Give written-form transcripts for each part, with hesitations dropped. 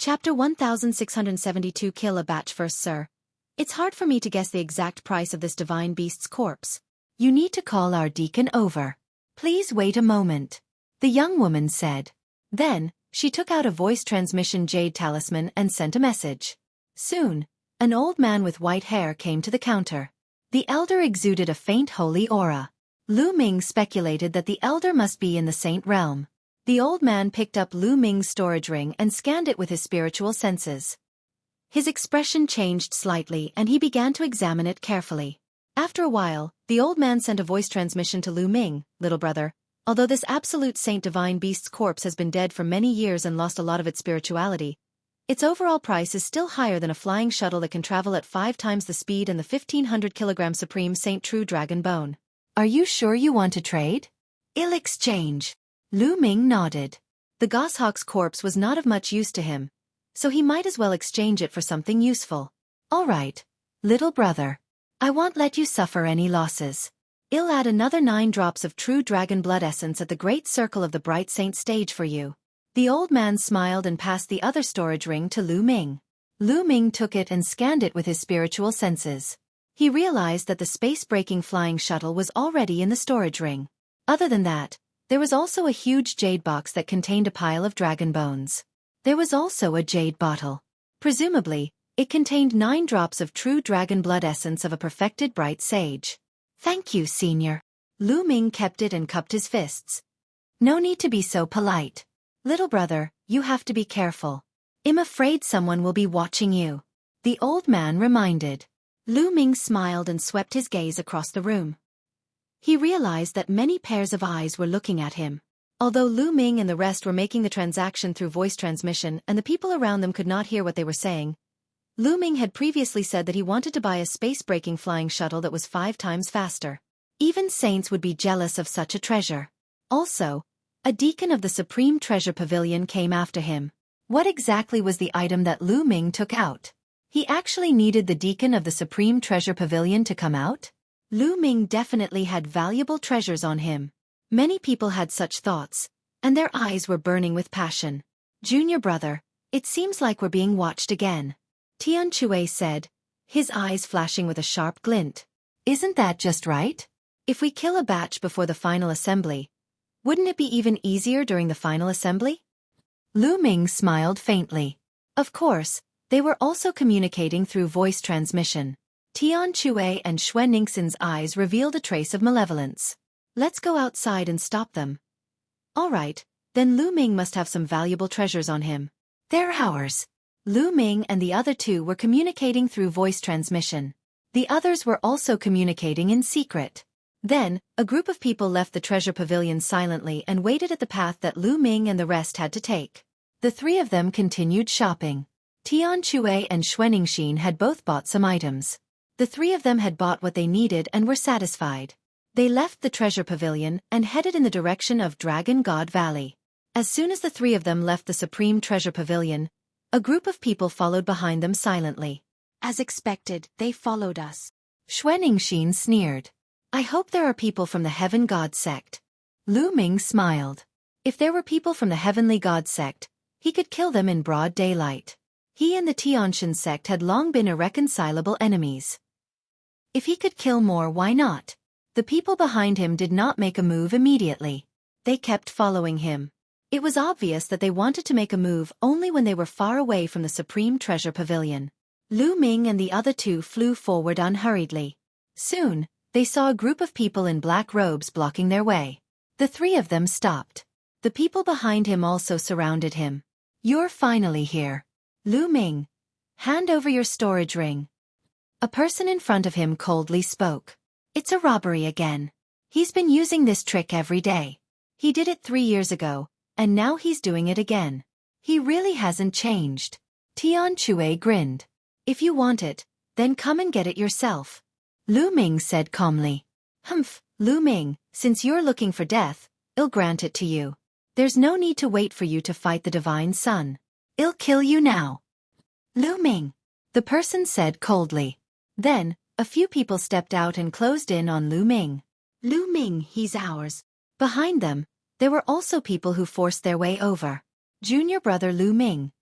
Chapter 1672. Kill a batch first, sir. It's hard for me to guess the exact price of this divine beast's corpse. You need to call our deacon over. Please wait a moment, the young woman said. Then, she took out a voice transmission jade talisman and sent a message. Soon, an old man with white hair came to the counter. The elder exuded a faint holy aura. Lu Ming speculated that the elder must be in the saint realm. The old man picked up Lu Ming's storage ring and scanned it with his spiritual senses. His expression changed slightly and he began to examine it carefully. After a while, the old man sent a voice transmission to Lu Ming. Little brother, although this absolute saint divine beast's corpse has been dead for many years and lost a lot of its spirituality, its overall price is still higher than a flying shuttle that can travel at 5 times the speed and the 1,500-kilogram Supreme Saint True Dragon Bone. Are you sure you want to trade? I'll exchange. Lu Ming nodded. The goshawk's corpse was not of much use to him, so he might as well exchange it for something useful. All right, little brother. I won't let you suffer any losses. I'll add another 9 drops of true dragon blood essence at the great circle of the bright saint stage for you. The old man smiled and passed the other storage ring to Lu Ming. Lu Ming took it and scanned it with his spiritual senses. He realized that the space-breaking flying shuttle was already in the storage ring. Other than that, there was also a huge jade box that contained a pile of dragon bones. There was also a jade bottle. Presumably, it contained 9 drops of true dragon blood essence of a perfected bright sage. Thank you, senior. Lu Ming kept it and cupped his fists. No need to be so polite. Little brother, you have to be careful. I'm afraid someone will be watching you, the old man reminded. Lu Ming smiled and swept his gaze across the room. He realized that many pairs of eyes were looking at him. Although Lu Ming and the rest were making the transaction through voice transmission and the people around them could not hear what they were saying, Lu Ming had previously said that he wanted to buy a space-breaking flying shuttle that was 5 times faster. Even saints would be jealous of such a treasure. Also, a deacon of the Supreme Treasure Pavilion came after him. What exactly was the item that Lu Ming took out? He actually needed the deacon of the Supreme Treasure Pavilion to come out? Lu Ming definitely had valuable treasures on him. Many people had such thoughts, and their eyes were burning with passion. Junior brother, it seems like we're being watched again, Tian Chue said, his eyes flashing with a sharp glint. Isn't that just right? If we kill a batch before the final assembly, wouldn't it be even easier during the final assembly? Lu Ming smiled faintly. Of course, they were also communicating through voice transmission. Tian Chue and Xue Ningxin's eyes revealed a trace of malevolence. Let's go outside and stop them. All right, then Lu Ming must have some valuable treasures on him. They're ours. Lu Ming and the other 2 were communicating through voice transmission. The others were also communicating in secret. Then, a group of people left the treasure pavilion silently and waited at the path that Lu Ming and the rest had to take. The 3 of them continued shopping. Tian Chue and Xue Ningxin had both bought some items. The 3 of them had bought what they needed and were satisfied. They left the treasure pavilion and headed in the direction of Dragon God Valley. As soon as the 3 of them left the Supreme Treasure Pavilion, a group of people followed behind them silently. As expected, they followed us. Xue Ningxin sneered. I hope there are people from the Heaven God sect. Lu Ming smiled. If there were people from the Heavenly God sect, he could kill them in broad daylight. He and the Tianshan sect had long been irreconcilable enemies. If he could kill more, why not? The people behind him did not make a move immediately. They kept following him. It was obvious that they wanted to make a move only when they were far away from the Supreme Treasure Pavilion. Lu Ming and the other 2 flew forward unhurriedly. Soon, they saw a group of people in black robes blocking their way. The 3 of them stopped. The people behind him also surrounded him. You're finally here. Lu Ming, hand over your storage ring. A person in front of him coldly spoke. It's a robbery again. He's been using this trick every day. He did it 3 years ago, and now he's doing it again. He really hasn't changed. Tian Chue grinned. If you want it, then come and get it yourself. Lu Ming said calmly. Humph, Lu Ming, since you're looking for death, I'll grant it to you. There's no need to wait for you to fight the Divine Sun. I'll kill you now. Lu Ming, the person said coldly. Then, a few people stepped out and closed in on Lu Ming. Lu Ming, he's ours. Behind them, there were also people who forced their way over. Junior brother Lu Ming,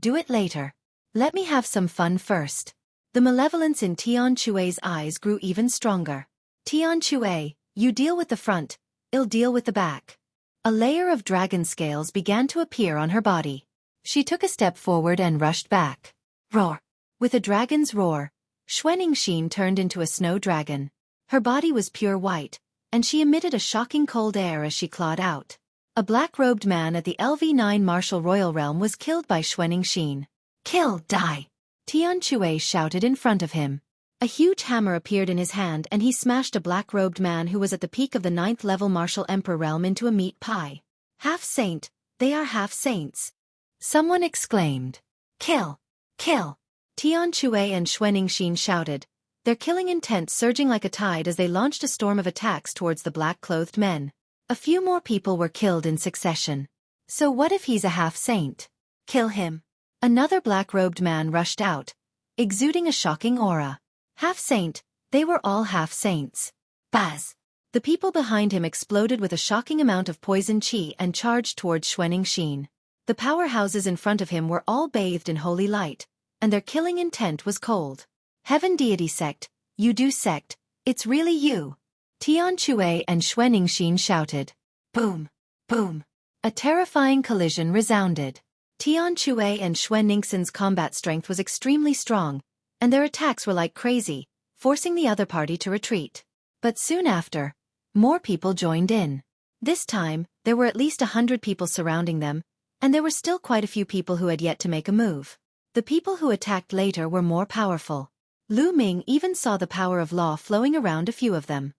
Do it later. Let me have some fun first. The malevolence in Tian Chue's eyes grew even stronger. Tian Chue, you deal with the front, I'll deal with the back. A layer of dragon scales began to appear on her body. She took a step forward and rushed back. Roar! With a dragon's roar, Xueqi turned into a snow dragon. Her body was pure white, and she emitted a shocking cold air as she clawed out. A black-robed man at the LV9 Martial Royal Realm was killed by Xueqi. Kill, die! Tian Chue shouted in front of him. A huge hammer appeared in his hand and he smashed a black-robed man who was at the peak of the 9th level Martial Emperor realm into a meat pie. Half-saint, they are half-saints. Someone exclaimed. Kill! Kill! Tian Chue and Xueqi shouted, their killing intent surging like a tide as they launched a storm of attacks towards the black-clothed men. A few more people were killed in succession. So what if he's a half-saint? Kill him. Another black-robed man rushed out, exuding a shocking aura. Half-saint, they were all half-saints. Buzz! The people behind him exploded with a shocking amount of poison chi and charged towards Xueqi. The powerhouses in front of him were all bathed in holy light, and their killing intent was cold. Heaven Deity Sect, you do sect, it's really you. Tian Chue and Xueqi shouted. Boom! Boom! A terrifying collision resounded. Tian Chue and Xueqi's combat strength was extremely strong, and their attacks were like crazy, forcing the other party to retreat. But soon after, more people joined in. This time, there were at least 100 people surrounding them, and there were still quite a few people who had yet to make a move. The people who attacked later were more powerful. Lu Ming even saw the power of law flowing around a few of them.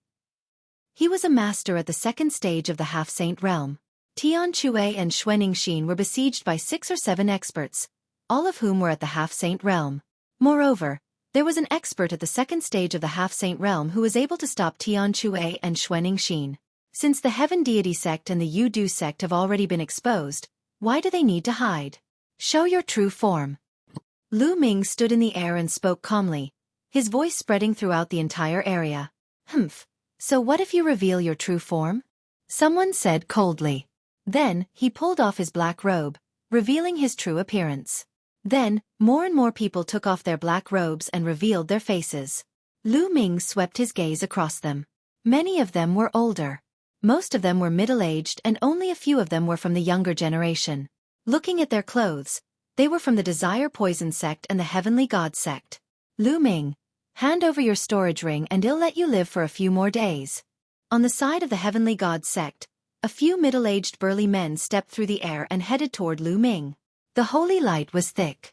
He was a master at the 2nd stage of the half-saint realm. Tian Chue and Xueqi were besieged by 6 or 7 experts, all of whom were at the half-saint realm. Moreover, there was an expert at the 2nd stage of the half-saint realm who was able to stop Tian Chue and Xueqi. Since the Heaven Deity Sect and the Yu Du Sect have already been exposed, why do they need to hide? Show your true form. Lu Ming stood in the air and spoke calmly, his voice spreading throughout the entire area. Humph. So what if you reveal your true form? Someone said coldly. Then, he pulled off his black robe, revealing his true appearance. Then, more and more people took off their black robes and revealed their faces. Lu Ming swept his gaze across them. Many of them were older. Most of them were middle-aged and only a few of them were from the younger generation. Looking at their clothes, they were from the Desire Poison Sect and the Heavenly God Sect. Lu Ming, hand over your storage ring and I'll let you live for a few more days. On the side of the Heavenly God Sect, a few middle-aged burly men stepped through the air and headed toward Lu Ming. The holy light was thick.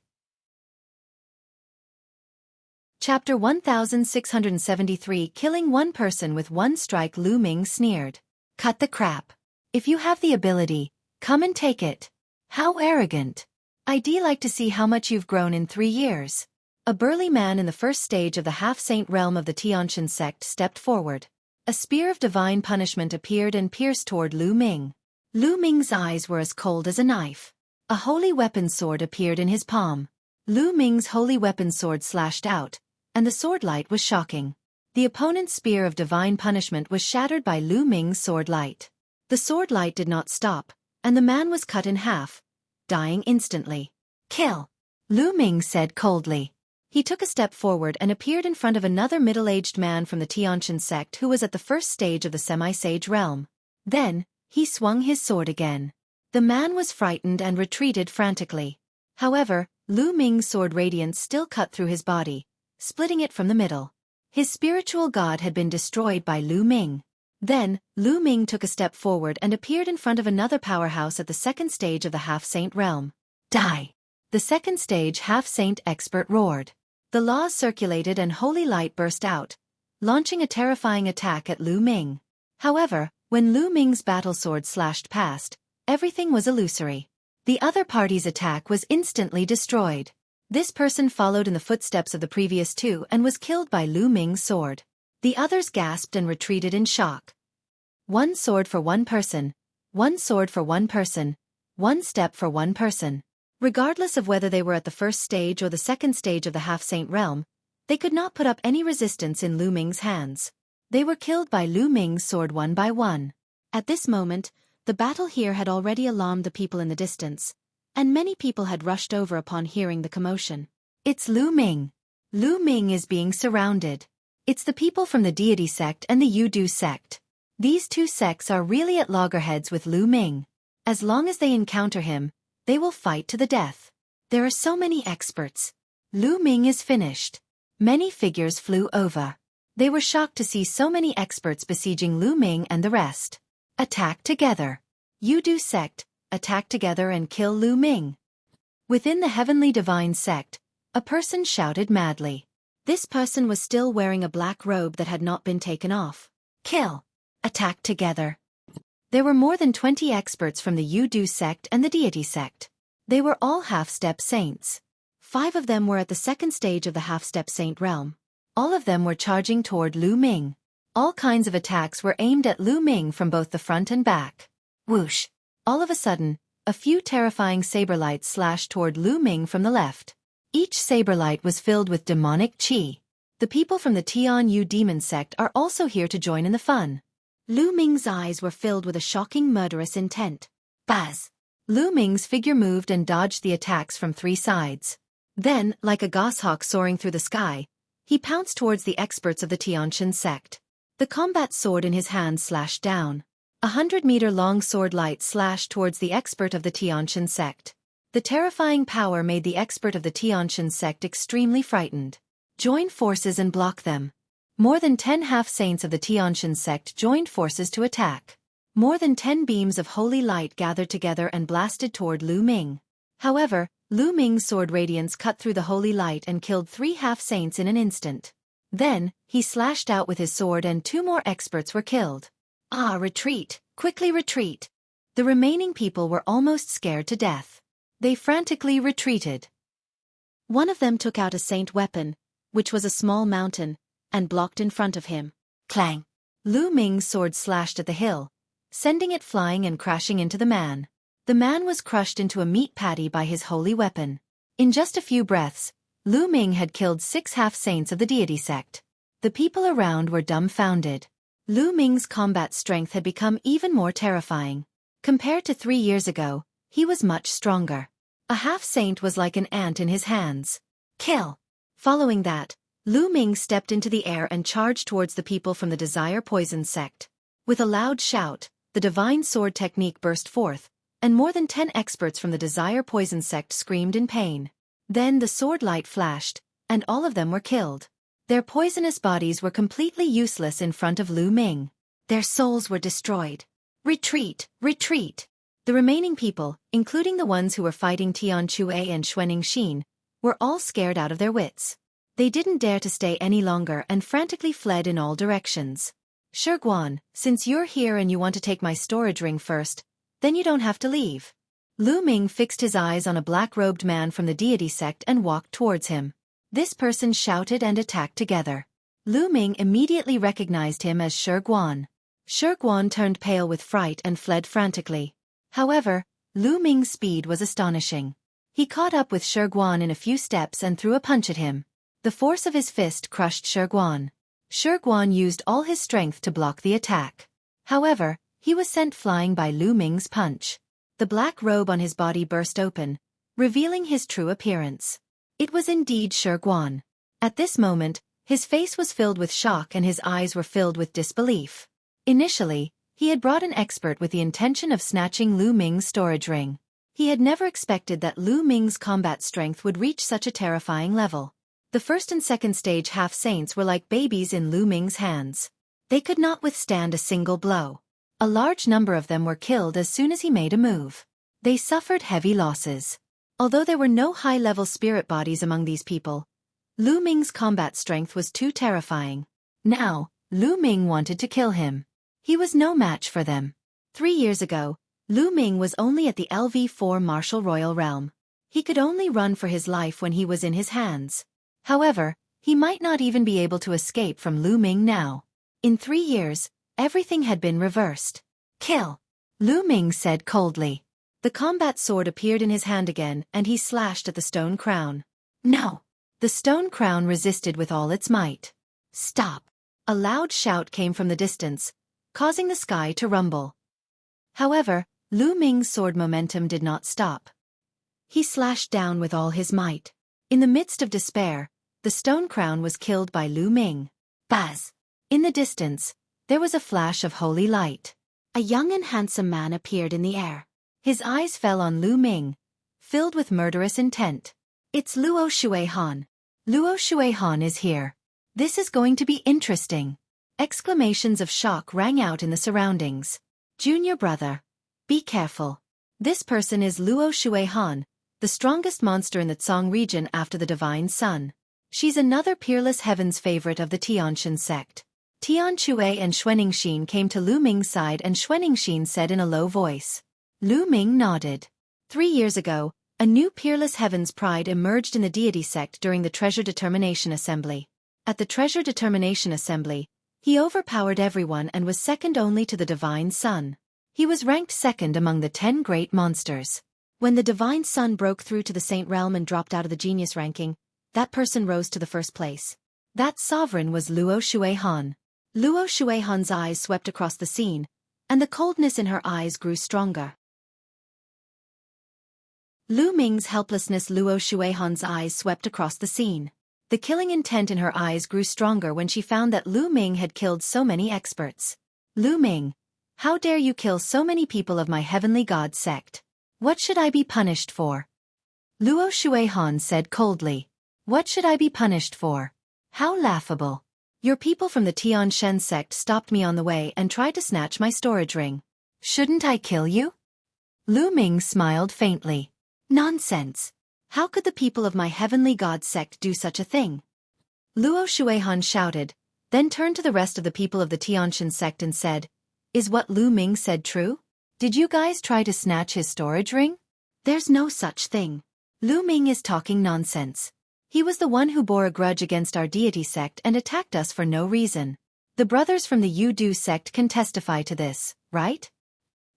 Chapter 1673 Killing one person with one strike. Lu Ming sneered. Cut the crap. If you have the ability, come and take it. How arrogant. I'd like to see how much you've grown in 3 years. A burly man in the 1st stage of the half-saint realm of the Tiantian sect stepped forward. A spear of divine punishment appeared and pierced toward Lu Ming. Lu Ming's eyes were as cold as a knife. A holy weapon sword appeared in his palm. Lu Ming's holy weapon sword slashed out, and the sword light was shocking. The opponent's spear of divine punishment was shattered by Lu Ming's sword light. The sword light did not stop, and the man was cut in half, dying instantly. Kill! Lu Ming said coldly. He took a step forward and appeared in front of another middle-aged man from the Tiantian sect who was at the 1st stage of the semi-sage realm. Then, he swung his sword again. The man was frightened and retreated frantically. However, Lu Ming's sword radiance still cut through his body, splitting it from the middle. His spiritual god had been destroyed by Lu Ming. Then, Lu Ming took a step forward and appeared in front of another powerhouse at the 2nd stage of the half-saint realm. Die! The 2nd stage half-saint expert roared. The laws circulated and holy light burst out, launching a terrifying attack at Lu Ming. However, when Lu Ming's battle sword slashed past, everything was illusory. The other party's attack was instantly destroyed. This person followed in the footsteps of the previous 2 and was killed by Lu Ming's sword. The others gasped and retreated in shock. One sword for one person, one sword for one person, one step for one person. Regardless of whether they were at the 1st stage or the 2nd stage of the half-saint realm, they could not put up any resistance in Lu Ming's hands. They were killed by Lu Ming's sword one by one. At this moment, the battle here had already alarmed the people in the distance, and many people had rushed over upon hearing the commotion. It's Lu Ming. Lu Ming is being surrounded. It's the people from the deity sect and the Yudu sect. These two sects are really at loggerheads with Lu Ming. As long as they encounter him, they will fight to the death. There are so many experts. Lu Ming is finished. Many figures flew over. They were shocked to see so many experts besieging Lu Ming and the rest. Attack together. Yudu sect, attack together and kill Lu Ming. Within the heavenly divine sect, a person shouted madly. This person was still wearing a black robe that had not been taken off. Kill. Attack together. There were more than 20 experts from the Yudu sect and the deity sect. They were all half-step saints. 5 of them were at the second stage of the half-step saint realm. All of them were charging toward Lu Ming. All kinds of attacks were aimed at Lu Ming from both the front and back. Whoosh! All of a sudden, a few terrifying saber lights slashed toward Lu Ming from the left. Each saber light was filled with demonic qi. The people from the Tian Yu demon sect are also here to join in the fun. Lu Ming's eyes were filled with a shocking murderous intent. Buzz! Lu Ming's figure moved and dodged the attacks from 3 sides. Then, like a goshawk soaring through the sky, he pounced towards the experts of the Tianshan sect. The combat sword in his hand slashed down. 100-meter-long sword light slashed towards the expert of the Tianshan sect. The terrifying power made the expert of the Tianshan sect extremely frightened. Join forces and block them. More than 10 half-saints of the Tianshan sect joined forces to attack. More than 10 beams of holy light gathered together and blasted toward Lu Ming. However, Lu Ming's sword radiance cut through the holy light and killed 3 half-saints in an instant. Then, he slashed out with his sword and 2 more experts were killed. Ah, retreat! Quickly retreat! The remaining people were almost scared to death. They frantically retreated. One of them took out a saint weapon, which was a small mountain, and blocked in front of him. Clang! Lu Ming's sword slashed at the hill, sending it flying and crashing into the man. The man was crushed into a meat patty by his holy weapon. In just a few breaths, Lu Ming had killed 6 half-saints of the deity sect. The people around were dumbfounded. Lu Ming's combat strength had become even more terrifying. Compared to 3 years ago, he was much stronger. A half-saint was like an ant in his hands. Kill! Following that, Lu Ming stepped into the air and charged towards the people from the Desire Poison sect. With a loud shout, the divine sword technique burst forth, and more than 10 experts from the Desire Poison sect screamed in pain. Then the sword light flashed, and all of them were killed. Their poisonous bodies were completely useless in front of Lu Ming. Their souls were destroyed. Retreat! Retreat! The remaining people, including the ones who were fighting Tian Xueqi and Xuening Xin, were all scared out of their wits. They didn't dare to stay any longer and frantically fled in all directions. Xueqi, since you're here and you want to take my storage ring first, then you don't have to leave. Lu Ming fixed his eyes on a black-robed man from the deity sect and walked towards him. This person shouted and attacked together. Lu Ming immediately recognized him as Xueqi. Xueqi turned pale with fright and fled frantically. However, Lu Ming's speed was astonishing. He caught up with Xueqi in a few steps and threw a punch at him. The force of his fist crushed Xueqi. Xueqi used all his strength to block the attack. However, he was sent flying by Lu Ming's punch. The black robe on his body burst open, revealing his true appearance. It was indeed Xueqi. At this moment, his face was filled with shock and his eyes were filled with disbelief. Initially, he had brought an expert with the intention of snatching Lu Ming's storage ring. He had never expected that Lu Ming's combat strength would reach such a terrifying level. The first and second stage half-saints were like babies in Lu Ming's hands. They could not withstand a single blow. A large number of them were killed as soon as he made a move. They suffered heavy losses. Although there were no high-level spirit bodies among these people, Lu Ming's combat strength was too terrifying. Now, Lu Ming wanted to kill him. He was no match for them. 3 years ago, Lu Ming was only at the LV4 Martial Royal realm. He could only run for his life when he was in his hands. However, he might not even be able to escape from Lu Ming now. In 3 years, everything had been reversed. Kill! Lu Ming said coldly. The combat sword appeared in his hand again and he slashed at the stone crown. No! The stone crown resisted with all its might. Stop! A loud shout came from the distance, causing the sky to rumble. However, Lu Ming's sword momentum did not stop. He slashed down with all his might. In the midst of despair, the stone crown was killed by Lu Ming. Buzz! In the distance, there was a flash of holy light. A young and handsome man appeared in the air. His eyes fell on Lu Ming, filled with murderous intent. It's Luo Xuehan. Luo Xuehan is here. This is going to be interesting. Exclamations of shock rang out in the surroundings. Junior brother, be careful. This person is Luo Xuehan, the strongest monster in the Tsang region after the Divine Sun. She's another peerless heaven's favorite of the Tianshan sect. Tian Chui and Xueningshin came to Lu Ming's side and Xueningshin said in a low voice. Lu Ming nodded. 3 years ago, a new peerless heaven's pride emerged in the deity sect during the Treasure Determination Assembly. At the Treasure Determination Assembly, he overpowered everyone and was second only to the Divine Sun. He was ranked second among the 10 great monsters. When the Divine Sun broke through to the Saint Realm and dropped out of the genius ranking, that person rose to the first place. That sovereign was Luo Xuehan. Luo Xuehan's eyes swept across the scene, and the coldness in her eyes grew stronger. Lu Ming's helplessness. Luo Xuehan's eyes swept across the scene. The killing intent in her eyes grew stronger when she found that Lu Ming had killed so many experts. Lu Ming, how dare you kill so many people of my heavenly god sect? What should I be punished for? Luo Xuehan said coldly. What should I be punished for? How laughable. Your people from the Tianshan sect stopped me on the way and tried to snatch my storage ring. Shouldn't I kill you? Lu Ming smiled faintly. Nonsense. How could the people of my heavenly god sect do such a thing? Luo Xuehan shouted, then turned to the rest of the people of the Tianshan sect and said, Is what Lu Ming said true? Did you guys try to snatch his storage ring? There's no such thing. Lu Ming is talking nonsense. He was the one who bore a grudge against our deity sect and attacked us for no reason. The brothers from the Yu-Du sect can testify to this, right?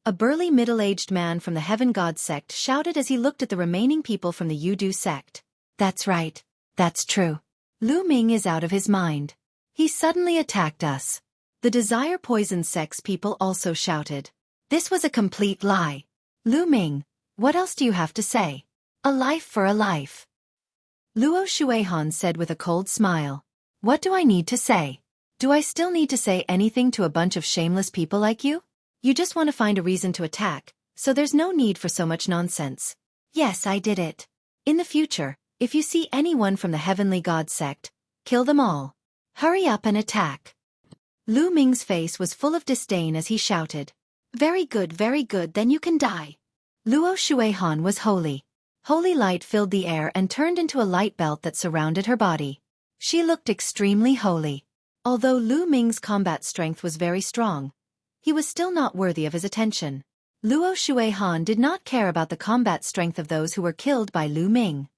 A burly middle-aged man from the Heaven God sect shouted as he looked at the remaining people from the Yu-Du sect. That's right. That's true. Lu Ming is out of his mind. He suddenly attacked us. The Desire Poison sect's people also shouted. This was a complete lie. Lu Ming, what else do you have to say? A life for a life. Luo Xuehan said with a cold smile. What do I need to say? Do I still need to say anything to a bunch of shameless people like you? You just want to find a reason to attack, so there's no need for so much nonsense. Yes, I did it. In the future, if you see anyone from the Heavenly God sect, kill them all. Hurry up and attack. Lu Ming's face was full of disdain as he shouted. Very good, then you can die. Luo Xuehan was holy. Holy light filled the air and turned into a light belt that surrounded her body. She looked extremely holy. Although Lu Ming's combat strength was very strong, he was still not worthy of his attention. Luo Xuehan did not care about the combat strength of those who were killed by Lu Ming.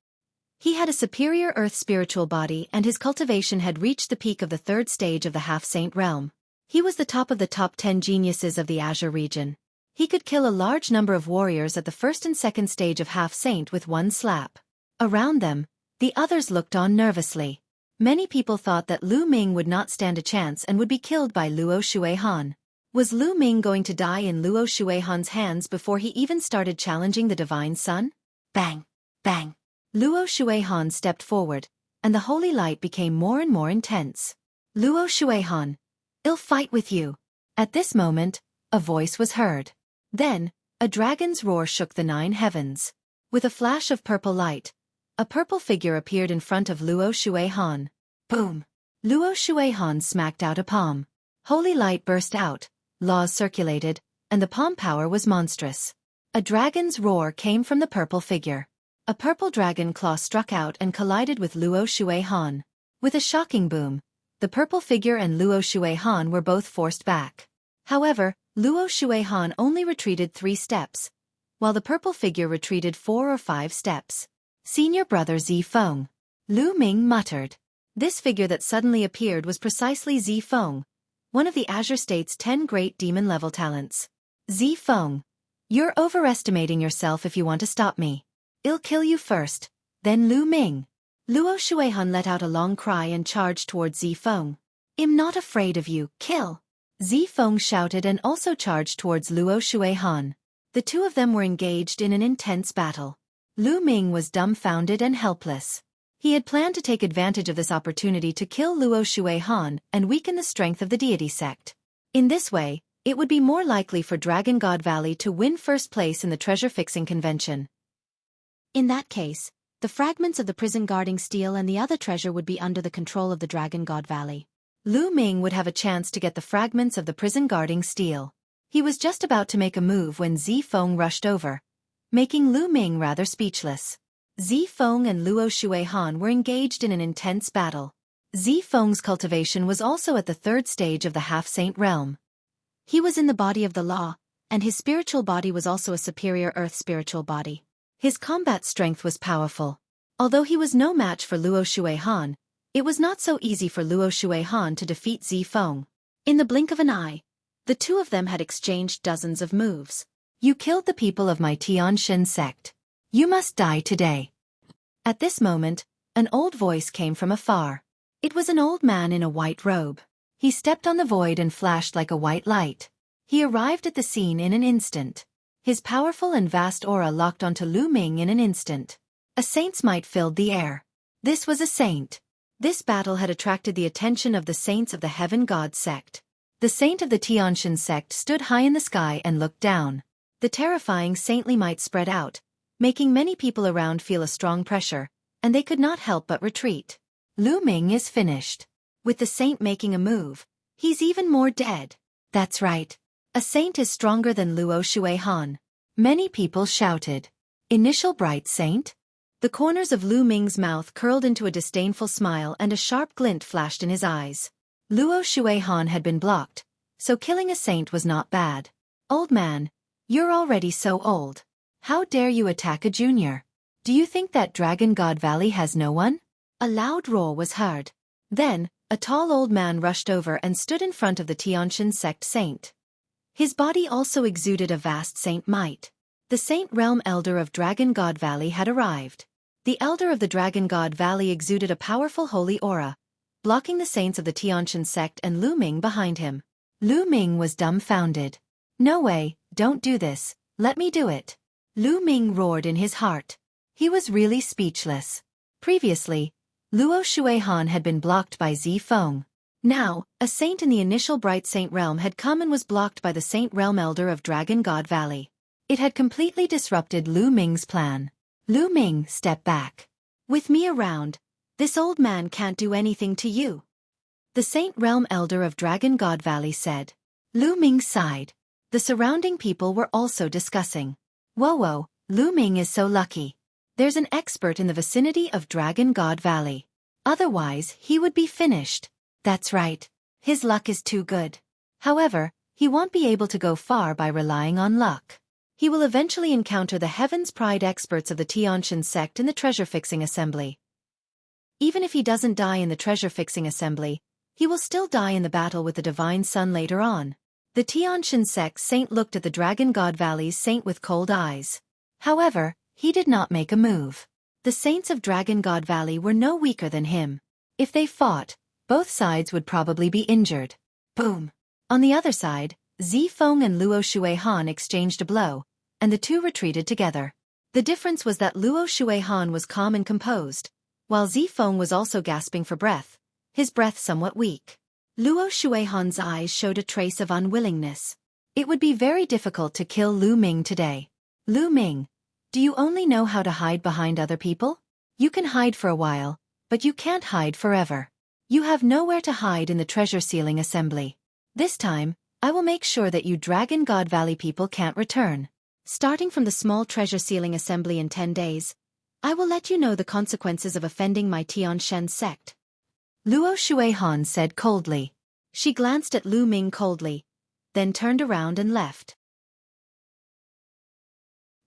He had a superior earth spiritual body and his cultivation had reached the peak of the 3rd stage of the half-saint realm. He was the top of the top 10 geniuses of the Azure region. He could kill a large number of warriors at the 1st and 2nd stage of half-saint with one slap. Around them, the others looked on nervously. Many people thought that Lu Ming would not stand a chance and would be killed by Luo Xuehan. Was Lu Ming going to die in Luo Xuehan's hands before he even started challenging the Divine Sun? Bang! Bang! Luo Xuehan stepped forward, and the holy light became more and more intense. Luo Xuehan, I'll fight with you. At this moment, a voice was heard. Then, a dragon's roar shook the 9 heavens. With a flash of purple light, a purple figure appeared in front of Luo Xuehan. Boom! Luo Xuehan smacked out a palm. Holy light burst out, laws circulated, and the palm power was monstrous. A dragon's roar came from the purple figure. A purple dragon claw struck out and collided with Luo Xuehan. With a shocking boom, the purple figure and Luo Xuehan were both forced back. However, Luo Xuehan only retreated 3 steps, while the purple figure retreated 4 or 5 steps. Senior brother Zi Feng. Lu Ming muttered. This figure that suddenly appeared was precisely Zi Feng, one of the Azure State's 10 great demon-level talents. Zi Feng, you're overestimating yourself if you want to stop me. I'll kill you first, then Lu Ming. Luo Xuehan let out a long cry and charged towards Zi Feng. I'm not afraid of you, kill. Zi Feng shouted and also charged towards Luo Xuehan. The two of them were engaged in an intense battle. Lu Ming was dumbfounded and helpless. He had planned to take advantage of this opportunity to kill Luo Xuehan and weaken the strength of the deity sect. In this way, it would be more likely for Dragon God Valley to win first place in the treasure-fixing convention. In that case, the fragments of the prison guarding steel and the other treasure would be under the control of the Dragon God Valley. Lu Ming would have a chance to get the fragments of the prison guarding steel. He was just about to make a move when Zifeng rushed over, making Lu Ming rather speechless. Zifeng and Luo Xuehan were engaged in an intense battle. Zifeng's cultivation was also at the third stage of the half-saint realm. He was in the body of the law, and his spiritual body was also a superior earth spiritual body. His combat strength was powerful. Although he was no match for Luo Xuehan, it was not so easy for Luo Xuehan to defeat Zifeng. In the blink of an eye, the two of them had exchanged dozens of moves. You killed the people of my Tianshan sect. You must die today. At this moment, an old voice came from afar. It was an old man in a white robe. He stepped on the void and flashed like a white light. He arrived at the scene in an instant. His powerful and vast aura locked onto Lu Ming in an instant. A saint's might filled the air. This was a saint. This battle had attracted the attention of the saints of the Heaven God sect. The saint of the Tianshan sect stood high in the sky and looked down. The terrifying saintly might spread out, making many people around feel a strong pressure, and they could not help but retreat. Lu Ming is finished. With the saint making a move, he's even more dead. That's right. A saint is stronger than Luo Xuehan. Many people shouted. Initial bright saint? The corners of Lu Ming's mouth curled into a disdainful smile and a sharp glint flashed in his eyes. Luo Xuehan had been blocked, so killing a saint was not bad. Old man, you're already so old. How dare you attack a junior? Do you think that Dragon God Valley has no one? A loud roar was heard. Then, a tall old man rushed over and stood in front of the Tianshan sect saint. His body also exuded a vast saint might. The Saint Realm Elder of Dragon God Valley had arrived. The Elder of the Dragon God Valley exuded a powerful holy aura, blocking the saints of the Tianshan sect and Lu Ming behind him. Lu Ming was dumbfounded. No way, don't do this, let me do it. Lu Ming roared in his heart. He was really speechless. Previously, Luo Xuehan had been blocked by Zifeng. Now, a saint in the initial Bright Saint Realm had come and was blocked by the Saint Realm Elder of Dragon God Valley. It had completely disrupted Lu Ming's plan. Lu Ming, step back. With me around, this old man can't do anything to you. The Saint Realm Elder of Dragon God Valley said. Lu Ming sighed. The surrounding people were also discussing. Whoa, Lu Ming is so lucky. There's an expert in the vicinity of Dragon God Valley. Otherwise, he would be finished. That's right. His luck is too good. However, he won't be able to go far by relying on luck. He will eventually encounter the Heaven's Pride experts of the Tianshan sect in the treasure-fixing assembly. Even if he doesn't die in the treasure-fixing assembly, he will still die in the battle with the Divine Sun later on. The Tianshan sect saint looked at the Dragon God Valley's saint with cold eyes. However, he did not make a move. The saints of Dragon God Valley were no weaker than him. If they fought, both sides would probably be injured. Boom! On the other side, Zifeng and Luo Xuehan exchanged a blow, and the two retreated together. The difference was that Luo Xuehan was calm and composed, while Zifeng was also gasping for breath, his breath somewhat weak. Luo Xuehan's eyes showed a trace of unwillingness. It would be very difficult to kill Lu Ming today. Lu Ming, do you only know how to hide behind other people? You can hide for a while, but you can't hide forever. You have nowhere to hide in the treasure sealing assembly. This time, I will make sure that you Dragon God Valley people can't return. Starting from the small treasure sealing assembly in 10 days, I will let you know the consequences of offending my Tianshan sect. Luo Xuehan said coldly. She glanced at Lu Ming coldly, then turned around and left.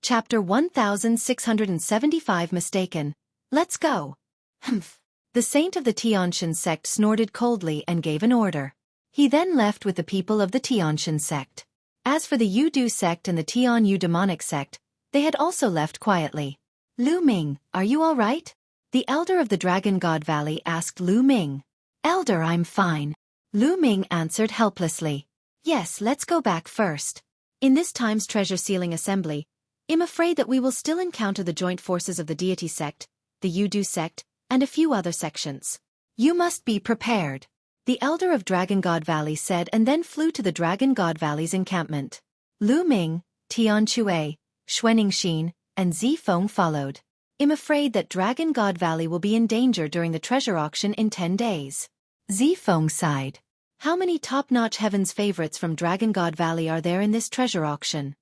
Chapter 1675 Mistaken. Let's go. Humph. The saint of the Tianshan sect snorted coldly and gave an order. He then left with the people of the Tianshan sect. As for the Yu-Du sect and the Tian-Yu demonic sect, they had also left quietly. Lu Ming, are you all right? The elder of the Dragon God Valley asked Lu Ming. Elder, I'm fine. Lu Ming answered helplessly. Yes, let's go back first. In this time's treasure sealing assembly, I'm afraid that we will still encounter the joint forces of the deity sect, the Yudu sect, and a few other sections. You must be prepared, the elder of Dragon God Valley said, and then flew to the Dragon God Valley's encampment. Lu Ming, Tian Xue, Xueqi, and Zifeng followed. I'm afraid that Dragon God Valley will be in danger during the treasure auction in 10 days. Zifeng sighed. How many top-notch Heaven's favorites from Dragon God Valley are there in this treasure auction?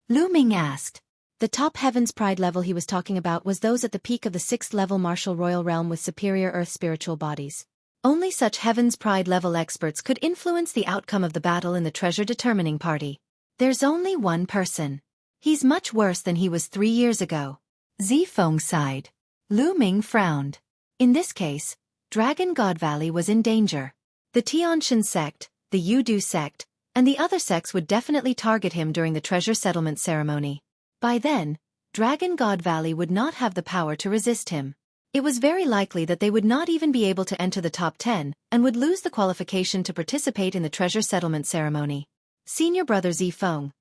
Lu Ming asked. The top Heaven's Pride level he was talking about was those at the peak of the 6th level martial royal realm with superior earth spiritual bodies. Only such Heaven's Pride level experts could influence the outcome of the battle in the treasure determining party. There's only one person. He's much worse than he was 3 years ago. Zifeng sighed. Lu Ming frowned. In this case, Dragon God Valley was in danger. The Tianshan sect, the Yudu sect, and the other sects would definitely target him during the treasure settlement ceremony. By then, Dragon God Valley would not have the power to resist him. It was very likely that they would not even be able to enter the top 10 and would lose the qualification to participate in the treasure settlement ceremony. Senior brother Zifeng,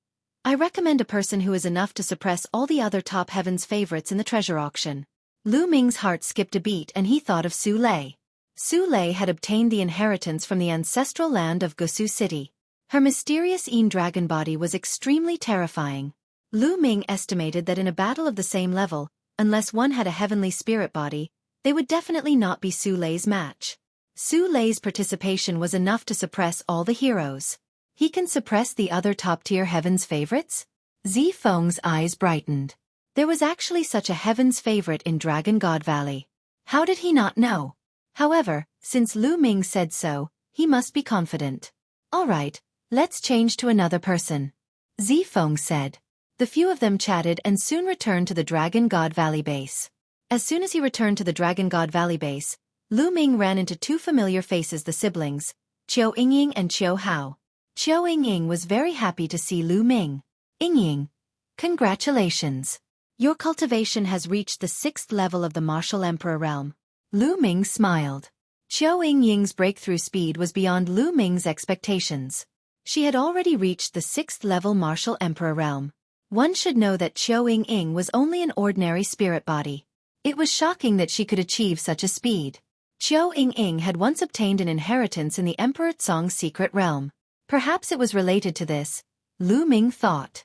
I recommend a person who is enough to suppress all the other top Heaven's favorites in the treasure auction. Lu Ming's heart skipped a beat and he thought of Su Lei. Su Lei had obtained the inheritance from the ancestral land of Gusu City. Her mysterious Yin dragon body was extremely terrifying. Lu Ming estimated that in a battle of the same level, unless one had a heavenly spirit body, they would definitely not be Su Lei's match. Su Lei's participation was enough to suppress all the heroes. He can suppress the other top-tier Heaven's favorites? Zifeng's eyes brightened. There was actually such a Heaven's favorite in Dragon God Valley. How did he not know? However, since Lu Ming said so, he must be confident. All right, let's change to another person. Zifeng said. The few of them chatted and soon returned to the Dragon God Valley base. As soon as he returned to the Dragon God Valley base, Lu Ming ran into two familiar faces, the siblings, Qiu Yingying and Qiu Hao. Qiu Yingying was very happy to see Lu Ming. Yingying, congratulations. Your cultivation has reached the 6th level of the Martial Emperor realm. Lu Ming smiled. Qiu Yingying's breakthrough speed was beyond Lu Ming's expectations. She had already reached the 6th level Martial Emperor realm. One should know that Qiu Yingying was only an ordinary spirit body. It was shocking that she could achieve such a speed. Qiu Yingying had once obtained an inheritance in the Emperor Tsong's secret realm. Perhaps it was related to this, Lu Ming thought.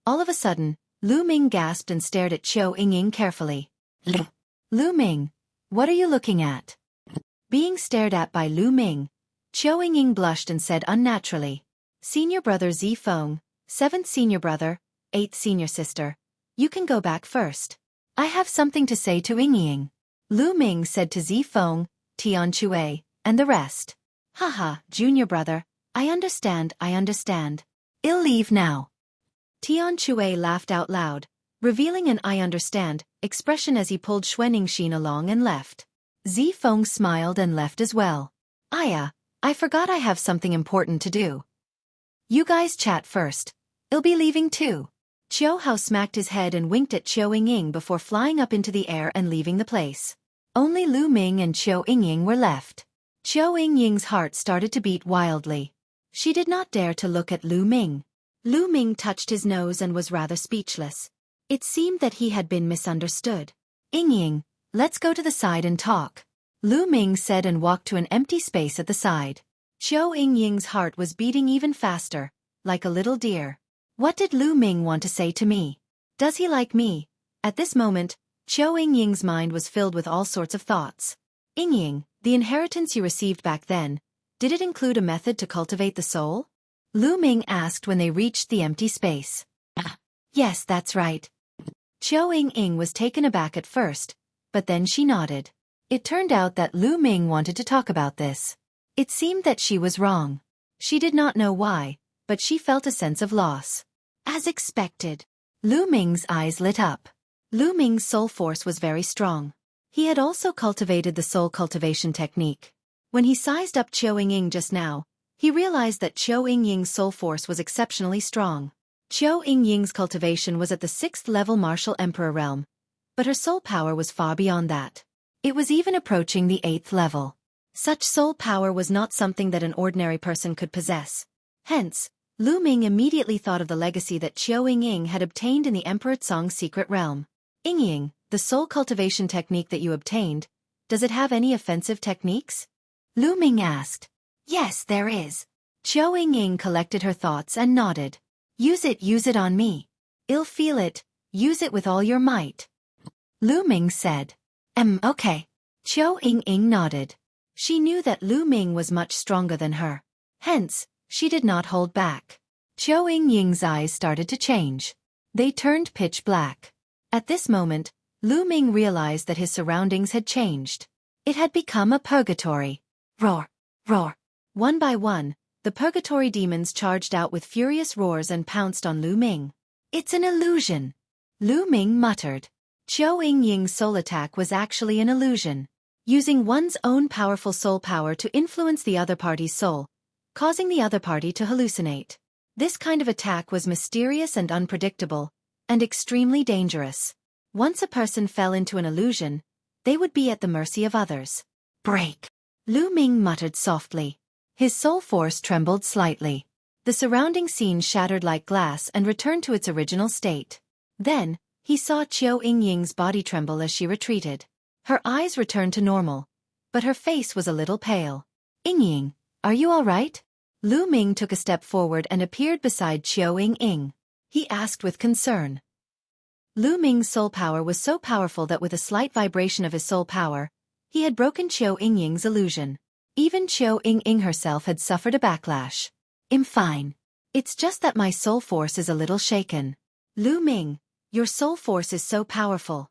All of a sudden, Lu Ming gasped and stared at Qiu Yingying carefully. Lu Ming, what are you looking at? Being stared at by Lu Ming, Qiu Yingying blushed and said unnaturally, Senior brother Zifeng, 7th senior brother, 8th senior sister, you can go back first. I have something to say to Yingying. Lu Ming said to Zifeng, Tian Xue, and the rest. Haha, junior brother, I understand. I'll leave now. Tian Xue laughed out loud, revealing an I understand expression as he pulled Xueqi along and left. Zifeng smiled and left as well. I forgot I have something important to do. You guys chat first. I'll be leaving too. Qiu Hao smacked his head and winked at Qiu Yingying before flying up into the air and leaving the place. Only Lu Ming and Qiu Yingying were left. Qiu Yingying's heart started to beat wildly. She did not dare to look at Lu Ming. Lu Ming touched his nose and was rather speechless. It seemed that he had been misunderstood. Yingying, let's go to the side and talk. Lu Ming said and walked to an empty space at the side. Qiu Yingying's heart was beating even faster, like a little deer. What did Lu Ming want to say to me? Does he like me? At this moment, Qiu Yingying's mind was filled with all sorts of thoughts. Yingying, the inheritance you received back then, did it include a method to cultivate the soul? Lu Ming asked when they reached the empty space. Yes, that's right. Qiu Yingying was taken aback at first, but then she nodded. It turned out that Lu Ming wanted to talk about this. It seemed that she was wrong. She did not know why, but she felt a sense of loss. As expected. Lu Ming's eyes lit up. Lu Ming's soul force was very strong. He had also cultivated the soul cultivation technique. When he sized up Qiu Yingying just now, he realized that Qiu Yingying's soul force was exceptionally strong. Qiu Yingying's cultivation was at the 6th level Martial Emperor realm, but her soul power was far beyond that. It was even approaching the 8th level. Such soul power was not something that an ordinary person could possess. Hence, Lu Ming immediately thought of the legacy that Qiao Ying had obtained in the Emperor Tsong's secret realm. Ying, the soul cultivation technique that you obtained, does it have any offensive techniques? Lu Ming asked. Yes, there is. Qiao Ying collected her thoughts and nodded. Use it on me. I'll feel it, use it with all your might. Lu Ming said. Okay. Qiao Ying nodded. She knew that Lu Ming was much stronger than her. Hence, she did not hold back. Qiao Ying's eyes started to change. They turned pitch black. At this moment, Lu Ming realized that his surroundings had changed. It had become a purgatory. Roar! Roar! One by one, the purgatory demons charged out with furious roars and pounced on Lu Ming. It's an illusion. Lu Ming muttered. Qiao Ying's soul attack was actually an illusion. Using one's own powerful soul power to influence the other party's soul, causing the other party to hallucinate. This kind of attack was mysterious and unpredictable, and extremely dangerous. Once a person fell into an illusion, they would be at the mercy of others. Break! Lu Ming muttered softly. His soul force trembled slightly. The surrounding scene shattered like glass and returned to its original state. Then, he saw Qiao Ying's body tremble as she retreated. Her eyes returned to normal, but her face was a little pale. Ying, are you all right? Lu Ming took a step forward and appeared beside Qiao Ying. He asked with concern. Lu Ming's soul power was so powerful that with a slight vibration of his soul power, he had broken Qiao Ying's illusion. Even Qiao Ying herself had suffered a backlash. I'm fine. It's just that my soul force is a little shaken. Lu Ming, your soul force is so powerful.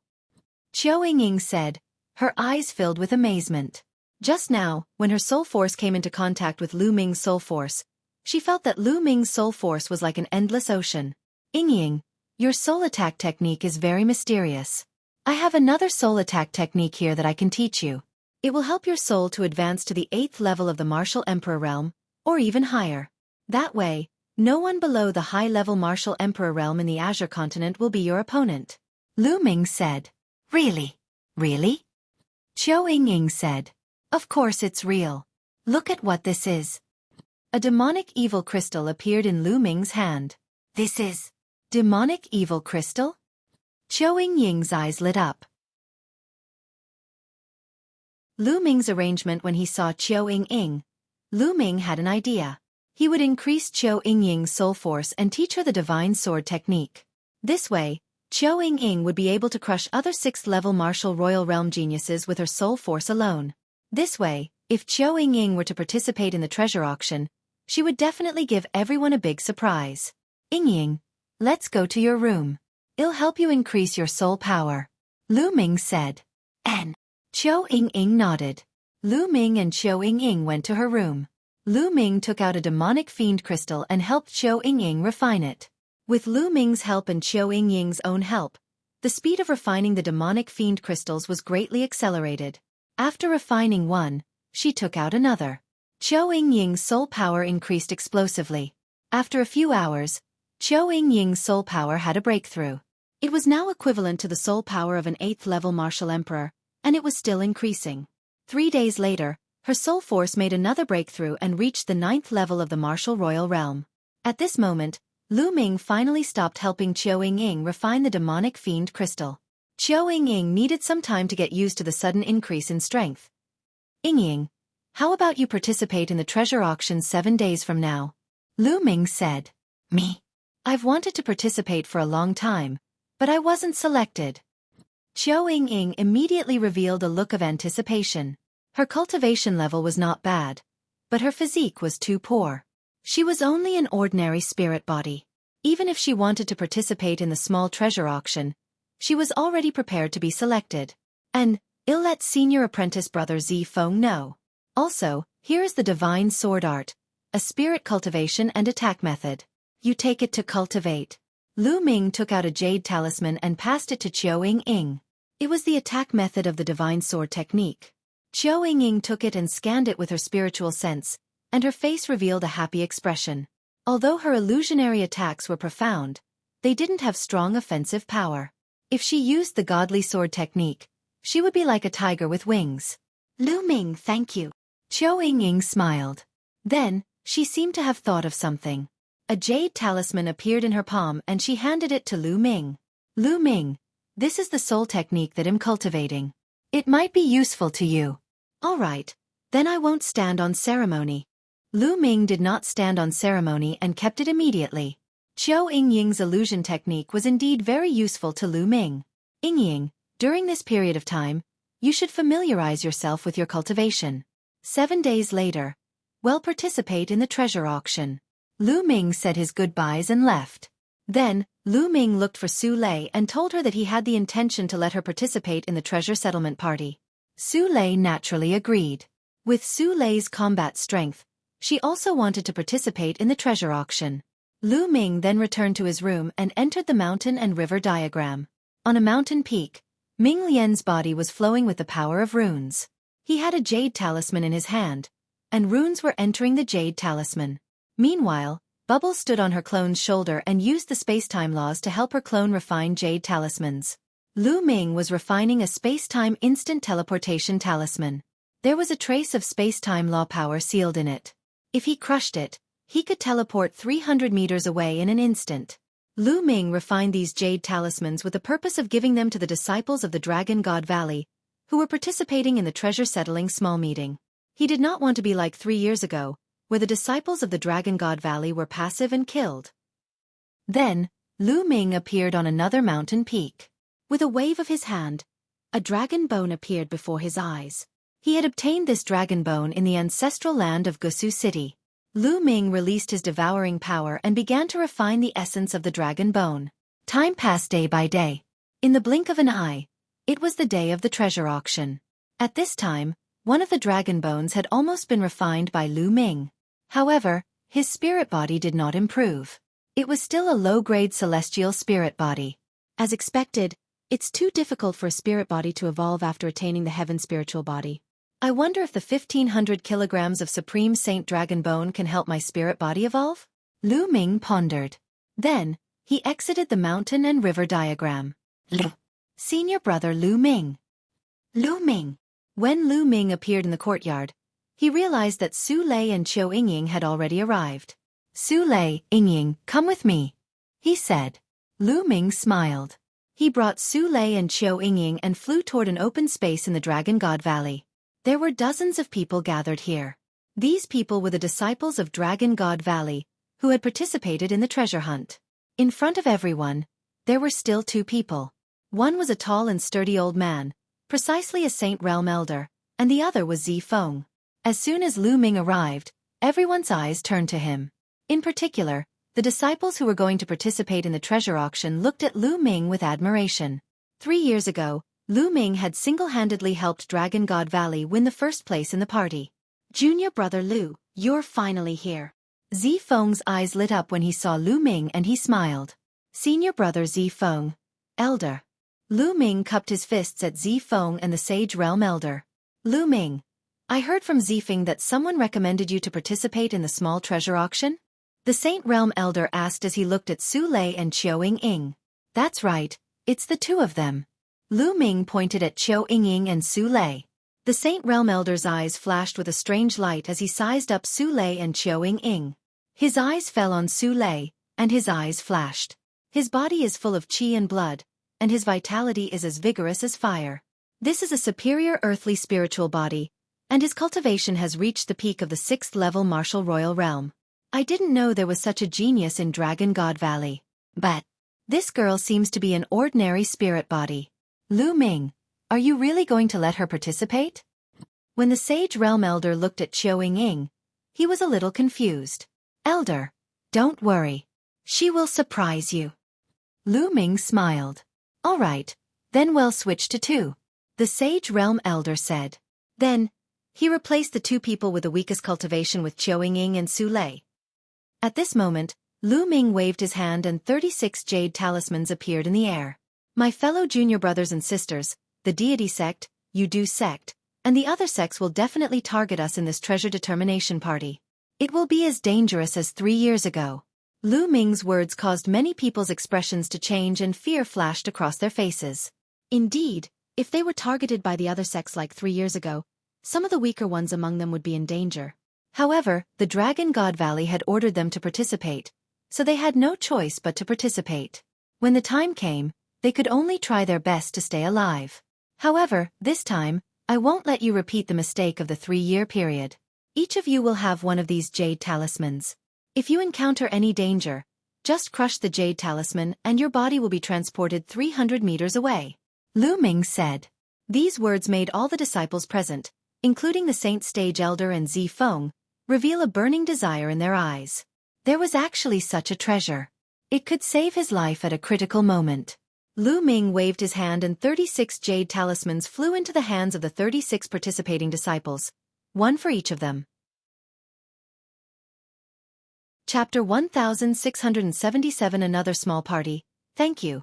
Qiao Ying said, her eyes filled with amazement. Just now, when her soul force came into contact with Lu Ming's soul force, she felt that Lu Ming's soul force was like an endless ocean. Ying, your soul attack technique is very mysterious. I have another soul attack technique here that I can teach you. It will help your soul to advance to the 8th level of the Martial Emperor realm, or even higher. That way, no one below the high-level Martial Emperor realm in the Azure continent will be your opponent. Lu Ming said. Really? Really? Qiao Ying said. Of course it's real. Look at what this is. A demonic evil crystal appeared in Lu Ming's hand. This is demonic evil crystal? Qiao Ying's eyes lit up. Lu Ming's arrangement when he saw Qiao Ying. Lu Ming had an idea. He would increase Qiao Ying's soul force and teach her the divine sword technique. This way, Qiao Ying would be able to crush other 6th-level martial royal realm geniuses with her soul force alone. This way, if Qiao Ying were to participate in the treasure auction, she would definitely give everyone a big surprise. Ying, let's go to your room. It'll help you increase your soul power. Lu Ming said. Qiao Ying nodded. Lu Ming and Qiao Ying went to her room. Lu Ming took out a demonic fiend crystal and helped Qiao Ying refine it. With Lu Ming's help and Qiao Ying's own help, the speed of refining the demonic fiend crystals was greatly accelerated. After refining one, she took out another. Qiao Ying's soul power increased explosively. After a few hours, Qiao Ying's soul power had a breakthrough. It was now equivalent to the soul power of an 8th-level martial emperor, and it was still increasing. 3 days later, her soul force made another breakthrough and reached the 9th level of the martial royal realm. At this moment, Lu Ming finally stopped helping Qiao Ying refine the demonic fiend crystal. Qiao Ying needed some time to get used to the sudden increase in strength. Ying, how about you participate in the treasure auction 7 days from now? Lu Ming said. Me? I've wanted to participate for a long time, but I wasn't selected. Qiao Ying immediately revealed a look of anticipation. Her cultivation level was not bad, but her physique was too poor. She was only an ordinary spirit body. Even if she wanted to participate in the small treasure auction, she was already prepared to be selected. And, I'll let senior apprentice brother Zi Feng know. Also, here is the divine sword art, a spirit cultivation and attack method. You take it to cultivate. Lu Ming took out a jade talisman and passed it to Qiao Ying. It was the attack method of the divine sword technique. Qiao Ying took it and scanned it with her spiritual sense, and her face revealed a happy expression. Although her illusionary attacks were profound, they didn't have strong offensive power. If she used the godly sword technique, she would be like a tiger with wings. Lu Ming, thank you. Qiao Ying smiled. Then, she seemed to have thought of something. A jade talisman appeared in her palm and she handed it to Lu Ming. Lu Ming, this is the soul technique that I'm cultivating. It might be useful to you. All right, then I won't stand on ceremony. Lu Ming did not stand on ceremony and kept it immediately. Qiu Yingying's illusion technique was indeed very useful to Lu Ming. Yingying, during this period of time, you should familiarize yourself with your cultivation. 7 days later, participate in the treasure auction. Lu Ming said his goodbyes and left. Then, Lu Ming looked for Su Lei and told her that he had the intention to let her participate in the treasure settlement party. Su Lei naturally agreed. With Su Lei's combat strength, she also wanted to participate in the treasure auction. Lu Ming then returned to his room and entered the mountain and river diagram. On a mountain peak, Ming Lian's body was flowing with the power of runes. He had a jade talisman in his hand, and runes were entering the jade talisman. Meanwhile, Bubbles stood on her clone's shoulder and used the space-time laws to help her clone refine jade talismans. Lu Ming was refining a space-time instant teleportation talisman. There was a trace of space-time law power sealed in it. If he crushed it, he could teleport 300 meters away in an instant. Lu Ming refined these jade talismans with the purpose of giving them to the disciples of the Dragon God Valley, who were participating in the treasure settling small meeting. He did not want to be like 3 years ago, where the disciples of the Dragon God Valley were passive and killed. Then, Lu Ming appeared on another mountain peak. With a wave of his hand, a dragon bone appeared before his eyes. He had obtained this dragon bone in the ancestral land of Gusu City. Lu Ming released his devouring power and began to refine the essence of the dragon bone. Time passed day by day. In the blink of an eye, it was the day of the treasure auction. At this time, one of the dragon bones had almost been refined by Lu Ming. However, his spirit body did not improve. It was still a low-grade celestial spirit body. As expected, it's too difficult for a spirit body to evolve after attaining the heaven spiritual body. I wonder if the 1500 kilograms of Supreme Saint Dragon Bone can help my spirit body evolve? Lu Ming pondered. Then, he exited the mountain and river diagram. Senior brother Lu Ming. Lu Ming. When Lu Ming appeared in the courtyard, he realized that Su Lei and Qiu Yingying had already arrived. Su Lei, Yingying, come with me, he said. Lu Ming smiled. He brought Su Lei and Qiu Yingying and flew toward an open space in the Dragon God Valley. There were dozens of people gathered here. These people were the disciples of Dragon God Valley, who had participated in the treasure hunt. In front of everyone, there were still 2 people. One was a tall and sturdy old man, precisely a Saint Realm Elder, and the other was Zifeng. As soon as Lu Ming arrived, everyone's eyes turned to him. In particular, the disciples who were going to participate in the treasure auction looked at Lu Ming with admiration. 3 years ago, Lu Ming had single-handedly helped Dragon God Valley win the first place in the party. Junior brother Lu, you're finally here. Zifeng's eyes lit up when he saw Lu Ming and he smiled. Senior brother Zifeng. Elder. Lu Ming cupped his fists at Zifeng and the Sage Realm Elder. Lu Ming, I heard from Zifeng that someone recommended you to participate in the small treasure auction? The Saint Realm Elder asked as he looked at Su Lei and Qiu Yingying. That's right, it's the 2 of them. Lu Ming pointed at Qiu Yingying and Su Lei. The Saint Realm Elder's eyes flashed with a strange light as he sized up Su Lei and Qiu Yingying. His eyes fell on Su Lei, and his eyes flashed. His body is full of qi and blood, and his vitality is as vigorous as fire. This is a superior earthly spiritual body, and his cultivation has reached the peak of the 6th level martial royal realm. I didn't know there was such a genius in Dragon God Valley. But this girl seems to be an ordinary spirit body. Lu Ming, are you really going to let her participate? When the Sage Realm Elder looked at Qiu Yingying, he was a little confused. Elder, don't worry. She will surprise you. Lu Ming smiled. All right, then we'll switch to 2. The Sage Realm Elder said. Then, he replaced the 2 people with the weakest cultivation with Qiu Yingying and Su Lei. At this moment, Lu Ming waved his hand and 36 jade talismans appeared in the air. My fellow junior brothers and sisters, the deity sect, Yudu sect, and the other sects will definitely target us in this treasure determination party. It will be as dangerous as 3 years ago. Lu Ming's words caused many people's expressions to change and fear flashed across their faces. Indeed, if they were targeted by the other sects like 3 years ago, some of the weaker ones among them would be in danger. However, the Dragon God Valley had ordered them to participate, so they had no choice but to participate. When the time came, they could only try their best to stay alive. However, this time, I won't let you repeat the mistake of the 3-year period. Each of you will have one of these jade talismans. If you encounter any danger, just crush the jade talisman and your body will be transported 300 meters away. Lu Ming said. These words made all the disciples present, including the Saint Stage Elder and Zi Feng, reveal a burning desire in their eyes. There was actually such a treasure. It could save his life at a critical moment. Lu Ming waved his hand and 36 jade talismans flew into the hands of the 36 participating disciples, one for each of them. Chapter 1677 Another small party. Thank you.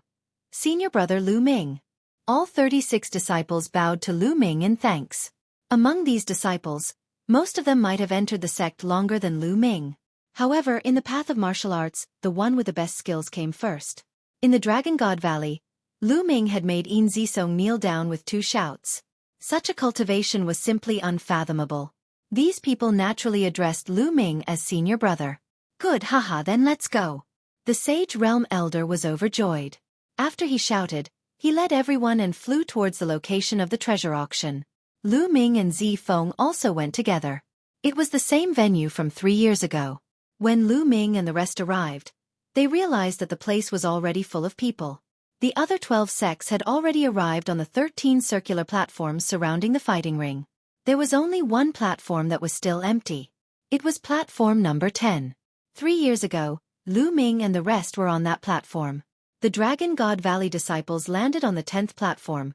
Senior brother Lu Ming. All 36 disciples bowed to Lu Ming in thanks. Among these disciples, most of them might have entered the sect longer than Lu Ming. However, in the path of martial arts, the one with the best skills came first. In the Dragon God Valley, Lu Ming had made Yin Zisong kneel down with 2 shouts. Such a cultivation was simply unfathomable. These people naturally addressed Lu Ming as senior brother. Good, haha, then let's go. The Sage Realm Elder was overjoyed. After he shouted, he led everyone and flew towards the location of the treasure auction. Lu Ming and Zi Feng also went together. It was the same venue from 3 years ago. When Lu Ming and the rest arrived, they realized that the place was already full of people. The other 12 sects had already arrived on the 13 circular platforms surrounding the fighting ring. There was only one platform that was still empty. It was platform number 10. 3 years ago, Lu Ming and the rest were on that platform. The Dragon God Valley disciples landed on the 10th platform,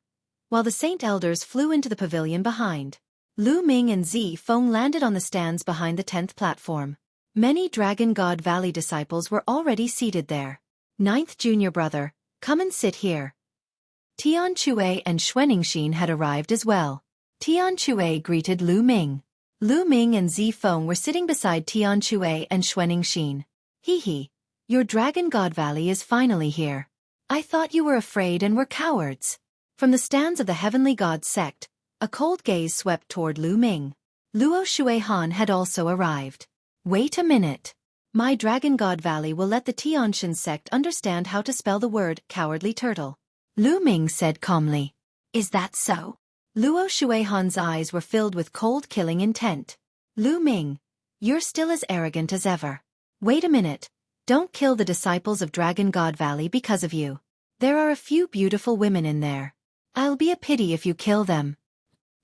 while the Saint Elders flew into the pavilion behind. Lu Ming and Zi Feng landed on the stands behind the 10th platform. Many Dragon God Valley disciples were already seated there. 9th junior brother, come and sit here. Tian Chue and Xueqi had arrived as well. Tian Chue greeted Lu Ming. Lu Ming and Zi Feng were sitting beside Tian Chue and Xueqi. Hee, your Dragon God Valley is finally here. I thought you were afraid and were cowards. From the stands of the Heavenly God sect, a cold gaze swept toward Lu Ming. Luo Xuehan had also arrived. Wait a minute. My Dragon God Valley will let the Tianshan sect understand how to spell the word cowardly turtle. Lu Ming said calmly. Is that so? Luo Xuehan's eyes were filled with cold killing intent. Lu Ming, you're still as arrogant as ever. Wait a minute. Don't kill the disciples of Dragon God Valley because of you. There are a few beautiful women in there. I'll be a pity if you kill them.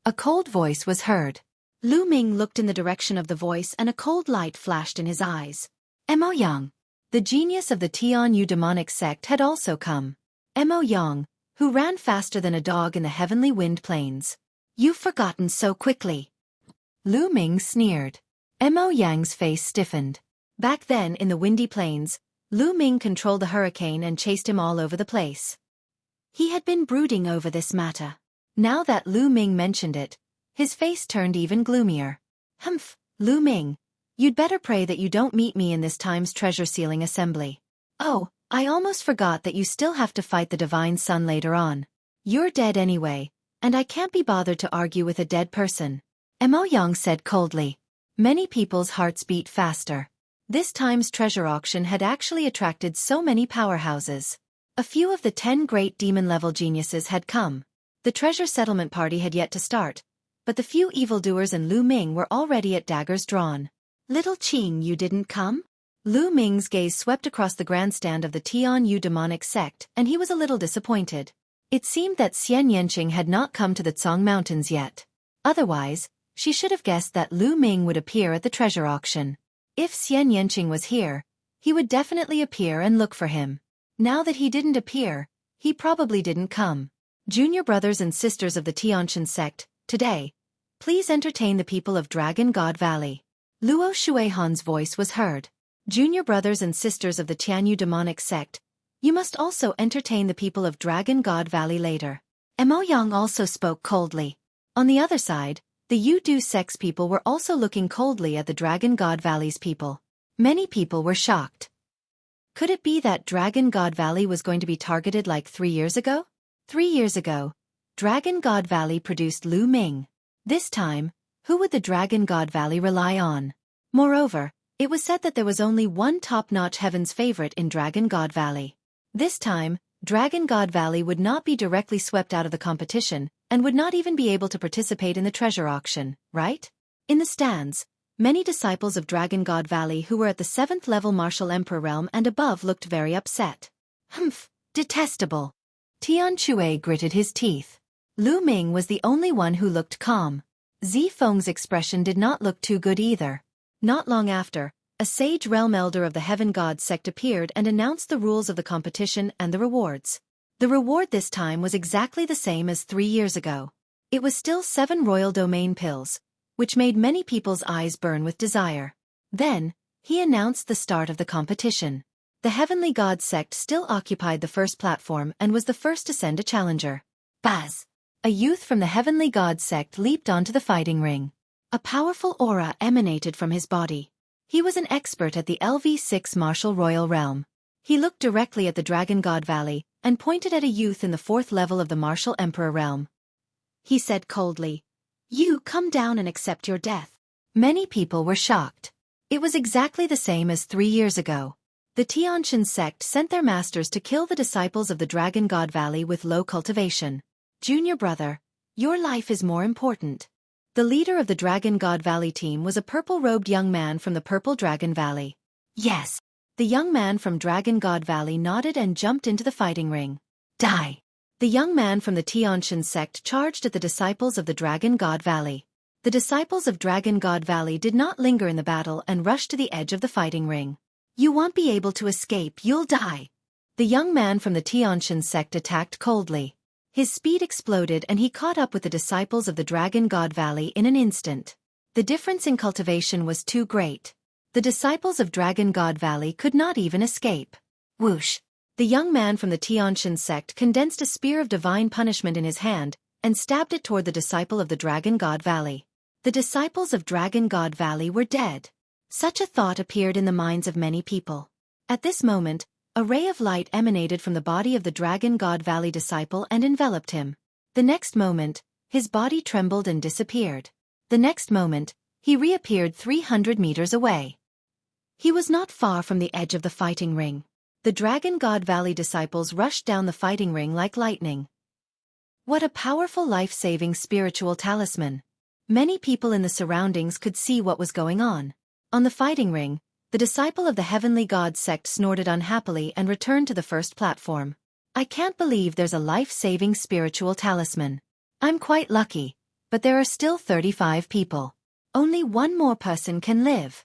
A cold voice was heard. Lu Ming looked in the direction of the voice and a cold light flashed in his eyes. Mo Yang, the genius of the Tian Yu demonic sect, had also come. Mo Yang, who ran faster than a dog in the heavenly wind plains. You've forgotten so quickly. Lu Ming sneered. Mo Yang's face stiffened. Back then in the windy plains, Lu Ming controlled the hurricane and chased him all over the place. He had been brooding over this matter. Now that Lu Ming mentioned it, his face turned even gloomier. Humph, Lu Ming, you'd better pray that you don't meet me in this time's treasure sealing assembly. Oh, I almost forgot that you still have to fight the Divine Sun later on. You're dead anyway, and I can't be bothered to argue with a dead person. Mo Yang said coldly. Many people's hearts beat faster. This time's treasure auction had actually attracted so many powerhouses. A few of the 10 great demon-level geniuses had come. The treasure settlement party had yet to start, but the few evildoers and Lu Ming were already at daggers drawn. Little Qing, you didn't come? Lu Ming's gaze swept across the grandstand of the Tian Yu demonic sect, and he was a little disappointed. It seemed that Xian Yanqing had not come to the Cong Mountains yet. Otherwise, she should have guessed that Lu Ming would appear at the treasure auction. If Xian Yanqing was here, he would definitely appear and look for him. Now that he didn't appear, he probably didn't come. Junior brothers and sisters of the Tianshan sect, today, please entertain the people of Dragon God Valley. Luo Xuehan's voice was heard. Junior brothers and sisters of the Tianyu demonic sect, you must also entertain the people of Dragon God Valley later. Mo Yang also spoke coldly. On the other side, the Yu-Du sect's people were also looking coldly at the Dragon God Valley's people. Many people were shocked. Could it be that Dragon God Valley was going to be targeted like 3 years ago? 3 years ago, Dragon God Valley produced Lu Ming. This time, who would the Dragon God Valley rely on? Moreover, It was said that there was only one top-notch heaven's favorite in Dragon God Valley. This time, Dragon God Valley would not be directly swept out of the competition, and would not even be able to participate in the treasure auction, right? In the stands, many disciples of Dragon God Valley who were at the 7th level Martial Emperor realm and above looked very upset. Humph, detestable. Tian Xue gritted his teeth. Lu Ming was the only one who looked calm. Zi Feng's expression did not look too good either. Not long after, a sage realm elder of the Heaven God sect appeared and announced the rules of the competition and the rewards. The reward this time was exactly the same as 3 years ago. It was still 7 royal domain pills, which made many people's eyes burn with desire. Then, he announced the start of the competition. The Heavenly God sect still occupied the first platform and was the first to send a challenger. Baz! A youth from the Heavenly God sect leaped onto the fighting ring. A powerful aura emanated from his body. He was an expert at the LV6 Martial Royal Realm. He looked directly at the Dragon God Valley and pointed at a youth in the 4th level of the Martial Emperor realm. He said coldly, "You come down and accept your death." Many people were shocked. It was exactly the same as 3 years ago. The Tianshan sect sent their masters to kill the disciples of the Dragon God Valley with low cultivation. Junior brother, your life is more important. The leader of the Dragon God Valley team was a purple-robed young man from the Purple Dragon Valley. Yes. The young man from Dragon God Valley nodded and jumped into the fighting ring. Die! The young man from the Tianshan sect charged at the disciples of the Dragon God Valley. The disciples of Dragon God Valley did not linger in the battle and rushed to the edge of the fighting ring. You won't be able to escape, you'll die. The young man from the Tianshan sect attacked coldly. His speed exploded and he caught up with the disciples of the Dragon God Valley in an instant. The difference in cultivation was too great. The disciples of Dragon God Valley could not even escape. Whoosh! The young man from the Tianshan sect condensed a spear of divine punishment in his hand and stabbed it toward the disciple of the Dragon God Valley. The disciples of Dragon God Valley were dead. Such a thought appeared in the minds of many people. At this moment, a ray of light emanated from the body of the Dragon God Valley disciple and enveloped him. The next moment, his body trembled and disappeared. The next moment, he reappeared 300 meters away. He was not far from the edge of the fighting ring. The Dragon God Valley disciples rushed down the fighting ring like lightning. What a powerful life-saving spiritual talisman. Many people in the surroundings could see what was going on. On the fighting ring, the disciple of the Heavenly God sect snorted unhappily and returned to the first platform. I can't believe there's a life-saving spiritual talisman. I'm quite lucky, but there are still 35 people. Only one more person can live.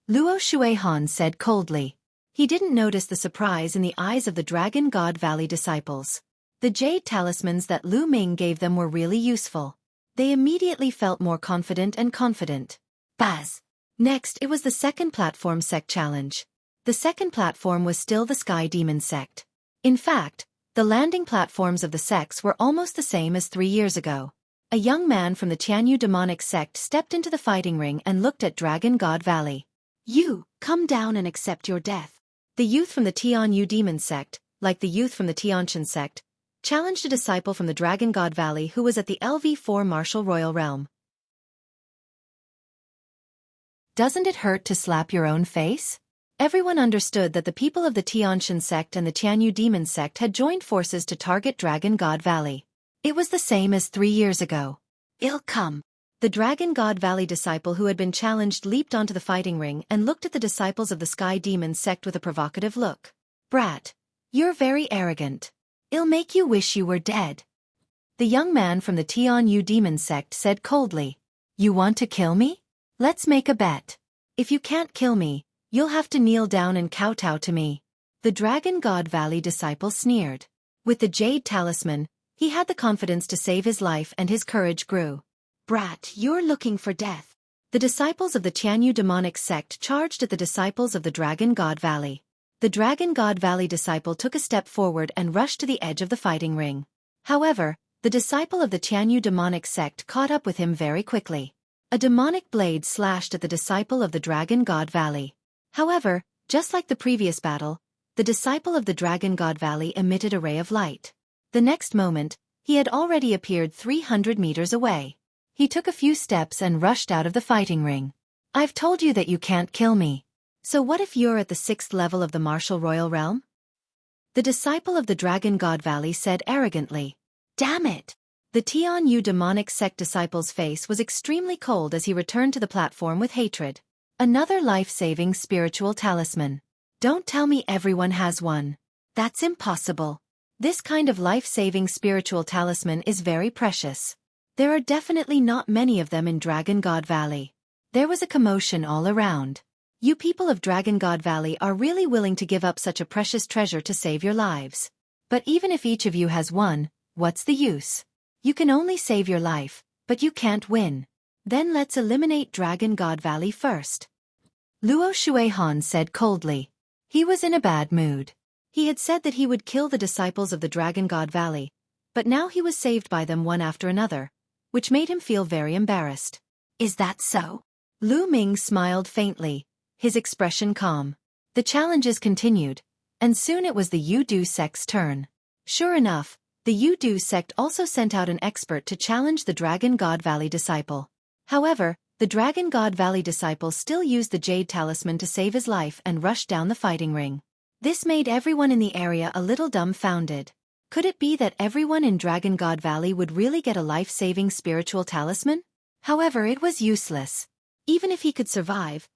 Luo Xuehan said coldly. He didn't notice the surprise in the eyes of the Dragon God Valley disciples. The jade talismans that Lu Ming gave them were really useful. They immediately felt more confident and confident. Baz! Next, it was the second platform sect challenge. The second platform was still the Sky Demon sect. In fact, the landing platforms of the sects were almost the same as 3 years ago. A young man from the Tianyu demonic sect stepped into the fighting ring and looked at Dragon God Valley. You, come down and accept your death. The youth from the Tianyu demon sect, like the youth from the Tianshan sect, challenged a disciple from the Dragon God Valley who was at the LV4 Martial Royal Realm. Doesn't it hurt to slap your own face? Everyone understood that the people of the Tianshan sect and the Tianyu demon sect had joined forces to target Dragon God Valley. It was the same as 3 years ago. Ill come. The Dragon God Valley disciple who had been challenged leaped onto the fighting ring and looked at the disciples of the Sky Demon sect with a provocative look. Brat, you're very arrogant. It'll make you wish you were dead. The young man from the Tianyu demon sect said coldly. You want to kill me? Let's make a bet. If you can't kill me, you'll have to kneel down and kowtow to me. The Dragon God Valley disciple sneered. With the jade talisman, he had the confidence to save his life and his courage grew. Brat, you're looking for death. The disciples of the Tianyu demonic sect charged at the disciples of the Dragon God Valley. The Dragon God Valley disciple took a step forward and rushed to the edge of the fighting ring. However, the disciple of the Tianyu demonic sect caught up with him very quickly. A demonic blade slashed at the disciple of the Dragon God Valley. However, just like the previous battle, the disciple of the Dragon God Valley emitted a ray of light. The next moment, he had already appeared 300 meters away. He took a few steps and rushed out of the fighting ring. I've told you that you can't kill me. So what if you're at the 6th level of the martial royal realm? The disciple of the Dragon God Valley said arrogantly. Damn it! The Tian demonic sect disciple's face was extremely cold as he returned to the platform with hatred. Another life-saving spiritual talisman. Don't tell me everyone has one. That's impossible. This kind of life-saving spiritual talisman is very precious. There are definitely not many of them in Dragon God Valley. There was a commotion all around. You people of Dragon God Valley are really willing to give up such a precious treasure to save your lives. But even if each of you has one, what's the use? You can only save your life, but you can't win. Then let's eliminate Dragon God Valley first. Luo Xuehan said coldly. He was in a bad mood. He had said that he would kill the disciples of the Dragon God Valley, but now he was saved by them one after another, which made him feel very embarrassed. Is that so? Lu Ming smiled faintly, his expression calm. The challenges continued, and soon it was the Yudu sect's turn. Sure enough, the Yudu sect also sent out an expert to challenge the Dragon God Valley disciple. However, the Dragon God Valley disciple still used the Jade Talisman to save his life and rushed down the fighting ring. This made everyone in the area a little dumbfounded. Could it be that everyone in Dragon God Valley would really get a life-saving spiritual talisman? However, it was useless. Even if he could survive,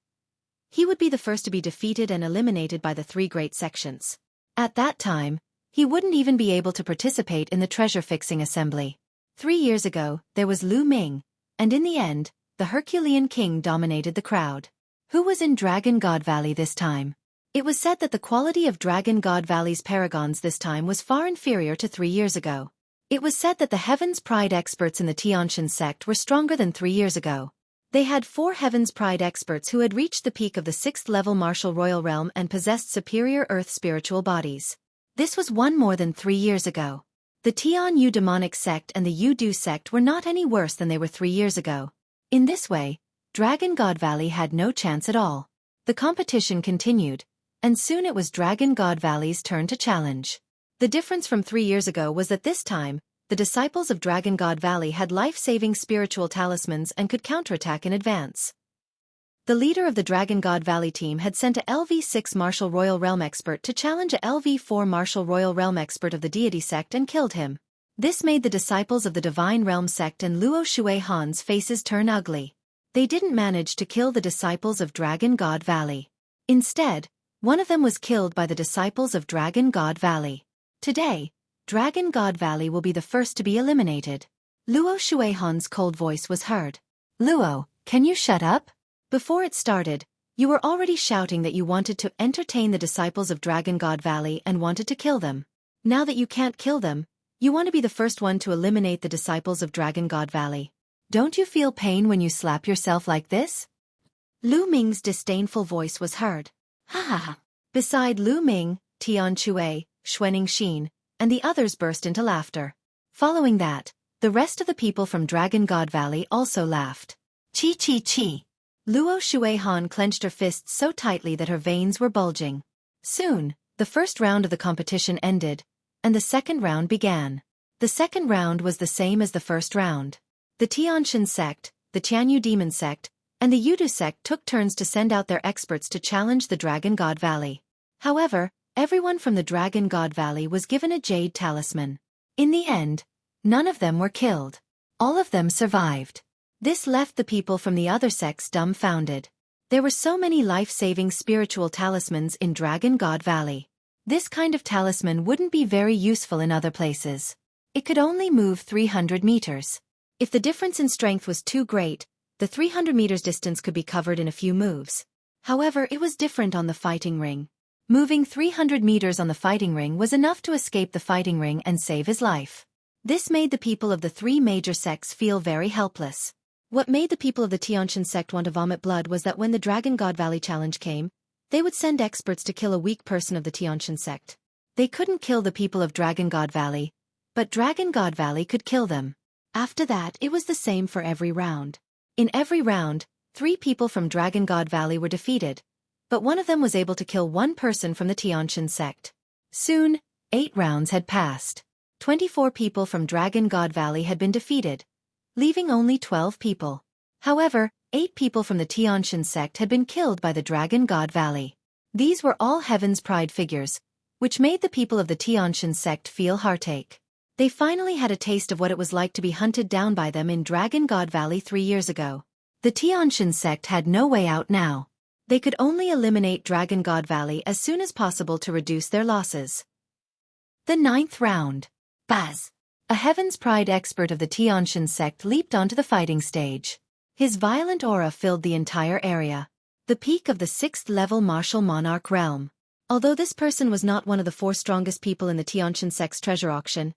he would be the first to be defeated and eliminated by the 3 great sections. At that time, he wouldn't even be able to participate in the treasure-fixing assembly. 3 years ago, there was Lu Ming, and in the end, the Herculean King dominated the crowd. Who was in Dragon God Valley this time? It was said that the quality of Dragon God Valley's paragons this time was far inferior to 3 years ago. It was said that the Heaven's Pride experts in the Tianshan sect were stronger than 3 years ago. They had 4 Heaven's Pride experts who had reached the peak of the 6th level martial royal realm and possessed superior earth spiritual bodies. This was one more than 3 years ago. The Tian Yu demonic sect and the Yudu sect were not any worse than they were 3 years ago. In this way, Dragon God Valley had no chance at all. The competition continued, and soon it was Dragon God Valley's turn to challenge. The difference from 3 years ago was that this time, the disciples of Dragon God Valley had life-saving spiritual talismans and could counterattack in advance. The leader of the Dragon God Valley team had sent a LV6 Martial Royal Realm expert to challenge a LV4 Martial Royal Realm expert of the Deity sect and killed him. This made the disciples of the Divine Realm sect and Luo Xuehan's faces turn ugly. They didn't manage to kill the disciples of Dragon God Valley. Instead, one of them was killed by the disciples of Dragon God Valley. Today, Dragon God Valley will be the first to be eliminated. Luo Xuehan's cold voice was heard. Luo, can you shut up? Before it started, you were already shouting that you wanted to entertain the disciples of Dragon God Valley and wanted to kill them. Now that you can't kill them, you want to be the first one to eliminate the disciples of Dragon God Valley. Don't you feel pain when you slap yourself like this? Lu Ming's disdainful voice was heard. Ha ha ha. Beside Lu Ming, Tian Chui, Xuening Xin, and the others burst into laughter. Following that, the rest of the people from Dragon God Valley also laughed. Chi chi chi. Luo Xuehan clenched her fists so tightly that her veins were bulging. Soon, the first round of the competition ended, and the second round began. The second round was the same as the first round. The Tianshan sect, the Tianyu demon sect, and the Yudu sect took turns to send out their experts to challenge the Dragon God Valley. However, everyone from the Dragon God Valley was given a jade talisman. In the end, none of them were killed. All of them survived. This left the people from the other sects dumbfounded. There were so many life-saving spiritual talismans in Dragon God Valley. This kind of talisman wouldn't be very useful in other places. It could only move 300 meters. If the difference in strength was too great, the 300 meters distance could be covered in a few moves. However, it was different on the fighting ring. Moving 300 meters on the fighting ring was enough to escape the fighting ring and save his life. This made the people of the 3 major sects feel very helpless. What made the people of the Tianshan sect want to vomit blood was that when the Dragon God Valley challenge came, they would send experts to kill a weak person of the Tianshan sect. They couldn't kill the people of Dragon God Valley, but Dragon God Valley could kill them. After that, it was the same for every round. In every round, 3 people from Dragon God Valley were defeated, but one of them was able to kill 1 person from the Tianshan sect. Soon, 8 rounds had passed. 24 people from Dragon God Valley had been defeated, leaving only 12 people. However, 8 people from the Tiantian sect had been killed by the Dragon God Valley. These were all Heaven's Pride figures, which made the people of the Tiantian sect feel heartache. They finally had a taste of what it was like to be hunted down by them in Dragon God Valley 3 years ago. The Tiantian sect had no way out now. They could only eliminate Dragon God Valley as soon as possible to reduce their losses. The 9th round. Baz, a Heaven's Pride expert of the Tiantian sect, leaped onto the fighting stage. His violent aura filled the entire area. The peak of the 6th-level martial monarch realm. Although this person was not one of the 4 strongest people in the Tiantian sect's treasure auction,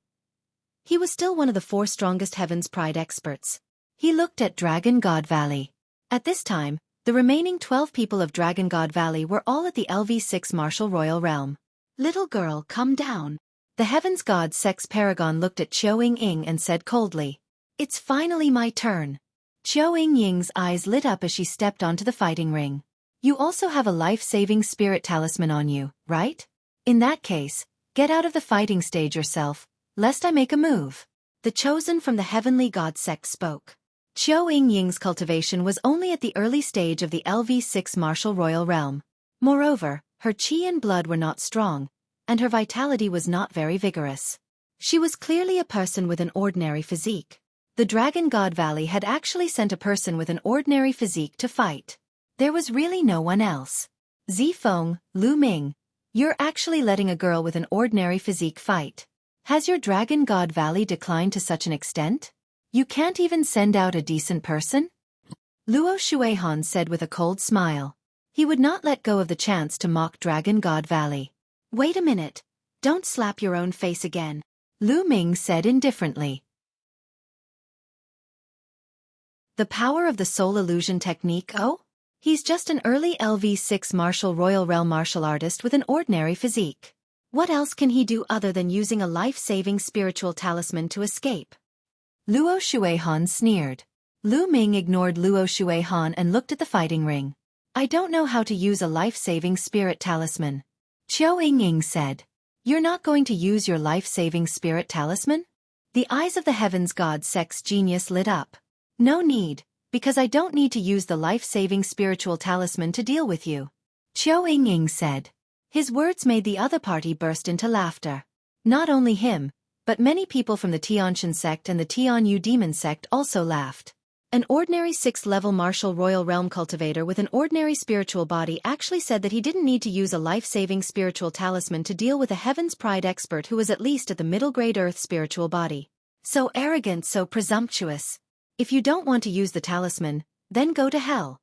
he was still one of the 4 strongest Heaven's Pride experts. He looked at Dragon God Valley. At this time, the remaining 12 people of Dragon God Valley were all at the LV6 martial royal realm. Little girl, come down. The Heaven's God Sex Paragon looked at Xueqi and said coldly, "It's finally my turn." Xueqi's eyes lit up as she stepped onto the fighting ring. "You also have a life-saving spirit talisman on you, right? In that case, get out of the fighting stage yourself, lest I make a move." The chosen from the Heavenly God sect spoke. Xueqi's cultivation was only at the early stage of the LV6 martial royal realm. Moreover, her chi and blood were not strong, and her vitality was not very vigorous. She was clearly a person with an ordinary physique. The Dragon God Valley had actually sent a person with an ordinary physique to fight. There was really no one else. Zifeng, Lu Ming, you're actually letting a girl with an ordinary physique fight. Has your Dragon God Valley declined to such an extent? You can't even send out a decent person? Luo Shuehan said with a cold smile. He would not let go of the chance to mock Dragon God Valley. Wait a minute. Don't slap your own face again. Lu Ming said indifferently. The power of the soul illusion technique, oh? He's just an early LV6 martial royal realm martial artist with an ordinary physique. What else can he do other than using a life-saving spiritual talisman to escape? Luo Shuehan sneered. Lu Ming ignored Luo Shuehan and looked at the fighting ring. I don't know how to use a life-saving spirit talisman. Xueqi said. You're not going to use your life-saving spirit talisman? The eyes of the Heavens God Sex genius lit up. No need, because I don't need to use the life-saving spiritual talisman to deal with you. Xueqi said. His words made the other party burst into laughter. Not only him, but many people from the Tiantian sect and the Tianyu demon sect also laughed. An ordinary 6th-level martial royal realm cultivator with an ordinary spiritual body actually said that he didn't need to use a life-saving spiritual talisman to deal with a Heaven's Pride expert who was at least at the middle-grade earth spiritual body. So arrogant, so presumptuous. If you don't want to use the talisman, then go to hell.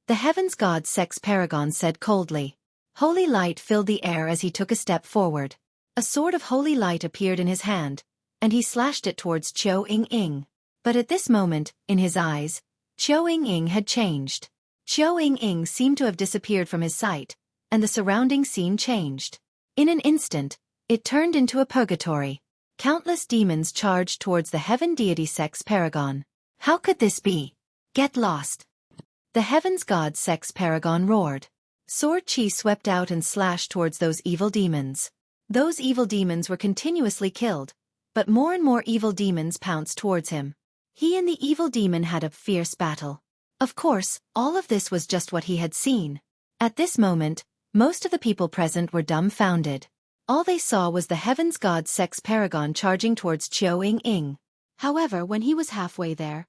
The Heaven's God Sex Paragon said coldly. Holy light filled the air as he took a step forward. A sword of holy light appeared in his hand, and he slashed it towards Xueqi. But at this moment, in his eyes, Xueqi had changed. Xueqi seemed to have disappeared from his sight, and the surrounding scene changed. In an instant, it turned into a purgatory. Countless demons charged towards the Heaven Deity Sex Paragon. How could this be? Get lost. The Heavens God Sex Paragon roared. Sword chi swept out and slashed towards those evil demons. Those evil demons were continuously killed, but more and more evil demons pounced towards him. He and the evil demon had a fierce battle. Of course, all of this was just what he had seen. At this moment, most of the people present were dumbfounded. All they saw was the Heaven's God Sex Paragon charging towards Xueqi. However, when he was halfway there,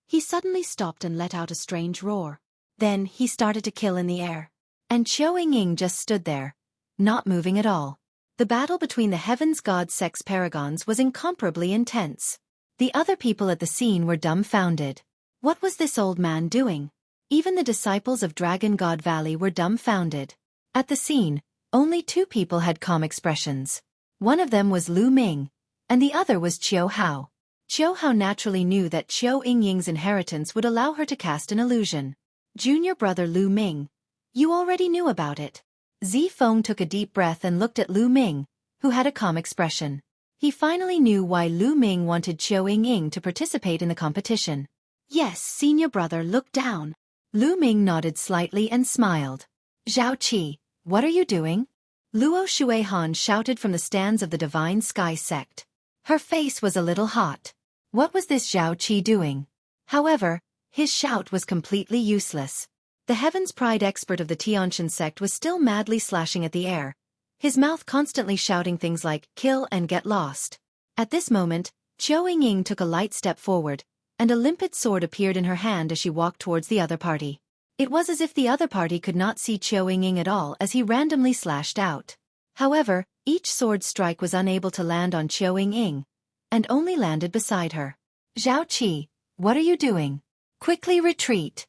he suddenly stopped and let out a strange roar. Then, he started to kill in the air. And Xueqi just stood there, not moving at all. The battle between the Heaven's God Sex Paragons was incomparably intense. The other people at the scene were dumbfounded. What was this old man doing? Even the disciples of Dragon God Valley were dumbfounded. At the scene, only 2 people had calm expressions. One of them was Lu Ming, and the other was Qiu Hao. Qiu Hao naturally knew that Xueqing's inheritance would allow her to cast an illusion. Junior brother Lu Ming, you already knew about it. Zifeng took a deep breath and looked at Lu Ming, who had a calm expression. He finally knew why Lu Ming wanted Xueqi to participate in the competition. Yes, senior brother, look down. Lu Ming nodded slightly and smiled. Zhao Qi, what are you doing? Luo Shuehan shouted from the stands of the Divine Sky sect. Her face was a little hot. What was this Zhao Qi doing? However, His shout was completely useless. The Heaven's Pride expert of the Tiantian sect was still madly slashing at the air, his mouth constantly shouting things like, "Kill and get lost." At this moment, Xueqi took a light step forward, and a limpid sword appeared in her hand as she walked towards the other party. It was as if the other party could not see Xueqi at all as he randomly slashed out. However, each sword strike was unable to land on Xueqi, and only landed beside her. "Xueqi, what are you doing? Quickly retreat!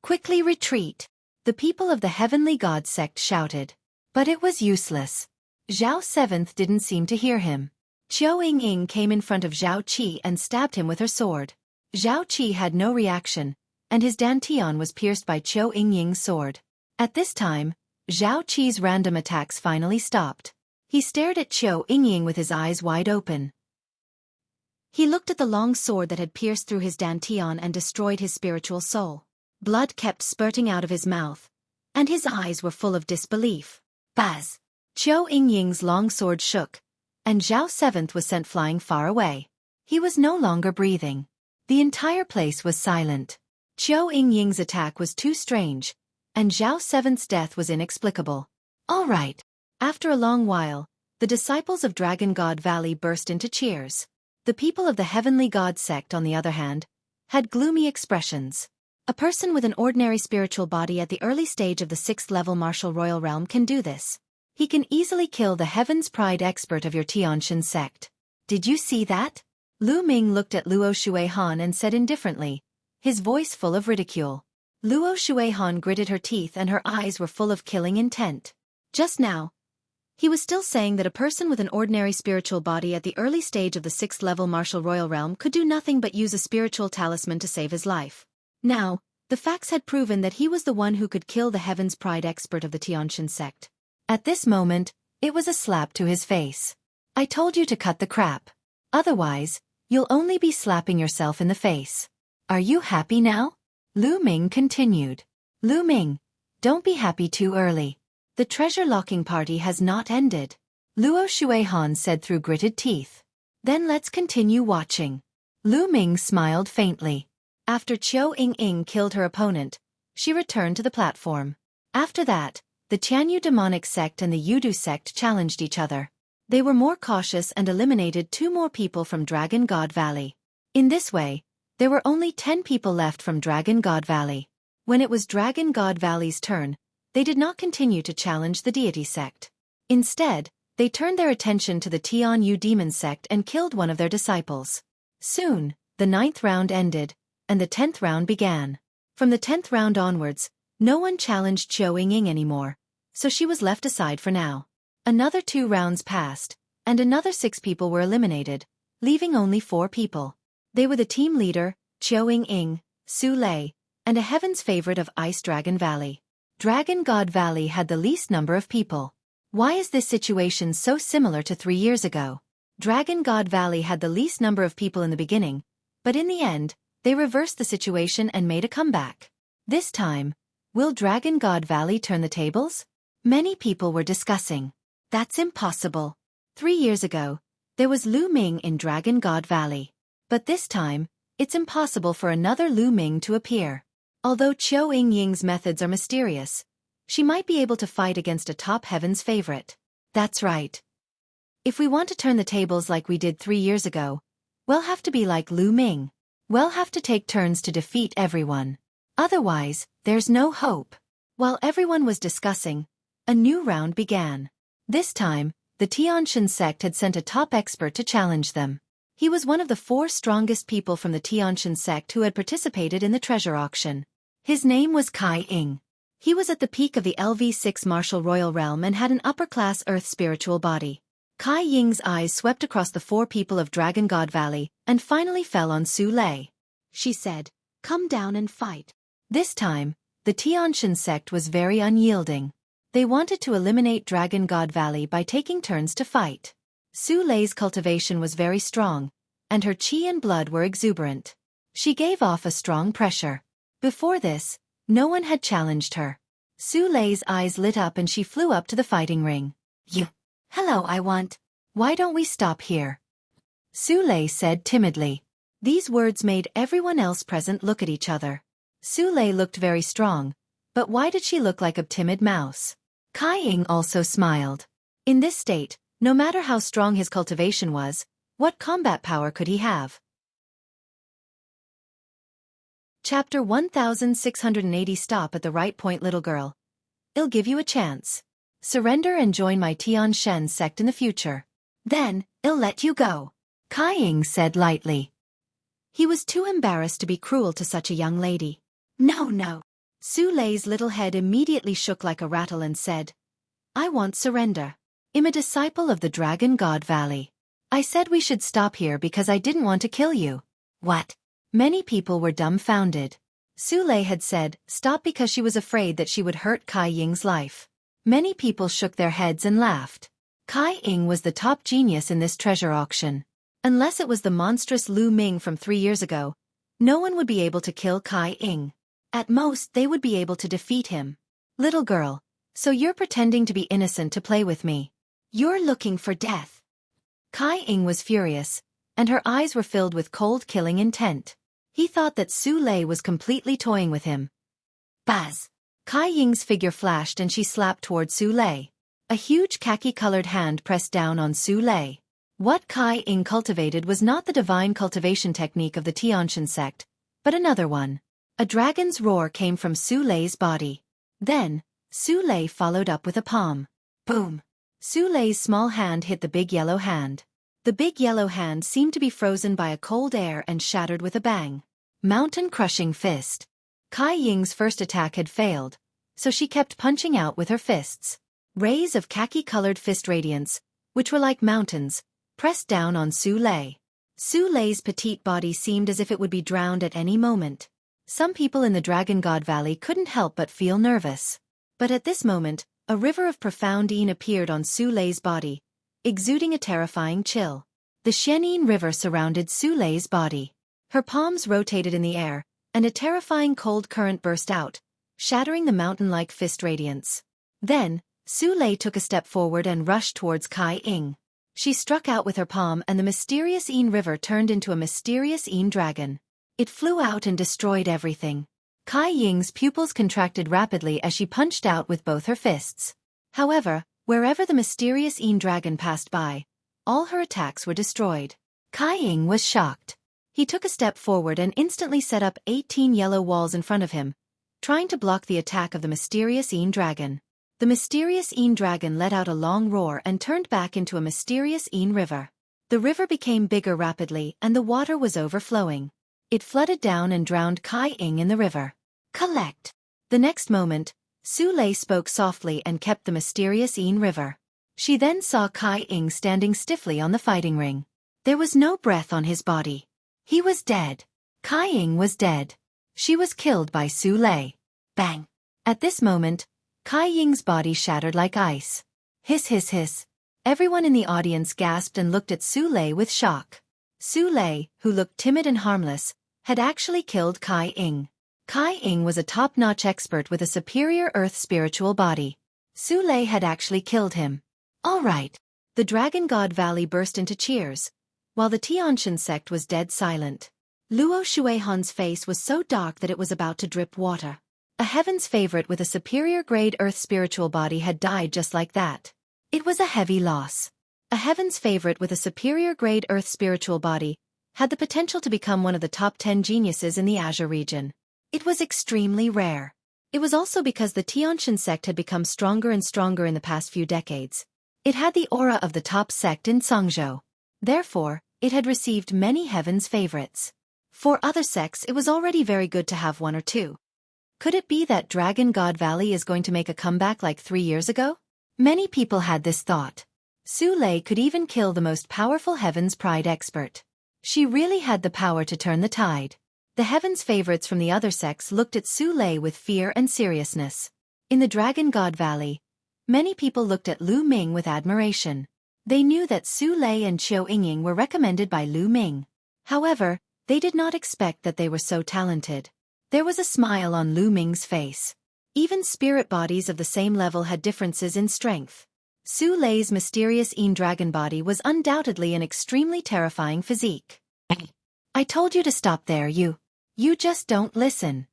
Quickly retreat!" The people of the Heavenly God sect shouted. But it was useless. Zhao Seventh didn't seem to hear him. Xueqi came in front of Xueqi and stabbed him with her sword. Xueqi had no reaction, and his dantian was pierced by Xueqi's sword. At this time, Xueqi's random attacks finally stopped. He stared at Xueqi with his eyes wide open. He looked at the long sword that had pierced through his dantian and destroyed his spiritual soul. Blood kept spurting out of his mouth, and his eyes were full of disbelief. Buzz! Xueqi's long sword shook, and Zhao Seventh was sent flying far away. He was no longer breathing. The entire place was silent. Xueqi's attack was too strange, and Zhao Seventh's death was inexplicable. All right. After a long while, the disciples of Dragon God Valley burst into cheers. The people of the Heavenly God sect, on the other hand, had gloomy expressions. A person with an ordinary spiritual body at the early stage of the 6th level martial royal realm can do this. He can easily kill the Heaven's Pride expert of your Tiantian sect. Did you see that? Lu Ming looked at Luo Xuehan and said indifferently, his voice full of ridicule. Luo Xuehan gritted her teeth and her eyes were full of killing intent. Just now, he was still saying that a person with an ordinary spiritual body at the early stage of the 6th level martial royal realm could do nothing but use a spiritual talisman to save his life. Now, the facts had proven that he was the one who could kill the Heaven's Pride expert of the Tiantian sect. At this moment, it was a slap to his face. I told you to cut the crap. Otherwise, you'll only be slapping yourself in the face. Are you happy now? Lu Ming continued. Lu Ming, don't be happy too early. The treasure-locking party has not ended. Luo Xuehan said through gritted teeth. Then let's continue watching. Lu Ming smiled faintly. After Xueqi killed her opponent, she returned to the platform. After that, the Tianyu demonic sect and the Yudu sect challenged each other. They were more cautious and eliminated 2 more people from Dragon God Valley. In this way, there were only 10 people left from Dragon God Valley. When it was Dragon God Valley's turn, they did not continue to challenge the deity sect. Instead, they turned their attention to the Tianyu demon sect and killed one of their disciples. Soon, the 9th round ended, and the 10th round began. From the 10th round onwards, no one challenged Xueqi anymore, so she was left aside for now. Another 2 rounds passed, and another 6 people were eliminated, leaving only 4 people. They were the team leader, Xueqi, Su Lei, and a heaven's favorite of Ice Dragon Valley. Dragon God Valley had the least number of people. Why is this situation so similar to 3 years ago? Dragon God Valley had the least number of people in the beginning, but in the end, they reversed the situation and made a comeback. This time, will Dragon God Valley turn the tables? Many people were discussing. That's impossible. 3 years ago, there was Lu Ming in Dragon God Valley. But this time, it's impossible for another Lu Ming to appear. Although Xueqing's methods are mysterious, she might be able to fight against a top heaven's favorite. That's right. If we want to turn the tables like we did 3 years ago, we'll have to be like Lu Ming. We'll have to take turns to defeat everyone. Otherwise, there's no hope. While everyone was discussing, a new round began. This time, the Tiantian sect had sent a top expert to challenge them. He was one of the 4 strongest people from the Tiantian sect who had participated in the treasure auction. His name was Kai Ying. He was at the peak of the LV6 martial royal realm and had an upper-class earth spiritual body. Kai Ying's eyes swept across the 4 people of Dragon God Valley and finally fell on Su Lei. She said, "Come down and fight." This time, the Tiantian sect was very unyielding. They wanted to eliminate Dragon God Valley by taking turns to fight. Su Lei's cultivation was very strong, and her qi and blood were exuberant. She gave off a strong pressure. Before this, no one had challenged her. Su Lei's eyes lit up and she flew up to the fighting ring. Hello, I want. Why don't we stop here? Su Lei said timidly. These words made everyone else present look at each other. Xueqi looked very strong, but why did she look like a timid mouse? Kai Ying also smiled. In this state, no matter how strong his cultivation was, what combat power could he have? Chapter 1680. Stop at the right point, little girl. I'll give you a chance. Surrender and join my Tian Shen sect in the future. Then, I'll let you go. Kai Ying said lightly. He was too embarrassed to be cruel to such a young lady. No. Xueqi's little head immediately shook like a rattle and said, I want surrender. I'm a disciple of the Dragon God Valley. I said we should stop here because I didn't want to kill you. What? Many people were dumbfounded. Xueqi had said, stop because she was afraid that she would hurt Kai Ying's life. Many people shook their heads and laughed. Kai Ying was the top genius in this treasure auction. Unless it was the monstrous Lu Ming from 3 years ago, no one would be able to kill Kai Ying. At most, they would be able to defeat him. Little girl, so you're pretending to be innocent to play with me. You're looking for death. Kai Ying was furious, and her eyes were filled with cold killing intent. He thought that Xueqi was completely toying with him. Buzz! Kai Ying's figure flashed and she slapped toward Xueqi. A huge khaki-colored hand pressed down on Xueqi. What Kai Ying cultivated was not the divine cultivation technique of the Tianshan sect, but another one. A dragon's roar came from Xueqi's body. Then, Xueqi followed up with a palm. Boom! Xueqi's small hand hit the big yellow hand. The big yellow hand seemed to be frozen by a cold air and shattered with a bang. Mountain-crushing fist. Kai Ying's first attack had failed, so she kept punching out with her fists. Rays of khaki-colored fist radiance, which were like mountains, pressed down on Xueqi. Xueqi's petite body seemed as if it would be drowned at any moment. Some people in the Dragon God Valley couldn't help but feel nervous. But at this moment, a river of profound yin appeared on Xueqi's body, exuding a terrifying chill. The Xianyin River surrounded Xueqi's body. Her palms rotated in the air, and a terrifying cold current burst out, shattering the mountain-like fist radiance. Then, Xueqi took a step forward and rushed towards Kai Ying. She struck out with her palm and the mysterious Yin River turned into a mysterious Yin dragon. It flew out and destroyed everything. Kai Ying's pupils contracted rapidly as she punched out with both her fists. However, wherever the mysterious Yin dragon passed by, all her attacks were destroyed. Kai Ying was shocked. He took a step forward and instantly set up 18 yellow walls in front of him, trying to block the attack of the mysterious Yin dragon. The mysterious Yin dragon let out a long roar and turned back into a mysterious Yin river. The river became bigger rapidly and the water was overflowing. It flooded down and drowned Kai Ying in the river. Collect! The next moment, Xueqi spoke softly and kept the mysterious Yin river. She then saw Kai Ying standing stiffly on the fighting ring. There was no breath on his body. He was dead. Kai Ying was dead. She was killed by Xueqi. Bang! At this moment, Kai Ying's body shattered like ice. Hiss hiss hiss. Everyone in the audience gasped and looked at Xueqi with shock. Xueqi, who looked timid and harmless, had actually killed Kai Ying. Kai Ying was a top-notch expert with a superior earth spiritual body. Xueqi had actually killed him. All right. The Dragon God Valley burst into cheers, while the Tianshan sect was dead silent. Luo Xuehan's face was so dark that it was about to drip water. A heaven's favorite with a superior-grade earth spiritual body had died just like that. It was a heavy loss. A heaven's favorite with a superior-grade earth spiritual body had the potential to become one of the top 10 geniuses in the Azure region. It was extremely rare. It was also because the Tianshan sect had become stronger and stronger in the past few decades. It had the aura of the top sect in Songzhou. Therefore, it had received many heaven's favorites. For other sects, it was already very good to have one or two. Could it be that Dragon God Valley is going to make a comeback like 3 years ago? Many people had this thought. Xueqi could even kill the most powerful Heaven's Pride expert. She really had the power to turn the tide. The Heaven's favorites from the other sects looked at Xueqi with fear and seriousness. In the Dragon God Valley, many people looked at Lu Ming with admiration. They knew that Xueqi and Qiu Yingying were recommended by Lu Ming. However, they did not expect that they were so talented. There was a smile on Lu Ming's face. Even spirit bodies of the same level had differences in strength. Xueqi's mysterious Yin dragon body was undoubtedly an extremely terrifying physique. I told you to stop there, you just don't listen.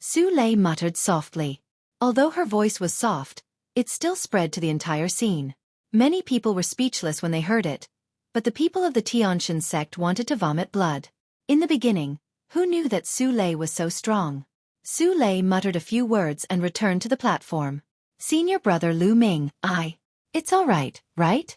Xueqi muttered softly. Although her voice was soft, it still spread to the entire scene. Many people were speechless when they heard it, but the people of the Tianshan sect wanted to vomit blood. In the beginning, who knew that Xueqi was so strong? Xueqi muttered a few words and returned to the platform. Senior brother Lu Ming, It's all right, right?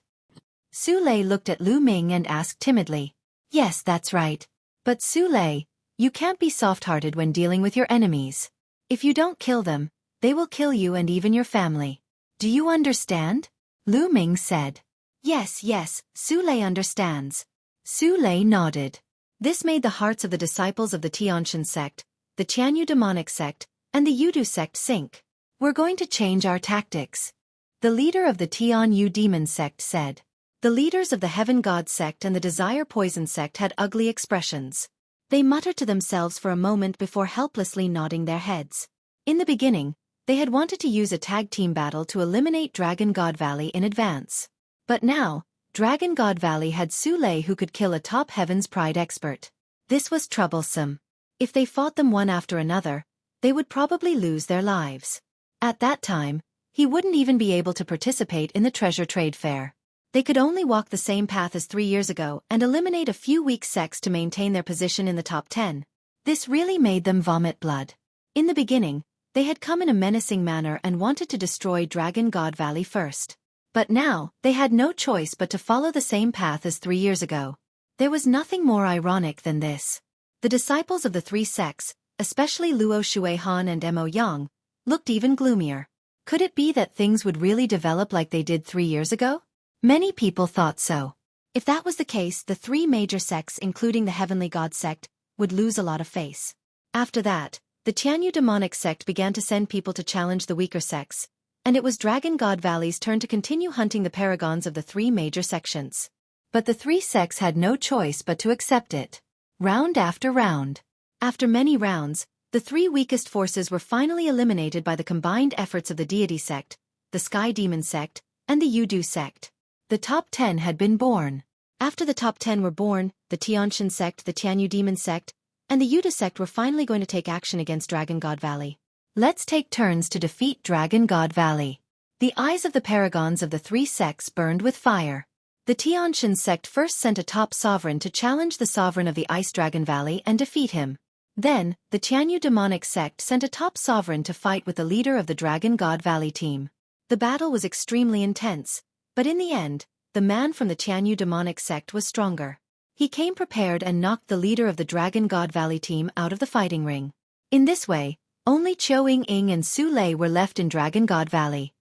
Xueqi looked at Lu Ming and asked timidly. Yes, that's right. But Xueqi, you can't be soft-hearted when dealing with your enemies. If you don't kill them, they will kill you and even your family. Do you understand? Lu Ming said. Yes, Xueqi understands. Xueqi nodded. This made the hearts of the disciples of the Tianshan sect, the Qianyu demonic sect, and the Yudu sect sink. We're going to change our tactics. The leader of the Tianyu demon sect said. The leaders of the Heaven God sect and the Desire Poison sect had ugly expressions. They muttered to themselves for a moment before helplessly nodding their heads. In the beginning, they had wanted to use a tag team battle to eliminate Dragon God Valley in advance. But now, Dragon God Valley had Xueqi who could kill a top Heaven's Pride expert. This was troublesome. If they fought them one after another, they would probably lose their lives. At that time, he wouldn't even be able to participate in the treasure trade fair. They could only walk the same path as 3 years ago and eliminate a few weak sects to maintain their position in the top 10. This really made them vomit blood. In the beginning, they had come in a menacing manner and wanted to destroy Dragon God Valley first. But now, they had no choice but to follow the same path as 3 years ago. There was nothing more ironic than this. The disciples of the 3 sects, especially Luo Xuehan and Mo Yang, looked even gloomier. Could it be that things would really develop like they did 3 years ago? Many people thought so. If that was the case, the 3 major sects including the Heavenly God sect would lose a lot of face. After that, the Qianyu demonic sect began to send people to challenge the weaker sects, and it was Dragon God Valley's turn to continue hunting the paragons of the 3 major sections. But the 3 sects had no choice but to accept it. Round after round. After many rounds, the 3 weakest forces were finally eliminated by the combined efforts of the Deity sect, the Sky Demon sect, and the Yudu sect. The top 10 had been born. After the top 10 were born, the Tianshan sect, the Qianyu demon sect, and the Yudu sect were finally going to take action against Dragon God Valley. Let's take turns to defeat Dragon God Valley. The eyes of the paragons of the 3 sects burned with fire. The Tianshan sect first sent a top sovereign to challenge the sovereign of the Ice Dragon Valley and defeat him. Then, the Qianyu demonic sect sent a top sovereign to fight with the leader of the Dragon God Valley team. The battle was extremely intense, but in the end, the man from the Qianyu demonic sect was stronger. He came prepared and knocked the leader of the Dragon God Valley team out of the fighting ring. In this way, only Xueqi and Xueqi were left in Dragon God Valley.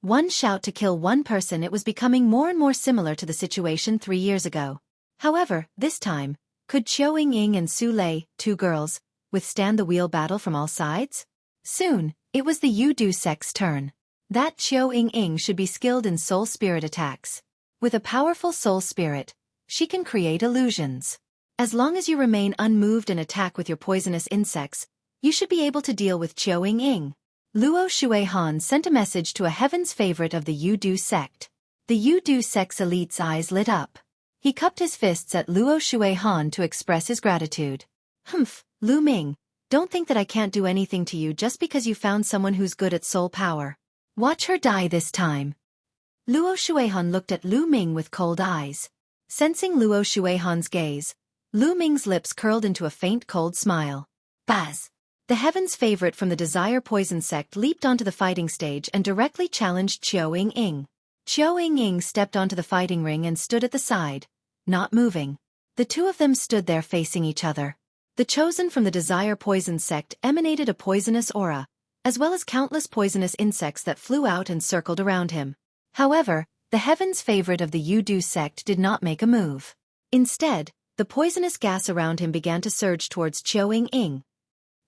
One shout to kill one person. It was becoming more and more similar to the situation 3 years ago. However, this time, could Xueqi and Xueqi, 2 girls, withstand the wheel battle from all sides? Soon, it was the Yudu sect's turn. That Xueqi should be skilled in soul spirit attacks. With a powerful soul spirit, she can create illusions. As long as you remain unmoved and attack with your poisonous insects, you should be able to deal with Xueqi. Luo Xuehan sent a message to a heaven's favorite of the Yudu sect. The Yudu sect's elite's eyes lit up. He cupped his fists at Luo Xuehan to express his gratitude. Humph, Lu Ming, don't think that I can't do anything to you just because you found someone who's good at soul power. Watch her die this time. Luo Xuehan looked at Lu Ming with cold eyes. Sensing Luo Xuehan's gaze, Lu Ming's lips curled into a faint cold smile. Baz! The heaven's favorite from the Desire Poison sect leaped onto the fighting stage and directly challenged Xueqi. Xueqi stepped onto the fighting ring and stood at the side, not moving. The 2 of them stood there facing each other. The chosen from the Desire Poison sect emanated a poisonous aura, as well as countless poisonous insects that flew out and circled around him. However, the heaven's favorite of the Yudu sect did not make a move. Instead, the poisonous gas around him began to surge towards Xueqi.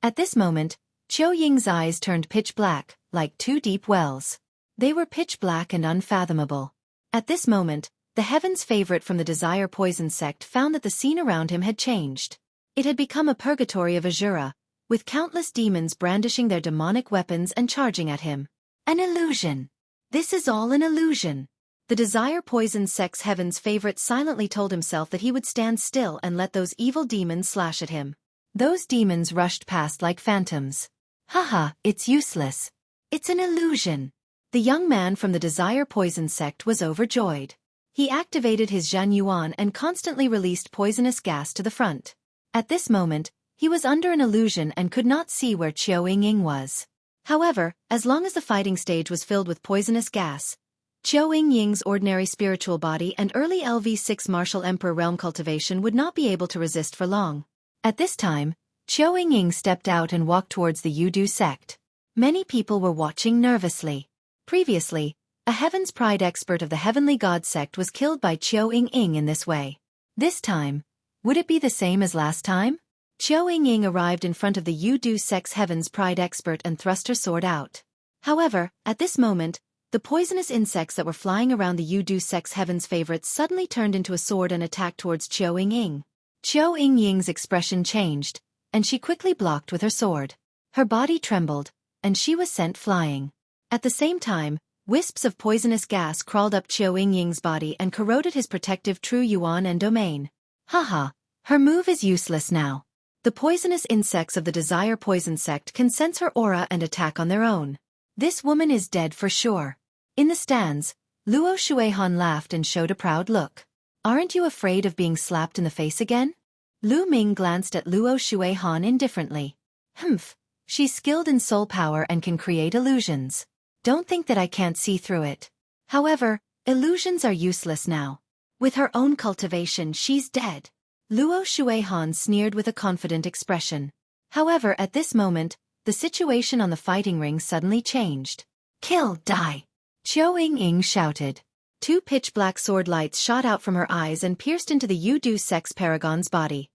At this moment, Xueqing's eyes turned pitch black, like 2 deep wells. They were pitch black and unfathomable. At this moment, the heaven's favorite from the Desire Poison sect found that the scene around him had changed. It had become a purgatory of Azura, with countless demons brandishing their demonic weapons and charging at him. An illusion. This is all an illusion. The desire poison sex heaven's favorite silently told himself that he would stand still and let those evil demons slash at him. Those demons rushed past like phantoms. Haha, it's useless. It's an illusion. The young man from the desire poison sect was overjoyed. He activated his Zhan Yuan and constantly released poisonous gas to the front. At this moment, he was under an illusion and could not see where Xueqi was. However, as long as the fighting stage was filled with poisonous gas, Xueqi's ordinary spiritual body and early LV6 martial emperor realm cultivation would not be able to resist for long. At this time, Xueqi stepped out and walked towards the Yudu sect. Many people were watching nervously. Previously, a Heaven's Pride expert of the Heavenly God sect was killed by Xueqi in this way. This time, would it be the same as last time? Xueqi arrived in front of the Yudu sect's Heaven's Pride expert and thrust her sword out. However, at this moment, the poisonous insects that were flying around the Yudu sect's Heaven's favorites suddenly turned into a sword and attacked towards Xueqi. Xueqi's expression changed, and she quickly blocked with her sword. Her body trembled, and she was sent flying. At the same time, wisps of poisonous gas crawled up Xueqi's body and corroded his protective True Yuan and domain. Haha, her move is useless now. The poisonous insects of the Desire Poison sect can sense her aura and attack on their own. This woman is dead for sure. In the stands, Luo Xuehan laughed and showed a proud look. Aren't you afraid of being slapped in the face again? Lu Ming glanced at Luo Xuehan indifferently. Humph, she's skilled in soul power and can create illusions. Don't think that I can't see through it. However, illusions are useless now. With her own cultivation, she's dead. Luo Xuehan sneered with a confident expression. However, at this moment, the situation on the fighting ring suddenly changed. Kill, die! Xueqi shouted. 2 pitch-black sword lights shot out from her eyes and pierced into the Yudu sect's paragon's body.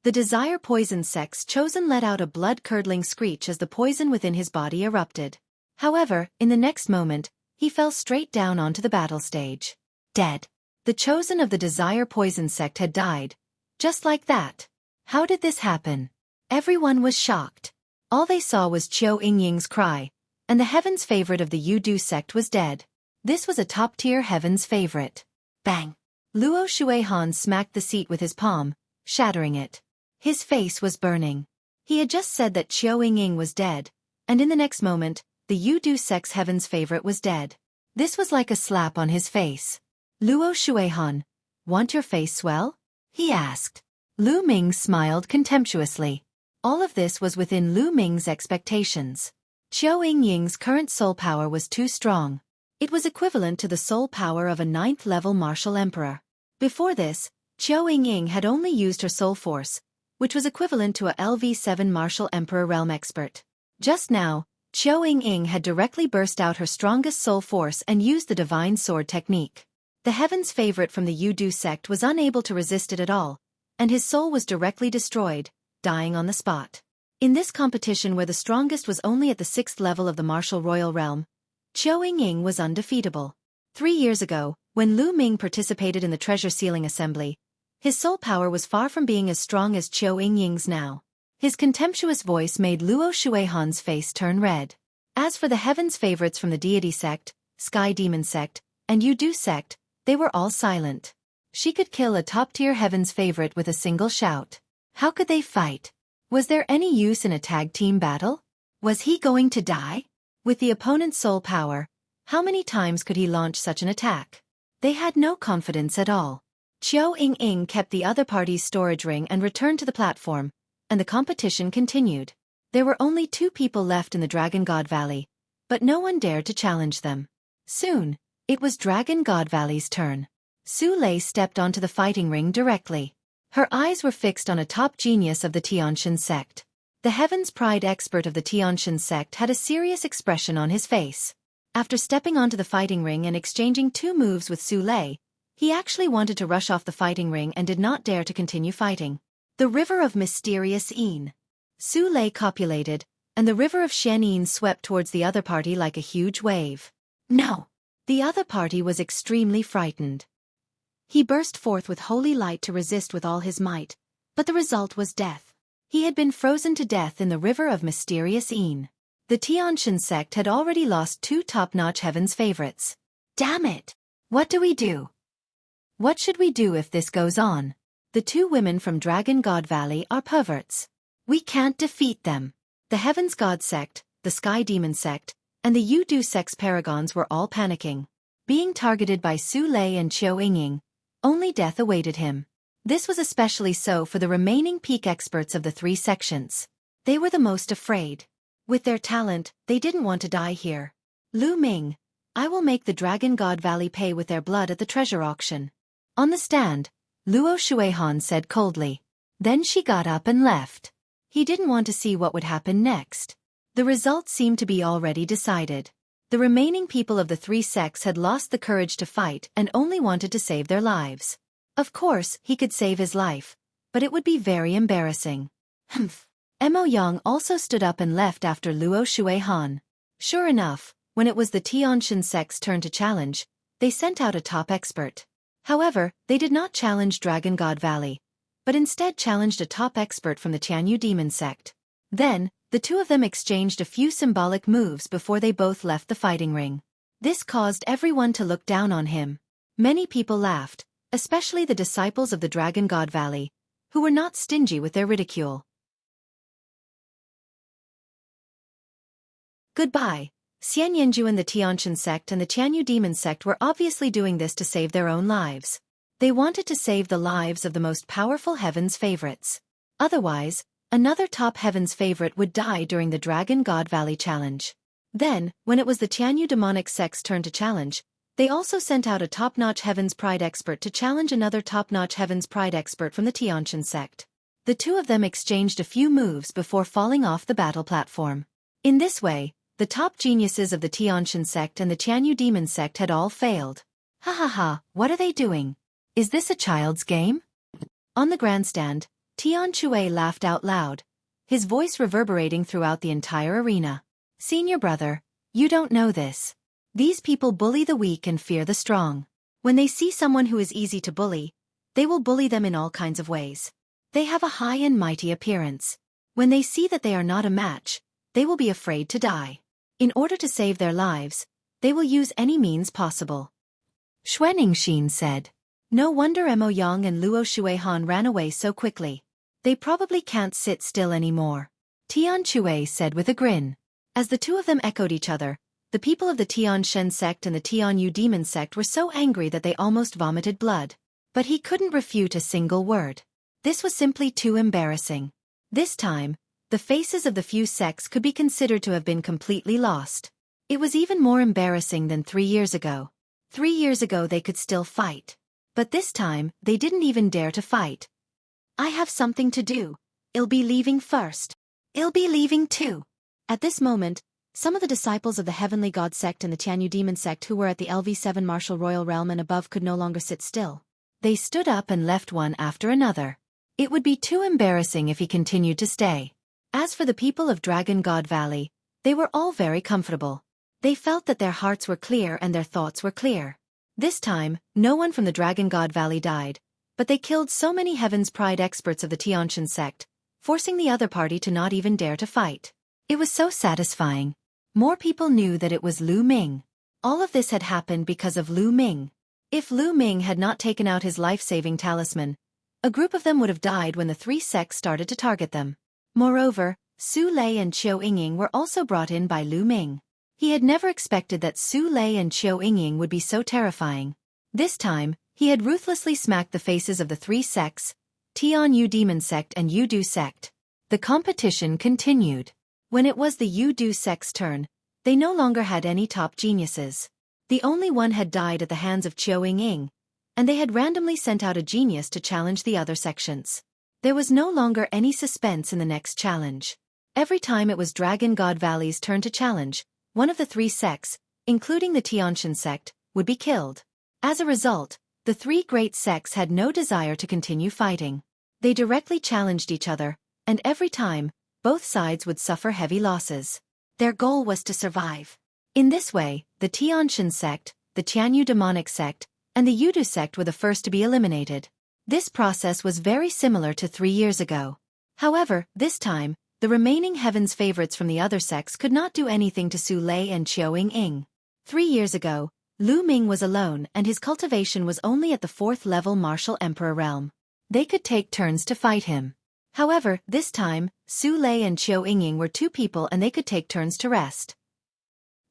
The Desire Poison sect's chosen let out a blood-curdling screech as the poison within his body erupted. However, in the next moment, he fell straight down onto the battle stage. Dead. The chosen of the Desire Poison sect had died. Just like that. How did this happen? Everyone was shocked. All they saw was Xueqi's cry, and the Heaven's favorite of the Yudu sect was dead. This was a top-tier Heaven's favorite. Bang! Luo Xuehan smacked the seat with his palm, shattering it. His face was burning. He had just said that Xueqi was dead, and in the next moment, the Yudu sect's Heaven's favorite was dead. This was like a slap on his face. Luo Xuehan, want your face swell? He asked. Lu Ming smiled contemptuously. All of this was within Lu Ming's expectations. Xueqi's current soul power was too strong. It was equivalent to the soul power of a 9th-level martial emperor. Before this, Xueqi had only used her soul force, which was equivalent to a LV7 martial emperor realm expert. Just now, Xueqi had directly burst out her strongest soul force and used the divine sword technique. The Heaven's favorite from the Yudu sect was unable to resist it at all, and his soul was directly destroyed, dying on the spot. In this competition where the strongest was only at the 6th level of the martial royal realm, Xueqi was undefeatable. 3 years ago, when Lu Ming participated in the treasure sealing assembly, his soul power was far from being as strong as Xueqi's now. His contemptuous voice made Luo Xuehan's face turn red. As for the Heaven's favorites from the Deity sect, Sky Demon sect, and Yudu sect, they were all silent. She could kill a top-tier Heaven's favorite with a single shout. How could they fight? Was there any use in a tag-team battle? Was he going to die? With the opponent's soul power, how many times could he launch such an attack? They had no confidence at all. Xueqi kept the other party's storage ring and returned to the platform, and the competition continued. There were only 2 people left in the Dragon God Valley, but no one dared to challenge them. Soon, it was Dragon God Valley's turn. Su Lei stepped onto the fighting ring directly. Her eyes were fixed on a top genius of the Tianshan sect. The Heaven's Pride expert of the Tianshan sect had a serious expression on his face. After stepping onto the fighting ring and exchanging 2 moves with Su Lei, he actually wanted to rush off the fighting ring and did not dare to continue fighting. The River of Mysterious Een. Su Lei copulated, and the River of Shen swept towards the other party like a huge wave. No! The other party was extremely frightened. He burst forth with holy light to resist with all his might, but the result was death. He had been frozen to death in the River of Mysterious Een. The Tianshan sect had already lost 2 top-notch Heaven's favorites. Damn it! What do we do? What should we do if this goes on? The two women from Dragon God Valley are perverts. We can't defeat them. The Heavens God sect, the Sky Demon sect, and the Yu-Du sect's paragons were all panicking. Being targeted by Su Lei and Qiu Yingying, only death awaited him. This was especially so for the remaining peak experts of the three sections. They were the most afraid. With their talent, they didn't want to die here. Lu Ming, I will make the Dragon God Valley pay with their blood at the treasure auction. On the stand, Luo Xuehan said coldly. Then she got up and left. He didn't want to see what would happen next. The result seemed to be already decided. The remaining people of the three sects had lost the courage to fight and only wanted to save their lives. Of course, he could save his life, but it would be very embarrassing. Humph. Mo Yang also stood up and left after Luo Xuehan. Sure enough, when it was the Tianshan sect's turn to challenge, they sent out a top expert. However, they did not challenge Dragon God Valley, but instead challenged a top expert from the Tianyu Demon sect. Then, the two of them exchanged a few symbolic moves before they both left the fighting ring. This caused everyone to look down on him. Many people laughed, especially the disciples of the Dragon God Valley, who were not stingy with their ridicule. Goodbye. Xian Yanju and the Tianshan sect and the Tianyu Demon sect were obviously doing this to save their own lives. They wanted to save the lives of the most powerful Heaven's favorites. Otherwise, another top Heaven's favorite would die during the Dragon God Valley challenge. Then, when it was the Tianyu Demonic sect's turn to challenge, they also sent out a top-notch Heaven's Pride expert to challenge another top-notch Heaven's Pride expert from the Tianshan sect. The two of them exchanged a few moves before falling off the battle platform. In this way, the top geniuses of the Tianshan sect and the Tianyu Demon sect had all failed. Ha ha ha, what are they doing? Is this a child's game? On the grandstand, Tian Chue laughed out loud, his voice reverberating throughout the entire arena. Senior brother, you don't know this. These people bully the weak and fear the strong. When they see someone who is easy to bully, they will bully them in all kinds of ways. They have a high and mighty appearance. When they see that they are not a match, they will be afraid to die. In order to save their lives, they will use any means possible. Xuaningxin said. No wonder Mo Yang and Luo Xuehan ran away so quickly. They probably can't sit still anymore. Tian Chue said with a grin. As the two of them echoed each other, the people of the Tianshan sect and the Tianyu Demon sect were so angry that they almost vomited blood. But he couldn't refute a single word. This was simply too embarrassing. This time, the faces of the few sects could be considered to have been completely lost. It was even more embarrassing than 3 years ago. 3 years ago they could still fight. But this time, they didn't even dare to fight. I have something to do. I'll be leaving first. I'll be leaving too. At this moment, some of the disciples of the Heavenly God sect and the Tianyu Demon sect who were at the LV7 Martial Royal Realm and above could no longer sit still. They stood up and left one after another. It would be too embarrassing if he continued to stay. As for the people of Dragon God Valley, they were all very comfortable. They felt that their hearts were clear and their thoughts were clear. This time, no one from the Dragon God Valley died, but they killed so many Heaven's Pride experts of the Tianshan sect, forcing the other party to not even dare to fight. It was so satisfying. More people knew that it was Lu Ming. All of this had happened because of Lu Ming. If Lu Ming had not taken out his life-saving talisman, a group of them would have died when the three sects started to target them. Moreover, Su Lei and Qiu Yingying were also brought in by Lu Ming. He had never expected that Su Lei and Qiu Yingying would be so terrifying. This time, he had ruthlessly smacked the faces of the three sects, Tianyu Demon sect and Yu-Du sect. The competition continued. When it was the Yu-Du sect's turn, they no longer had any top geniuses. The only one had died at the hands of Qiu Yingying, and they had randomly sent out a genius to challenge the other sections. There was no longer any suspense in the next challenge. Every time it was Dragon God Valley's turn to challenge, one of the three sects, including the Tianshan sect, would be killed. As a result, the three great sects had no desire to continue fighting. They directly challenged each other, and every time, both sides would suffer heavy losses. Their goal was to survive. In this way, the Tianshan sect, the Tianyu Demonic sect, and the Yu-Du sect were the first to be eliminated. This process was very similar to 3 years ago. However, this time, the remaining Heaven's favorites from the other sects could not do anything to Su Lei and Qiu Yingying. 3 years ago, Lu Ming was alone and his cultivation was only at the 4th level martial emperor realm. They could take turns to fight him. However, this time, Su Lei and Qiu Yingying were 2 people and they could take turns to rest.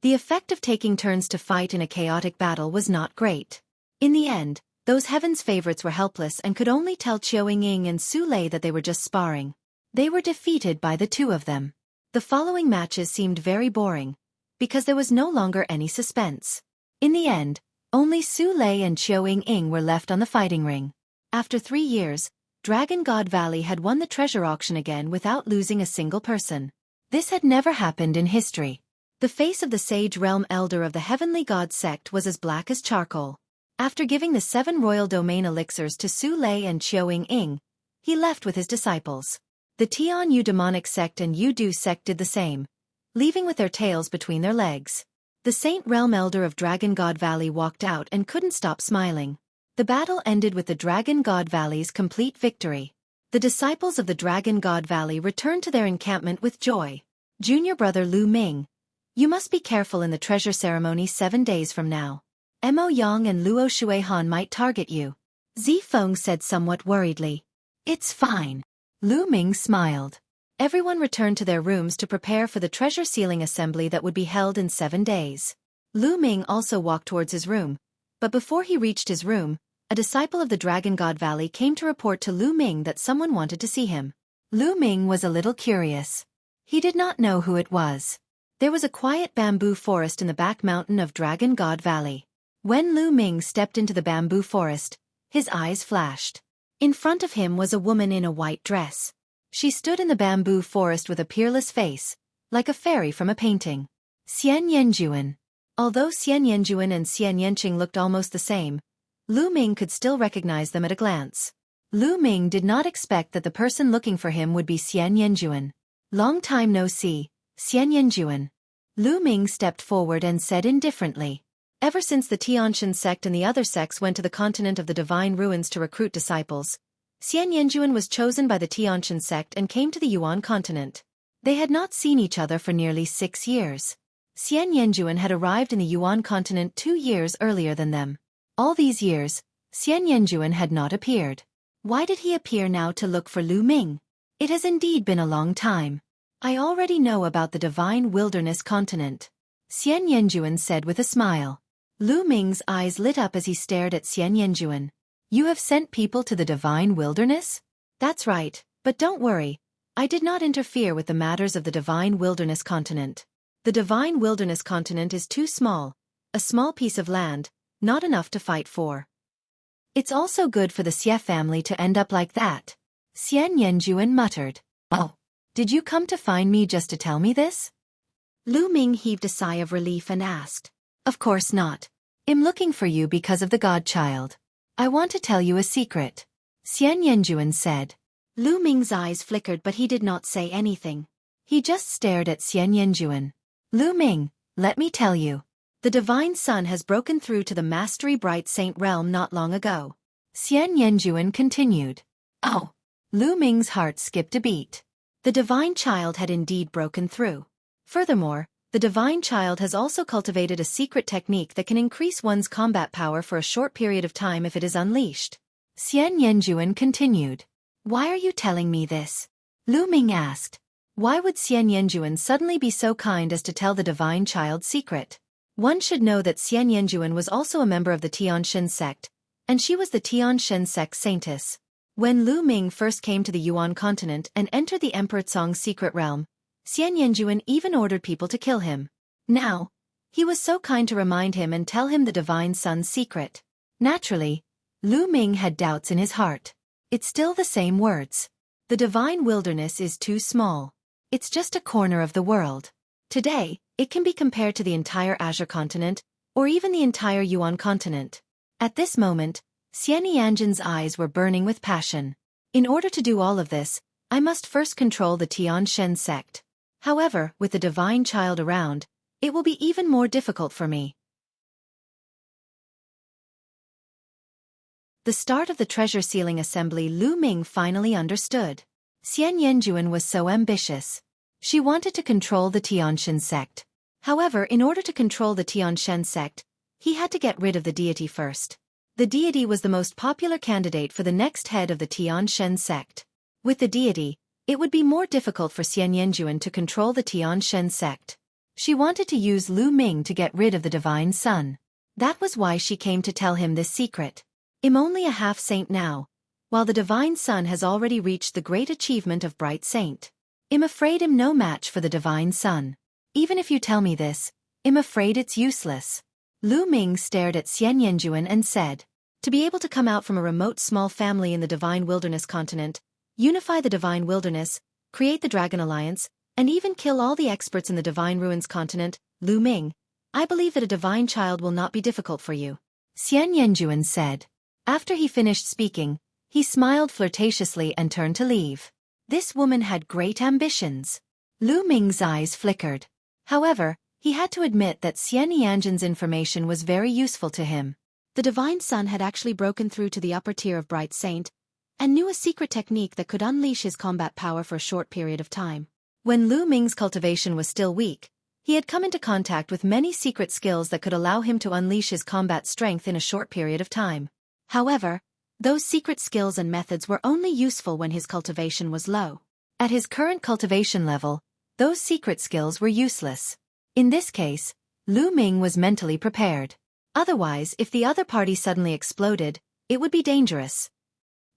The effect of taking turns to fight in a chaotic battle was not great. In the end, those heaven's favorites were helpless and could only tell Qiu Yingying and Su Lei that they were just sparring. They were defeated by the 2 of them. The following matches seemed very boring, because there was no longer any suspense. In the end, only Su Lei and Qiu Yingying were left on the fighting ring. After 3 years, Dragon God Valley had won the treasure auction again without losing a single person. This had never happened in history. The face of the Sage Realm Elder of the Heavenly God sect was as black as charcoal. After giving the 7 royal domain elixirs to Su Lei and Qiu Yingying, he left with his disciples. The Tian Yu demonic sect and Yu Du sect did the same, leaving with their tails between their legs. The Saint Realm Elder of Dragon God Valley walked out and couldn't stop smiling. The battle ended with the Dragon God Valley's complete victory. The disciples of the Dragon God Valley returned to their encampment with joy. Junior brother Lu Ming, you must be careful in the treasure ceremony 7 days from now. Mo Yang and Luo Xuehan might target you. Zifeng said somewhat worriedly. It's fine. Lu Ming smiled. Everyone returned to their rooms to prepare for the treasure sealing assembly that would be held in 7 days. Lu Ming also walked towards his room, but before he reached his room, a disciple of the Dragon God Valley came to report to Lu Ming that someone wanted to see him. Lu Ming was a little curious. He did not know who it was. There was a quiet bamboo forest in the back mountain of Dragon God Valley. When Lu Ming stepped into the bamboo forest, his eyes flashed. In front of him was a woman in a white dress. She stood in the bamboo forest with a peerless face, like a fairy from a painting. Xian Yanjuan. Although Xian Yanjuan and Xian Yanqing looked almost the same, Lu Ming could still recognize them at a glance. Lu Ming did not expect that the person looking for him would be Xian Yanjuan. Long time no see, Xian Yanjuan. Lu Ming stepped forward and said indifferently. Ever since the Tianshan sect and the other sects went to the continent of the Divine Ruins to recruit disciples, Xian Yanjuan was chosen by the Tianshan sect and came to the Yuan continent. They had not seen each other for nearly 6 years. Xian Yanjuan had arrived in the Yuan continent 2 years earlier than them. All these years, Xian Yanjuan had not appeared. Why did he appear now to look for Lu Ming? It has indeed been a long time. I already know about the Divine Wilderness continent, Xian Yanjuan said with a smile. Lu Ming's eyes lit up as he stared at Xian Yanjuan. You have sent people to the Divine Wilderness? That's right, but don't worry. I did not interfere with the matters of the Divine Wilderness continent. The Divine Wilderness continent is too small, a small piece of land, not enough to fight for. It's also good for the Xie family to end up like that, Xian Yanjuan muttered. Oh, did you come to find me just to tell me this? Lu Ming heaved a sigh of relief and asked. Of course not. I'm looking for you because of the godchild. I want to tell you a secret, Xian Yanjuan said. Lu Ming's eyes flickered but he did not say anything. He just stared at Xian Yanjuan. Lu Ming, let me tell you. The Divine Sun has broken through to the Mastery Bright Saint realm not long ago. Xian Yanjuan continued. Oh. Lu Ming's heart skipped a beat. The Divine Child had indeed broken through. Furthermore, the Divine Child has also cultivated a secret technique that can increase one's combat power for a short period of time if it is unleashed. Xian Yanjuan continued. Why are you telling me this? Lu Ming asked. Why would Xian Yanjuan suddenly be so kind as to tell the Divine Child's secret? One should know that Xian Yanjuan was also a member of the Tianshan sect, and she was the Tianshan sect saintess. When Lu Ming first came to the Yuan continent and entered the Emperor Tsong's secret realm, Xian Yanjuan even ordered people to kill him. Now, he was so kind to remind him and tell him the Divine Sun's secret. Naturally, Lu Ming had doubts in his heart. It's still the same words. The Divine Wilderness is too small. It's just a corner of the world. Today, it can be compared to the entire Azure continent, or even the entire Yuan continent. At this moment, Xian Yanjuan's eyes were burning with passion. In order to do all of this, I must first control the Tianshan sect. However, with the Divine Child around, it will be even more difficult for me. The start of the treasure sealing assembly. Lu Ming finally understood. Xian Yanjuan was so ambitious. She wanted to control the Tianshan sect. However, in order to control the Tianshan sect, he had to get rid of the deity first. The deity was the most popular candidate for the next head of the Tian Shen sect. With the deity, it would be more difficult for Xian Yanjuan to control the Tian Shen sect. She wanted to use Lu Ming to get rid of the divine son. That was why she came to tell him this secret. I'm only a half-saint now, while the divine son has already reached the great achievement of bright saint. I'm afraid I'm no match for the divine son. Even if you tell me this, I'm afraid it's useless. Lu Ming stared at Xian Yanjuan and said, to be able to come out from a remote small family in the divine wilderness continent, unify the divine wilderness, create the Dragon Alliance, and even kill all the experts in the divine ruins continent, Lu Ming, I believe that a divine child will not be difficult for you. Xian Yanjuan said. After he finished speaking, he smiled flirtatiously and turned to leave. This woman had great ambitions. Lu Ming's eyes flickered. However, he had to admit that Xian Yanjuan's information was very useful to him. The divine son had actually broken through to the upper tier of Bright Saint, and knew a secret technique that could unleash his combat power for a short period of time. When Lu Ming's cultivation was still weak, he had come into contact with many secret skills that could allow him to unleash his combat strength in a short period of time. However, those secret skills and methods were only useful when his cultivation was low. At his current cultivation level, those secret skills were useless. In this case, Lu Ming was mentally prepared. Otherwise, if the other party suddenly exploded, it would be dangerous.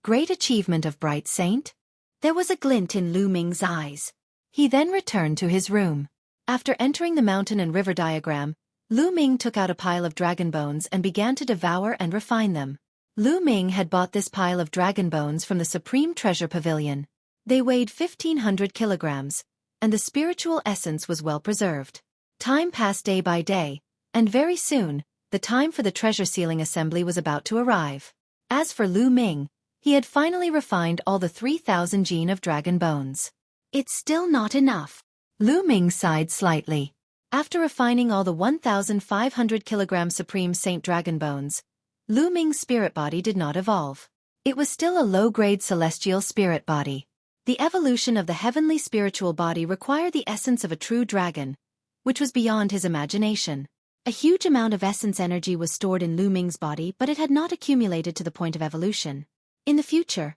Great achievement of Bright Saint? There was a glint in Lu Ming's eyes. He then returned to his room. After entering the mountain and river diagram, Lu Ming took out a pile of dragon bones and began to devour and refine them. Lu Ming had bought this pile of dragon bones from the Supreme Treasure Pavilion. They weighed 1,500 kilograms, and the spiritual essence was well preserved. Time passed day by day, and very soon, the time for the treasure sealing assembly was about to arrive. As for Lu Ming, he had finally refined all the 3,000 gene of dragon bones. It's still not enough. Lu Ming sighed slightly. After refining all the 1,500 kilogram Supreme Saint dragon bones, Lu Ming's spirit body did not evolve. It was still a low-grade celestial spirit body. The evolution of the heavenly spiritual body required the essence of a true dragon, which was beyond his imagination. A huge amount of essence energy was stored in Lu Ming's body, but it had not accumulated to the point of evolution. In the future,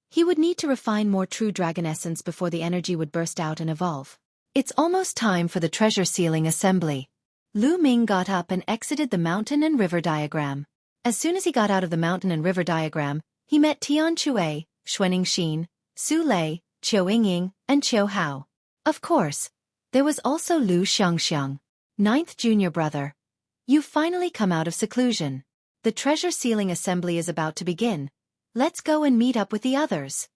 he would need to refine more true dragon essence before the energy would burst out and evolve. It's almost time for the treasure sealing assembly. Lu Ming got up and exited the mountain and river diagram. As soon as he got out of the mountain and river diagram, he met Tian Xue, Xuening Xin, Su Lei, Qiu Yingying, and Qiu Hao. Of course, there was also Lu Xiangxiang, ninth junior brother. You've finally come out of seclusion. The treasure sealing assembly is about to begin. Let's go and meet up with the others.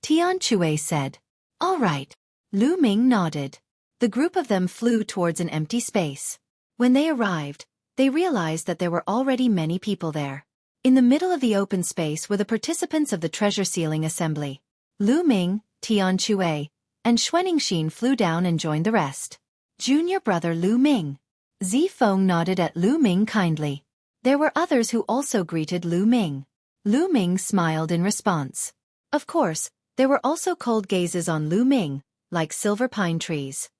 Tian Xue said. All right. Lu Ming nodded. The group of them flew towards an empty space. When they arrived, they realized that there were already many people there. In the middle of the open space were the participants of the treasure sealing assembly. Lu Ming, Tian Xue, and Xuening Xin flew down and joined the rest. Junior brother Lu Ming. Zifeng nodded at Lu Ming kindly. There were others who also greeted Lu Ming. Lu Ming smiled in response. Of course, there were also cold gazes on Lu Ming, like silver pine trees.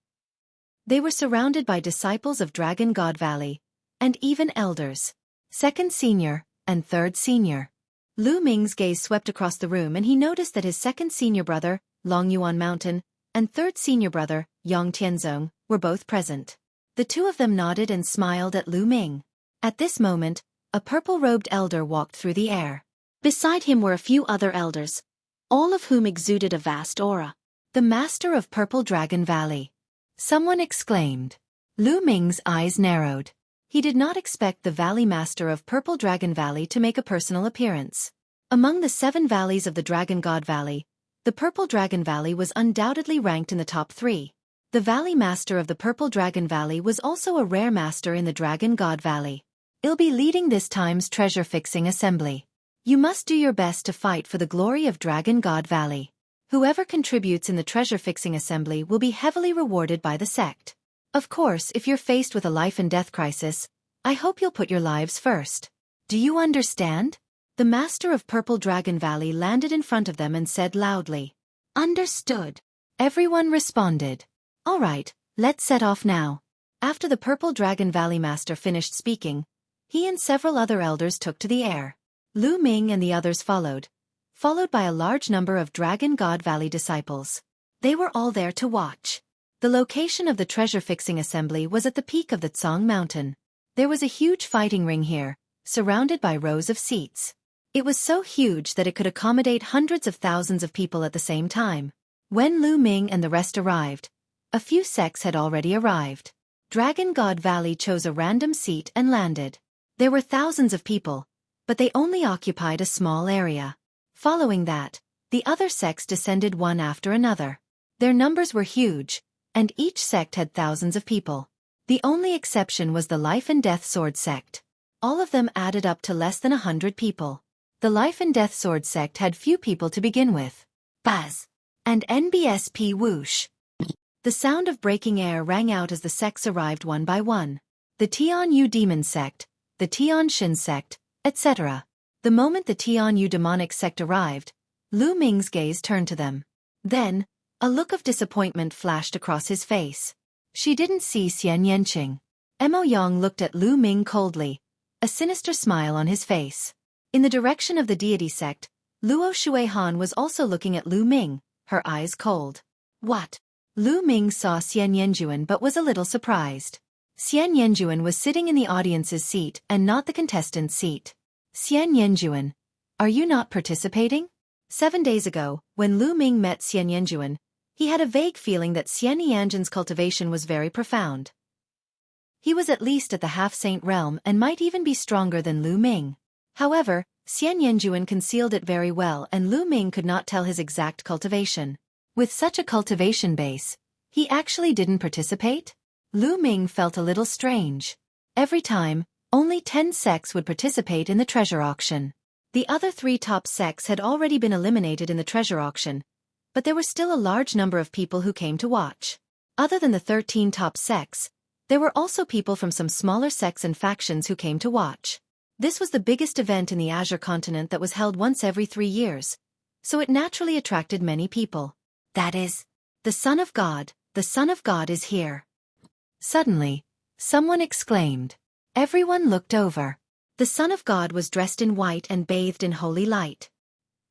They were surrounded by disciples of Dragon God Valley, and even elders. Second senior, and third senior. Lu Ming's gaze swept across the room and he noticed that his second senior brother, Long Yuan Mountain, and third senior brother, Yang Tianzong, were both present. The two of them nodded and smiled at Lu Ming. At this moment, a purple-robed elder walked through the air. Beside him were a few other elders, all of whom exuded a vast aura. The master of Purple Dragon Valley. Someone exclaimed. Lu Ming's eyes narrowed. He did not expect the Valley Master of Purple Dragon Valley to make a personal appearance. Among the 7 valleys of the Dragon God Valley, the Purple Dragon Valley was undoubtedly ranked in the top 3. The Valley Master of the Purple Dragon Valley was also a rare master in the Dragon God Valley. He'll be leading this time's treasure-fixing assembly. You must do your best to fight for the glory of Dragon God Valley. Whoever contributes in the treasure-fixing assembly will be heavily rewarded by the sect. Of course, if you're faced with a life-and-death crisis, I hope you'll put your lives first. Do you understand? The Master of Purple Dragon Valley landed in front of them and said loudly. Understood. Everyone responded. All right, let's set off now. After the Purple Dragon Valley Master finished speaking, He and several other elders took to the air. Lu Ming and the others followed by a large number of Dragon God Valley disciples. They were all there to watch. The location of the treasure-fixing assembly was at the peak of the Tsang Mountain. There was a huge fighting ring here, surrounded by rows of seats. It was so huge that it could accommodate hundreds of thousands of people at the same time. When Lu Ming and the rest arrived, a few sects had already arrived. Dragon God Valley chose a random seat and landed. There were thousands of people, but they only occupied a small area. Following that, the other sects descended one after another. Their numbers were huge, and each sect had thousands of people. The only exception was the Life and Death Sword sect. All of them added up to less than 100 people. The Life and Death Sword sect had few people to begin with. Buzz! And NBSP whoosh! The sound of breaking air rang out as the sects arrived one by one. The Tian Yu Demon sect, the Tian Shin sect, etc. The moment the Tian Yu Demonic sect arrived, Lu Ming's gaze turned to them. Then, a look of disappointment flashed across his face. She didn't see Xian Yanqing. Mo Yang looked at Lu Ming coldly, a sinister smile on his face. In the direction of the deity sect, Luo Shuehan was also looking at Lu Ming, her eyes cold. What? Lu Ming saw Xian Yanjuan but was a little surprised. Xian Yanjuan was sitting in the audience's seat and not the contestant's seat. Xian Yanjuan, are you not participating? 7 days ago, when Lu Ming met Xian Yanjuan, he had a vague feeling that Xian Yanjuan's cultivation was very profound. He was at least at the half-saint realm and might even be stronger than Lu Ming. However, Xian Yanjuan concealed it very well and Lu Ming could not tell his exact cultivation. With such a cultivation base, he actually didn't participate? Lu Ming felt a little strange. Every time, only 10 sects would participate in the treasure auction. The other 3 top sects had already been eliminated in the treasure auction, but there were still a large number of people who came to watch. Other than the 13 top sects, there were also people from some smaller sects and factions who came to watch. This was the biggest event in the Azure continent that was held once every 3 years, so it naturally attracted many people. That is, the Son of God is here. Suddenly, someone exclaimed. Everyone looked over. The Son of God was dressed in white and bathed in holy light.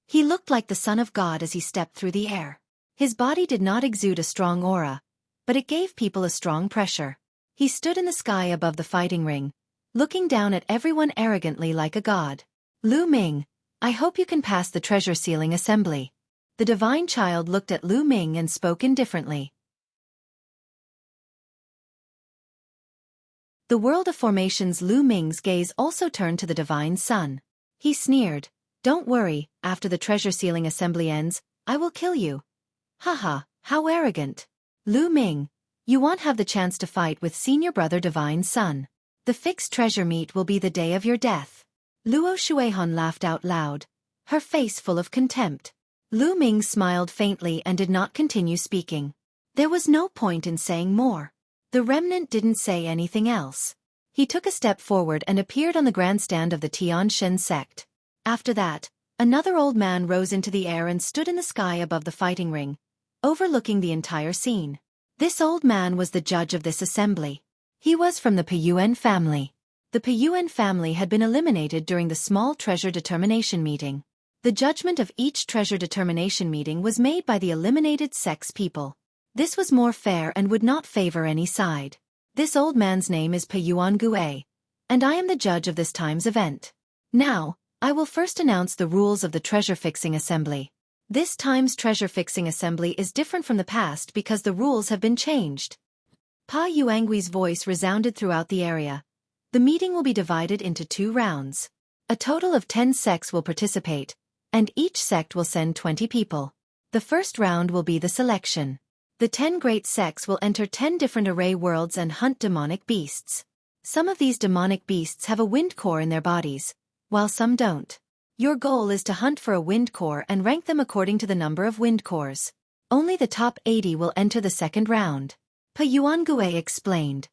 He looked like the Son of God as he stepped through the air. His body did not exude a strong aura, but it gave people a strong pressure. He stood in the sky above the fighting ring, looking down at everyone arrogantly like a god. Lu Ming, I hope you can pass the treasure sealing assembly. The divine child looked at Lu Ming and spoke indifferently. The world of formations. Lu Ming's gaze also turned to the divine son. He sneered, don't worry, after the treasure sealing assembly ends, I will kill you. Haha, how arrogant. Lu Ming, you won't have the chance to fight with senior brother divine son. The fixed treasure meet will be the day of your death. Luo Shuehan laughed out loud, her face full of contempt. Lu Ming smiled faintly and did not continue speaking. There was no point in saying more. The remnant didn't say anything else. He took a step forward and appeared on the grandstand of the Tian Shen sect. After that, another old man rose into the air and stood in the sky above the fighting ring, overlooking the entire scene. This old man was the judge of this assembly. He was from the Peyuan family. The Peyuan family had been eliminated during the small treasure determination meeting. The judgment of each treasure determination meeting was made by the eliminated sect's people. This was more fair and would not favor any side. This old man's name is Peyuan Gue, and I am the judge of this time's event. Now, I will first announce the rules of the treasure-fixing assembly. This time's treasure-fixing assembly is different from the past because the rules have been changed. Pa Yuangui's voice resounded throughout the area. The meeting will be divided into 2 rounds. A total of 10 sects will participate, and each sect will send 20 people. The first round will be the selection. The 10 great sects will enter 10 different array worlds and hunt demonic beasts. Some of these demonic beasts have a wind core in their bodies, while some don't. Your goal is to hunt for a wind core and rank them according to the number of wind cores. Only the top 80 will enter the second round. Pa Yuangue explained.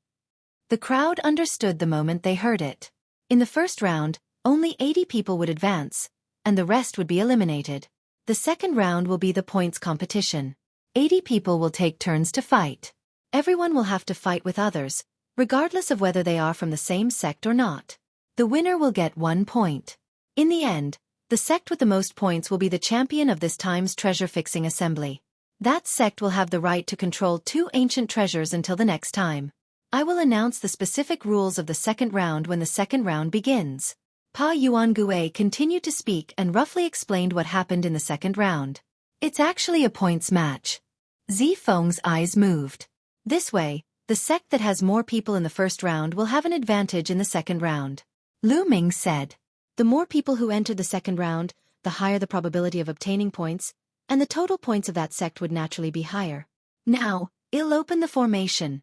The crowd understood the moment they heard it. In the first round, only 80 people would advance, and the rest would be eliminated. The second round will be the points competition. 80 people will take turns to fight. Everyone will have to fight with others, regardless of whether they are from the same sect or not. The winner will get 1 point. In the end, the sect with the most points will be the champion of this time's treasure-fixing assembly. That sect will have the right to control 2 ancient treasures until the next time. I will announce the specific rules of the second round when the second round begins. Pa Yuangue continued to speak and roughly explained what happened in the second round. It's actually a points match. Zifeng's eyes moved. This way, the sect that has more people in the first round will have an advantage in the second round. Lu Ming said. The more people who entered the second round, the higher the probability of obtaining points, and the total points of that sect would naturally be higher. Now, I'll open the formation.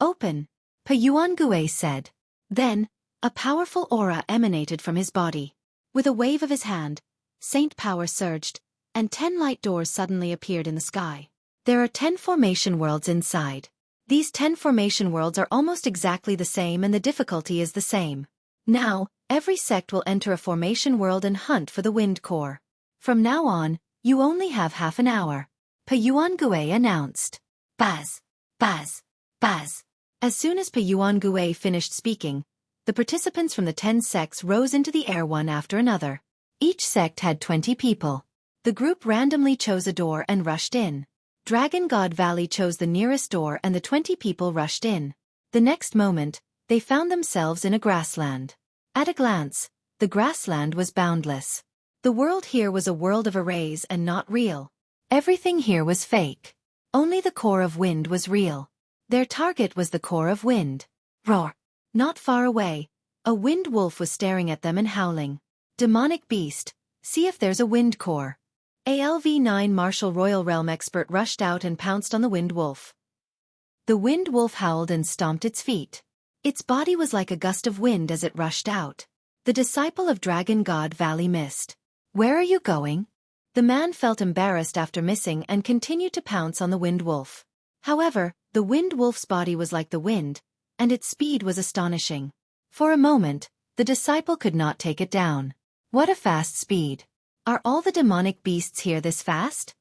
Open, Pa Yuangue said. Then, a powerful aura emanated from his body. With a wave of his hand, Saint Power surged, and 10 light doors suddenly appeared in the sky. There are 10 formation worlds inside. These 10 formation worlds are almost exactly the same and the difficulty is the same. Now, every sect will enter a formation world and hunt for the wind core. From now on, you only have half an hour. Pa Yuangue announced. Buzz, buzz, buzz. As soon as Pa Yuangue finished speaking, the participants from the 10 sects rose into the air one after another. Each sect had 20 people. The group randomly chose a door and rushed in. Dragon God Valley chose the nearest door and the 20 people rushed in. The next moment, they found themselves in a grassland. At a glance, the grassland was boundless. The world here was a world of arrays and not real. Everything here was fake. Only the core of wind was real. Their target was the core of wind. Roar! Not far away, a wind wolf was staring at them and howling. Demonic beast, see if there's a wind core. ALV-9 Martial Royal Realm expert rushed out and pounced on the wind wolf. The wind wolf howled and stomped its feet. Its body was like a gust of wind as it rushed out. The disciple of Dragon God Valley missed. Where are you going? The man felt embarrassed after missing and continued to pounce on the wind wolf. However, the wind wolf's body was like the wind, and its speed was astonishing. For a moment, the disciple could not take it down. What a fast speed! Are all the demonic beasts here this fast?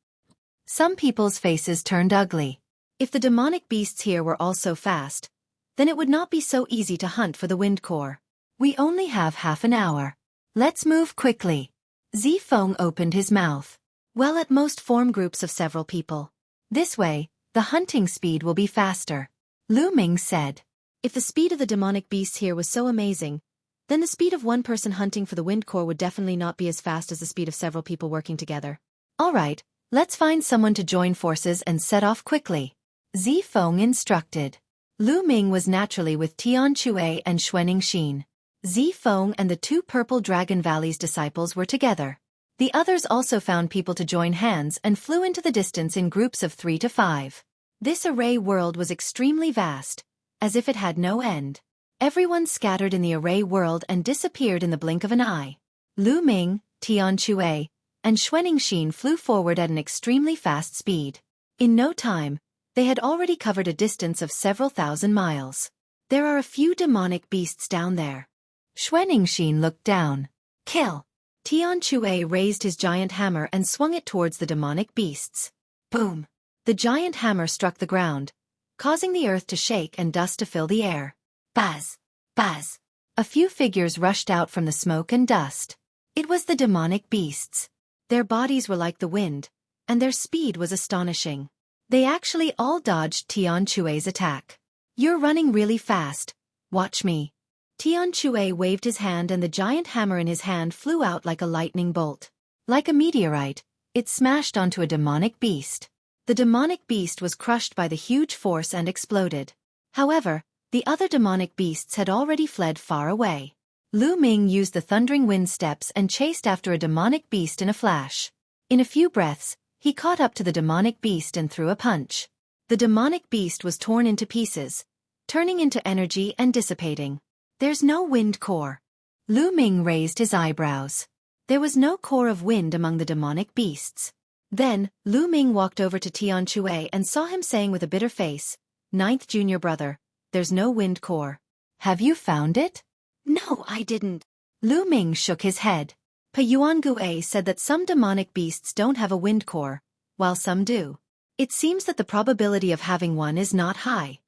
Some people's faces turned ugly. If the demonic beasts here were all so fast, then it would not be so easy to hunt for the wind core. We only have half an hour. Let's move quickly. Zifeng opened his mouth. Well, at most form groups of several people. This way, the hunting speed will be faster. Lu Ming said. If the speed of the demonic beasts here was so amazing, then the speed of one person hunting for the wind core would definitely not be as fast as the speed of several people working together. Alright, let's find someone to join forces and set off quickly. Zifeng instructed. Lu Ming was naturally with Tian Chue and Xueqi. Zifeng and the 2 Purple Dragon Valley's disciples were together. The others also found people to join hands and flew into the distance in groups of 3 to 5. This array world was extremely vast, as if it had no end. Everyone scattered in the array world and disappeared in the blink of an eye. Lu Ming, Tian Chue, and Xueqi flew forward at an extremely fast speed. In no time, they had already covered a distance of several thousand miles. There are a few demonic beasts down there. Xueqi looked down. Kill! Tian Chue raised his giant hammer and swung it towards the demonic beasts. Boom! The giant hammer struck the ground, causing the earth to shake and dust to fill the air. Buzz! Buzz! A few figures rushed out from the smoke and dust. It was the demonic beasts. Their bodies were like the wind, and their speed was astonishing. They actually all dodged Tian Chue's attack. You're running really fast. Watch me. Tian Chue waved his hand and the giant hammer in his hand flew out like a lightning bolt. Like a meteorite, it smashed onto a demonic beast. The demonic beast was crushed by the huge force and exploded. However, the other demonic beasts had already fled far away. Lu Ming used the thundering wind steps and chased after a demonic beast in a flash. In a few breaths, he caught up to the demonic beast and threw a punch. The demonic beast was torn into pieces, turning into energy and dissipating. There's no wind core. Lu Ming raised his eyebrows. There was no core of wind among the demonic beasts. Then, Lu Ming walked over to Tian Chue and saw him saying with a bitter face, "Ninth junior brother, there's no wind core. Have you found it?" "No, I didn't." Lu Ming shook his head. Pa Yuangue said that some demonic beasts don't have a wind core, while some do. It seems that the probability of having one is not high.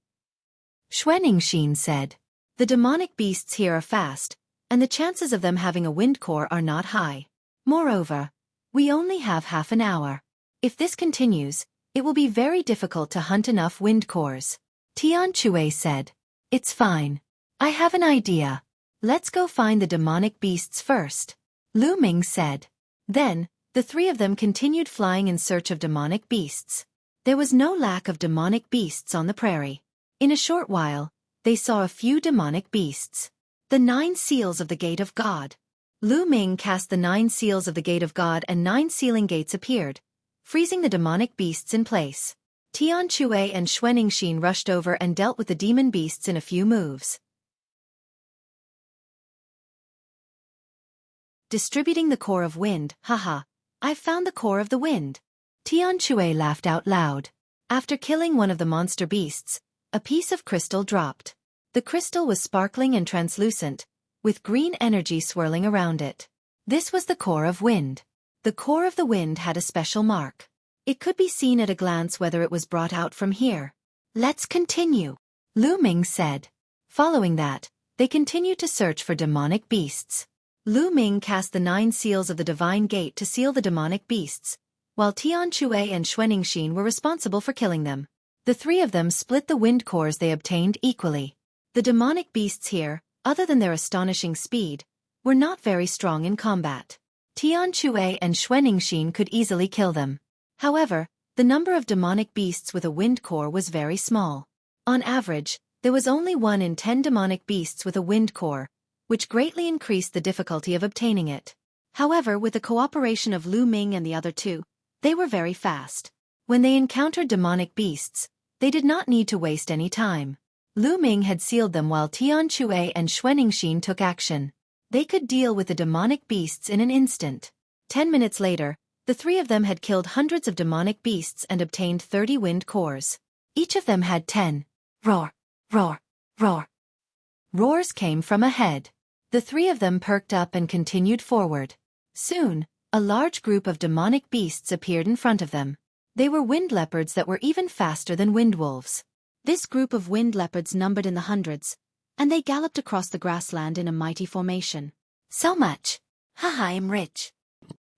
Xueqi said. The demonic beasts here are fast, and the chances of them having a wind core are not high. Moreover, we only have half an hour. If this continues, it will be very difficult to hunt enough wind cores. Tian Xue said. It's fine. I have an idea. Let's go find the demonic beasts first. Lu Ming said. Then, the three of them continued flying in search of demonic beasts. There was no lack of demonic beasts on the prairie. In a short while, they saw a few demonic beasts. The 9 seals of the Gate of God. Lu Ming cast the 9 seals of the Gate of God and 9 sealing gates appeared, freezing the demonic beasts in place. Tian Xue and Xueqi rushed over and dealt with the demon beasts in a few moves. Distributing the core of wind, haha, I've found the core of the wind. Tian Xue laughed out loud. After killing one of the monster beasts, a piece of crystal dropped. The crystal was sparkling and translucent, with green energy swirling around it. This was the core of wind. The core of the wind had a special mark. It could be seen at a glance whether it was brought out from here. Let's continue, Lu Ming said. Following that, they continued to search for demonic beasts. Lu Ming cast the 9 seals of the Divine Gate to seal the demonic beasts, while Tian Xue and Xueqi were responsible for killing them. The three of them split the wind cores they obtained equally. The demonic beasts here, other than their astonishing speed, were not very strong in combat. Tian Xue and Xueqi could easily kill them. However, the number of demonic beasts with a wind core was very small. On average, there was only 1 in 10 demonic beasts with a wind core, which greatly increased the difficulty of obtaining it. However, with the cooperation of Lu Ming and the other 2, they were very fast. When they encountered demonic beasts, they did not need to waste any time. Lu Ming had sealed them while Tian Xue and Xueqi took action. They could deal with the demonic beasts in an instant. 10 minutes later, the three of them had killed hundreds of demonic beasts and obtained 30 wind cores. Each of them had 10. Roar, roar, roar. Roars came from ahead. The three of them perked up and continued forward. Soon, a large group of demonic beasts appeared in front of them. They were wind leopards that were even faster than wind wolves. This group of wind leopards numbered in the hundreds, and they galloped across the grassland in a mighty formation. So much. Haha, I'm rich.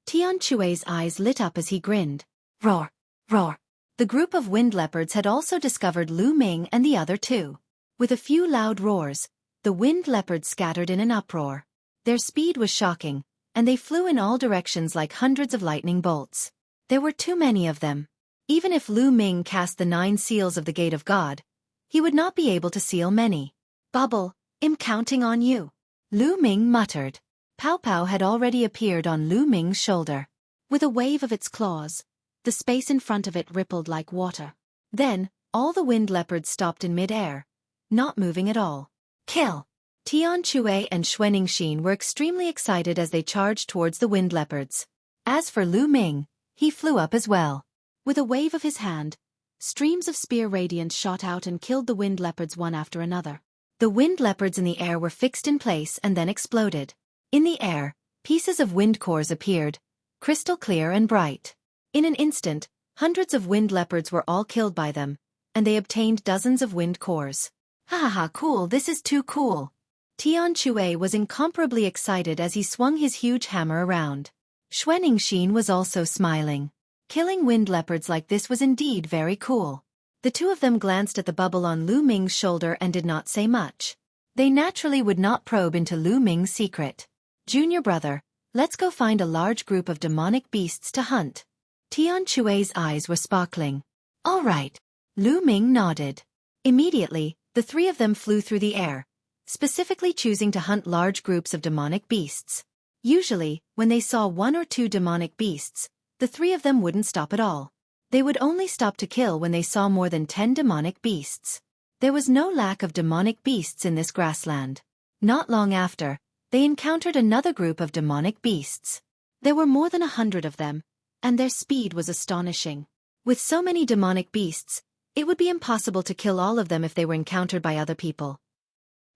Tian Xue's eyes lit up as he grinned. Roar, roar. The group of wind leopards had also discovered Lu Ming and the other 2. With a few loud roars, the wind leopards scattered in an uproar. Their speed was shocking, and they flew in all directions like hundreds of lightning bolts. There were too many of them. Even if Lu Ming cast the 9 seals of the Gate of God, he would not be able to seal many. Bubble, I'm counting on you, Lu Ming muttered. Pow Pow had already appeared on Lu Ming's shoulder. With a wave of its claws, the space in front of it rippled like water. Then, all the wind leopards stopped in mid-air, not moving at all. Kill! Tian Xue and Xueqi were extremely excited as they charged towards the wind leopards. As for Lu Ming, he flew up as well. With a wave of his hand, streams of spear radiance shot out and killed the wind leopards one after another. The wind leopards in the air were fixed in place and then exploded. In the air, pieces of wind cores appeared, crystal clear and bright. In an instant, hundreds of wind leopards were all killed by them, and they obtained dozens of wind cores. Ha ha ha, cool, this is too cool. Tian Xue was incomparably excited as he swung his huge hammer around. Xueqi was also smiling. Killing wind leopards like this was indeed very cool. The two of them glanced at the bubble on Lu Ming's shoulder and did not say much. They naturally would not probe into Lu Ming's secret. Junior brother, let's go find a large group of demonic beasts to hunt. Tian Xue's eyes were sparkling. All right. Lu Ming nodded. Immediately, the three of them flew through the air, specifically choosing to hunt large groups of demonic beasts. Usually, when they saw 1 or 2 demonic beasts, the three of them wouldn't stop at all. They would only stop to kill when they saw more than 10 demonic beasts. There was no lack of demonic beasts in this grassland. Not long after, they encountered another group of demonic beasts. There were more than 100 of them, and their speed was astonishing. With so many demonic beasts, it would be impossible to kill all of them if they were encountered by other people.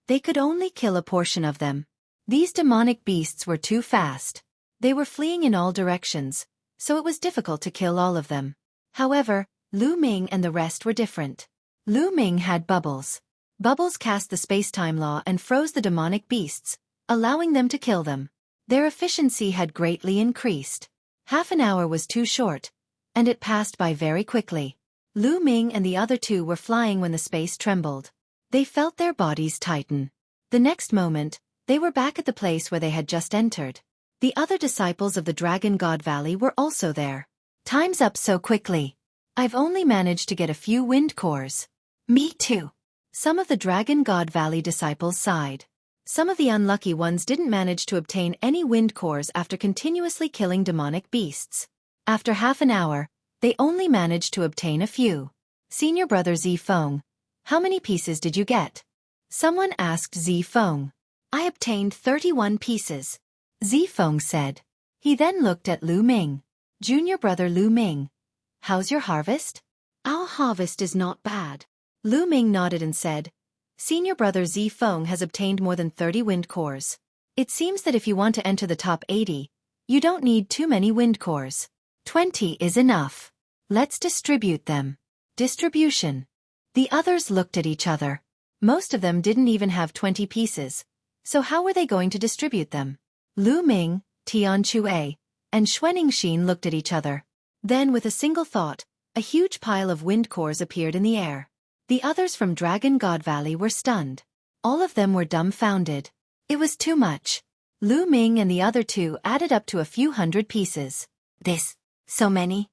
They could only kill a portion of them. These demonic beasts were too fast. They were fleeing in all directions, so it was difficult to kill all of them. However, Lu Ming and the rest were different. Lu Ming had bubbles. Bubbles cast the space-time law and froze the demonic beasts, allowing them to kill them. Their efficiency had greatly increased. Half an hour was too short, and it passed by very quickly. Lu Ming and the other two were flying when the space trembled. They felt their bodies tighten. The next moment, they were back at the place where they had just entered. The other disciples of the Dragon God Valley were also there. Time's up so quickly. I've only managed to get a few wind cores. Me too. Some of the Dragon God Valley disciples sighed. Some of the unlucky ones didn't manage to obtain any wind cores after continuously killing demonic beasts. After half an hour, they only managed to obtain a few. Senior brother Zifeng, how many pieces did you get? Someone asked Zifeng. I obtained 31 pieces. Zifeng said. He then looked at Lu Ming. Junior brother Lu Ming. How's your harvest? Our harvest is not bad. Lu Ming nodded and said, Senior brother Zifeng has obtained more than 30 wind cores. It seems that if you want to enter the top 80, you don't need too many wind cores. 20 is enough. Let's distribute them. Distribution. The others looked at each other. Most of them didn't even have 20 pieces, so how were they going to distribute them? Lu Ming, Tian Chue, and Xueqi looked at each other. Then with a single thought, a huge pile of wind cores appeared in the air. The others from Dragon God Valley were stunned. All of them were dumbfounded. It was too much. Lu Ming and the other two added up to a few hundred pieces. So many?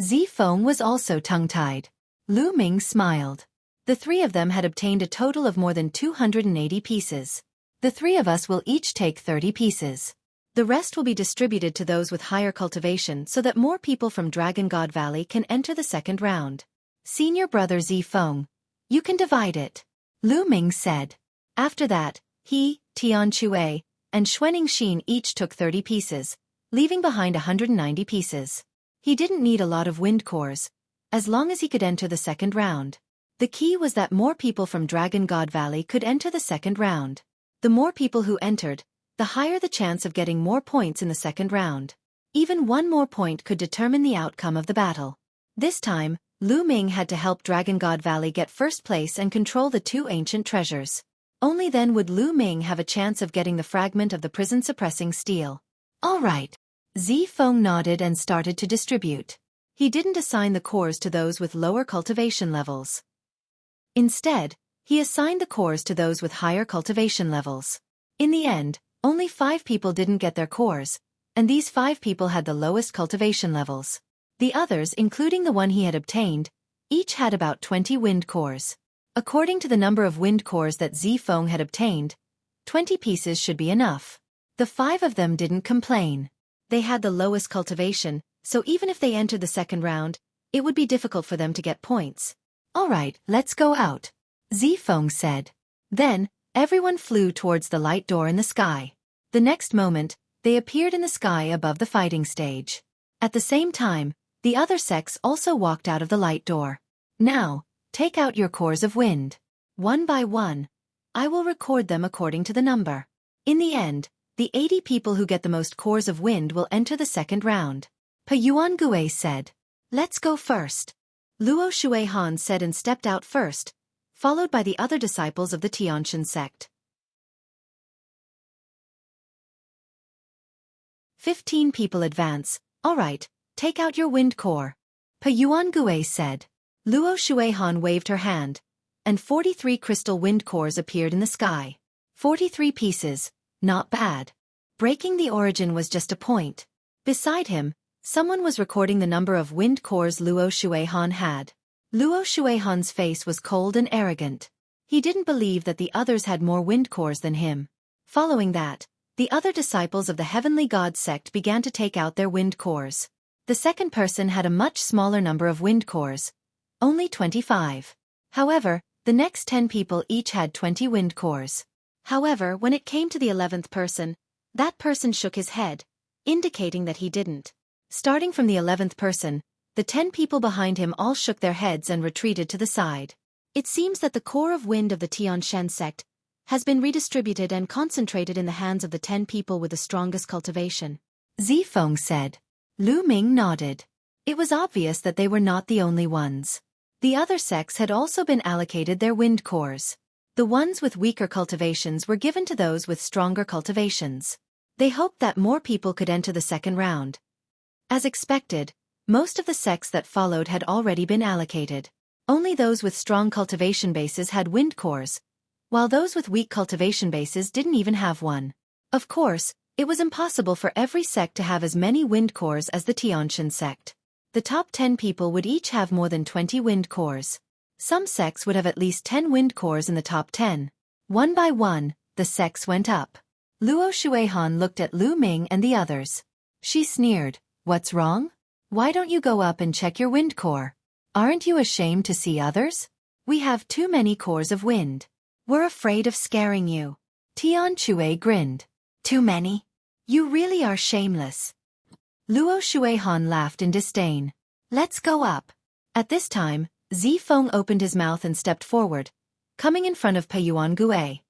Zifeng was also tongue-tied. Lu Ming smiled. The three of them had obtained a total of more than 280 pieces. The three of us will each take 30 pieces. The rest will be distributed to those with higher cultivation so that more people from Dragon God Valley can enter the second round. Senior brother Zifeng, you can divide it. Lu Ming said. After that, he, Tian Chue, and Xueqi each took 30 pieces, leaving behind 190 pieces. He didn't need a lot of wind cores, as long as he could enter the second round. The key was that more people from Dragon God Valley could enter the second round. The more people who entered, the higher the chance of getting more points in the second round. Even one more point could determine the outcome of the battle. This time, Lu Ming had to help Dragon God Valley get first place and control the two ancient treasures. Only then would Lu Ming have a chance of getting the fragment of the prison-suppressing steel. All right. Zifeng nodded and started to distribute. He didn't assign the cores to those with lower cultivation levels. Instead, he assigned the cores to those with higher cultivation levels. In the end, only 5 people didn't get their cores, and these 5 people had the lowest cultivation levels. The others, including the one he had obtained, each had about 20 wind cores. According to the number of wind cores that Zifeng had obtained, 20 pieces should be enough. The 5 of them didn't complain. They had the lowest cultivation, so even if they entered the second round, it would be difficult for them to get points. All right, let's go out, Zifeng said. Then, everyone flew towards the light door in the sky. The next moment, they appeared in the sky above the fighting stage. At the same time, the other sects also walked out of the light door. Now, take out your cores of wind. One by one, I will record them according to the number. In the end, the 80 people who get the most cores of wind will enter the second round. Pa Yuangue said. Let's go first. Luo Xuehan said and stepped out first, followed by the other disciples of the Tianshan sect. 15 people advance. All right, take out your wind core. Pa Yuangue said. Luo Xuehan waved her hand, and 43 crystal wind cores appeared in the sky. 43 pieces, not bad. Breaking the origin was just a point. Beside him, someone was recording the number of wind cores Luo Xuehan had. Luo Xuehan's face was cold and arrogant. He didn't believe that the others had more wind cores than him. Following that, the other disciples of the Heavenly God sect began to take out their wind cores. The second person had a much smaller number of wind cores, only 25. However, the next 10 people each had 20 wind cores. However, when it came to the 11th person, that person shook his head, indicating that he didn't. Starting from the 11th person, the 10 people behind him all shook their heads and retreated to the side. It seems that the core of wind of the Tianshan sect has been redistributed and concentrated in the hands of the 10 people with the strongest cultivation. Zifeng said. Lu Ming nodded. It was obvious that they were not the only ones. The other sects had also been allocated their wind cores. The ones with weaker cultivations were given to those with stronger cultivations. They hoped that more people could enter the second round. As expected, most of the sects that followed had already been allocated. Only those with strong cultivation bases had wind cores, while those with weak cultivation bases didn't even have one. Of course, it was impossible for every sect to have as many wind cores as the Tianshan sect. The top 10 people would each have more than 20 wind cores. Some sects would have at least 10 wind cores in the top 10. One by one, the sects went up. Luo Xuehan looked at Lu Ming and the others. She sneered, "What's wrong? Why don't you go up and check your wind core? Aren't you ashamed to see others? We have too many cores of wind. We're afraid of scaring you." Tian Chue grinned. "Too many? You really are shameless." Luo Xuehan laughed in disdain. "Let's go up." At this time, Zifeng opened his mouth and stepped forward, coming in front of Peiyuan Gue.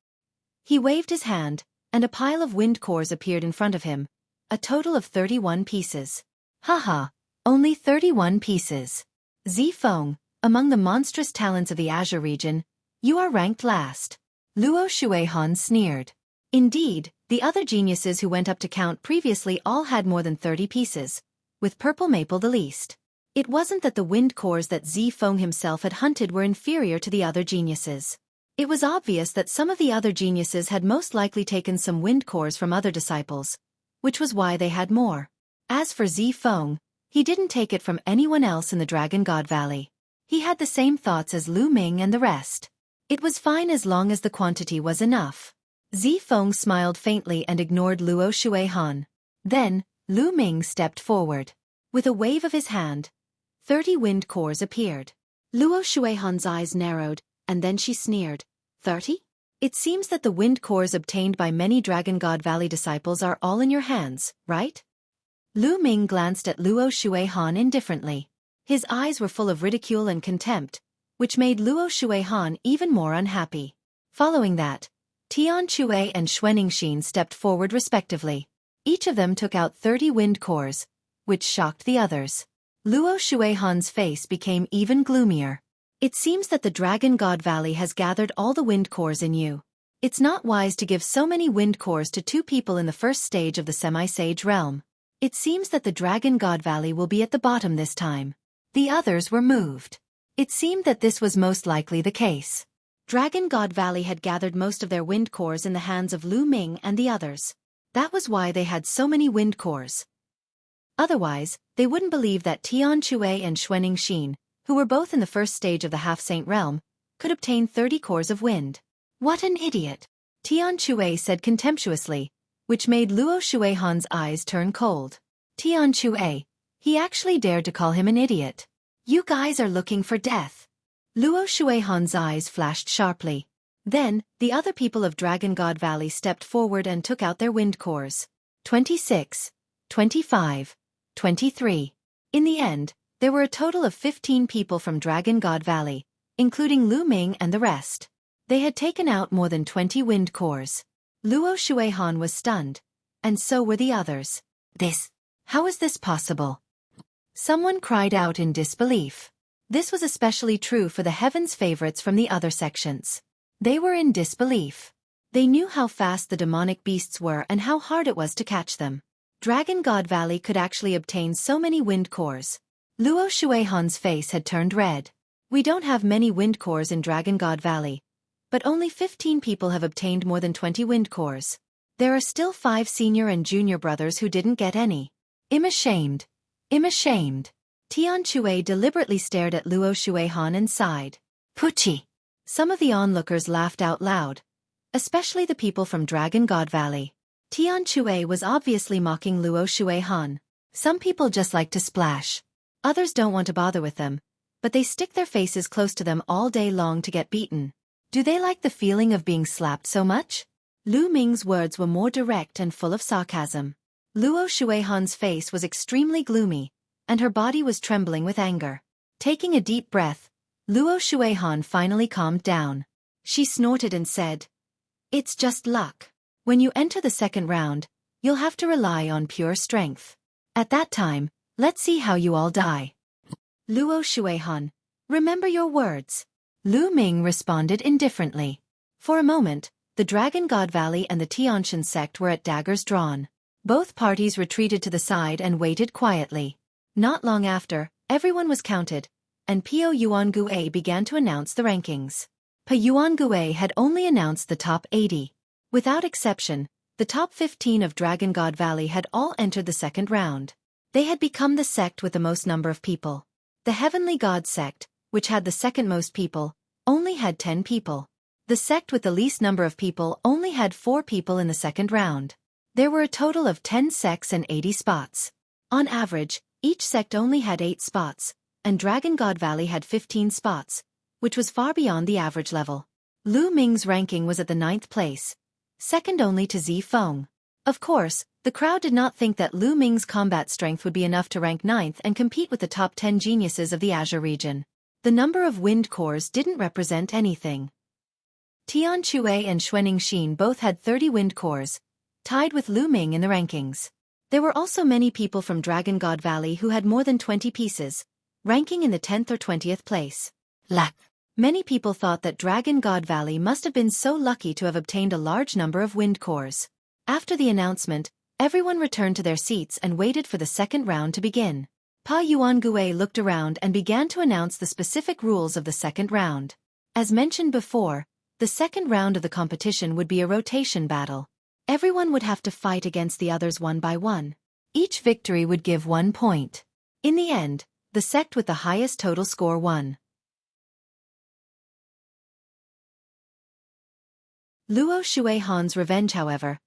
He waved his hand, and a pile of wind cores appeared in front of him, a total of 31 pieces. Haha, only 31 pieces. Zifeng, among the monstrous talents of the Azure region, you are ranked last. Luo Xuehan sneered. Indeed, the other geniuses who went up to count previously all had more than 30 pieces, with Purple Maple the least. It wasn't that the wind cores that Zifeng himself had hunted were inferior to the other geniuses. It was obvious that some of the other geniuses had most likely taken some wind cores from other disciples, which was why they had more. As for Zifeng, he didn't take it from anyone else in the Dragon God Valley. He had the same thoughts as Lu Ming and the rest. It was fine as long as the quantity was enough. Zifeng smiled faintly and ignored Luo Xuehan. Then, Lu Ming stepped forward. With a wave of his hand, 30 wind cores appeared. Luo Xuehan's eyes narrowed, and then she sneered. 30? It seems that the wind cores obtained by many Dragon God Valley disciples are all in your hands, right? Lu Ming glanced at Luo Xuehan indifferently. His eyes were full of ridicule and contempt, which made Luo Xuehan even more unhappy. Following that, Tian Chue and Xueningshin stepped forward respectively. Each of them took out 30 wind cores, which shocked the others. Luo Xuehan's face became even gloomier. It seems that the Dragon God Valley has gathered all the wind cores in you. It's not wise to give so many wind cores to 2 people in the first stage of the semi-sage realm. It seems that the Dragon God Valley will be at the bottom this time. The others were moved. It seemed that this was most likely the case. Dragon God Valley had gathered most of their wind cores in the hands of Lu Ming and the others. That was why they had so many wind cores. Otherwise, they wouldn't believe that Tian Chue and Xueningshin, who were both in the first stage of the half-saint realm, could obtain 30 cores of wind. What an idiot! Tian Chue said contemptuously, which made Luo Xuehan's eyes turn cold. Tian Chue, he actually dared to call him an idiot. You guys are looking for death. Luo Xuehan's eyes flashed sharply. Then, the other people of Dragon God Valley stepped forward and took out their wind cores. 26, 25, 23. In the end, there were a total of 15 people from Dragon God Valley, including Lu Ming and the rest. They had taken out more than 20 wind cores. Luo Xuehan was stunned, and so were the others. How is this possible? Someone cried out in disbelief. This was especially true for the Heaven's favorites from the other sections. They were in disbelief. They knew how fast the demonic beasts were and how hard it was to catch them. Dragon God Valley could actually obtain so many wind cores. Luo Xuehan's face had turned red. We don't have many wind cores in Dragon God Valley, but only 15 people have obtained more than 20 wind cores. There are still 5 senior and junior brothers who didn't get any. I'm ashamed. I'm ashamed. Tian Chue deliberately stared at Luo Xuehan and sighed. Puchi. Some of the onlookers laughed out loud, especially the people from Dragon God Valley. Tian Chue was obviously mocking Luo Xuehan. Some people just like to splash. Others don't want to bother with them, but they stick their faces close to them all day long to get beaten. Do they like the feeling of being slapped so much? Lu Ming's words were more direct and full of sarcasm. Luo Xuehan's face was extremely gloomy, and her body was trembling with anger. Taking a deep breath, Luo Xuehan finally calmed down. She snorted and said, "It's just luck. When you enter the second round, you'll have to rely on pure strength. At that time, let's see how you all die." Luo Xuehan, remember your words. Lu Ming responded indifferently. For a moment, the Dragon God Valley and the Tianshan sect were at daggers drawn. Both parties retreated to the side and waited quietly. Not long after, everyone was counted, and Po Yuangue began to announce the rankings. Po Yuangue had only announced the top 80. Without exception, the top 15 of Dragon God Valley had all entered the second round. They had become the sect with the most number of people. The Heavenly God sect, which had the second most people, only had 10 people. The sect with the least number of people only had 4 people in the second round. There were a total of 10 sects and 80 spots. On average, each sect only had 8 spots, and Dragon God Valley had 15 spots, which was far beyond the average level. Lu Ming's ranking was at the 9th place, second only to Zi Feng. Of course, the crowd did not think that Lu Ming's combat strength would be enough to rank 9th and compete with the top 10 geniuses of the Azure region. The number of wind cores didn't represent anything. Tian Chue and Xuening Xin both had 30 wind cores, tied with Lu Ming in the rankings. There were also many people from Dragon God Valley who had more than 20 pieces, ranking in the 10th or 20th place. Luck. Many people thought that Dragon God Valley must have been so lucky to have obtained a large number of wind cores. After the announcement, everyone returned to their seats and waited for the second round to begin. Pa Yuangue looked around and began to announce the specific rules of the second round. As mentioned before, the second round of the competition would be a rotation battle. Everyone would have to fight against the others one by one. Each victory would give 1 point. In the end, the sect with the highest total score won. Luo Xuehan's revenge, however.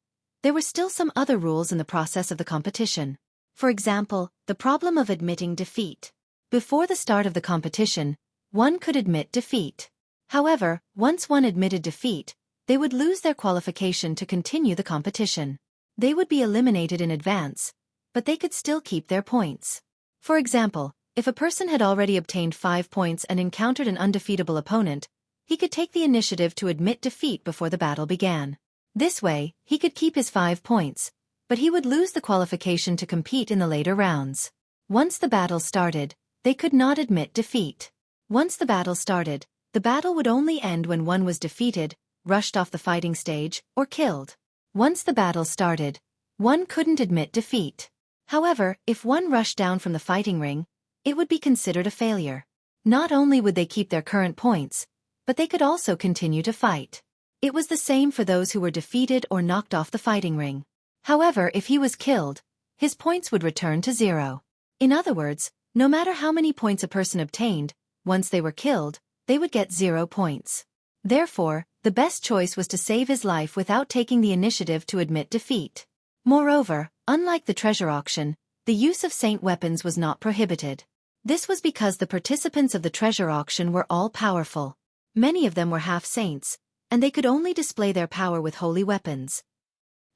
There were still some other rules in the process of the competition. For example, the problem of admitting defeat. Before the start of the competition, one could admit defeat. However, once one admitted defeat, they would lose their qualification to continue the competition. They would be eliminated in advance, but they could still keep their points. For example, if a person had already obtained 5 points and encountered an undefeatable opponent, he could take the initiative to admit defeat before the battle began. This way, he could keep his 5 points, but he would lose the qualification to compete in the later rounds. Once the battle started, they could not admit defeat. Once the battle started, the battle would only end when one was defeated, rushed off the fighting stage, or killed. Once the battle started, one couldn't admit defeat. However, if one rushed down from the fighting ring, it would be considered a failure. Not only would they keep their current points, but they could also continue to fight. It was the same for those who were defeated or knocked off the fighting ring. However, if he was killed, his points would return to 0. In other words, no matter how many points a person obtained, once they were killed, they would get 0 points. Therefore, the best choice was to save his life without taking the initiative to admit defeat. Moreover, unlike the treasure auction, the use of saint weapons was not prohibited. This was because the participants of the treasure auction were all powerful. Many of them were half-saints, and they could only display their power with holy weapons.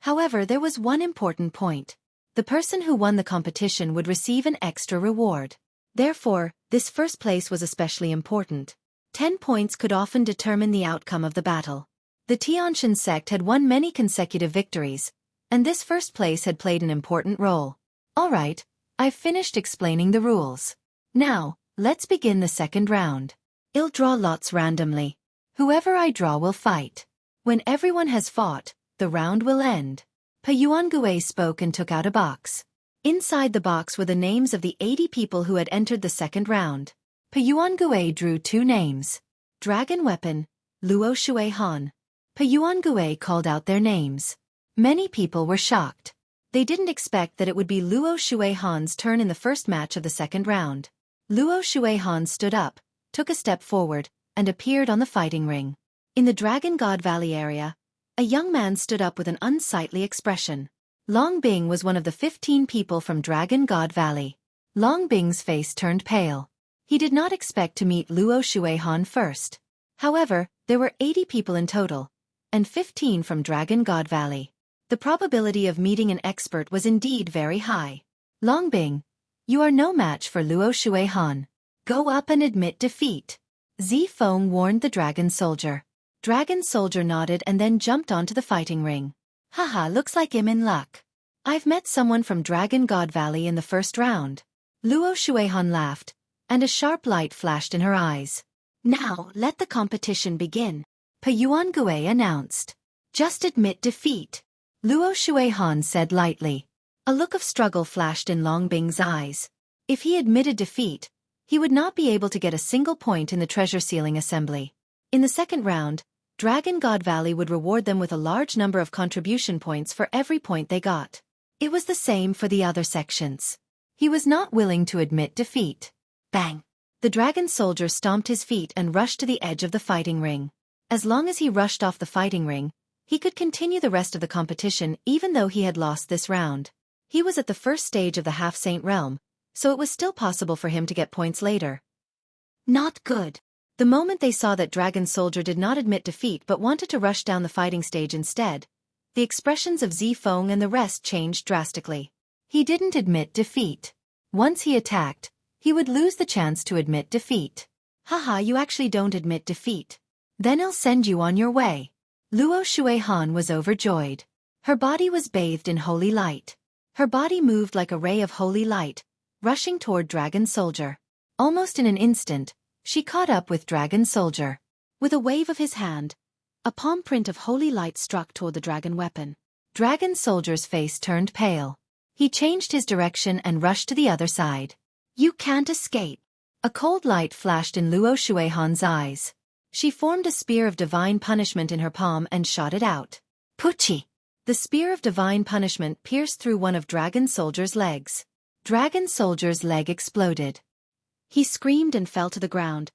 However, there was one important point. The person who won the competition would receive an extra reward. Therefore, this first place was especially important. 10 points could often determine the outcome of the battle. The Tianshan sect had won many consecutive victories, and this first place had played an important role. Alright, I've finished explaining the rules. Now, let's begin the second round. I'll draw lots randomly. Whoever I draw will fight. When everyone has fought, the round will end. Pa Yuangue spoke and took out a box. Inside the box were the names of the 80 people who had entered the second round. Pa Yuangue drew 2 names. Dragon Weapon, Luo Xuehan. Pa Yuangue called out their names. Many people were shocked. They didn't expect that it would be Luo Xuehan's turn in the first match of the second round. Luo Xuehan stood up, took a step forward, and appeared on the fighting ring. In the Dragon God Valley area, a young man stood up with an unsightly expression. Long Bing was one of the 15 people from Dragon God Valley. Long Bing's face turned pale. He did not expect to meet Luo Xuehan first. However, there were 80 people in total, and 15 from Dragon God Valley. The probability of meeting an expert was indeed very high. Long Bing, you are no match for Luo Xuehan. Go up and admit defeat. Zi Feng warned the Dragon Soldier. Dragon Soldier nodded and then jumped onto the fighting ring. Haha, looks like I'm in luck. I've met someone from Dragon God Valley in the first round. Luo Xuehan laughed, and a sharp light flashed in her eyes. Now, let the competition begin. Peyuan Gue announced. Just admit defeat. Luo Xuehan said lightly. A look of struggle flashed in Long Bing's eyes. If he admitted defeat, he would not be able to get a single point in the treasure sealing assembly. In the second round, Dragon God Valley would reward them with a large number of contribution points for every point they got. It was the same for the other sections. He was not willing to admit defeat. Bang! The dragon soldier stomped his feet and rushed to the edge of the fighting ring. As long as he rushed off the fighting ring, he could continue the rest of the competition even though he had lost this round. He was at the first stage of the half-saint realm, so it was still possible for him to get points later. Not good. The moment they saw that Dragon Soldier did not admit defeat but wanted to rush down the fighting stage instead, the expressions of Zifeng and the rest changed drastically. He didn't admit defeat. Once he attacked, he would lose the chance to admit defeat. Haha, you actually don't admit defeat. Then I'll send you on your way. Luo Xuehan was overjoyed. Her body was bathed in holy light. Her body moved like a ray of holy light, rushing toward Dragon Soldier. Almost in an instant, she caught up with Dragon Soldier. With a wave of his hand, a palm print of holy light struck toward the dragon weapon. Dragon Soldier's face turned pale. He changed his direction and rushed to the other side. You can't escape. A cold light flashed in Luo Xuehan's eyes. She formed a spear of divine punishment in her palm and shot it out. Puchi! The spear of divine punishment pierced through one of Dragon Soldier's legs. Dragon Soldier's leg exploded. He screamed and fell to the ground,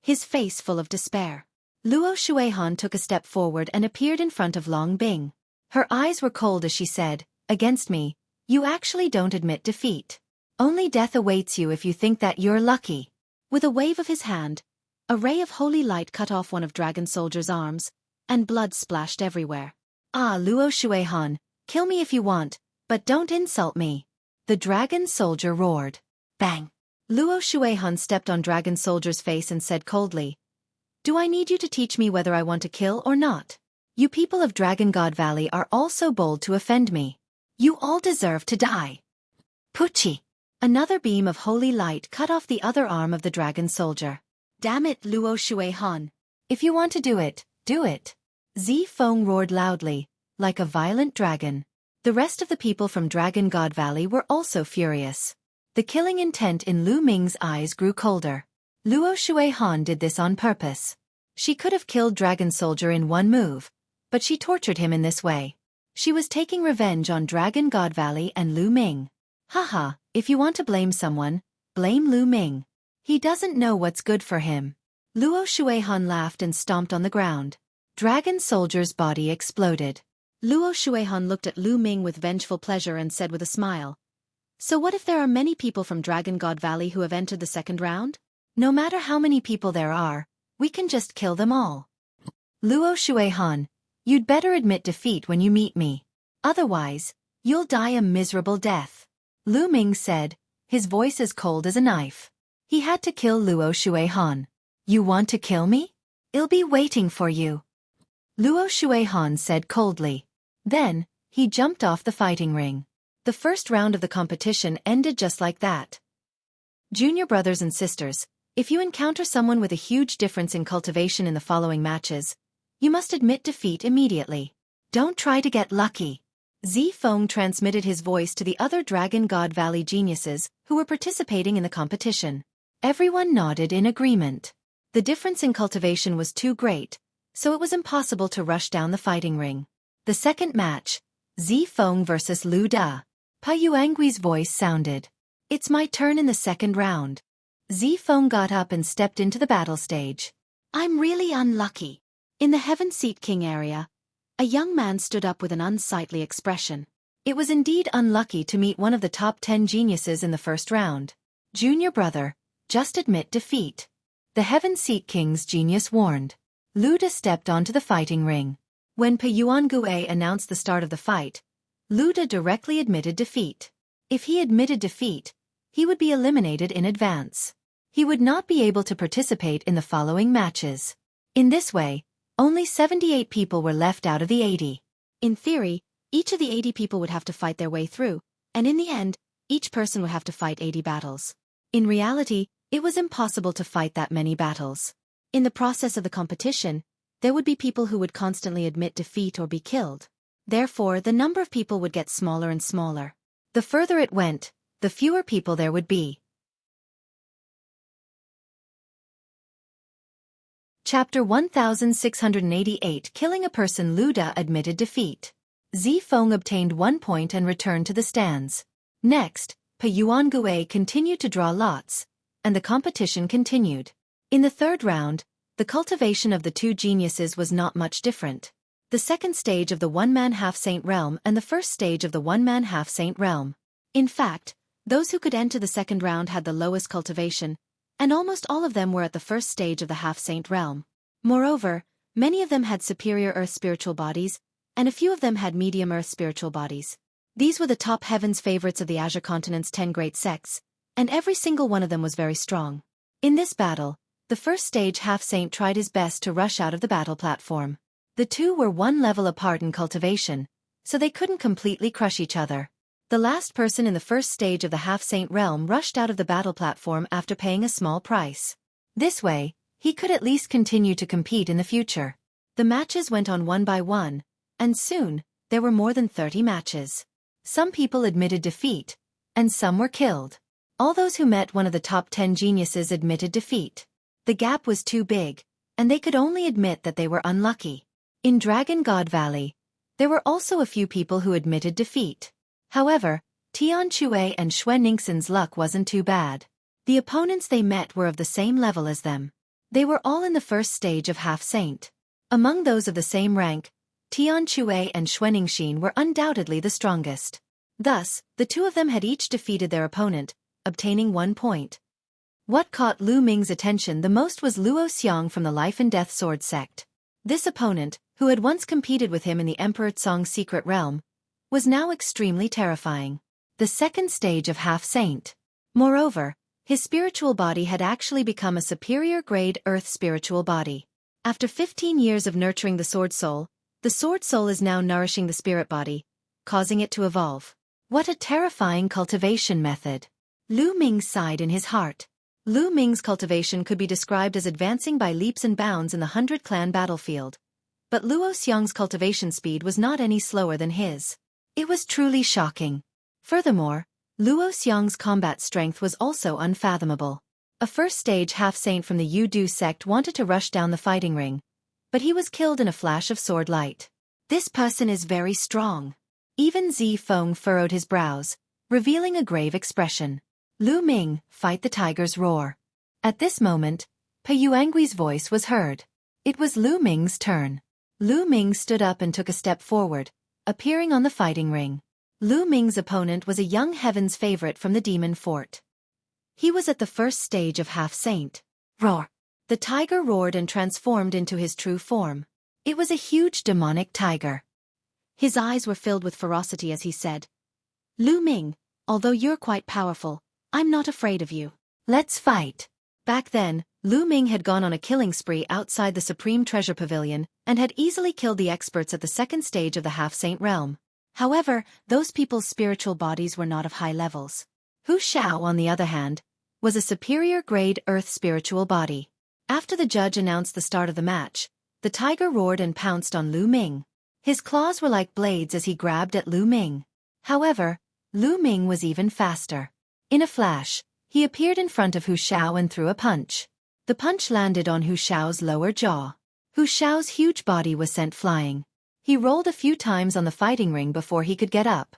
his face full of despair. Luo Xuehan took a step forward and appeared in front of Long Bing. Her eyes were cold as she said, "Against me, you actually don't admit defeat. Only death awaits you if you think that you're lucky." With a wave of his hand, a ray of holy light cut off one of Dragon Soldier's arms, and blood splashed everywhere. Ah, Luo Xuehan, kill me if you want, but don't insult me. The Dragon Soldier roared. Bang! Luo Xuehan stepped on Dragon Soldier's face and said coldly, "Do I need you to teach me whether I want to kill or not? You people of Dragon God Valley are all so bold to offend me. You all deserve to die." Puchi! Another beam of holy light cut off the other arm of the Dragon Soldier. Damn it, Luo Xuehan. If you want to do it, do it. Zifeng roared loudly, like a violent dragon. The rest of the people from Dragon God Valley were also furious. The killing intent in Lu Ming's eyes grew colder. Luo Xuehan did this on purpose. She could have killed Dragon Soldier in one move, but she tortured him in this way. She was taking revenge on Dragon God Valley and Lu Ming. Haha, if you want to blame someone, blame Lu Ming. He doesn't know what's good for him. Luo Xuehan laughed and stomped on the ground. Dragon Soldier's body exploded. Luo Xuehan looked at Lu Ming with vengeful pleasure and said with a smile, "So what if there are many people from Dragon God Valley who have entered the second round? No matter how many people there are, we can just kill them all." Luo Xuehan, you'd better admit defeat when you meet me. Otherwise, you'll die a miserable death. Lu Ming said, his voice as cold as a knife. He had to kill Luo Xuehan. You want to kill me? I'll be waiting for you. Luo Xuehan said coldly. Then, he jumped off the fighting ring. The first round of the competition ended just like that. Junior brothers and sisters, if you encounter someone with a huge difference in cultivation in the following matches, you must admit defeat immediately. Don't try to get lucky. Zifeng transmitted his voice to the other Dragon God Valley geniuses who were participating in the competition. Everyone nodded in agreement. The difference in cultivation was too great, so it was impossible to rush down the fighting ring. The second match, Zifeng versus Lu Da. Pa Yuangui's voice sounded. It's my turn in the second round. Zifeng got up and stepped into the battle stage. I'm really unlucky. In the Heaven Seat King area, a young man stood up with an unsightly expression. It was indeed unlucky to meet one of the top 10 geniuses in the first round. Junior brother, just admit defeat. The Heaven Seat King's genius warned. Lu Da stepped onto the fighting ring. When Peyuan Gue announced the start of the fight, Lu Da directly admitted defeat. If he admitted defeat, he would be eliminated in advance. He would not be able to participate in the following matches. In this way, only 78 people were left out of the 80. In theory, each of the 80 people would have to fight their way through, and in the end, each person would have to fight 80 battles. In reality, it was impossible to fight that many battles. In the process of the competition, there would be people who would constantly admit defeat or be killed. Therefore, the number of people would get smaller and smaller. The further it went, the fewer people there would be. Chapter 1688 Killing a person. Lu Da admitted defeat. Zi Feng obtained 1 point and returned to the stands. Next, Pe Yuangue continued to draw lots, and the competition continued. In the third round, the cultivation of the two geniuses was not much different. The second stage of the one-man half-saint realm and the first stage of the one-man half-saint realm. In fact, those who could enter the second round had the lowest cultivation, and almost all of them were at the first stage of the half-saint realm. Moreover, many of them had superior earth spiritual bodies, and a few of them had medium earth spiritual bodies. These were the top heavens favorites of the Azure continent's 10 great sects, and every single one of them was very strong. In this battle, the first stage half-saint tried his best to rush out of the battle platform. The two were one level apart in cultivation, so they couldn't completely crush each other. The last person in the first stage of the half-saint realm rushed out of the battle platform after paying a small price. This way, he could at least continue to compete in the future. The matches went on one by one, and soon, there were more than 30 matches. Some people admitted defeat, and some were killed. All those who met one of the top 10 geniuses admitted defeat. The gap was too big, and they could only admit that they were unlucky. In Dragon God Valley, there were also a few people who admitted defeat. However, Tian Chue and Xue Ningxin's luck wasn't too bad. The opponents they met were of the same level as them. They were all in the first stage of half-saint. Among those of the same rank, Tian Chue and Xue Ningxin were undoubtedly the strongest. Thus, the two of them had each defeated their opponent, obtaining 1 point. What caught Lu Ming's attention the most was Luo Xiang from the Life and Death Sword sect. This opponent, who had once competed with him in the Emperor Tsong's secret realm, was now extremely terrifying. The second stage of half-saint. Moreover, his spiritual body had actually become a superior grade earth spiritual body. After 15 years of nurturing the sword soul is now nourishing the spirit body, causing it to evolve. What a terrifying cultivation method. Lu Ming sighed in his heart. Lu Ming's cultivation could be described as advancing by leaps and bounds in the 100-clan battlefield. But Luo Xiang's cultivation speed was not any slower than his. It was truly shocking. Furthermore, Luo Xiang's combat strength was also unfathomable. A first-stage half-saint from the Yu Du sect wanted to rush down the fighting ring, but he was killed in a flash of sword light. This person is very strong. Even Zi Feng furrowed his brows, revealing a grave expression. Lu Ming, fight the tiger's roar. At this moment, Pe Yuangui's voice was heard. It was Lu Ming's turn. Lu Ming stood up and took a step forward, appearing on the fighting ring. Lu Ming's opponent was a young heaven's favorite from the demon fort. He was at the first stage of half-saint. Roar! The tiger roared and transformed into his true form. It was a huge demonic tiger. His eyes were filled with ferocity as he said, "Lu Ming, although you're quite powerful, I'm not afraid of you. Let's fight." Back then, Lu Ming had gone on a killing spree outside the Supreme Treasure Pavilion and had easily killed the experts at the second stage of the half-saint realm. However, those people's spiritual bodies were not of high levels. Hu Xiao, on the other hand, was a superior grade earth spiritual body. After the judge announced the start of the match, the tiger roared and pounced on Lu Ming. His claws were like blades as he grabbed at Lu Ming. However, Lu Ming was even faster. In a flash, he appeared in front of Hu Xiao and threw a punch. The punch landed on Hu Xiao's lower jaw. Hu Xiao's huge body was sent flying. He rolled a few times on the fighting ring before he could get up.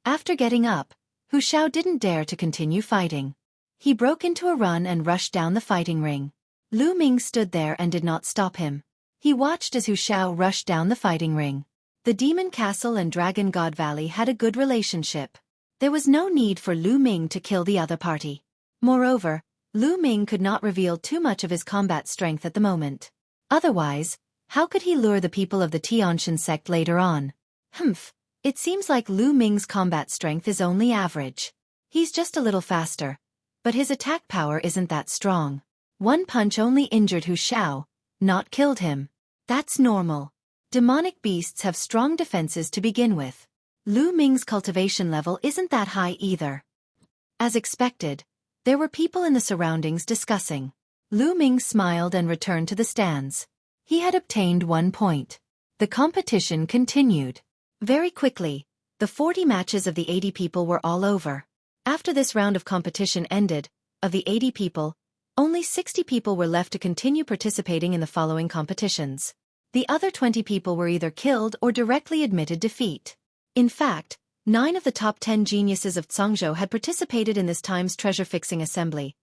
After getting up, Hu Xiao didn't dare to continue fighting. He broke into a run and rushed down the fighting ring. Lu Ming stood there and did not stop him. He watched as Hu Xiao rushed down the fighting ring. The Demon Castle and Dragon God Valley had a good relationship. There was no need for Lu Ming to kill the other party. Moreover, Lu Ming could not reveal too much of his combat strength at the moment. Otherwise, how could he lure the people of the Tianshan sect later on? It seems like Lu Ming's combat strength is only average. He's just a little faster, but his attack power isn't that strong. One punch only injured Hu Xiao, not killed him. That's normal. Demonic beasts have strong defenses to begin with. Lu Ming's cultivation level isn't that high either. As expected, there were people in the surroundings discussing. Lu Ming smiled and returned to the stands. He had obtained 1 point. The competition continued. Very quickly, the 40 matches of the 80 people were all over. After this round of competition ended, of the 80 people, only 60 people were left to continue participating in the following competitions. The other 20 people were either killed or directly admitted defeat. In fact, 9 of the top 10 geniuses of Zhongzhou had participated in this time's treasure-fixing assembly,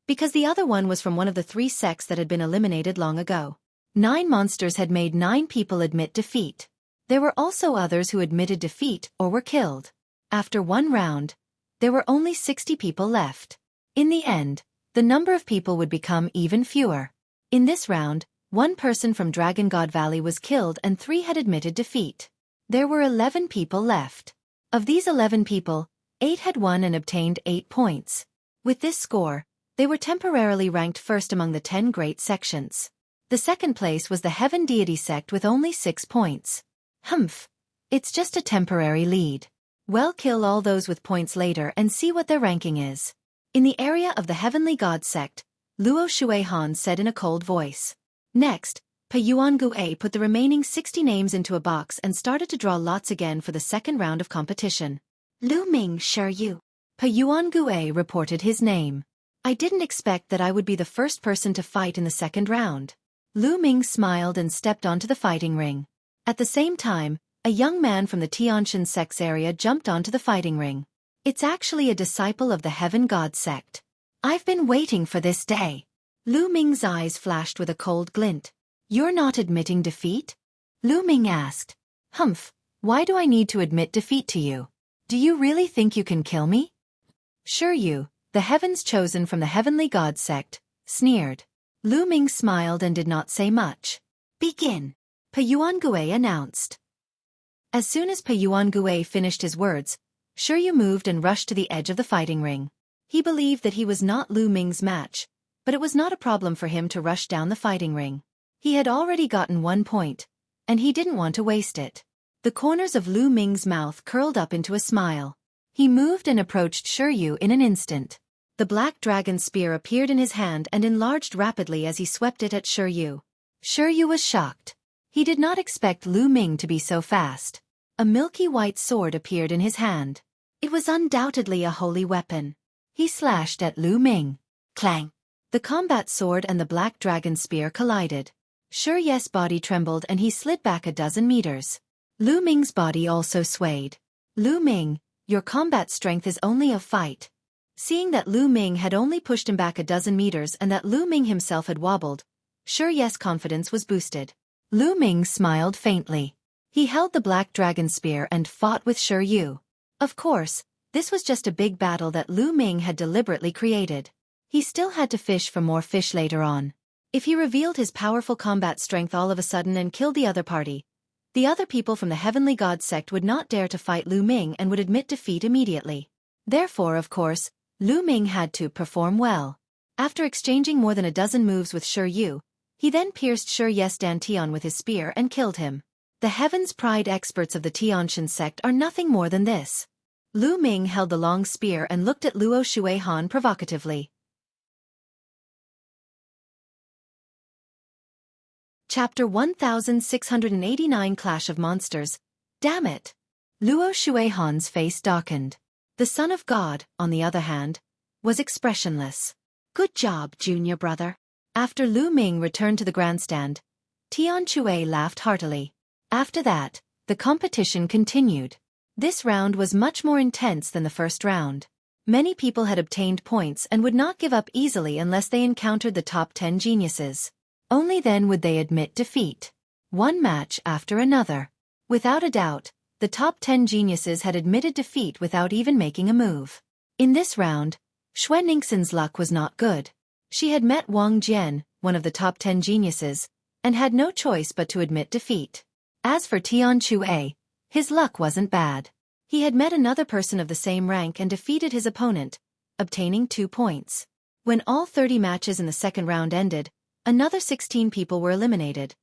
because the other one was from one of the 3 sects that had been eliminated long ago. 9 monsters had made 9 people admit defeat. There were also others who admitted defeat or were killed. After 1 round, there were only 60 people left. In the end, the number of people would become even fewer. In this round, 1 person from Dragon God Valley was killed and 3 had admitted defeat. There were 11 people left. Of these 11 people, 8 had won and obtained 8 points. With this score, they were temporarily ranked first among the 10 great sections. The second place was the Heaven Deity sect with only 6 points. Humph. It's just a temporary lead. Well, kill all those with points later and see what their ranking is. In the area of the Heavenly God sect, Luo Xuehan said in a cold voice. Next, Peyuan Gue put the remaining 60 names into a box and started to draw lots again for the second round of competition. Lu Ming Yu. Peyuan Gue reported his name. I didn't expect that I would be the first person to fight in the second round. Lu Ming smiled and stepped onto the fighting ring. At the same time, a young man from the Tianshan sect's area jumped onto the fighting ring. It's actually a disciple of the Heaven God sect. I've been waiting for this day. Lu Ming's eyes flashed with a cold glint. You're not admitting defeat? Lu Ming asked. Humph, why do I need to admit defeat to you? Do you really think you can kill me? Xueqi, the heavens chosen from the Heavenly God sect, sneered. Lu Ming smiled and did not say much. Begin. Peyuan Gue announced. As soon as Peyuan Gue finished his words, Xueqi moved and rushed to the edge of the fighting ring. He believed that he was not Lu Ming's match, but it was not a problem for him to rush down the fighting ring. He had already gotten 1 point, and he didn't want to waste it. The corners of Lu Ming's mouth curled up into a smile. He moved and approached Xueqi in an instant. The black dragon spear appeared in his hand and enlarged rapidly as he swept it at Xueqi. Xueqi was shocked. He did not expect Lu Ming to be so fast. A milky white sword appeared in his hand. It was undoubtedly a holy weapon. He slashed at Lu Ming. Clang! The combat sword and the black dragon spear collided. Xueqi's body trembled and he slid back a dozen meters. Lu Ming's body also swayed. Lu Ming, your combat strength is only a fight. Seeing that Lu Ming had only pushed him back a dozen meters and that Lu Ming himself had wobbled, Xueqi's confidence was boosted. Lu Ming smiled faintly. He held the black dragon spear and fought with Xueqi. Of course, this was just a big battle that Lu Ming had deliberately created. He still had to fish for more fish later on. If he revealed his powerful combat strength all of a sudden and killed the other party, the other people from the Heavenly God sect would not dare to fight Lu Ming and would admit defeat immediately. Therefore, of course, Lu Ming had to perform well. After exchanging more than a dozen moves with Xueqi, he then pierced Xueqi's dantian with his spear and killed him. The Heaven's Pride experts of the Tianshan sect are nothing more than this. Lu Ming held the long spear and looked at Luo Xuehan provocatively. Chapter 1689 Clash of Monsters. Damn it! Luo Xuehan's face darkened. The Son of God, on the other hand, was expressionless. Good job, junior brother. After Lu Ming returned to the grandstand, Tian Chue laughed heartily. After that, the competition continued. This round was much more intense than the first round. Many people had obtained points and would not give up easily unless they encountered the top 10 geniuses. Only then would they admit defeat. One match after another. Without a doubt, the top 10 geniuses had admitted defeat without even making a move. In this round, Xueningsin's luck was not good. She had met Wang Jian, one of the top 10 geniuses, and had no choice but to admit defeat. As for Tian Chue, his luck wasn't bad. He had met another person of the same rank and defeated his opponent, obtaining 2 points. When all 30 matches in the second round ended, another 16 people were eliminated,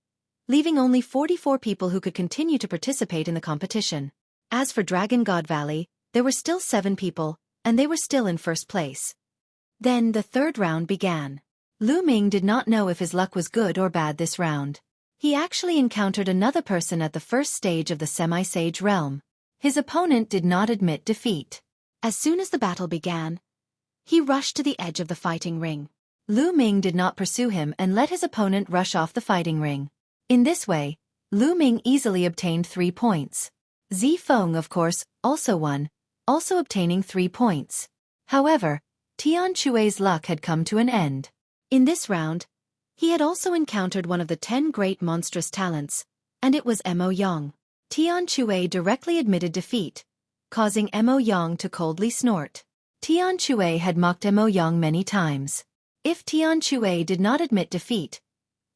leaving only 44 people who could continue to participate in the competition. As for Dragon God Valley, there were still 7 people, and they were still in first place. Then the third round began. Lu Ming did not know if his luck was good or bad this round. He actually encountered another person at the first stage of the semi-sage realm. His opponent did not admit defeat. As soon as the battle began, he rushed to the edge of the fighting ring. Lu Ming did not pursue him and let his opponent rush off the fighting ring. In this way, Lu Ming easily obtained 3 points. Zi Feng, of course, also won, also obtaining 3 points. However, Tian Chui's luck had come to an end. In this round, he had also encountered one of the 10 great monstrous talents, and it was Mo Yang. Tian Chui directly admitted defeat, causing Mo Yang to coldly snort. Tian Chui had mocked Mo Yang many times. If Tian Chui did not admit defeat,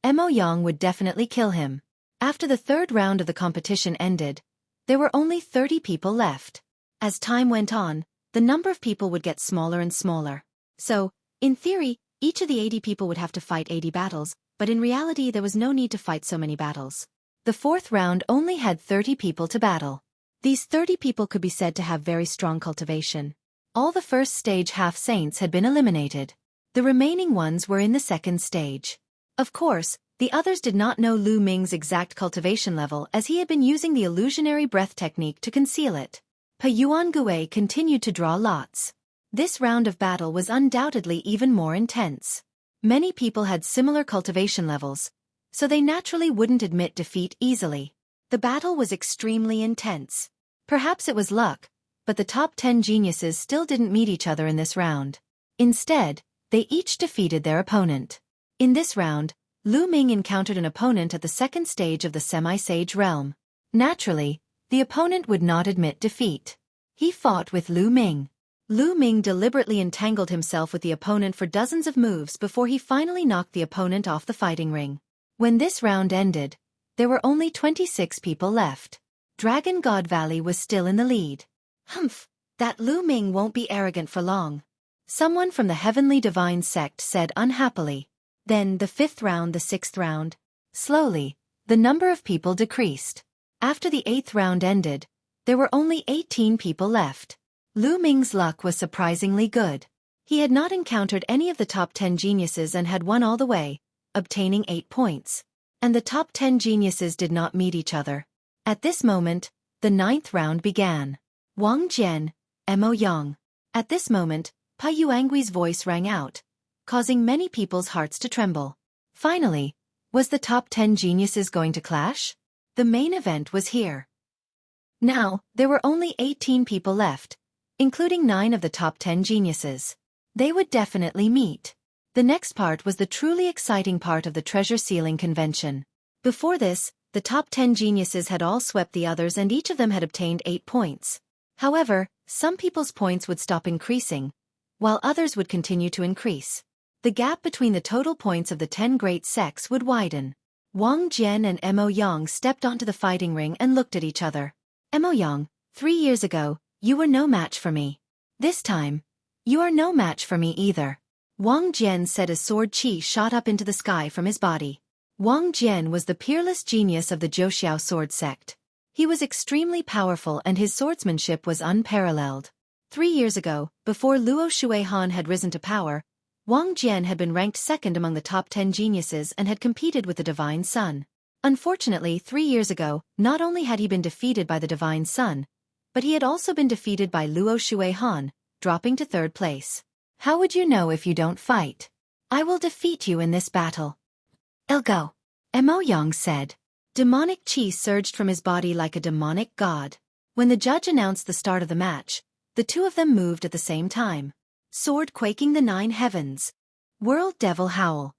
Mo Yang would definitely kill him. After the third round of the competition ended, there were only 30 people left. As time went on, the number of people would get smaller and smaller. So, in theory, each of the 80 people would have to fight 80 battles, but in reality there was no need to fight so many battles. The fourth round only had 30 people to battle. These 30 people could be said to have very strong cultivation. All the first stage half-saints had been eliminated. The remaining ones were in the second stage. Of course, the others did not know Lu Ming's exact cultivation level as he had been using the illusionary breath technique to conceal it. Pa Yuan Gui continued to draw lots. This round of battle was undoubtedly even more intense. Many people had similar cultivation levels, so they naturally wouldn't admit defeat easily. The battle was extremely intense. Perhaps it was luck, but the top 10 geniuses still didn't meet each other in this round. Instead, they each defeated their opponent. In this round, Lu Ming encountered an opponent at the second stage of the semi-sage realm. Naturally, the opponent would not admit defeat. He fought with Lu Ming. Lu Ming deliberately entangled himself with the opponent for dozens of moves before he finally knocked the opponent off the fighting ring. When this round ended, there were only 26 people left. Dragon God Valley was still in the lead. Humph, that Lu Ming won't be arrogant for long. Someone from the Heavenly Divine Sect said unhappily. Then the 5th round, the 6th round. Slowly, the number of people decreased. After the 8th round ended, there were only 18 people left. Lu Ming's luck was surprisingly good. He had not encountered any of the top 10 geniuses and had won all the way, obtaining 8 points. And the top 10 geniuses did not meet each other. At this moment, the 9th round began. Wang Jian, Mo Yang. At this moment, Pa Yuangui's voice rang out, causing many people's hearts to tremble. Finally, was the top 10 geniuses going to clash? The main event was here. Now, there were only 18 people left, including 9 of the top 10 geniuses. They would definitely meet. The next part was the truly exciting part of the treasure sealing convention. Before this, the top 10 geniuses had all swept the others and each of them had obtained 8 points. However, some people's points would stop increasing, while others would continue to increase. The gap between the total points of the 10 great sects would widen. Wang Jian and Mo Yang stepped onto the fighting ring and looked at each other. Mo Yang, 3 years ago, you were no match for me. This time, you are no match for me either. Wang Jian said as sword chi shot up into the sky from his body. Wang Jian was the peerless genius of the Zhouxiao sword sect. He was extremely powerful and his swordsmanship was unparalleled. 3 years ago, before Luo Xuehan had risen to power, Wang Jian had been ranked second among the top 10 geniuses and had competed with the Divine Sun. Unfortunately, 3 years ago, not only had he been defeated by the Divine Sun, but he had also been defeated by Luo Xuehan, dropping to 3rd place. How would you know if you don't fight? I will defeat you in this battle. I'll go. Mo Yang said. Demonic chi surged from his body like a demonic god. When the judge announced the start of the match, the two of them moved at the same time. Sword quaking the 9 heavens. World Devil Howl.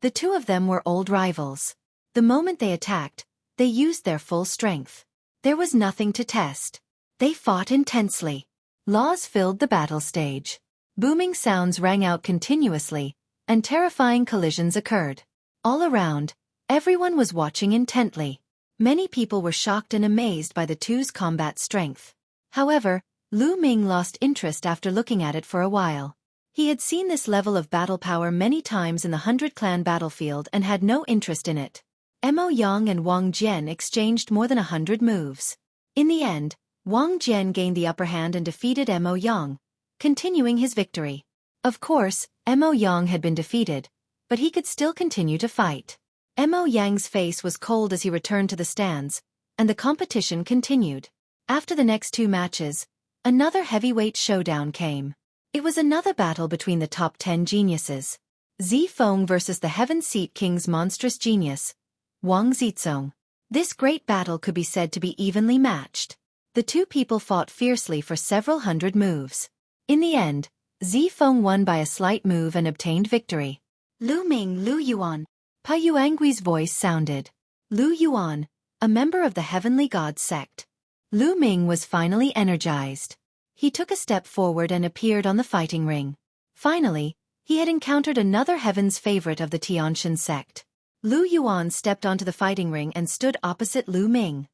The two of them were old rivals. The moment they attacked, they used their full strength. There was nothing to test. They fought intensely. Laws filled the battle stage. Booming sounds rang out continuously, and terrifying collisions occurred. All around, everyone was watching intently. Many people were shocked and amazed by the two's combat strength. However, Lu Ming lost interest after looking at it for a while. He had seen this level of battle power many times in the 100-clan battlefield and had no interest in it. Mo Yang and Wang Jian exchanged more than 100 moves. In the end, Wang Jian gained the upper hand and defeated Mo Yang, continuing his victory. Of course, Mo Yang had been defeated, but he could still continue to fight. Mo Yang's face was cold as he returned to the stands, and the competition continued. After the next 2 matches, another heavyweight showdown came. It was another battle between the top 10 geniuses. Zifeng versus the Heaven Seat King's monstrous genius, Wang Zizong. This great battle could be said to be evenly matched. The 2 people fought fiercely for several hundred moves. In the end, Zifeng won by a slight move and obtained victory. Lu Ming, Lu Yuan. Pa Yuangui's voice sounded. Lu Yuan, a member of the Heavenly Gods sect. Lu Ming was finally energized. He took a step forward and appeared on the fighting ring. Finally, he had encountered another heaven's favorite of the Tianshan sect. Lu Yuan stepped onto the fighting ring and stood opposite Lu Ming.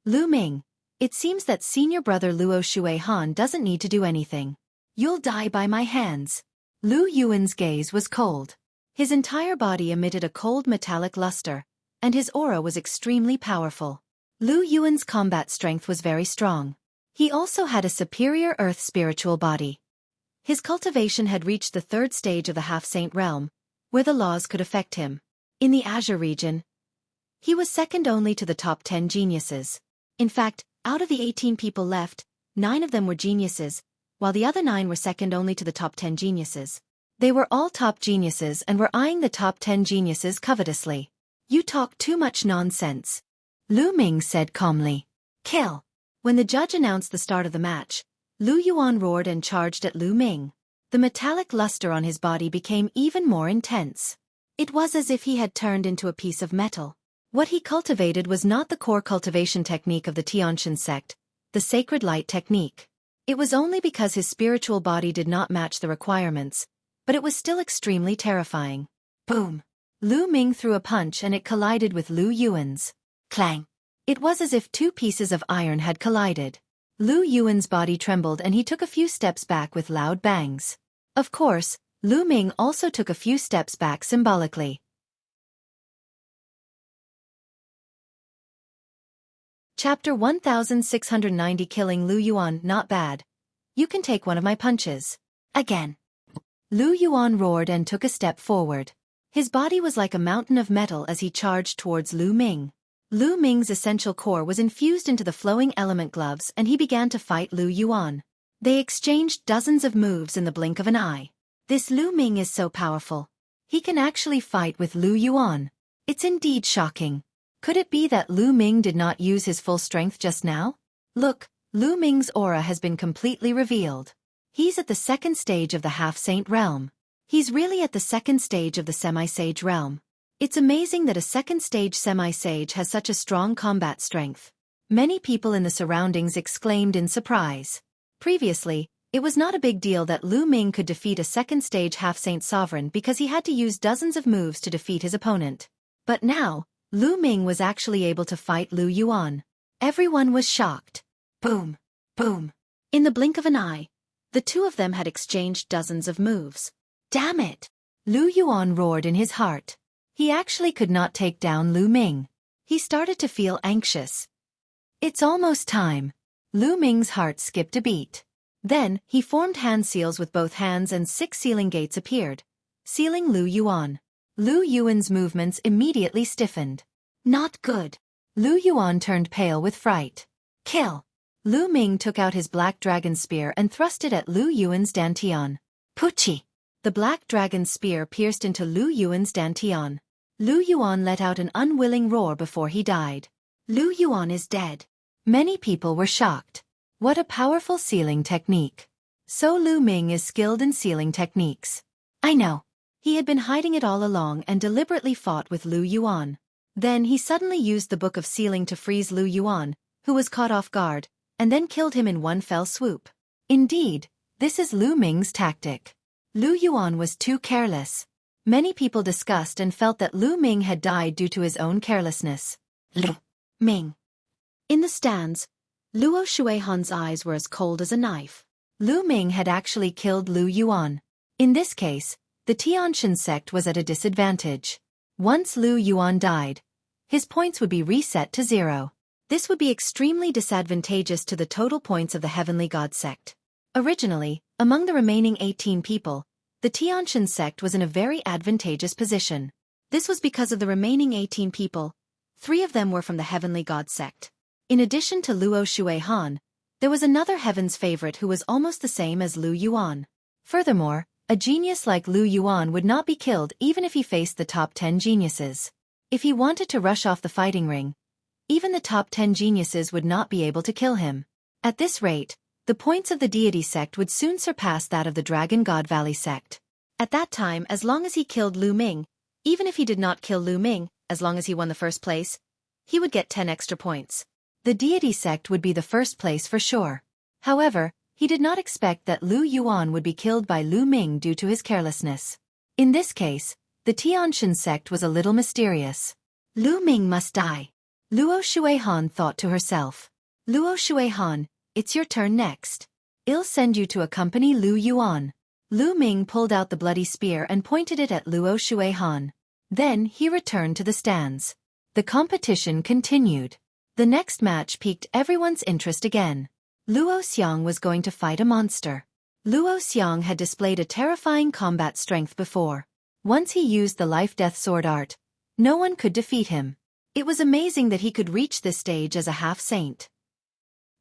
Lu Ming, it seems that senior brother Luo Xuehan doesn't need to do anything. You'll die by my hands. Lu Yuan's gaze was cold. His entire body emitted a cold metallic luster, and his aura was extremely powerful. Lu Yuan's combat strength was very strong. He also had a superior earth spiritual body. His cultivation had reached the 3rd stage of the half-saint realm, where the laws could affect him. In the Azure region, he was second only to the top 10 geniuses. In fact, out of the 18 people left, 9 of them were geniuses, while the other 9 were second only to the top 10 geniuses. They were all top geniuses and were eyeing the top 10 geniuses covetously. You talk too much nonsense, Lu Ming said calmly. Kill. When the judge announced the start of the match, Lu Yuan roared and charged at Lu Ming. The metallic luster on his body became even more intense. It was as if he had turned into a piece of metal. What he cultivated was not the core cultivation technique of the Tianshan sect, the sacred light technique. It was only because his spiritual body did not match the requirements, but it was still extremely terrifying. Boom! Lu Ming threw a punch and it collided with Lu Yuan's. Clang! It was as if 2 pieces of iron had collided. Lu Yuan's body trembled and he took a few steps back with loud bangs. Of course, Lu Ming also took a few steps back symbolically. Chapter 1690 Killing Lu Yuan. Not bad. You can take one of my punches. Again. Lu Yuan roared and took a step forward. His body was like a mountain of metal as he charged towards Lu Ming. Lu Ming's essential core was infused into the flowing element gloves and he began to fight Lu Yuan. They exchanged dozens of moves in the blink of an eye. This Lu Ming is so powerful. He can actually fight with Lu Yuan. It's indeed shocking. Could it be that Lu Ming did not use his full strength just now? Look, Lu Ming's aura has been completely revealed. He's at the 2nd stage of the half-saint realm. He's really at the 2nd stage of the semi-sage realm. It's amazing that a 2nd stage semi-sage has such a strong combat strength. Many people in the surroundings exclaimed in surprise. Previously, it was not a big deal that Lu Ming could defeat a 2nd stage half-saint sovereign because he had to use dozens of moves to defeat his opponent. But now, Lu Ming was actually able to fight Lu Yuan. Everyone was shocked. Boom! Boom! In the blink of an eye, the 2 of them had exchanged dozens of moves. Damn it! Lu Yuan roared in his heart. He actually could not take down Lu Ming. He started to feel anxious. It's almost time. Lu Ming's heart skipped a beat. Then, he formed hand seals with both hands and 6 sealing gates appeared, sealing Lu Yuan. Lu Yuan's movements immediately stiffened. Not good. Lu Yuan turned pale with fright. Kill. Lu Ming took out his black dragon spear and thrust it at Lu Yuan's dantian. Puchi. The black dragon spear pierced into Lu Yuan's dantian. Lu Yuan let out an unwilling roar before he died. Lu Yuan is dead. Many people were shocked. What a powerful sealing technique. So Lu Ming is skilled in sealing techniques. I know. He had been hiding it all along and deliberately fought with Lu Yuan. Then he suddenly used the Book of Sealing to freeze Lu Yuan, who was caught off guard, and then killed him in one fell swoop. Indeed, this is Lu Ming's tactic. Lu Yuan was too careless. Many people discussed and felt that Lu Ming had died due to his own carelessness. Lu Ming. In the stands, Luo Xuehan's eyes were as cold as a knife. Lu Ming had actually killed Lu Yuan. In this case, the Tianshan sect was at a disadvantage. Once Lu Yuan died, his points would be reset to 0. This would be extremely disadvantageous to the total points of the Heavenly God sect. Originally, among the remaining 18 people, the Tianshan sect was in a very advantageous position. This was because of the remaining 18 people. 3 of them were from the Heavenly God sect. In addition to Luo Xuehan, there was another heaven's favorite who was almost the same as Lu Yuan. Furthermore, a genius like Lu Yuan would not be killed even if he faced the top 10 geniuses. If he wanted to rush off the fighting ring, even the top 10 geniuses would not be able to kill him. At this rate, the points of the deity sect would soon surpass that of the Dragon God Valley sect. At that time, as long as he killed Lu Ming, even if he did not kill Lu Ming, as long as he won the first place, he would get 10 extra points. The deity sect would be the first place for sure. However, he did not expect that Lu Yuan would be killed by Lu Ming due to his carelessness. In this case, the Tianshan sect was a little mysterious. Lu Ming must die. Luo Xuehan thought to herself. Luo Xuehan, it's your turn next. I'll send you to accompany Lu Yuan. Lu Ming pulled out the bloody spear and pointed it at Luo Xuehan. Then he returned to the stands. The competition continued. The next match piqued everyone's interest again. Luo Xiang was going to fight a monster. Luo Xiang had displayed a terrifying combat strength before. Once he used the life-death sword art, no one could defeat him. It was amazing that he could reach this stage as a half-saint.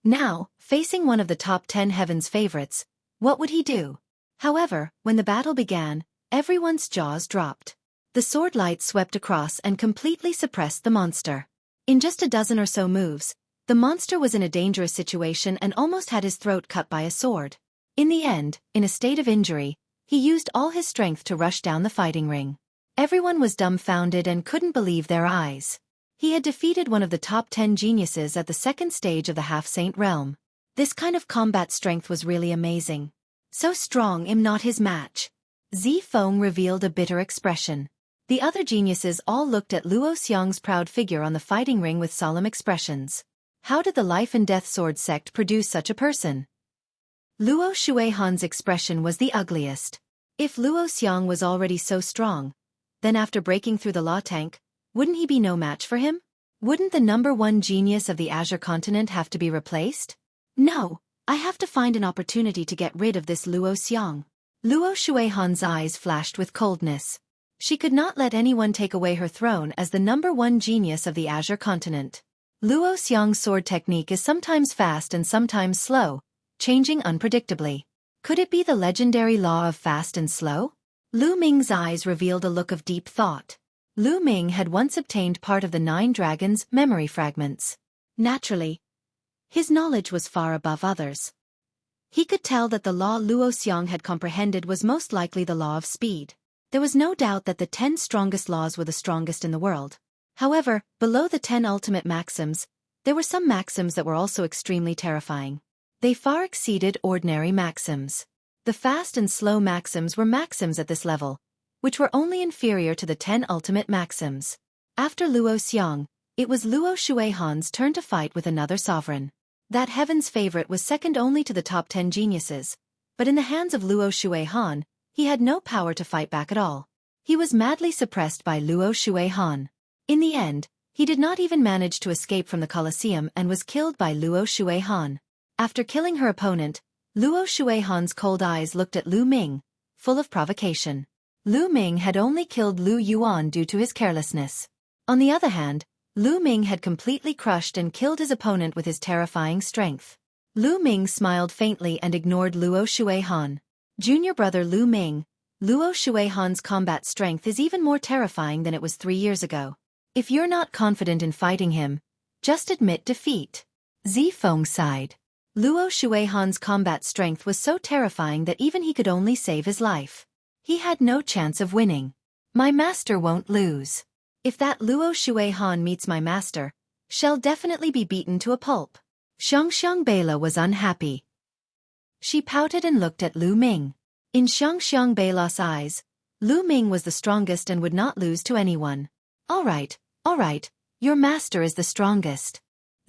Now, facing one of the top 10 heaven's favorites, what would he do? However, when the battle began, everyone's jaws dropped. The sword light swept across and completely suppressed the monster. In just a dozen or so moves, the monster was in a dangerous situation and almost had his throat cut by a sword. In the end, in a state of injury, he used all his strength to rush down the fighting ring. Everyone was dumbfounded and couldn't believe their eyes. He had defeated one of the top 10 geniuses at the second stage of the half-saint realm. This kind of combat strength was really amazing. So strong I'm not his match. Zifeng revealed a bitter expression. The other geniuses all looked at Luo Xiang's proud figure on the fighting ring with solemn expressions. How did the Life and Death Sword sect produce such a person? Luo Xuehan's expression was the ugliest. If Luo Xiang was already so strong, then after breaking through the law tank, wouldn't he be no match for him? Wouldn't the #1 genius of the Azure continent have to be replaced? No, I have to find an opportunity to get rid of this Luo Xiang. Luo Xuehan's eyes flashed with coldness. She could not let anyone take away her throne as the #1 genius of the Azure continent. Luo Xiang's sword technique is sometimes fast and sometimes slow, changing unpredictably. Could it be the legendary law of fast and slow? Lu Ming's eyes revealed a look of deep thought. Lu Ming had once obtained part of the 9 dragons' memory fragments. Naturally, his knowledge was far above others. He could tell that the law Luo Xiang had comprehended was most likely the law of speed. There was no doubt that the 10 strongest laws were the strongest in the world. However, below the 10 ultimate maxims, there were some maxims that were also extremely terrifying. They far exceeded ordinary maxims. The fast and slow maxims were maxims at this level, which were only inferior to the 10 ultimate maxims. After Luo Xiang, it was Luo Xuehan's turn to fight with another sovereign. That heaven's favorite was second only to the top 10 geniuses, but in the hands of Luo Xuehan, he had no power to fight back at all. He was madly suppressed by Luo Xuehan. In the end, he did not even manage to escape from the Colosseum and was killed by Luo Xuehan. After killing her opponent, Luo Xuehan's cold eyes looked at Lu Ming, full of provocation. Lu Ming had only killed Lu Yuan due to his carelessness. On the other hand, Lu Ming had completely crushed and killed his opponent with his terrifying strength. Lu Ming smiled faintly and ignored Luo Xuehan. Junior brother Lu Ming, Luo Xuehan's combat strength is even more terrifying than it was 3 years ago. If you're not confident in fighting him, just admit defeat. Zifeng sighed. Luo Xuehan's combat strength was so terrifying that even he could only save his life. He had no chance of winning. My master won't lose. If that Luo Xuehan meets my master, she'll definitely be beaten to a pulp. Xiangxiang Beila was unhappy. She pouted and looked at Lu Ming. In Xiangxiang Beila's eyes, Lu Ming was the strongest and would not lose to anyone. All right, your master is the strongest.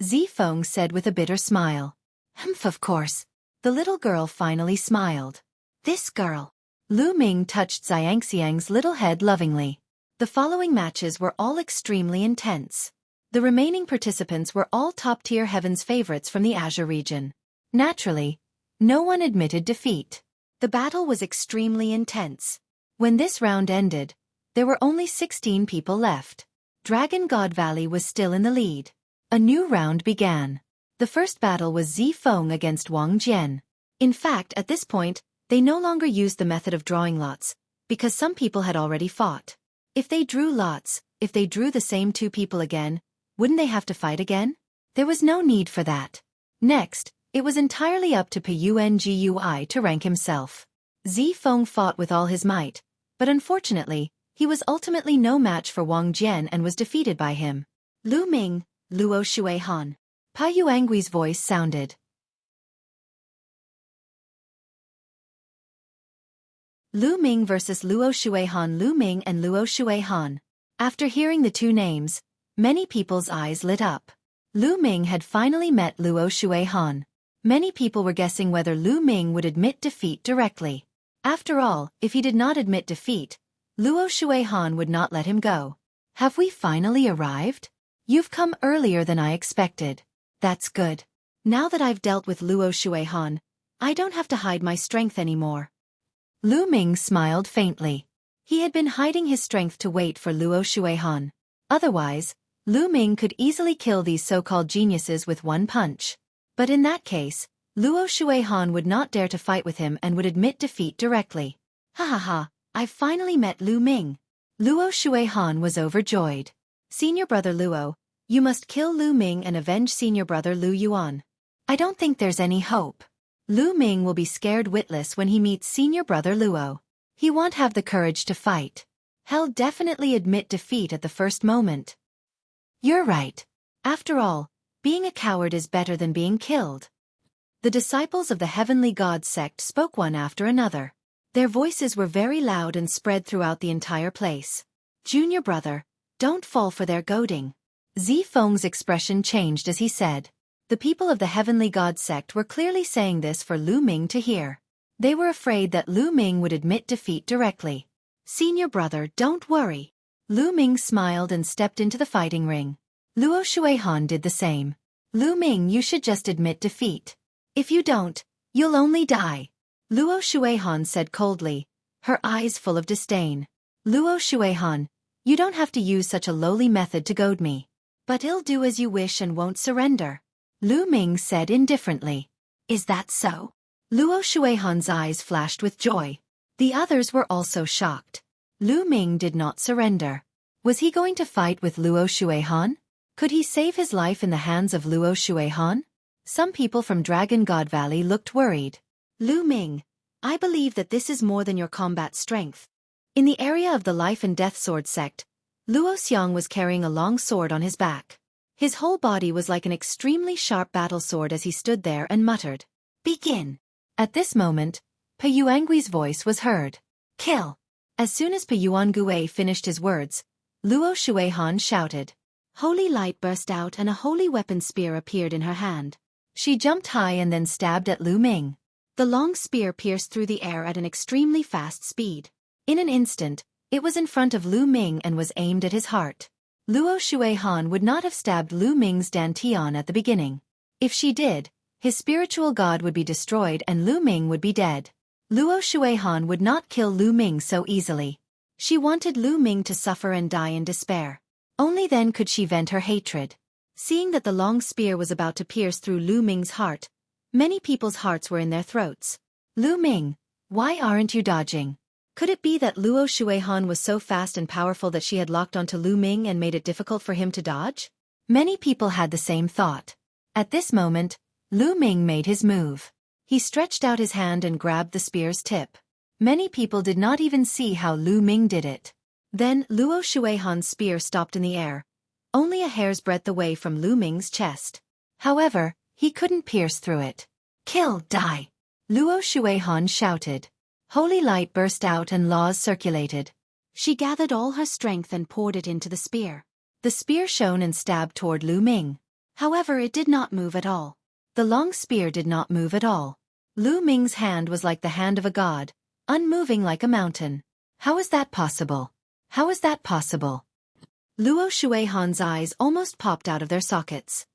Zifeng said with a bitter smile. Humph, of course. The little girl finally smiled. This girl. Lu Ming touched Xiangxiang's little head lovingly. The following matches were all extremely intense. The remaining participants were all top-tier heaven's favorites from the Azure region. Naturally, no one admitted defeat. The battle was extremely intense. When this round ended, There were only 16 people left. Dragon God Valley was still in the lead. A new round began. The first battle was Zifeng against Wang Jian. In fact, at this point, they no longer used the method of drawing lots, because some people had already fought. If they drew lots, if they drew the same two people again, wouldn't they have to fight again? There was no need for that. Next, it was entirely up to Pengui to rank himself. Zifeng fought with all his might, but unfortunately, he was ultimately no match for Wang Jian and was defeated by him. Lu Ming, Luo Xuehan. Pa Yuangui's voice sounded. Lu Ming versus Luo Xuehan. Lu Ming and Luo Xuehan. After hearing the two names, many people's eyes lit up. Lu Ming had finally met Luo Xuehan. Many people were guessing whether Lu Ming would admit defeat directly. After all, if he did not admit defeat, Luo Xuehan would not let him go. Have we finally arrived? You've come earlier than I expected. That's good. Now that I've dealt with Luo Xuehan, I don't have to hide my strength anymore. Lu Ming smiled faintly. He had been hiding his strength to wait for Luo Xuehan. Otherwise, Lu Ming could easily kill these so-called geniuses with one punch. But in that case, Luo Xuehan would not dare to fight with him and would admit defeat directly. Ha ha ha, I've finally met Lu Ming. Luo Xuehan was overjoyed. Senior brother Luo, you must kill Lu Ming and avenge senior brother Lu Yuan. I don't think there's any hope. Lu Ming will be scared witless when he meets senior brother Luo. He won't have the courage to fight. He'll definitely admit defeat at the first moment. You're right. After all, being a coward is better than being killed. The disciples of the Heavenly God sect spoke one after another. Their voices were very loud and spread throughout the entire place. Junior brother, don't fall for their goading. Zifeng's expression changed as he said. The people of the Heavenly God sect were clearly saying this for Lu Ming to hear. They were afraid that Lu Ming would admit defeat directly. Senior brother, don't worry. Lu Ming smiled and stepped into the fighting ring. Luo Xuehan did the same. Lu Ming, you should just admit defeat. If you don't, you'll only die. Luo Xuehan said coldly, her eyes full of disdain. Luo Xuehan, you don't have to use such a lowly method to goad me. But I'll do as you wish and won't surrender. Lu Ming said indifferently. Is that so? Luo Xuehan's eyes flashed with joy. The others were also shocked. Lu Ming did not surrender. Was he going to fight with Luo Xuehan? Could he save his life in the hands of Luo Xuehan? Some people from Dragon God Valley looked worried. Lu Ming, I believe that this is more than your combat strength. In the area of the Life and Death Sword sect, Luo Xiang was carrying a long sword on his back. His whole body was like an extremely sharp battle sword as he stood there and muttered, "Begin." At this moment, Pa Yuangui's voice was heard. Kill. As soon as Pa Yuangui finished his words, Luo Xuehan shouted. Holy light burst out and a holy weapon spear appeared in her hand. She jumped high and then stabbed at Lu Ming. The long spear pierced through the air at an extremely fast speed. In an instant, it was in front of Lu Ming and was aimed at his heart. Luo Xuehan would not have stabbed Lu Ming's dantian at the beginning. If she did, his spiritual god would be destroyed and Lu Ming would be dead. Luo Xuehan would not kill Lu Ming so easily. She wanted Lu Ming to suffer and die in despair. Only then could she vent her hatred. Seeing that the long spear was about to pierce through Lu Ming's heart, many people's hearts were in their throats. Lu Ming, why aren't you dodging? Could it be that Luo Xuehan was so fast and powerful that she had locked onto Lu Ming and made it difficult for him to dodge? Many people had the same thought. At this moment, Lu Ming made his move. He stretched out his hand and grabbed the spear's tip. Many people did not even see how Lu Ming did it. Then Luo Xuehan's spear stopped in the air, only a hair's breadth away from Lu Ming's chest. However, he couldn't pierce through it. Kill, die! Luo Xuehan shouted. Holy light burst out and laws circulated. She gathered all her strength and poured it into the spear. The spear shone and stabbed toward Lu Ming. However, it did not move at all. The long spear did not move at all. Lu Ming's hand was like the hand of a god, unmoving like a mountain. How is that possible? How is that possible? Luo Xuehan's eyes almost popped out of their sockets.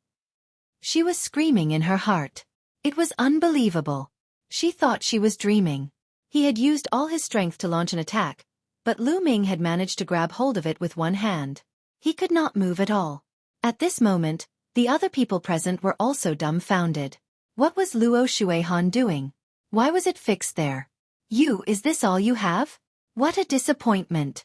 She was screaming in her heart. It was unbelievable. She thought she was dreaming. He had used all his strength to launch an attack, but Lu Ming had managed to grab hold of it with one hand. He could not move at all. At this moment, the other people present were also dumbfounded. What was Luo Xuehan doing? Why was it fixed there? Is this all you have? What a disappointment.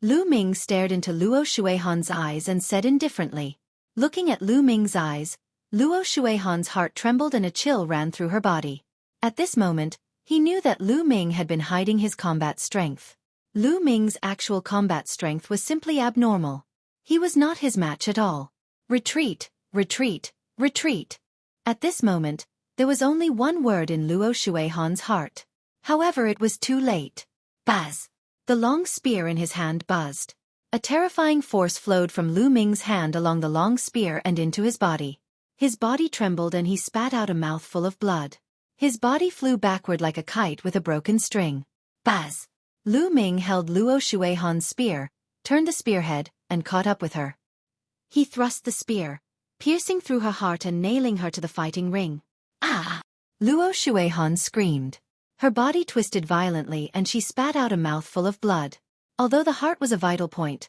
Lu Ming stared into Luo Xuehan's eyes and said indifferently. Looking at Lu Ming's eyes, Luo Xuehan's heart trembled and a chill ran through her body. At this moment, he knew that Lu Ming had been hiding his combat strength. Lu Ming's actual combat strength was simply abnormal. He was not his match at all. Retreat, retreat, retreat. At this moment, there was only one word in Luo Xuehan's heart. However, it was too late. Buzz! The long spear in his hand buzzed. A terrifying force flowed from Lu Ming's hand along the long spear and into his body. His body trembled and he spat out a mouthful of blood. His body flew backward like a kite with a broken string. Buzz! Lu Ming held Luo Xuehan's spear, turned the spearhead, and caught up with her. He thrust the spear, piercing through her heart and nailing her to the fighting ring. Ah! Luo Xuehan screamed. Her body twisted violently and she spat out a mouthful of blood. Although the heart was a vital point,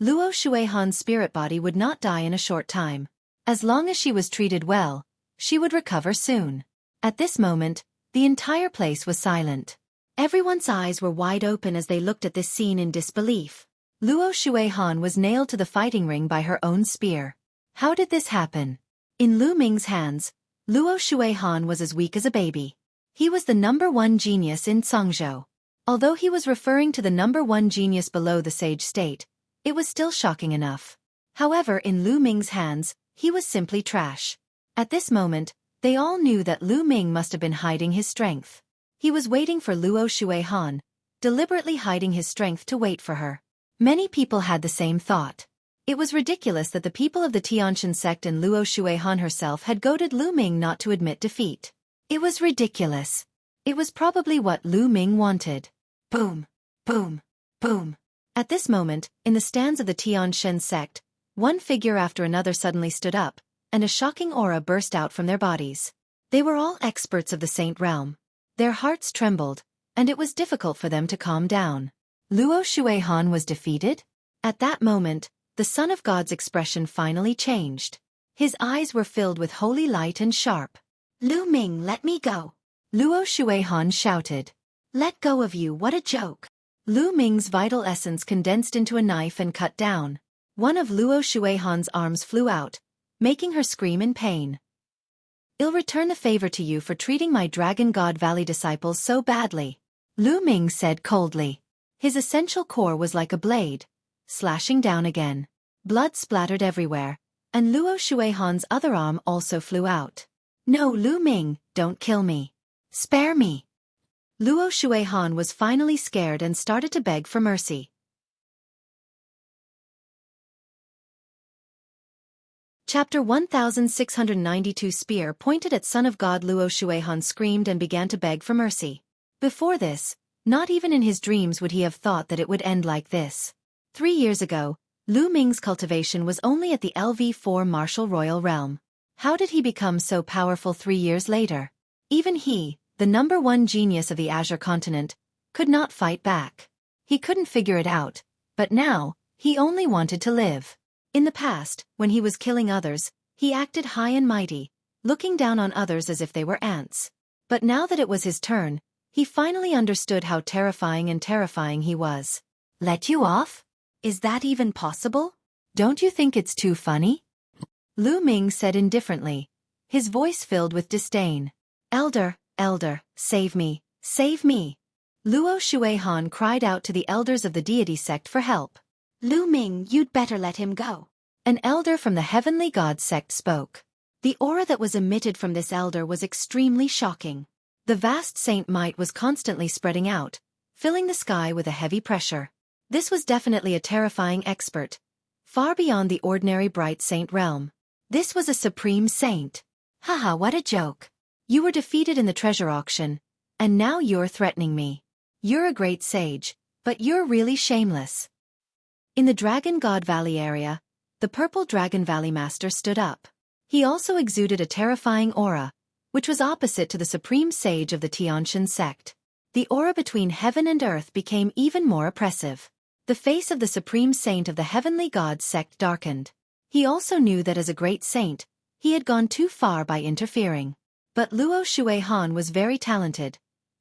Luo Xuehan's spirit body would not die in a short time. As long as she was treated well, she would recover soon. At this moment, the entire place was silent. Everyone's eyes were wide open as they looked at this scene in disbelief. Luo Xuehan was nailed to the fighting ring by her own spear. How did this happen? In Lu Ming's hands, Luo Xuehan was as weak as a baby. He was the #1 genius in Cangzhou. Although he was referring to the #1 genius below the sage state, it was still shocking enough. However, in Lu Ming's hands, he was simply trash. At this moment, they all knew that Lu Ming must have been hiding his strength. He was waiting for Luo Xuehan, deliberately hiding his strength to wait for her. Many people had the same thought. It was ridiculous that the people of the Tianshan sect and Luo Xuehan herself had goaded Lu Ming not to admit defeat. It was ridiculous. It was probably what Lu Ming wanted. Boom, boom, boom. At this moment, in the stands of the Tianshan sect, one figure after another suddenly stood up, and a shocking aura burst out from their bodies. They were all experts of the Saint realm. Their hearts trembled, and it was difficult for them to calm down. Luo Xuehan was defeated? At that moment, the Son of God's expression finally changed. His eyes were filled with holy light and sharp. Lu Ming, let me go. Luo Xuehan shouted. Let go of you, what a joke. Lu Ming's vital essence condensed into a knife and cut down. One of Luo Xuehan's arms flew out, making her scream in pain. I'll return the favor to you for treating my Dragon God Valley disciples so badly. Lu Ming said coldly. His essential core was like a blade, slashing down again. Blood splattered everywhere, and Luo Xuehan's other arm also flew out. No, Lu Ming, don't kill me. Spare me. Luo Xuehan was finally scared and started to beg for mercy. Chapter 1692 Spear pointed at Son of God. Luo Xuehan screamed and began to beg for mercy. Before this, not even in his dreams would he have thought that it would end like this. 3 years ago, Lu Ming's cultivation was only at the LV4 martial royal realm. How did he become so powerful 3 years later? Even he, the #1 genius of the Azure continent, could not fight back. He couldn't figure it out, but now, he only wanted to live. In the past, when he was killing others, he acted high and mighty, looking down on others as if they were ants. But now that it was his turn, he finally understood how terrifying he was. Let you off? Is that even possible? Don't you think it's too funny? Lu Ming said indifferently, his voice filled with disdain. Elder, save me, save me. Luo Xuehan cried out to the elders of the deity sect for help. Lu Ming, you'd better let him go. An elder from the heavenly god sect spoke. The aura that was emitted from this elder was extremely shocking. The vast saint might was constantly spreading out, filling the sky with a heavy pressure. This was definitely a terrifying expert, far beyond the ordinary bright saint realm. This was a supreme saint. Haha, what a joke. You were defeated in the treasure auction, and now you're threatening me. You're a great sage, but you're really shameless. In the Dragon God Valley area, the Purple Dragon Valley Master stood up. He also exuded a terrifying aura, which was opposite to the supreme sage of the Tianshan sect. The aura between heaven and earth became even more oppressive. The face of the supreme saint of the heavenly gods sect darkened. He also knew that as a great saint, he had gone too far by interfering. But Luo Xuehan was very talented,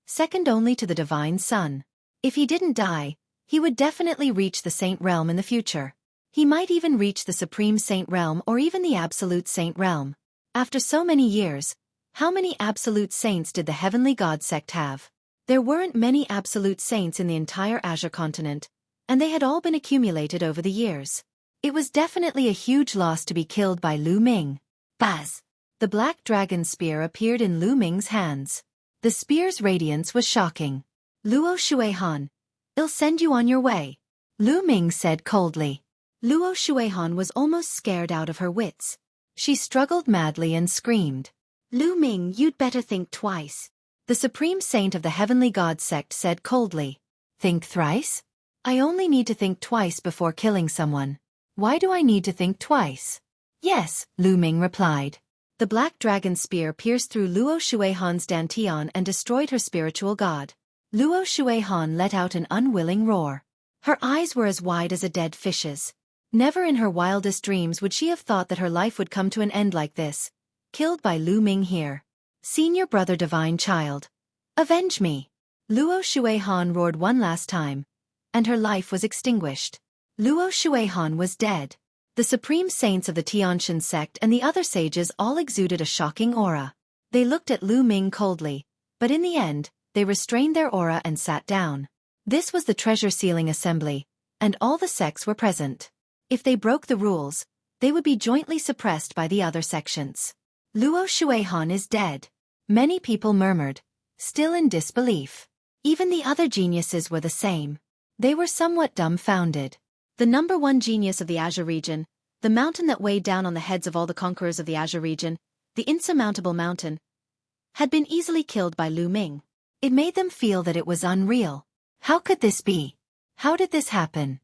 second only to the divine sun. If he didn't die, he would definitely reach the saint realm in the future. He might even reach the supreme saint realm or even the absolute saint realm. After so many years, how many absolute saints did the heavenly god sect have? There weren't many absolute saints in the entire Azure continent, and they had all been accumulated over the years. It was definitely a huge loss to be killed by Lu Ming. Buzz! The black dragon spear appeared in Lu Ming's hands. The spear's radiance was shocking. Luo Xuehan, I'll send you on your way, Lu Ming said coldly. Luo Xuehan was almost scared out of her wits. She struggled madly and screamed. Lu Ming, you'd better think twice. The supreme saint of the heavenly god sect said coldly. Think thrice? I only need to think twice before killing someone. Why do I need to think twice? Yes, Lu Ming replied. The black dragon spear pierced through Luo Xuehan's dantian and destroyed her spiritual god. Luo Xuehan let out an unwilling roar. Her eyes were as wide as a dead fish's. Never in her wildest dreams would she have thought that her life would come to an end like this. Killed by Lu Ming here. Senior brother divine child. Avenge me. Luo Xuehan roared one last time, and her life was extinguished. Luo Xuehan was dead. The supreme saints of the Tianshan sect and the other sages all exuded a shocking aura. They looked at Lu Ming coldly, but in the end, they restrained their aura and sat down. This was the treasure sealing assembly, and all the sects were present. If they broke the rules, they would be jointly suppressed by the other sections. Luo Xuehan is dead. Many people murmured, still in disbelief. Even the other geniuses were the same. They were somewhat dumbfounded. The number one genius of the Azure region, the mountain that weighed down on the heads of all the conquerors of the Azure region, the insurmountable mountain, had been easily killed by Lu Ming. It made them feel that it was unreal. How could this be? How did this happen?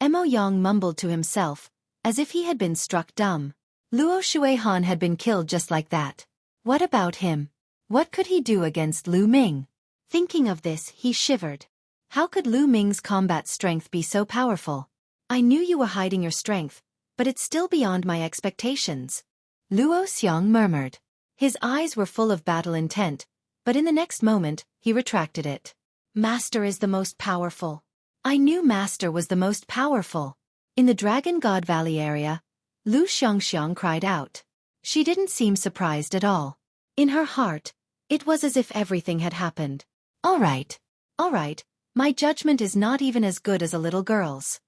Mo Yang mumbled to himself, as if he had been struck dumb. Luo Xuehan had been killed just like that. What about him? What could he do against Lu Ming? Thinking of this, he shivered. How could Lu Ming's combat strength be so powerful? I knew you were hiding your strength, but it's still beyond my expectations. Luo Xiang murmured. His eyes were full of battle intent, but in the next moment, he retracted it. Master is the most powerful. I knew Master was the most powerful. In the Dragon God Valley area, Lu Xiangxiang cried out. She didn't seem surprised at all. In her heart, it was as if everything had happened. All right. My judgment is not even as good as a little girl's.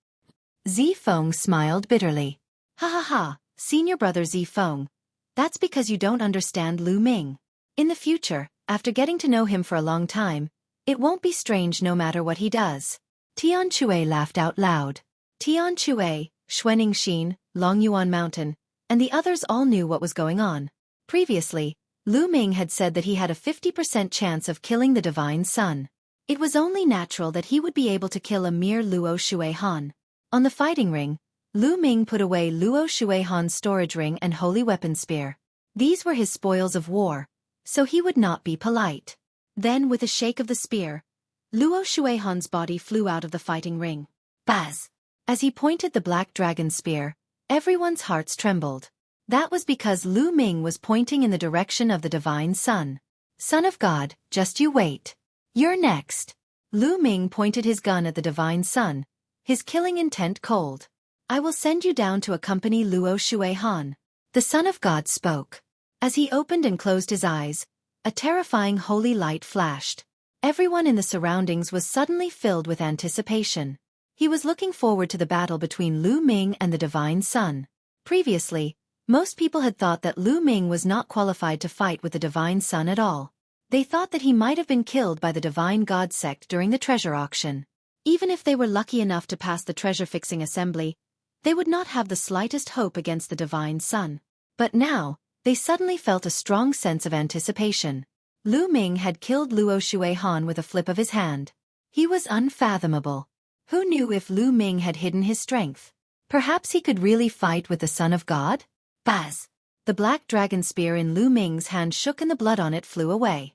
Zifeng smiled bitterly. Ha ha ha, senior brother Zifeng. That's because you don't understand Lu Ming. In the future, after getting to know him for a long time, it won't be strange no matter what he does. Tian Chui laughed out loud. Tian Chui, Xuening Xin, Long Yuan Mountain, and the others all knew what was going on. Previously, Lu Ming had said that he had a 50% chance of killing the divine sun. It was only natural that he would be able to kill a mere Luo Xuehan. On the fighting ring, Lu Ming put away Luo Xuehan's storage ring and holy weapon spear. These were his spoils of war, so he would not be polite. Then with a shake of the spear, Luo Xuehan's body flew out of the fighting ring. Buzz! As he pointed the black dragon spear, everyone's hearts trembled. That was because Lu Ming was pointing in the direction of the divine sun. Son of God, just you wait. You're next. Lu Ming pointed his gun at the divine sun, his killing intent cold. I will send you down to accompany Luo Xuehan. The Son of God spoke. As he opened and closed his eyes, a terrifying holy light flashed. Everyone in the surroundings was suddenly filled with anticipation. He was looking forward to the battle between Lu Ming and the divine sun. Previously, most people had thought that Lu Ming was not qualified to fight with the divine sun at all. They thought that he might have been killed by the divine god sect during the treasure auction. Even if they were lucky enough to pass the treasure-fixing assembly, they would not have the slightest hope against the divine sun. But now, they suddenly felt a strong sense of anticipation. Lu Ming had killed Luo Xuehan with a flip of his hand. He was unfathomable. Who knew if Lu Ming had hidden his strength? Perhaps he could really fight with the Son of God? Buzz! The black dragon spear in Lu Ming's hand shook and the blood on it flew away.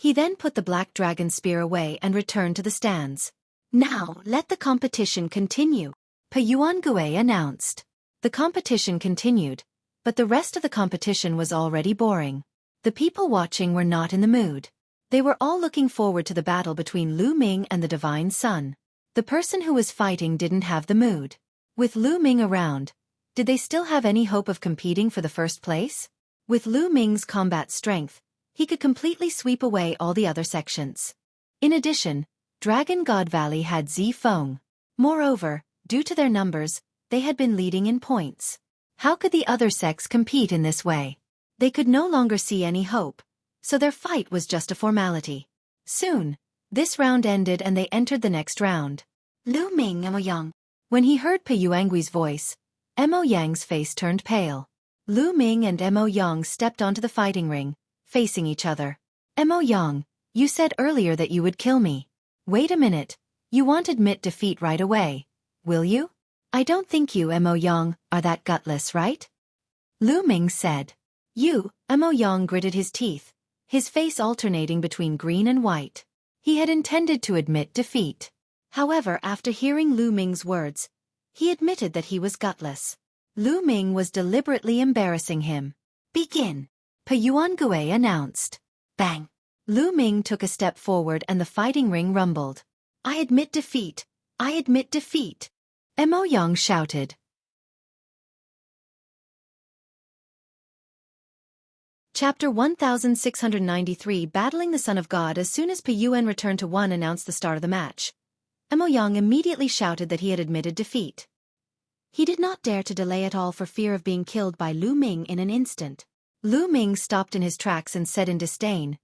He then put the black dragon spear away and returned to the stands. Now, let the competition continue, Payuan Gue announced. The competition continued, but the rest of the competition was already boring. The people watching were not in the mood. They were all looking forward to the battle between Lu Ming and the Divine Sun. The person who was fighting didn't have the mood. With Lu Ming around, did they still have any hope of competing for the first place? With Lu Ming's combat strength, he could completely sweep away all the other sections. In addition, Dragon God Valley had Zifeng. Moreover, due to their numbers, they had been leading in points. How could the other sects compete in this way? They could no longer see any hope, so their fight was just a formality. Soon, this round ended and they entered the next round. Lu Ming and Mo Yang. When he heard Payuangui's voice, Mo Yang's face turned pale. Lu Ming and Mo Yang stepped onto the fighting ring, facing each other. Mo Yang, you said earlier that you would kill me. Wait a minute, you won't admit defeat right away, will you? I don't think you, Mo Yang, are that gutless, right? Lu Ming said. You, Mo Yang gritted his teeth, his face alternating between green and white. He had intended to admit defeat. However, after hearing Lu Ming's words, he admitted that he was gutless. Lu Ming was deliberately embarrassing him. Begin, Payuan Gue announced. Bang! Lu Ming took a step forward and the fighting ring rumbled. I admit defeat. I admit defeat. Mo Yang shouted. Chapter 1693 Battling the Son of God. As soon as Payuan returned to one announced the start of the match, Mo Yang immediately shouted that he had admitted defeat. He did not dare to delay at all for fear of being killed by Lu Ming in an instant. Lu Ming stopped in his tracks and said in disdain,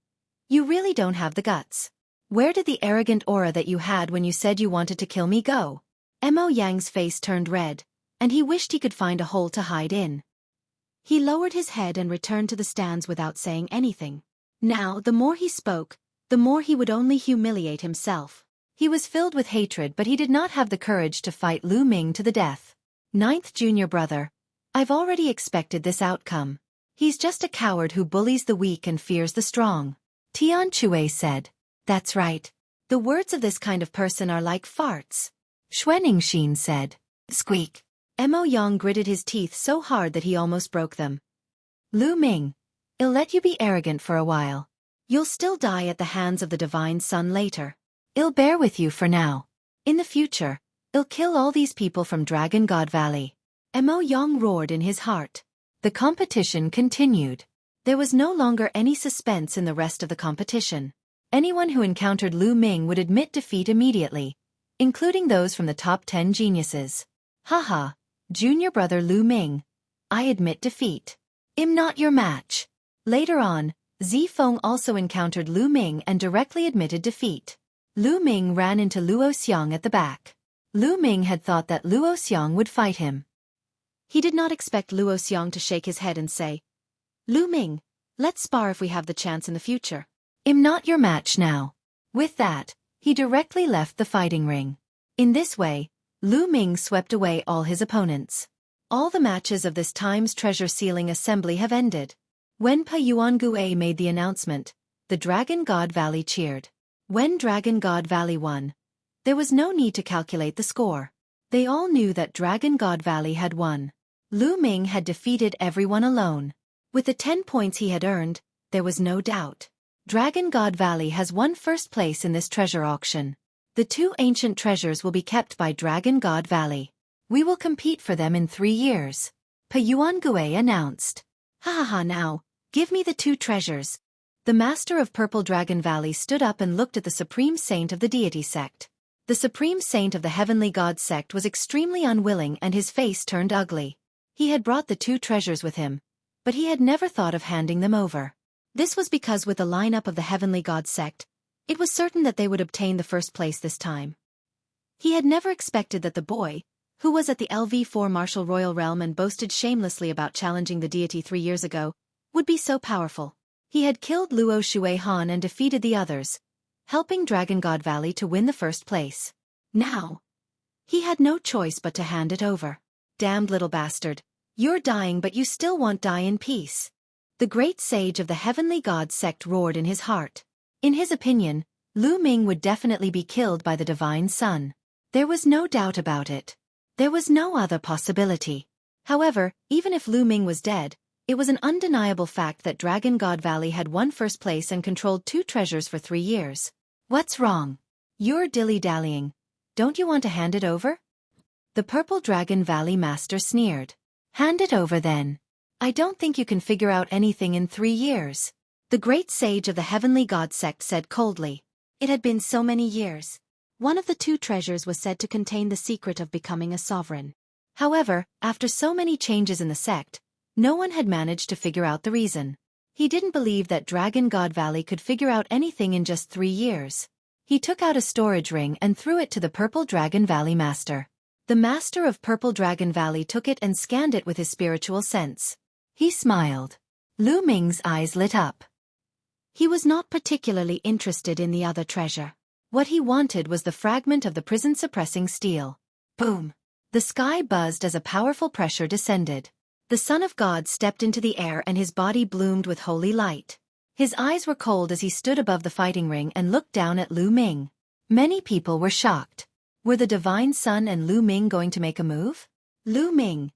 You really don't have the guts. Where did the arrogant aura that you had when you said you wanted to kill me go? Mo Yang's face turned red, and he wished he could find a hole to hide in. He lowered his head and returned to the stands without saying anything. Now, the more he spoke, the more he would only humiliate himself. He was filled with hatred, but he did not have the courage to fight Lu Ming to the death. Ninth junior brother, I've already expected this outcome. He's just a coward who bullies the weak and fears the strong. Tian Chue said. That's right. The words of this kind of person are like farts. Xueqi said. Squeak. Mo Yang gritted his teeth so hard that he almost broke them. Lu Ming, I'll let you be arrogant for a while. You'll still die at the hands of the Divine Sun later. I'll bear with you for now. In the future, I'll kill all these people from Dragon God Valley. Mo Yang roared in his heart. The competition continued. There was no longer any suspense in the rest of the competition. Anyone who encountered Lu Ming would admit defeat immediately, including those from the top 10 geniuses. Haha, junior brother Lu Ming, I admit defeat. I'm not your match. Later on, Zifeng also encountered Lu Ming and directly admitted defeat. Lu Ming ran into Luo Xiang at the back. Lu Ming had thought that Luo Xiang would fight him. He did not expect Luo Xiang to shake his head and say, Lu Ming, let's spar if we have the chance in the future. I'm not your match now. With that, he directly left the fighting ring. In this way, Lu Ming swept away all his opponents. All the matches of this time's treasure sealing assembly have ended. When Payuan Gue made the announcement, the Dragon God Valley cheered. When Dragon God Valley won, there was no need to calculate the score. They all knew that Dragon God Valley had won. Lu Ming had defeated everyone alone. With the 10 points he had earned, there was no doubt. Dragon God Valley has won first place in this treasure auction. The 2 ancient treasures will be kept by Dragon God Valley. We will compete for them in 3 years. Payuan Gue announced. Ha ha ha, now, give me the 2 treasures. The master of Purple Dragon Valley stood up and looked at the supreme saint of the deity sect. The supreme saint of the heavenly god sect was extremely unwilling and his face turned ugly. He had brought the 2 treasures with him, but he had never thought of handing them over. This was because with the lineup of the heavenly god sect, it was certain that they would obtain the first place this time. He had never expected that the boy, who was at the LV4 Martial Royal Realm and boasted shamelessly about challenging the deity 3 years ago, would be so powerful. He had killed Luo Xuehan and defeated the others, helping Dragon God Valley to win the first place. Now, he had no choice but to hand it over. Damned little bastard, you're dying but you still won't die in peace. The great sage of the heavenly god sect roared in his heart. In his opinion, Lu Ming would definitely be killed by the divine sun. There was no doubt about it. There was no other possibility. However, even if Lu Ming was dead, it was an undeniable fact that Dragon God Valley had won first place and controlled 2 treasures for 3 years. What's wrong? You're dilly-dallying. Don't you want to hand it over? The Purple Dragon Valley Master sneered. Hand it over then. I don't think you can figure out anything in 3 years. The great sage of the Heavenly God sect said coldly. It had been so many years. One of the 2 treasures was said to contain the secret of becoming a sovereign. However, after so many changes in the sect, no one had managed to figure out the reason. He didn't believe that Dragon God Valley could figure out anything in just 3 years. He took out a storage ring and threw it to the Purple Dragon Valley Master. The Master of Purple Dragon Valley took it and scanned it with his spiritual sense. He smiled. Lu Ming's eyes lit up. He was not particularly interested in the other treasure. What he wanted was the fragment of the prison-suppressing steel. Boom! The sky buzzed as a powerful pressure descended. The Son of God stepped into the air and his body bloomed with holy light. His eyes were cold as he stood above the fighting ring and looked down at Lu Ming. Many people were shocked. Were the Divine Sun and Lu Ming going to make a move? Lu Ming,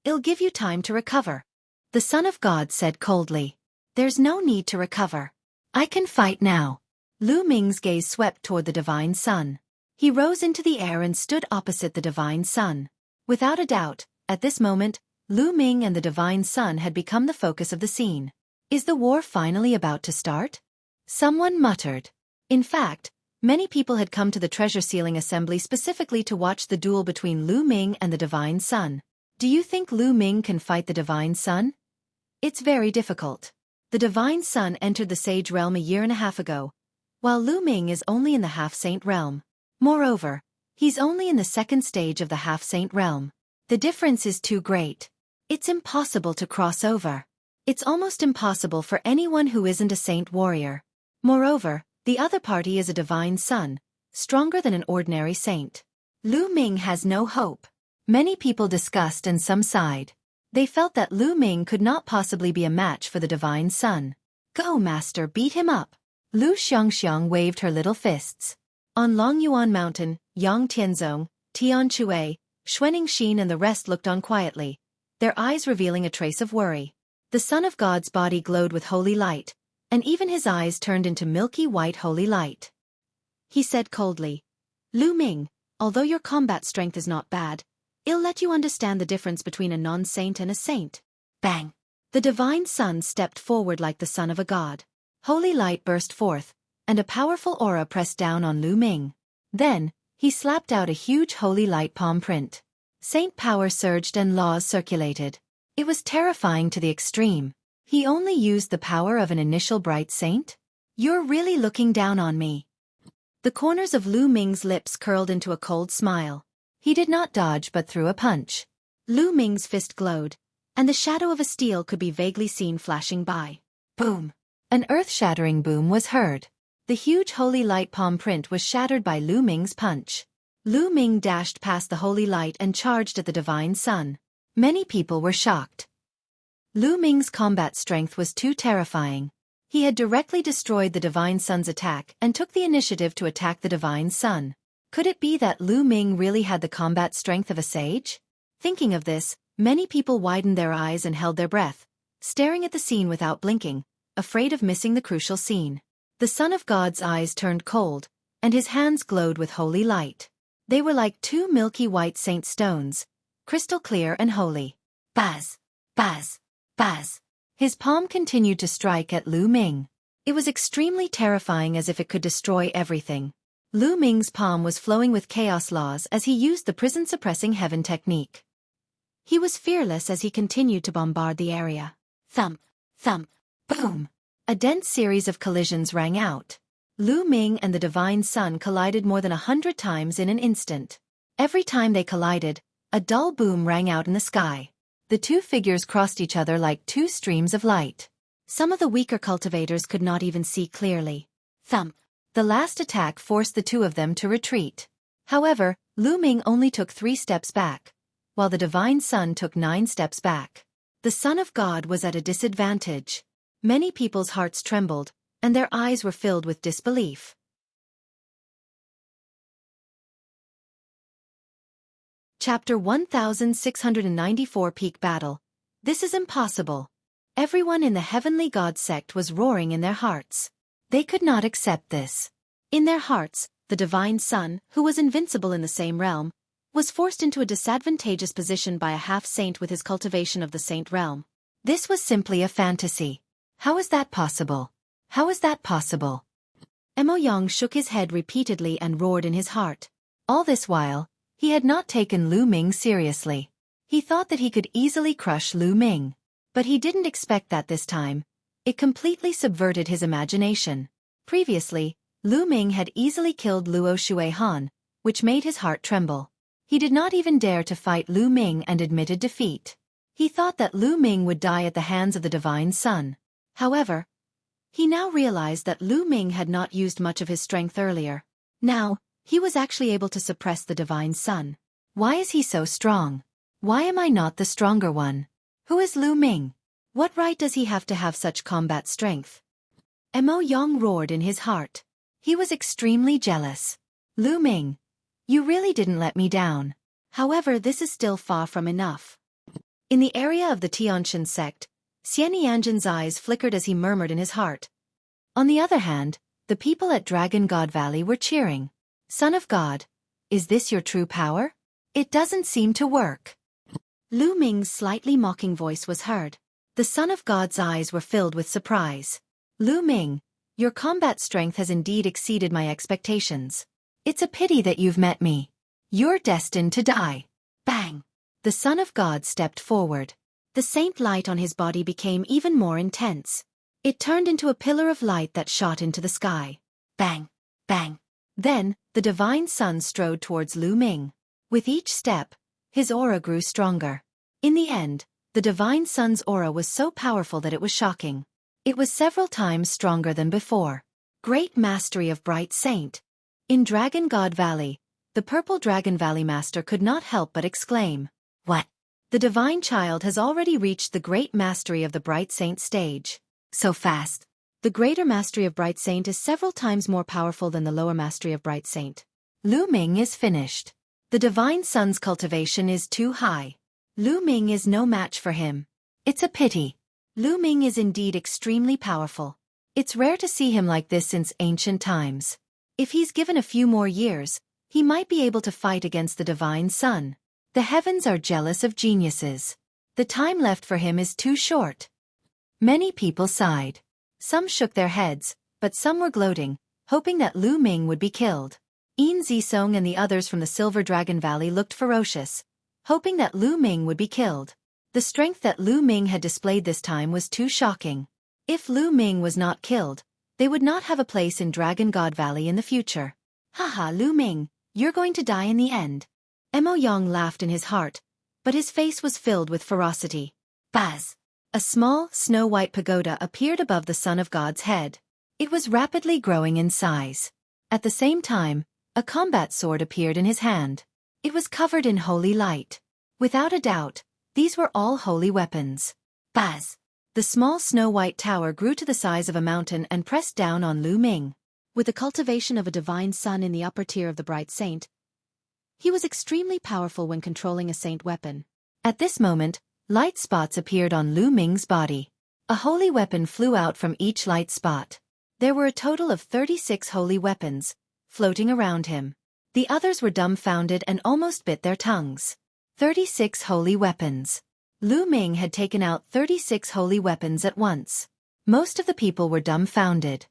it'll give you time to recover. The Son of God said coldly. There's no need to recover. I can fight now. Lu Ming's gaze swept toward the Divine Sun. He rose into the air and stood opposite the Divine Sun. Without a doubt, at this moment, Lu Ming and the Divine Sun had become the focus of the scene. Is the war finally about to start? Someone muttered. In fact, many people had come to the treasure sealing assembly specifically to watch the duel between Lu Ming and the Divine Sun. Do you think Lu Ming can fight the Divine Sun? It's very difficult. The Divine Sun entered the Sage Realm a year and a half ago, while Lu Ming is only in the Half-Saint Realm. Moreover, he's only in the 2nd stage of the Half-Saint Realm. The difference is too great. It's impossible to cross over. It's almost impossible for anyone who isn't a saint warrior. Moreover, the other party is a Divine Sun, stronger than an ordinary saint. Lu Ming has no hope. Many people discussed and some sighed. They felt that Lu Ming could not possibly be a match for the Divine Sun. Go, Master, beat him up. Lu Xiangxiang waved her little fists. On Longyuan Mountain, Yang Tianzong, Tian Chue, Xuening Xin and the rest looked on quietly, their eyes revealing a trace of worry. The Son of God's body glowed with holy light, and even his eyes turned into milky white holy light. He said coldly, Lu Ming, although your combat strength is not bad, I'll let you understand the difference between a non-saint and a saint. Bang! The Divine Sun stepped forward like the son of a god. Holy light burst forth, and a powerful aura pressed down on Lu Ming. Then, he slapped out a huge holy light palm print. Saint power surged and laws circulated. It was terrifying to the extreme. He only used the power of an initial bright saint? You're really looking down on me. The corners of Lu Ming's lips curled into a cold smile. He did not dodge but threw a punch. Lu Ming's fist glowed, and the shadow of a steel could be vaguely seen flashing by. Boom! An earth-shattering boom was heard. The huge holy light palm print was shattered by Lu Ming's punch. Lu Ming dashed past the holy light and charged at the Divine Sun. Many people were shocked. Lu Ming's combat strength was too terrifying. He had directly destroyed the Divine Sun's attack and took the initiative to attack the Divine Sun. Could it be that Lu Ming really had the combat strength of a sage? Thinking of this, many people widened their eyes and held their breath, staring at the scene without blinking, afraid of missing the crucial scene. The Son of God's eyes turned cold, and his hands glowed with holy light. They were like 2 milky white saint stones, crystal clear and holy. Buzz! Buzz! Buzz! His palm continued to strike at Lu Ming. It was extremely terrifying, as if it could destroy everything. Lu Ming's palm was flowing with chaos laws as he used the prison-suppressing heaven technique. He was fearless as he continued to bombard the area. Thump! Thump! Boom! A dense series of collisions rang out. Lu Ming and the Divine Sun collided more than 100 times in an instant. Every time they collided, a dull boom rang out in the sky. The 2 figures crossed each other like 2 streams of light. Some of the weaker cultivators could not even see clearly. Thump! The last attack forced the 2 of them to retreat. However, Lu Ming only took 3 steps back, while the Divine Sun took 9 steps back. The Son of God was at a disadvantage. Many people's hearts trembled, and their eyes were filled with disbelief. Chapter 1694 Peak Battle. This is impossible. Everyone in the Heavenly God sect was roaring in their hearts. They could not accept this. In their hearts, the Divine Son, who was invincible in the same realm, was forced into a disadvantageous position by a half-saint with his cultivation of the saint realm. This was simply a fantasy. How is that possible? How is that possible? Mo Yang shook his head repeatedly and roared in his heart. All this while, he had not taken Lu Ming seriously. He thought that he could easily crush Lu Ming. But he didn't expect that this time. It completely subverted his imagination. Previously, Lu Ming had easily killed Luo Xuehan, which made his heart tremble. He did not even dare to fight Lu Ming and admitted defeat. He thought that Lu Ming would die at the hands of the Divine Son. However, he now realized that Lu Ming had not used much of his strength earlier. Now, he was actually able to suppress the Divine Son. Why is he so strong? Why am I not the stronger one? Who is Lu Ming? What right does he have to have such combat strength? Mo Yang roared in his heart. He was extremely jealous. Lu Ming, you really didn't let me down. However, this is still far from enough. In the area of the Tianshan sect, Xian Yanjin's eyes flickered as he murmured in his heart. On the other hand, the people at Dragon God Valley were cheering. Son of God, is this your true power? It doesn't seem to work. Lu Ming's slightly mocking voice was heard. The Son of God's eyes were filled with surprise. Lu Ming, your combat strength has indeed exceeded my expectations. It's a pity that you've met me. You're destined to die. Bang! The Son of God stepped forward. The saint light on his body became even more intense. It turned into a pillar of light that shot into the sky. Bang! Bang! Then, the Divine Son strode towards Lu Ming. With each step, his aura grew stronger. In the end, the Divine Son's aura was so powerful that it was shocking. It was several times stronger than before. Great mastery of Bright Saint. In Dragon God Valley, the Purple Dragon Valley Master could not help but exclaim, "What? The Divine Child has already reached the great mastery of the Bright Saint stage. So fast." The greater mastery of Bright Saint is several times more powerful than the lower mastery of Bright Saint. Lu Ming is finished. The Divine Son's cultivation is too high. Lu Ming is no match for him. It's a pity. Lu Ming is indeed extremely powerful. It's rare to see him like this since ancient times. If he's given a few more years, he might be able to fight against the Divine Son. The heavens are jealous of geniuses. The time left for him is too short. Many people sighed. Some shook their heads, but some were gloating, hoping that Lu Ming would be killed. Yin Zisong and the others from the Silver Dragon Valley looked ferocious, hoping that Lu Ming would be killed. The strength that Lu Ming had displayed this time was too shocking. If Lu Ming was not killed, they would not have a place in Dragon God Valley in the future. Haha, Lu Ming, you're going to die in the end. Mo Yang laughed in his heart, but his face was filled with ferocity. Buzz! A small, snow-white pagoda appeared above the Son of God's head. It was rapidly growing in size. At the same time, a combat sword appeared in his hand. It was covered in holy light. Without a doubt, these were all holy weapons. Buzz! The small snow-white tower grew to the size of a mountain and pressed down on Lu Ming. With the cultivation of a Divine Son in the upper tier of the Bright Saint, he was extremely powerful when controlling a saint weapon. At this moment, light spots appeared on Lu Ming's body. A holy weapon flew out from each light spot. There were a total of 36 holy weapons, floating around him. The others were dumbfounded and almost bit their tongues. 36 holy weapons. Lu Ming had taken out 36 holy weapons at once. Most of the people were dumbfounded.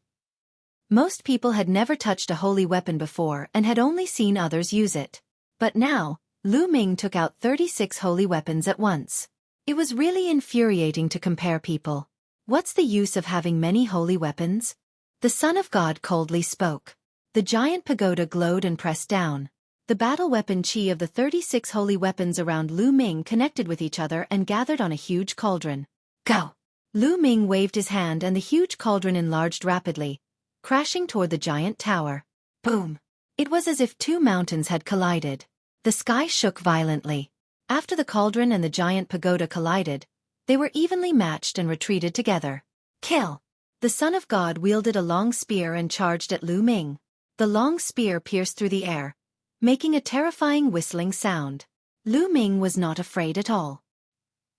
Most people had never touched a holy weapon before and had only seen others use it. But now, Lu Ming took out 36 holy weapons at once. It was really infuriating to compare people. What's the use of having many holy weapons? The Son of God coldly spoke. The giant pagoda glowed and pressed down. The battle weapon chi of the 36 holy weapons around Lu Ming connected with each other and gathered on a huge cauldron. Go! Lu Ming waved his hand and the huge cauldron enlarged rapidly, crashing toward the giant tower. Boom! It was as if two mountains had collided. The sky shook violently. After the cauldron and the giant pagoda collided, they were evenly matched and retreated together. Kill! The Son of God wielded a long spear and charged at Lu Ming. The long spear pierced through the air, making a terrifying whistling sound. Lu Ming was not afraid at all.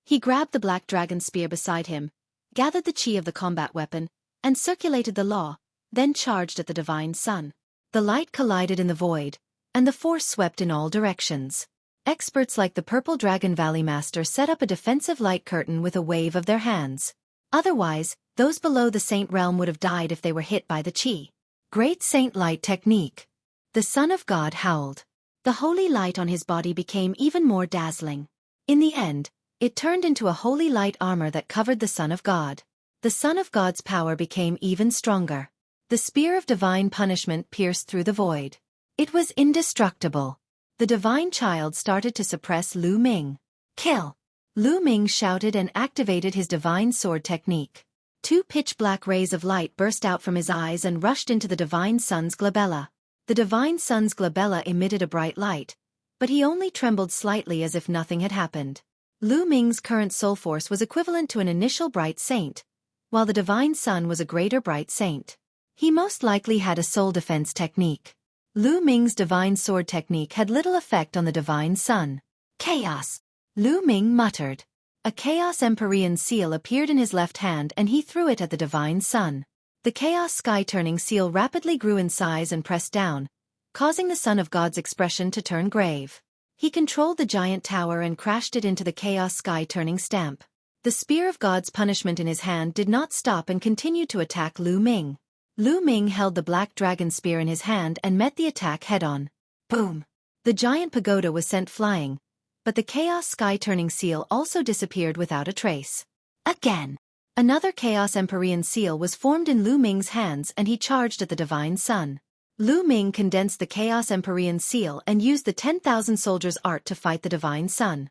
He grabbed the black dragon spear beside him, gathered the chi of the combat weapon, and circulated the law, then charged at the divine sun. The light collided in the void, and the force swept in all directions. Experts like the Purple Dragon Valley Master set up a defensive light curtain with a wave of their hands. Otherwise, those below the Saint Realm would have died if they were hit by the chi. Great Saint Light Technique. The Son of God howled. The holy light on his body became even more dazzling. In the end, it turned into a holy light armor that covered the Son of God. The Son of God's power became even stronger. The spear of divine punishment pierced through the void. It was indestructible. The divine child started to suppress Lu Ming. Kill! Lu Ming shouted and activated his divine sword technique. 2 pitch-black rays of light burst out from his eyes and rushed into the divine sun's glabella. The divine sun's glabella emitted a bright light, but he only trembled slightly as if nothing had happened. Lu Ming's current soul force was equivalent to an initial bright saint, while the divine sun was a greater bright saint. He most likely had a soul defense technique. Lu Ming's divine sword technique had little effect on the divine sun. Chaos! Lu Ming muttered. A Chaos Empyrean seal appeared in his left hand and he threw it at the divine sun. The Chaos Sky-turning seal rapidly grew in size and pressed down, causing the Son of God's expression to turn grave. He controlled the giant tower and crashed it into the Chaos Sky-turning stamp. The spear of God's punishment in his hand did not stop and continued to attack Lu Ming. Lu Ming held the black dragon spear in his hand and met the attack head-on. Boom! The giant pagoda was sent flying, but the Chaos Sky-turning seal also disappeared without a trace. Again! Another Chaos Empyrean seal was formed in Lu Ming's hands and he charged at the divine sun. Lu Ming condensed the Chaos Empyrean seal and used the 10,000 soldiers' art to fight the divine sun.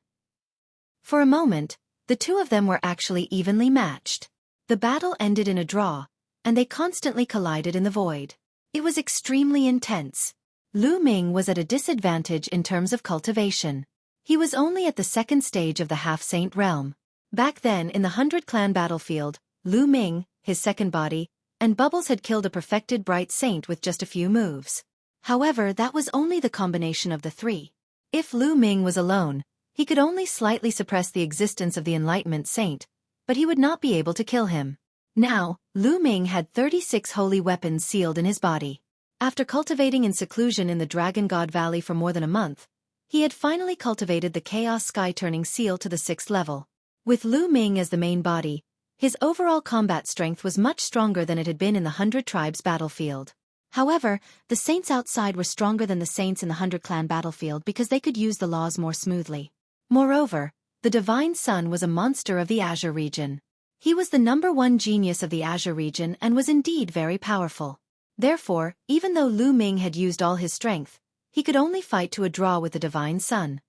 For a moment, the two of them were actually evenly matched. The battle ended in a draw, and they constantly collided in the void. It was extremely intense. Lu Ming was at a disadvantage in terms of cultivation. He was only at the second stage of the half-saint realm. Back then in the 100-clan battlefield, Lu Ming, his second body, and Bubbles had killed a perfected bright saint with just a few moves. However, that was only the combination of the three. If Lu Ming was alone, he could only slightly suppress the existence of the Enlightenment Saint, but he would not be able to kill him. Now, Lu Ming had 36 holy weapons sealed in his body. After cultivating in seclusion in the Dragon God Valley for more than a month, he had finally cultivated the Chaos Sky-turning seal to the 6th level. With Lu Ming as the main body, his overall combat strength was much stronger than it had been in the 100 Tribes battlefield. However, the saints outside were stronger than the saints in the 100-clan battlefield because they could use the laws more smoothly. Moreover, the Divine Sun was a monster of the Azure region. He was the #1 genius of the Azure region and was indeed very powerful. Therefore, even though Lu Ming had used all his strength, he could only fight to a draw with the Divine Sun.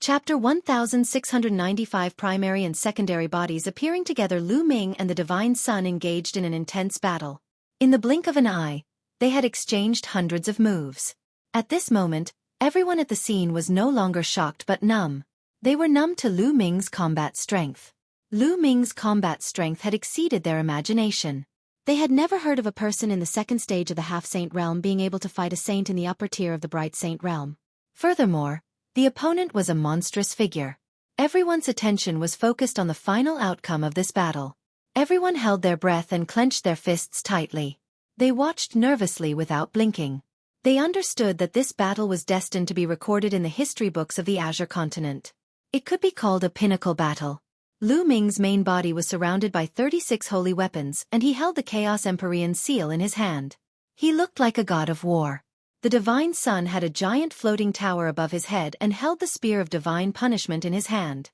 Chapter 1695 Primary and secondary bodies appearing together. Lu Ming and the Divine Sun engaged in an intense battle. In the blink of an eye, they had exchanged hundreds of moves. At this moment, everyone at the scene was no longer shocked but numb. They were numb to Lu Ming's combat strength. Lu Ming's combat strength had exceeded their imagination. They had never heard of a person in the second stage of the half-saint realm being able to fight a saint in the upper tier of the bright saint realm. Furthermore, the opponent was a monstrous figure. Everyone's attention was focused on the final outcome of this battle. Everyone held their breath and clenched their fists tightly. They watched nervously without blinking. They understood that this battle was destined to be recorded in the history books of the Azure continent. It could be called a pinnacle battle. Lu Ming's main body was surrounded by 36 holy weapons and he held the Chaos Empyrean seal in his hand. He looked like a god of war. The Divine Sun had a giant floating tower above his head and held the spear of divine punishment in his hand.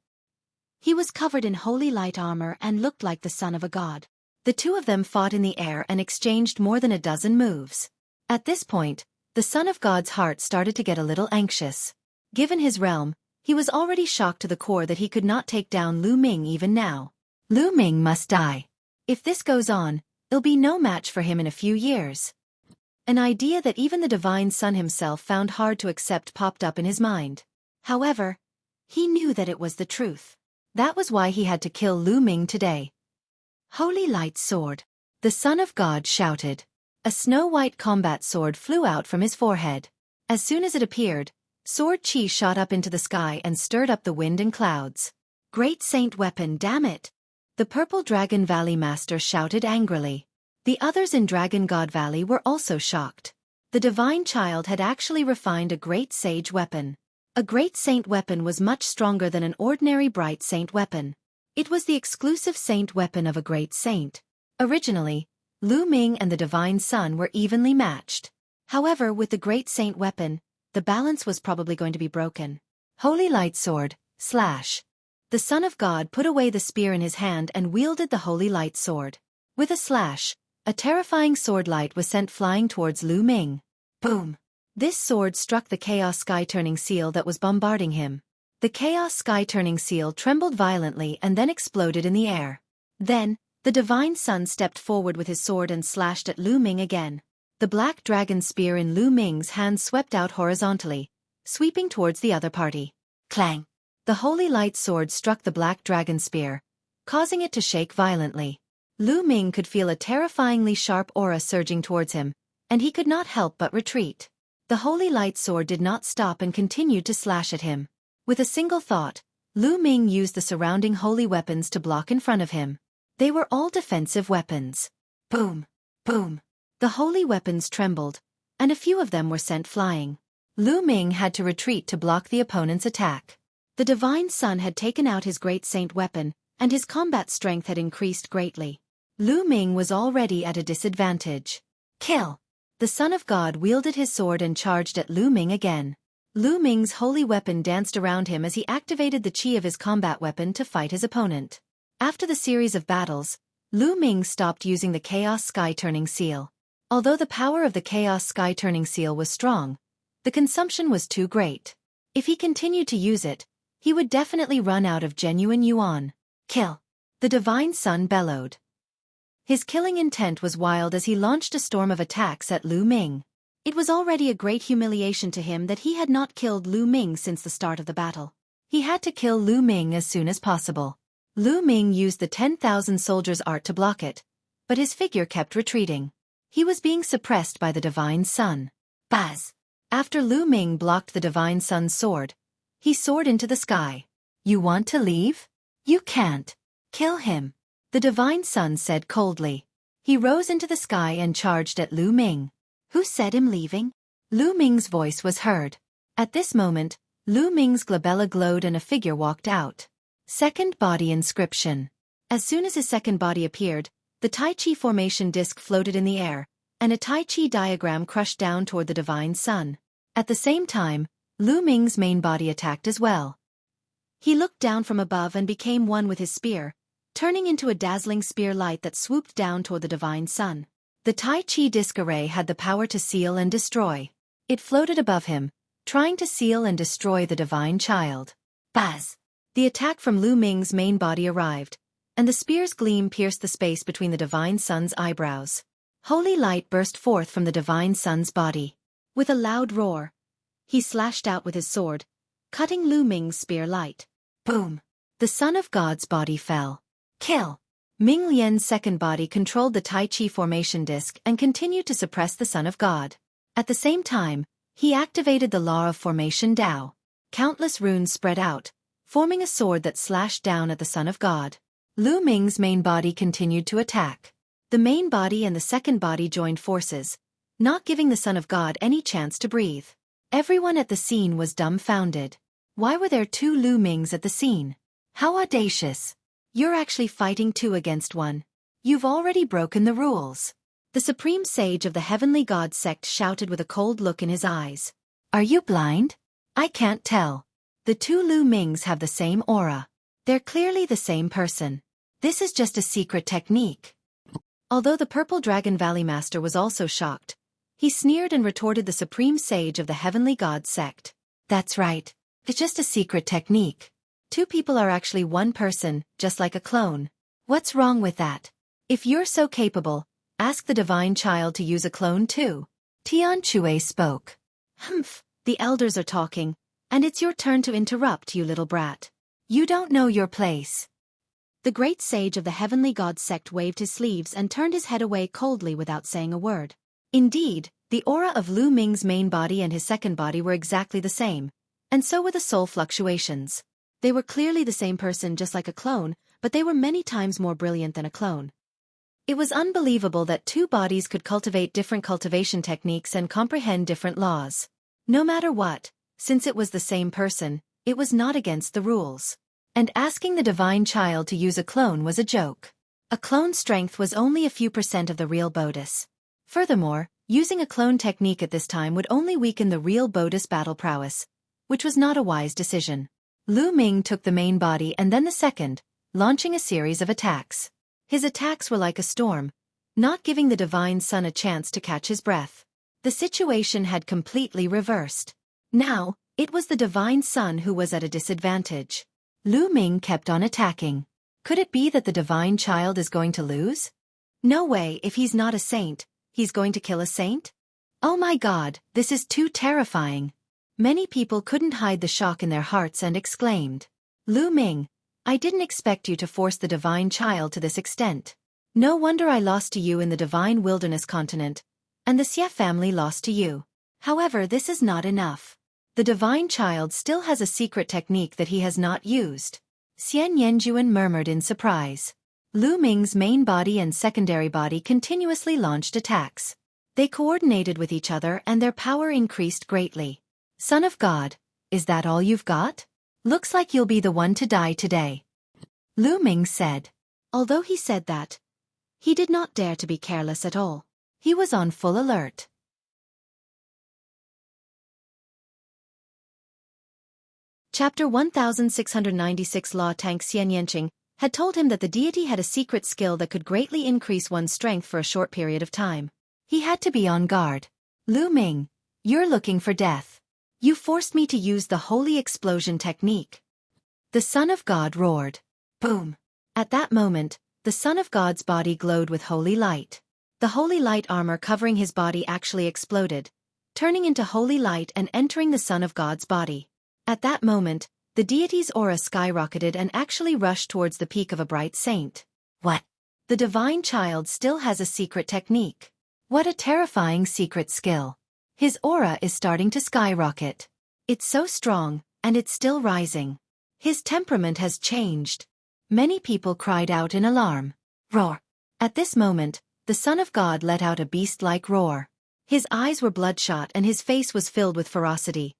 He was covered in holy light armor and looked like the son of a god. The two of them fought in the air and exchanged more than a dozen moves. At this point, the Son of God's heart started to get a little anxious. Given his realm, he was already shocked to the core that he could not take down Lu Ming even now. Lu Ming must die. If this goes on, there'll be no match for him in a few years. An idea that even the Divine Sun himself found hard to accept popped up in his mind. However, he knew that it was the truth. That was why he had to kill Lu Ming today. Holy Light Sword. The Son of God shouted. A snow-white combat sword flew out from his forehead. As soon as it appeared, Sword Qi shot up into the sky and stirred up the wind and clouds. Great Saint Weapon, damn it! The Purple Dragon Valley Master shouted angrily. The others in Dragon God Valley were also shocked. The Divine Child had actually refined a Great Sage Weapon. A Great Saint Weapon was much stronger than an ordinary Bright Saint Weapon. It was the exclusive Saint Weapon of a Great Saint. Originally, Lu Ming and the Divine Sun were evenly matched. However, with the Great Saint Weapon, the balance was probably going to be broken. Holy Light Sword, slash. The Son of God put away the spear in his hand and wielded the Holy Light Sword. With a slash, a terrifying sword light was sent flying towards Lu Ming. Boom! This sword struck the Chaos Sky-turning seal that was bombarding him. The Chaos Sky-turning seal trembled violently and then exploded in the air. Then, the Divine Sun stepped forward with his sword and slashed at Lu Ming again. The black dragon spear in Lu Ming's hand swept out horizontally, sweeping towards the other party. Clang! The Holy Light Sword struck the black dragon spear, causing it to shake violently. Lu Ming could feel a terrifyingly sharp aura surging towards him, and he could not help but retreat. The Holy Light Sword did not stop and continued to slash at him. With a single thought, Lu Ming used the surrounding holy weapons to block in front of him. They were all defensive weapons. Boom! Boom! The holy weapons trembled, and a few of them were sent flying. Lu Ming had to retreat to block the opponent's attack. The Divine Sun had taken out his Great Saint Weapon, and his combat strength had increased greatly. Lu Ming was already at a disadvantage. Kill! The Son of God wielded his sword and charged at Lu Ming again. Lu Ming's holy weapon danced around him as he activated the chi of his combat weapon to fight his opponent. After the series of battles, Lu Ming stopped using the Chaos Sky-turning seal. Although the power of the Chaos Sky-turning seal was strong, the consumption was too great. If he continued to use it, he would definitely run out of genuine yuan. Kill! The Divine Sun bellowed. His killing intent was wild as he launched a storm of attacks at Lu Ming. It was already a great humiliation to him that he had not killed Lu Ming since the start of the battle. He had to kill Lu Ming as soon as possible. Lu Ming used the 10,000 soldiers art to block it, but his figure kept retreating. He was being suppressed by the Divine Sun. Buzz! After Lu Ming blocked the Divine Sun's sword, he soared into the sky. You want to leave? You can't. Kill him. The Divine Sun said coldly. He rose into the sky and charged at Lu Ming. Who said him leaving? Lu Ming's voice was heard. At this moment, Lu Ming's glabella glowed and a figure walked out. Second body inscription. As soon as his second body appeared, the Tai Chi formation disc floated in the air, and a Tai Chi diagram crushed down toward the Divine Sun. At the same time, Lu Ming's main body attacked as well. He looked down from above and became one with his spear, turning into a dazzling spear light that swooped down toward the Divine Sun. The Tai Chi disc array had the power to seal and destroy. It floated above him, trying to seal and destroy the Divine Child. Buzz! The attack from Lu Ming's main body arrived, and the spear's gleam pierced the space between the Divine Sun's eyebrows. Holy light burst forth from the Divine Sun's body. With a loud roar, he slashed out with his sword, cutting Lu Ming's spear light. Boom! The Son of God's body fell. Kill! Ming Lian's second body controlled the Tai Chi formation disc and continued to suppress the Son of God. At the same time, he activated the law of formation Dao. Countless runes spread out, forming a sword that slashed down at the Son of God. Lu Ming's main body continued to attack. The main body and the second body joined forces, not giving the Son of God any chance to breathe. Everyone at the scene was dumbfounded. Why were there two Lu Mings at the scene? How audacious! You're actually fighting two against one. You've already broken the rules. The Supreme Sage of the Heavenly God sect shouted with a cold look in his eyes. Are you blind? I can't tell. The two Lu Mings have the same aura. They're clearly the same person. This is just a secret technique. Although the Purple Dragon Valley Master was also shocked, he sneered and retorted the Supreme Sage of the Heavenly God sect. That's right. It's just a secret technique. Two people are actually one person, just like a clone. What's wrong with that? If you're so capable, ask the Divine Child to use a clone too. Tian Chue spoke. Humph, the elders are talking, and it's your turn to interrupt, you little brat. You don't know your place. The great sage of the heavenly god sect waved his sleeves and turned his head away coldly without saying a word. Indeed, the aura of Lu Ming's main body and his second body were exactly the same, and so were the soul fluctuations. They were clearly the same person, just like a clone, but they were many times more brilliant than a clone. It was unbelievable that two bodies could cultivate different cultivation techniques and comprehend different laws. No matter what, since it was the same person, it was not against the rules. And asking the divine child to use a clone was a joke. A clone's strength was only a few % of the real Bodis. Furthermore, using a clone technique at this time would only weaken the real Bodis battle prowess, which was not a wise decision. Lu Ming took the main body and then the second, launching a series of attacks. His attacks were like a storm, not giving the divine son a chance to catch his breath. The situation had completely reversed. Now, it was the divine son who was at a disadvantage. Lu Ming kept on attacking. Could it be that the divine child is going to lose? No way, if he's not a saint, he's going to kill a saint? Oh my god, this is too terrifying. Many people couldn't hide the shock in their hearts and exclaimed, Lu Ming, I didn't expect you to force the divine child to this extent. No wonder I lost to you in the divine wilderness continent, and the Xie family lost to you. However, this is not enough. The divine child still has a secret technique that he has not used. Xian Yanjuan murmured in surprise. Lu Ming's main body and secondary body continuously launched attacks. They coordinated with each other and their power increased greatly. Son of God, is that all you've got? Looks like you'll be the one to die today. Lu Ming said. Although he said that, he did not dare to be careless at all. He was on full alert. Chapter 1696 Law Tank Xian Yanqing had told him that the deity had a secret skill that could greatly increase one's strength for a short period of time. He had to be on guard. Lu Ming, you're looking for death. You forced me to use the holy explosion technique. The Son of God roared. Boom! At that moment, the Son of God's body glowed with holy light. The holy light armor covering his body actually exploded, turning into holy light and entering the Son of God's body. At that moment, the deity's aura skyrocketed and actually rushed towards the peak of a bright saint. What? The divine child still has a secret technique. What a terrifying secret skill. His aura is starting to skyrocket. It's so strong, and it's still rising. His temperament has changed. Many people cried out in alarm. Roar! At this moment, the Son of God let out a beast-like roar. His eyes were bloodshot and his face was filled with ferocity.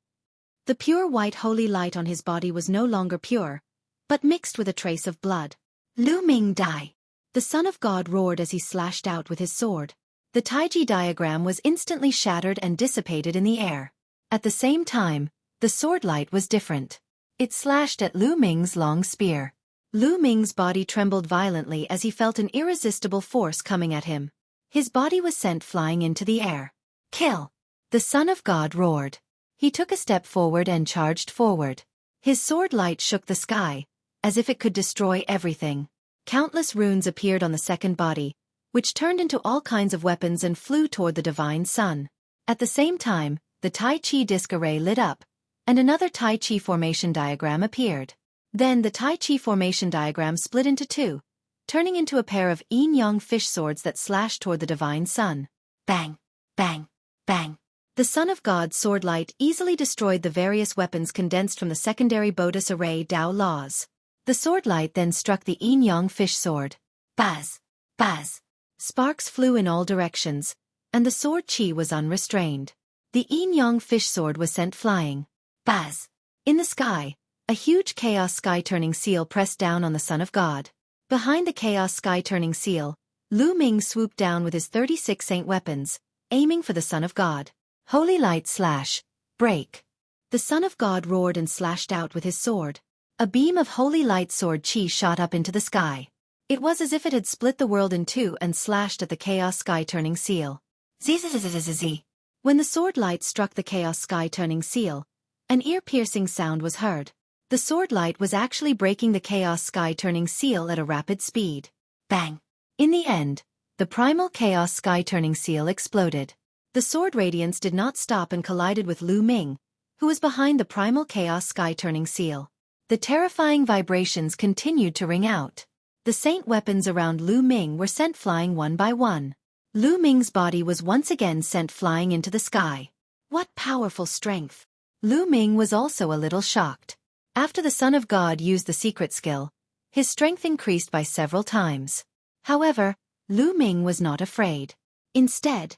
The pure white holy light on his body was no longer pure, but mixed with a trace of blood. Lu Ming die! The Son of God roared as he slashed out with his sword. The Taiji diagram was instantly shattered and dissipated in the air. At the same time, the sword light was different. It slashed at Lu Ming's long spear. Lu Ming's body trembled violently as he felt an irresistible force coming at him. His body was sent flying into the air. Kill! The Son of God roared. He took a step forward and charged forward. His sword light shook the sky, as if it could destroy everything. Countless runes appeared on the second body, which turned into all kinds of weapons and flew toward the divine sun. At the same time, the Tai Chi disc array lit up, and another Tai Chi formation diagram appeared. Then the Tai Chi formation diagram split into two, turning into a pair of yin-yang fish swords that slashed toward the divine sun. Bang! Bang! Bang! The Son of God's sword light easily destroyed the various weapons condensed from the secondary Bodis array Dao laws. The sword light then struck the yin-yang fish sword. Buzz! Buzz! Sparks flew in all directions, and the sword chi was unrestrained. The yin-yang fish sword was sent flying. Buzz! In the sky, a huge chaos sky-turning seal pressed down on the Son of God. Behind the chaos sky-turning seal, Lu Ming swooped down with his 36 saint weapons, aiming for the Son of God. Holy light slash. Break. The Son of God roared and slashed out with his sword. A beam of holy light sword chi shot up into the sky. It was as if it had split the world in two and slashed at the chaos sky-turning seal. Zzz. When the sword light struck the chaos sky-turning seal, an ear-piercing sound was heard. The sword light was actually breaking the chaos sky-turning seal at a rapid speed. Bang! In the end, the primal chaos sky-turning seal exploded. The sword radiance did not stop and collided with Lu Ming, who was behind the primal chaos sky-turning seal. The terrifying vibrations continued to ring out. The saint weapons around Lu Ming were sent flying one by one. Lu Ming's body was once again sent flying into the sky. What powerful strength! Lu Ming was also a little shocked. After the Son of God used the secret skill, his strength increased by several times. However, Lu Ming was not afraid. Instead,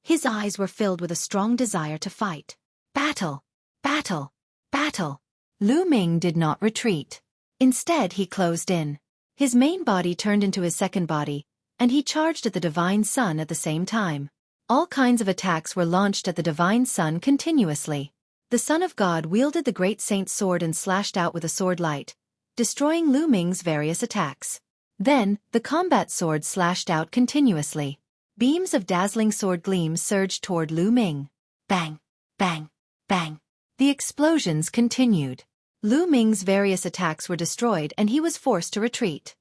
his eyes were filled with a strong desire to fight. Battle! Battle! Battle! Lu Ming did not retreat. Instead, he closed in. His main body turned into his second body, and he charged at the Divine Sun at the same time. All kinds of attacks were launched at the Divine Sun continuously. The Son of God wielded the Great Saint's sword and slashed out with a sword light, destroying Lu Ming's various attacks. Then, the combat sword slashed out continuously. Beams of dazzling sword gleams surged toward Lu Ming. Bang! Bang! Bang! The explosions continued. Lu Ming's various attacks were destroyed and he was forced to retreat.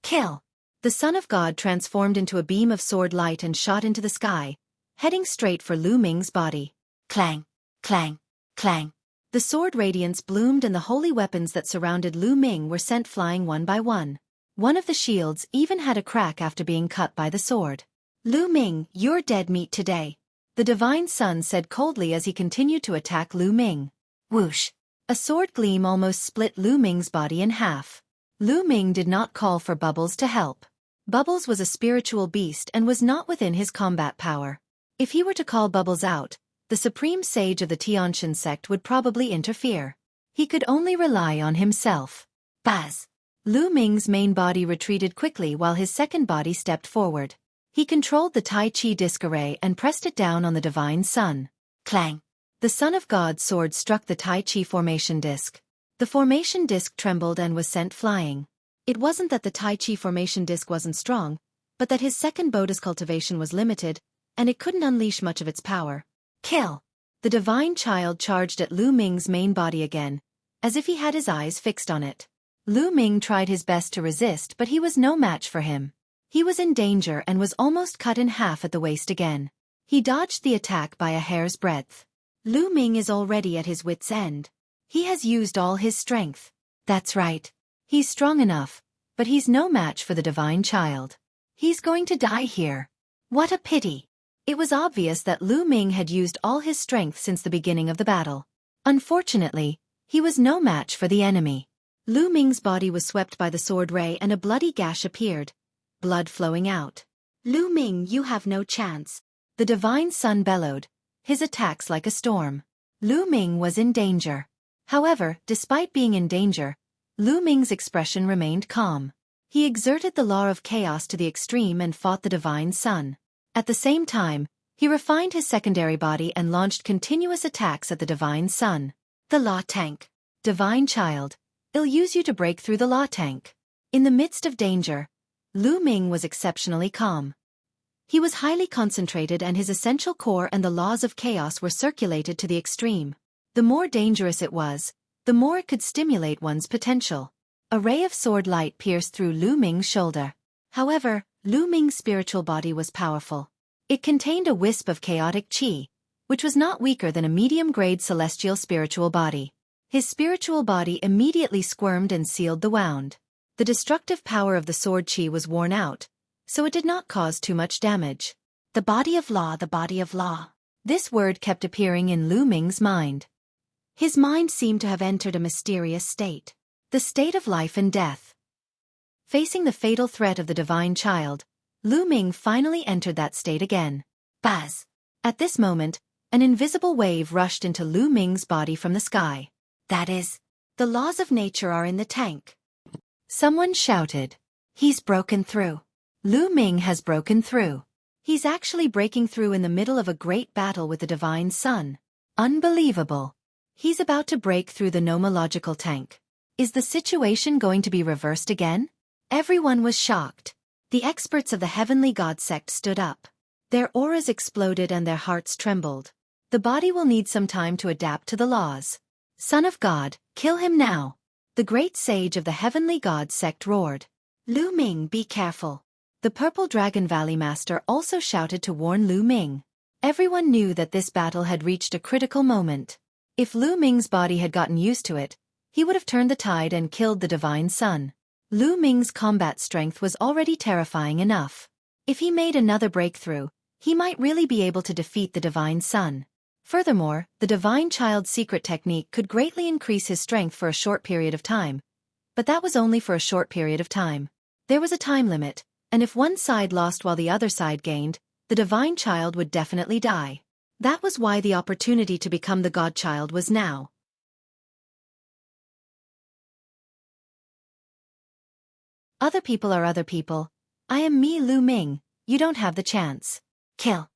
Kill! The Son of God transformed into a beam of sword light and shot into the sky, heading straight for Lu Ming's body. Clang! Clang! Clang! The sword radiance bloomed and the holy weapons that surrounded Lu Ming were sent flying one by one. One of the shields even had a crack after being cut by the sword. Lu Ming, you're dead meat today. The Divine Sun said coldly as he continued to attack Lu Ming. Whoosh! A sword gleam almost split Lu Ming's body in half. Lu Ming did not call for Bubbles to help. Bubbles was a spiritual beast and was not within his combat power. If he were to call Bubbles out, the supreme sage of the Tiantian sect would probably interfere. He could only rely on himself. Buzz! Lu Ming's main body retreated quickly while his second body stepped forward. He controlled the Tai Chi disc array and pressed it down on the Divine Sun. Clang! The Son of God's sword struck the Tai Chi formation disc. The formation disc trembled and was sent flying. It wasn't that the Tai Chi formation disc wasn't strong, but that his second Bodhi's cultivation was limited, and it couldn't unleash much of its power. Kill! The Divine Child charged at Lu Ming's main body again, as if he had his eyes fixed on it. Lu Ming tried his best to resist, but he was no match for him. He was in danger and was almost cut in half at the waist again. He dodged the attack by a hair's breadth. Lu Ming is already at his wit's end. He has used all his strength. That's right. He's strong enough, but he's no match for the Divine Child. He's going to die here. What a pity. It was obvious that Lu Ming had used all his strength since the beginning of the battle. Unfortunately, he was no match for the enemy. Lu Ming's body was swept by the sword ray and a bloody gash appeared, blood flowing out. Lu Ming, you have no chance. The Divine Sun bellowed, his attacks like a storm. Lu Ming was in danger. However, despite being in danger, Lu Ming's expression remained calm. He exerted the law of chaos to the extreme and fought the Divine Sun. At the same time, he refined his secondary body and launched continuous attacks at the Divine Sun. The Law Tank. Divine Child, I'll use you to break through the Law Tank. In the midst of danger, Lu Ming was exceptionally calm. He was highly concentrated and his essential core and the laws of chaos were circulated to the extreme. The more dangerous it was, the more it could stimulate one's potential. A ray of sword light pierced through Lu Ming's shoulder. However, Lu Ming's spiritual body was powerful. It contained a wisp of chaotic qi, which was not weaker than a medium-grade celestial spiritual body. His spiritual body immediately squirmed and sealed the wound. The destructive power of the sword qi was worn out, so it did not cause too much damage. The body of law, the body of law. This word kept appearing in Lu Ming's mind. His mind seemed to have entered a mysterious state. The state of life and death. Facing the fatal threat of the Divine Child, Lu Ming finally entered that state again. Buzz! At this moment, an invisible wave rushed into Lu Ming's body from the sky. That is, the laws of nature are in the tank. Someone shouted. He's broken through. Lu Ming has broken through. He's actually breaking through in the middle of a great battle with the Divine Sun. Unbelievable. He's about to break through the nomological tank. Is the situation going to be reversed again? Everyone was shocked. The experts of the Heavenly God sect stood up. Their auras exploded and their hearts trembled. The body will need some time to adapt to the laws. Son of God, kill him now. The great sage of the Heavenly God sect roared. Lu Ming, be careful. The Purple Dragon Valley Master also shouted to warn Lu Ming. Everyone knew that this battle had reached a critical moment. If Lu Ming's body had gotten used to it, he would have turned the tide and killed the divine sun. Lu Ming's combat strength was already terrifying enough. If he made another breakthrough, he might really be able to defeat the divine sun. Furthermore, the divine child's secret technique could greatly increase his strength for a short period of time. But that was only for a short period of time. There was a time limit, and if one side lost while the other side gained, the divine child would definitely die. That was why the opportunity to become the godchild was now. Other people are other people. I am me, Lu Ming. You don't have the chance. Kill.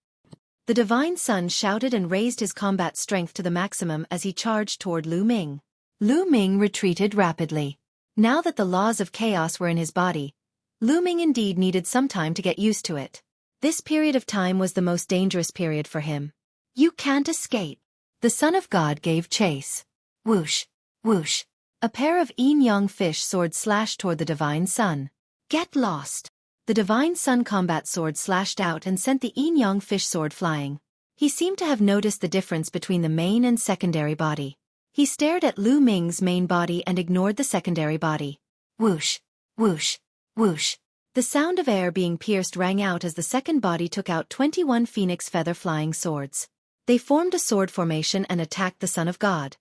The divine sun shouted and raised his combat strength to the maximum as he charged toward Lu Ming. Lu Ming retreated rapidly. Now that the laws of chaos were in his body, Lu Ming indeed needed some time to get used to it. This period of time was the most dangerous period for him. You can't escape. The Son of God gave chase. Whoosh, whoosh. A pair of yin-yang fish swords slashed toward the divine sun. Get lost. The divine sun combat sword slashed out and sent the yin-yang fish sword flying. He seemed to have noticed the difference between the main and secondary body. He stared at Lu Ming's main body and ignored the secondary body. Whoosh, whoosh, whoosh. The sound of air being pierced rang out as the second body took out 21 phoenix feather flying swords. They formed a sword formation and attacked the Son of God.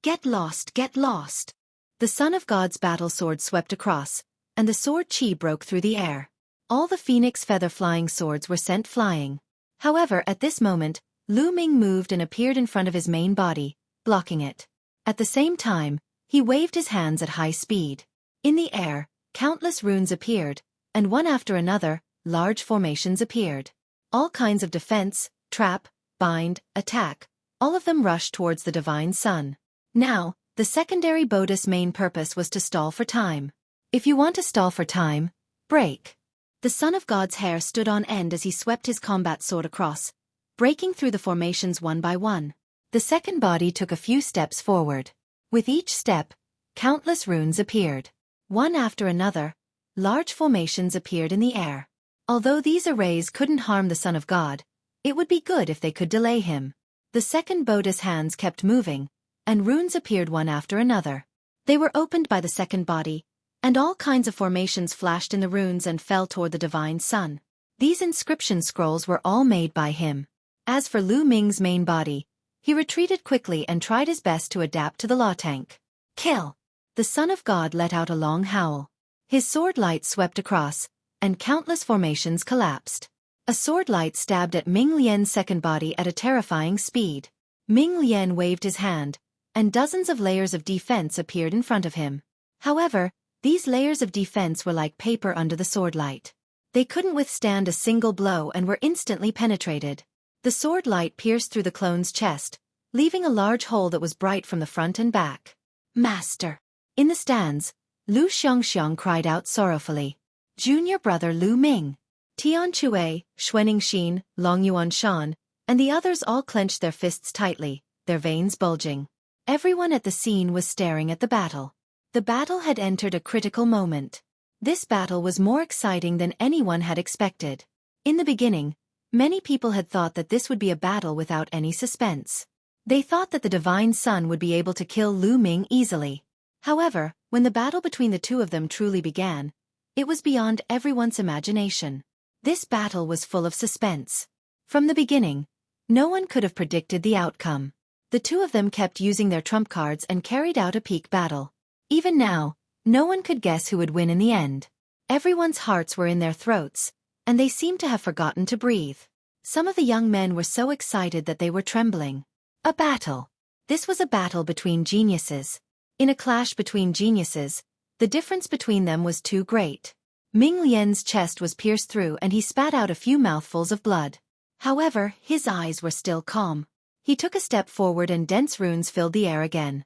Get lost, get lost. The Son of God's battle sword swept across, and the sword chi broke through the air. All the phoenix feather flying swords were sent flying. However, at this moment, Lu Ming moved and appeared in front of his main body, blocking it. At the same time, he waved his hands at high speed. In the air, countless runes appeared, and one after another, large formations appeared. All kinds of defense, trap, bind, attack, all of them rushed towards the divine sun. Now, the secondary Bodhi's main purpose was to stall for time. If you want to stall for time, break. The Son of God's hair stood on end as he swept his combat sword across, breaking through the formations one by one. The second body took a few steps forward. With each step, countless runes appeared. One after another, large formations appeared in the air. Although these arrays couldn't harm the Son of God, it would be good if they could delay him. The second Bodhi's hands kept moving, and runes appeared one after another. They were opened by the second body, and all kinds of formations flashed in the runes and fell toward the divine sun. These inscription scrolls were all made by him. As for Lu Ming's main body, he retreated quickly and tried his best to adapt to the law tank. Kill! The Son of God let out a long howl. His sword light swept across, and countless formations collapsed. A sword light stabbed at Ming Lian's second body at a terrifying speed. Ming Lian waved his hand, and dozens of layers of defense appeared in front of him. However, these layers of defense were like paper under the sword light. They couldn't withstand a single blow and were instantly penetrated. The sword light pierced through the clone's chest, leaving a large hole that was bright from the front and back. Master! In the stands, Lu Xiangxiang cried out sorrowfully. Junior brother Lu Ming. Tian Chue, Xuening Xin, Long Yuan Shan, and the others all clenched their fists tightly, their veins bulging. Everyone at the scene was staring at the battle. The battle had entered a critical moment. This battle was more exciting than anyone had expected. In the beginning, many people had thought that this would be a battle without any suspense. They thought that the divine sun would be able to kill Lu Ming easily. However, when the battle between the two of them truly began, it was beyond everyone's imagination. This battle was full of suspense. From the beginning, no one could have predicted the outcome. The two of them kept using their trump cards and carried out a peak battle. Even now, no one could guess who would win in the end. Everyone's hearts were in their throats, and they seemed to have forgotten to breathe. Some of the young men were so excited that they were trembling. A battle. This was a battle between geniuses. In a clash between geniuses, the difference between them was too great. Ming Lian's chest was pierced through and he spat out a few mouthfuls of blood. However, his eyes were still calm. He took a step forward and dense runes filled the air again.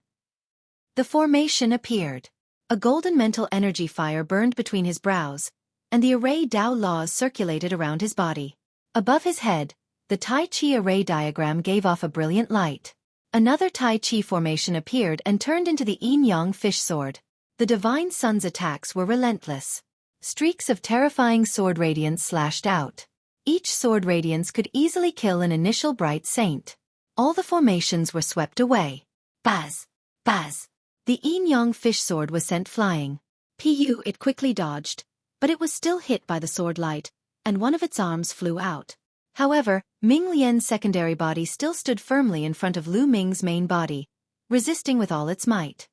The formation appeared. A golden mental energy fire burned between his brows, and the array Dao laws circulated around his body. Above his head, the Tai Chi array diagram gave off a brilliant light. Another Tai Chi formation appeared and turned into the yin-yang fish sword. The divine sun's attacks were relentless. Streaks of terrifying sword radiance slashed out. Each sword radiance could easily kill an initial bright saint. All the formations were swept away. Buzz! Buzz! The yin-yang fish sword was sent flying. It quickly dodged, but it was still hit by the sword light, and one of its arms flew out. However, Ming Lian's secondary body still stood firmly in front of Lu Ming's main body, resisting with all its might.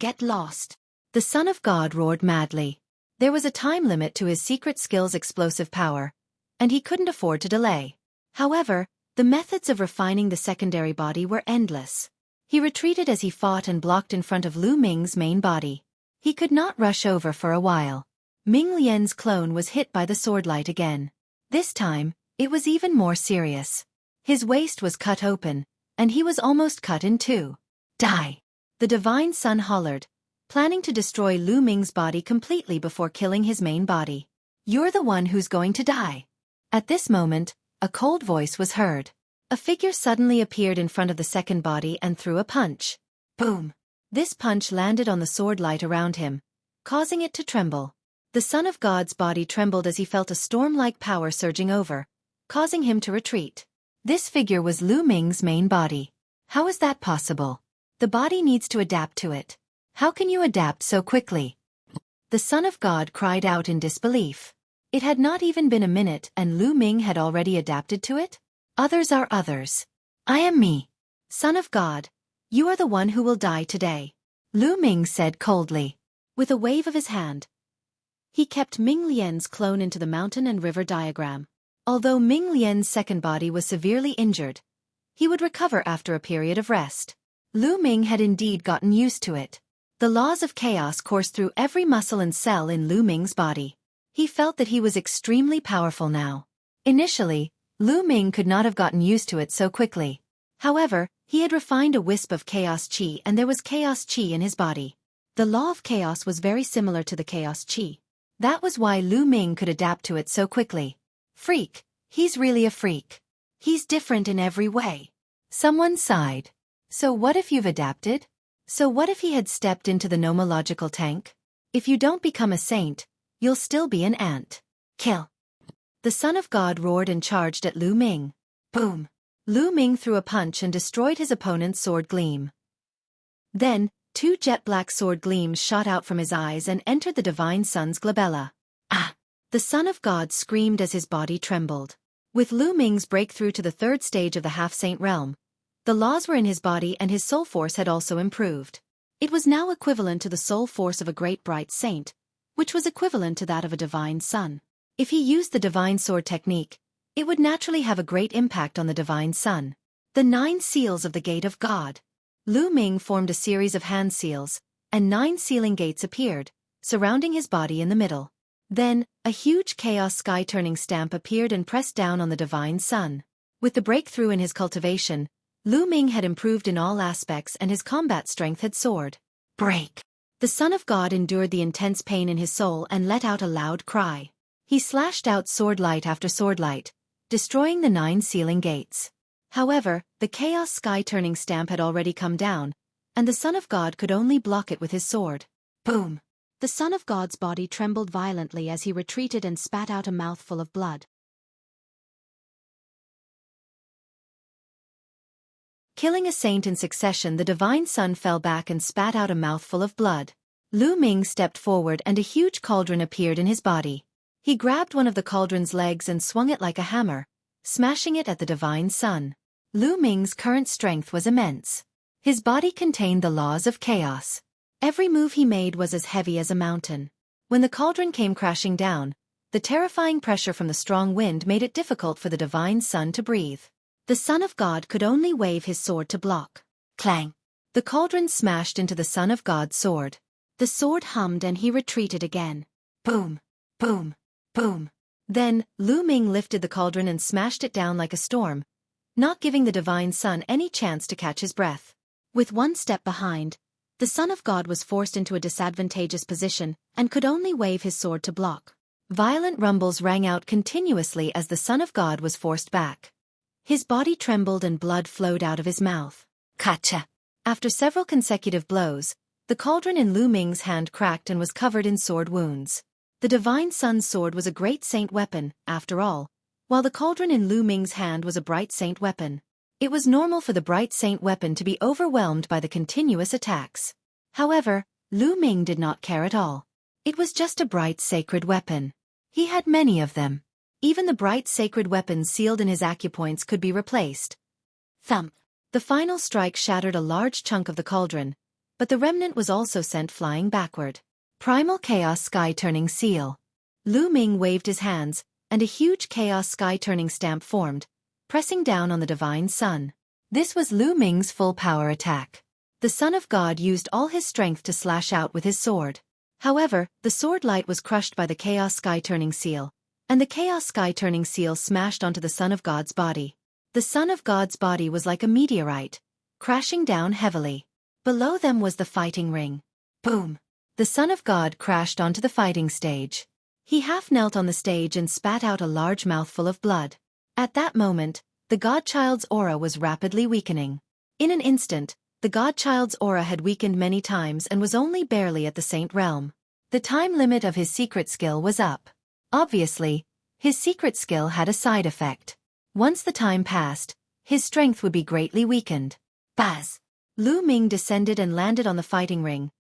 Get lost! The Son of God roared madly. There was a time limit to his secret skill's explosive power, and he couldn't afford to delay. However, the methods of refining the secondary body were endless. He retreated as he fought and blocked in front of Lu Ming's main body. He could not rush over for a while. Ming Lian's clone was hit by the sword light again. This time, it was even more serious. His waist was cut open, and he was almost cut in two. Die! The Divine Sun hollered, planning to destroy Lu Ming's body completely before killing his main body. You're the one who's going to die. At this moment, a cold voice was heard. A figure suddenly appeared in front of the second body and threw a punch. Boom! This punch landed on the sword light around him, causing it to tremble. The Son of God's body trembled as he felt a storm-like power surging over, causing him to retreat. This figure was Lu Ming's main body. How is that possible? The body needs to adapt to it. How can you adapt so quickly? The Son of God cried out in disbelief. It had not even been a minute and Lu Ming had already adapted to it? Others are others. I am me. Son of God, you are the one who will die today, Lu Ming said coldly. With a wave of his hand, he kept Ming Lian's clone into the mountain and river diagram. Although Ming Lian's second body was severely injured, he would recover after a period of rest. Lu Ming had indeed gotten used to it. The laws of chaos coursed through every muscle and cell in Lu Ming's body. He felt that he was extremely powerful now. Initially, Lu Ming could not have gotten used to it so quickly. However, he had refined a wisp of chaos chi and there was chaos chi in his body. The law of chaos was very similar to the chaos chi. That was why Lu Ming could adapt to it so quickly. Freak, he's really a freak. He's different in every way. Someone sighed. So what if you've adapted? So what if he had stepped into the nomological tank? If you don't become a saint, you'll still be an ant. Kill! The Son of God roared and charged at Lu Ming. Boom! Lu Ming threw a punch and destroyed his opponent's sword gleam. Then, two jet-black sword gleams shot out from his eyes and entered the Divine Sun's glabella. The Son of God screamed as his body trembled. With Lu Ming's breakthrough to the third stage of the half-saint realm, the laws were in his body and his soul force had also improved. It was now equivalent to the soul force of a great bright saint, which was equivalent to that of a divine sun. If he used the divine sword technique, it would naturally have a great impact on the divine sun. The 9 seals of the gate of God. Lu Ming formed a series of hand seals, and 9 sealing gates appeared, surrounding his body in the middle. Then, a huge chaos sky-turning stamp appeared and pressed down on the divine sun. With the breakthrough in his cultivation, Lu Ming had improved in all aspects and his combat strength had soared. Break! The Son of God endured the intense pain in his soul and let out a loud cry. He slashed out sword light after sword light, destroying the 9 sealing gates. However, the chaos sky-turning stamp had already come down, and the Son of God could only block it with his sword. Boom! The Son of God's body trembled violently as he retreated and spat out a mouthful of blood. Killing a saint in succession, the Divine Sun fell back and spat out a mouthful of blood. Lu Ming stepped forward and a huge cauldron appeared in his body. He grabbed one of the cauldron's legs and swung it like a hammer, smashing it at the Divine Sun. Lu Ming's current strength was immense. His body contained the laws of chaos. Every move he made was as heavy as a mountain. When the cauldron came crashing down, the terrifying pressure from the strong wind made it difficult for the Divine Sun to breathe. The Son of God could only wave his sword to block. Clang! The cauldron smashed into the Son of God's sword. The sword hummed and he retreated again. Boom! Boom! Boom! Then, Lu Ming lifted the cauldron and smashed it down like a storm, not giving the Divine Sun any chance to catch his breath. With one step behind, the Son of God was forced into a disadvantageous position and could only wave his sword to block. Violent rumbles rang out continuously as the Son of God was forced back. His body trembled and blood flowed out of his mouth. Gotcha! After several consecutive blows, the cauldron in Lu Ming's hand cracked and was covered in sword wounds. The Divine Sun's sword was a great saint weapon, after all, while the cauldron in Lu Ming's hand was a bright saint weapon. It was normal for the bright saint weapon to be overwhelmed by the continuous attacks. However, Lu Ming did not care at all. It was just a bright sacred weapon. He had many of them. Even the bright sacred weapons sealed in his acupoints could be replaced. Thump! The final strike shattered a large chunk of the cauldron, but the remnant was also sent flying backward. Primal Chaos Sky-Turning Seal. Lu Ming waved his hands, and a huge Chaos Sky-Turning stamp formed, pressing down on the Divine Sun. This was Lu Ming's full-power attack. The Son of God used all his strength to slash out with his sword. However, the sword light was crushed by the Chaos Sky-Turning Seal, and the Chaos Sky-Turning Seal smashed onto the Son of God's body. The Son of God's body was like a meteorite, crashing down heavily. Below them was the fighting ring. Boom! The Son of God crashed onto the fighting stage. He half-knelt on the stage and spat out a large mouthful of blood. At that moment, the Godchild's aura was rapidly weakening. In an instant, the Godchild's aura had weakened many times and was only barely at the Saint realm. The time limit of his secret skill was up. Obviously, his secret skill had a side effect. Once the time passed, his strength would be greatly weakened. Buzz! Lu Ming descended and landed on the fighting ring,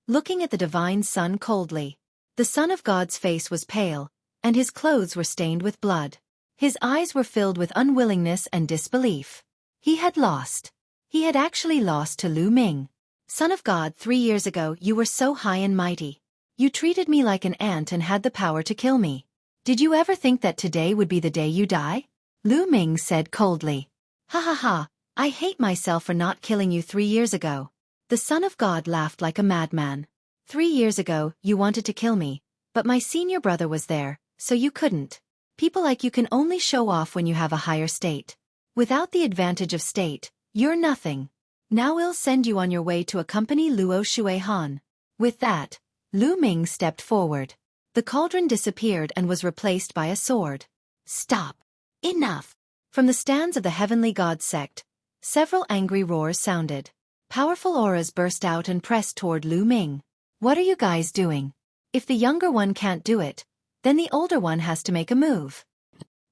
looking at the Divine Sun coldly. The Son of God's face was pale, and his clothes were stained with blood. His eyes were filled with unwillingness and disbelief. He had lost. He had actually lost to Lu Ming. Son of God, 3 years ago you were so high and mighty. You treated me like an ant and had the power to kill me. Did you ever think that today would be the day you die? Lu Ming said coldly. Ha ha ha, I hate myself for not killing you 3 years ago. The Son of God laughed like a madman. 3 years ago, you wanted to kill me, but my senior brother was there, so you couldn't. People like you can only show off when you have a higher state. Without the advantage of state, you're nothing. Now we'll send you on your way to accompany Luo Xuehan. With that, Lu Ming stepped forward. The cauldron disappeared and was replaced by a sword. Stop! Enough! From the stands of the Heavenly God sect, several angry roars sounded. Powerful auras burst out and pressed toward Lu Ming. What are you guys doing? If the younger one can't do it, then the older one has to make a move.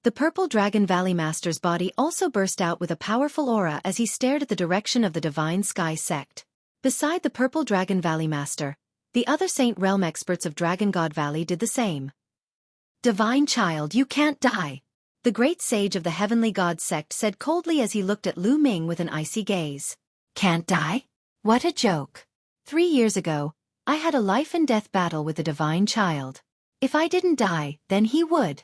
The Purple Dragon Valley Master's body also burst out with a powerful aura as he stared at the direction of the Divine Sky sect. Beside the Purple Dragon Valley Master, the other Saint Realm experts of Dragon God Valley did the same. Divine Child, you can't die! The great sage of the Heavenly God sect said coldly as he looked at Lu Ming with an icy gaze. Can't die? What a joke. 3 years ago, I had a life-and-death battle with the Divine Child. If I didn't die, then he would.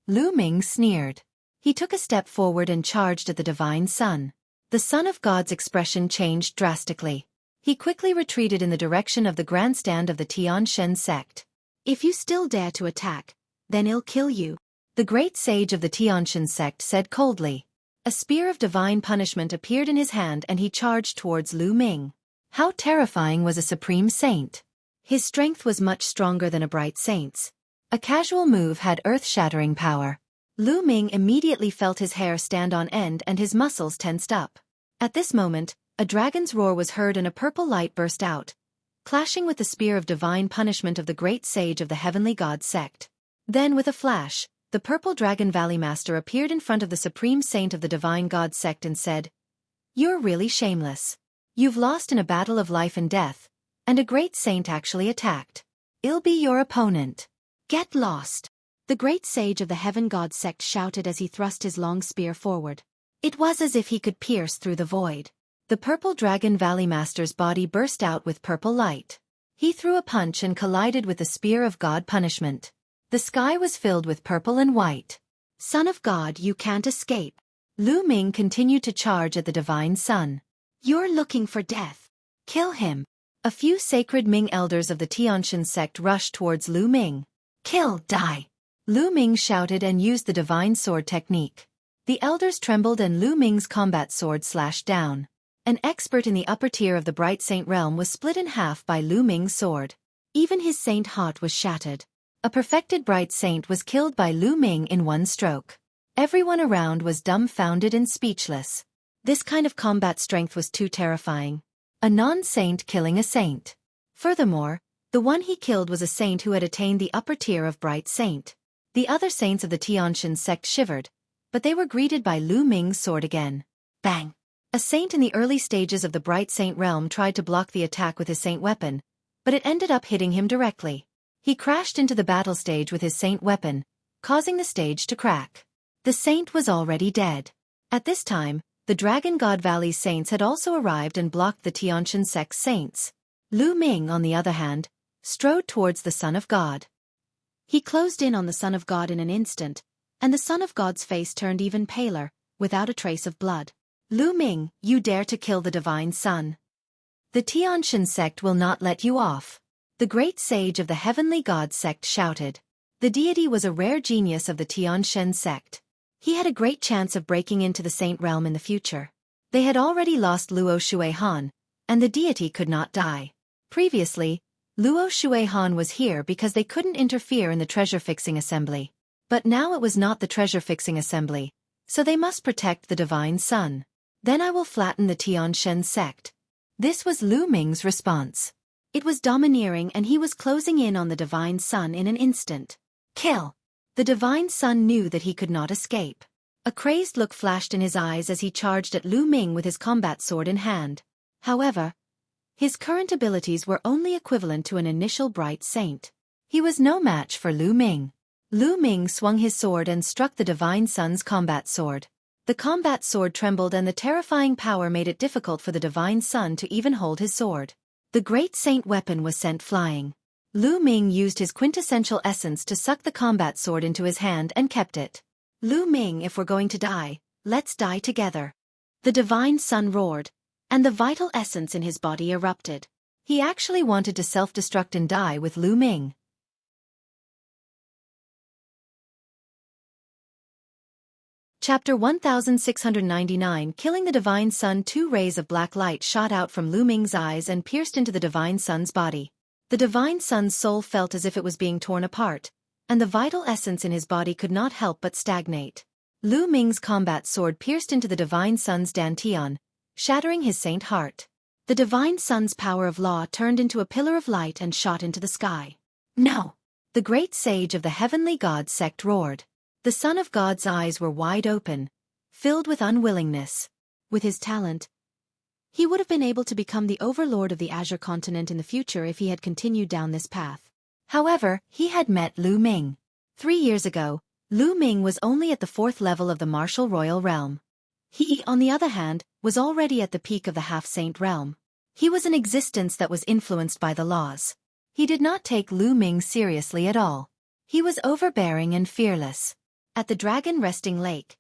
Lu Ming sneered. He took a step forward and charged at the Divine Sun. The Son of God's expression changed drastically. He quickly retreated in the direction of the grandstand of the Tianshan sect. If you still dare to attack, then I'll kill you. The great sage of the Tianshan sect said coldly. A spear of divine punishment appeared in his hand and he charged towards Lu Ming. How terrifying was a supreme saint! His strength was much stronger than a bright saint's. A casual move had earth-shattering power. Lu Ming immediately felt his hair stand on end and his muscles tensed up. At this moment, a dragon's roar was heard and a purple light burst out, clashing with the spear of divine punishment of the great sage of the Heavenly God sect. Then with a flash, the Purple Dragon Valley Master appeared in front of the Supreme Saint of the Divine God sect and said, "You're really shameless. You've lost in a battle of life and death, and a great saint actually attacked. I'll be your opponent. Get lost." The great sage of the Heaven God sect shouted as he thrust his long spear forward. It was as if he could pierce through the void. The Purple Dragon Valley Master's body burst out with purple light. He threw a punch and collided with the spear of God punishment. The sky was filled with purple and white. Son of God, you can't escape. Lu Ming continued to charge at the Divine Sun. You're looking for death. Kill him. A few sacred Ming elders of the Tianshan sect rushed towards Lu Ming. Kill, die. Lu Ming shouted and used the divine sword technique. The elders trembled and Lu Ming's combat sword slashed down. An expert in the upper tier of the Bright Saint realm was split in half by Lu Ming's sword. Even his saint heart was shattered. A perfected Bright Saint was killed by Lu Ming in one stroke. Everyone around was dumbfounded and speechless. This kind of combat strength was too terrifying. A non-saint killing a saint. Furthermore, the one he killed was a saint who had attained the upper tier of Bright Saint. The other saints of the Tianshan sect shivered, but they were greeted by Lu Ming's sword again. Bang! A A saint in the early stages of the Bright Saint realm tried to block the attack with his saint weapon, but it ended up hitting him directly. He crashed into the battle stage with his saint weapon, causing the stage to crack. The saint was already dead. At this time, the Dragon God Valley saints had also arrived and blocked the Tianshan sect's saints. Lu Ming, on the other hand, strode towards the Son of God. He closed in on the Son of God in an instant, and the Son of God's face turned even paler, without a trace of blood. Lu Ming, you dare to kill the Divine Son. The Tianshan sect will not let you off. The great sage of the Heavenly God sect shouted. The deity was a rare genius of the Tianshan sect. He had a great chance of breaking into the saint realm in the future. They had already lost Luo Xuehan, and the deity could not die. Previously, Luo Xuehan was here because they couldn't interfere in the treasure-fixing assembly. But now it was not the treasure-fixing assembly, so they must protect the Divine Son. Then I will flatten the Tianshan sect. This was Lu Ming's response. It was domineering and he was closing in on the Divine Son in an instant. Kill! The Divine Son knew that he could not escape. A crazed look flashed in his eyes as he charged at Lu Ming with his combat sword in hand. However, his current abilities were only equivalent to an initial bright saint. He was no match for Lu Ming. Lu Ming swung his sword and struck the Divine Son's combat sword. The combat sword trembled and the terrifying power made it difficult for the Divine Son to even hold his sword. The great saint weapon was sent flying. Lu Ming used his quintessential essence to suck the combat sword into his hand and kept it. Lu Ming, if we're going to die, let's die together. The Divine Son roared, and the vital essence in his body erupted. He actually wanted to self-destruct and die with Lu Ming. Chapter 1699. Killing the Divine Son. 2 rays of black light shot out from Lu Ming's eyes and pierced into the Divine Son's body. The Divine Son's soul felt as if it was being torn apart, and the vital essence in his body could not help but stagnate. Lu Ming's combat sword pierced into the Divine Son's dantian, shattering his saint heart. The Divine Son's power of law turned into a pillar of light and shot into the sky. No! The great sage of the Heavenly God sect roared. The Son of God's eyes were wide open, filled with unwillingness. With his talent, he would have been able to become the overlord of the Azure continent in the future if he had continued down this path. However, he had met Lu Ming. 3 years ago, Lu Ming was only at the 4th level of the martial royal realm. He, on the other hand, was already at the peak of the half-saint realm. He was an existence that was influenced by the laws. He did not take Lu Ming seriously at all. He was overbearing and fearless. At the Dragon Resting Lake,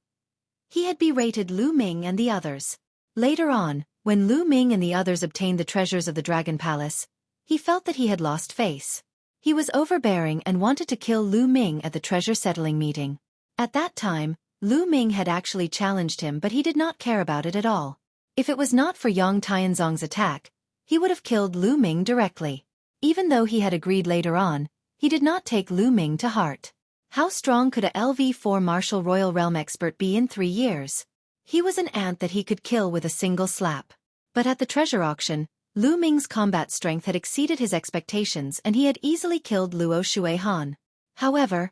he had berated Lu Ming and the others. Later on, when Lu Ming and the others obtained the treasures of the Dragon Palace, he felt that he had lost face. He was overbearing and wanted to kill Lu Ming at the treasure settling meeting. At that time, Lu Ming had actually challenged him, but he did not care about it at all. If it was not for Yang Tianzong's attack, he would have killed Lu Ming directly. Even though he had agreed later on, he did not take Lu Ming to heart. How strong could a LV4 martial royal realm expert be in 3 years? He was an ant that he could kill with a single slap. But at the treasure auction, Lu Ming's combat strength had exceeded his expectations and he had easily killed Luo Xuehan. However,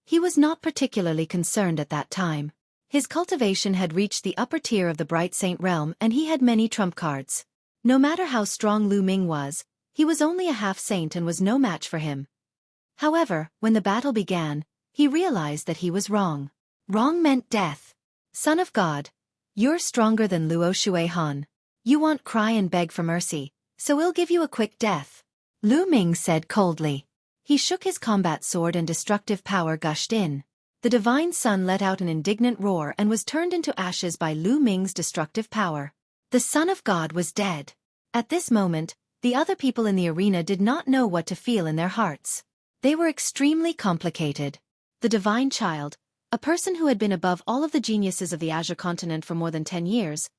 he was not particularly concerned at that time. His cultivation had reached the upper tier of the Bright Saint realm and he had many trump cards. No matter how strong Lu Ming was, he was only a half-saint and was no match for him. However, when the battle began, he realized that he was wrong. Wrong meant death. Son of God, you're stronger than Luo Xuehan. You won't cry and beg for mercy, so we'll give you a quick death. Lu Ming said coldly. He shook his combat sword and destructive power gushed in. The Divine Son let out an indignant roar and was turned into ashes by Lu Ming's destructive power. The Son of God was dead. At this moment, the other people in the arena did not know what to feel in their hearts. They were extremely complicated. The Divine Child, a person who had been above all of the geniuses of the Azure continent for more than 10 years,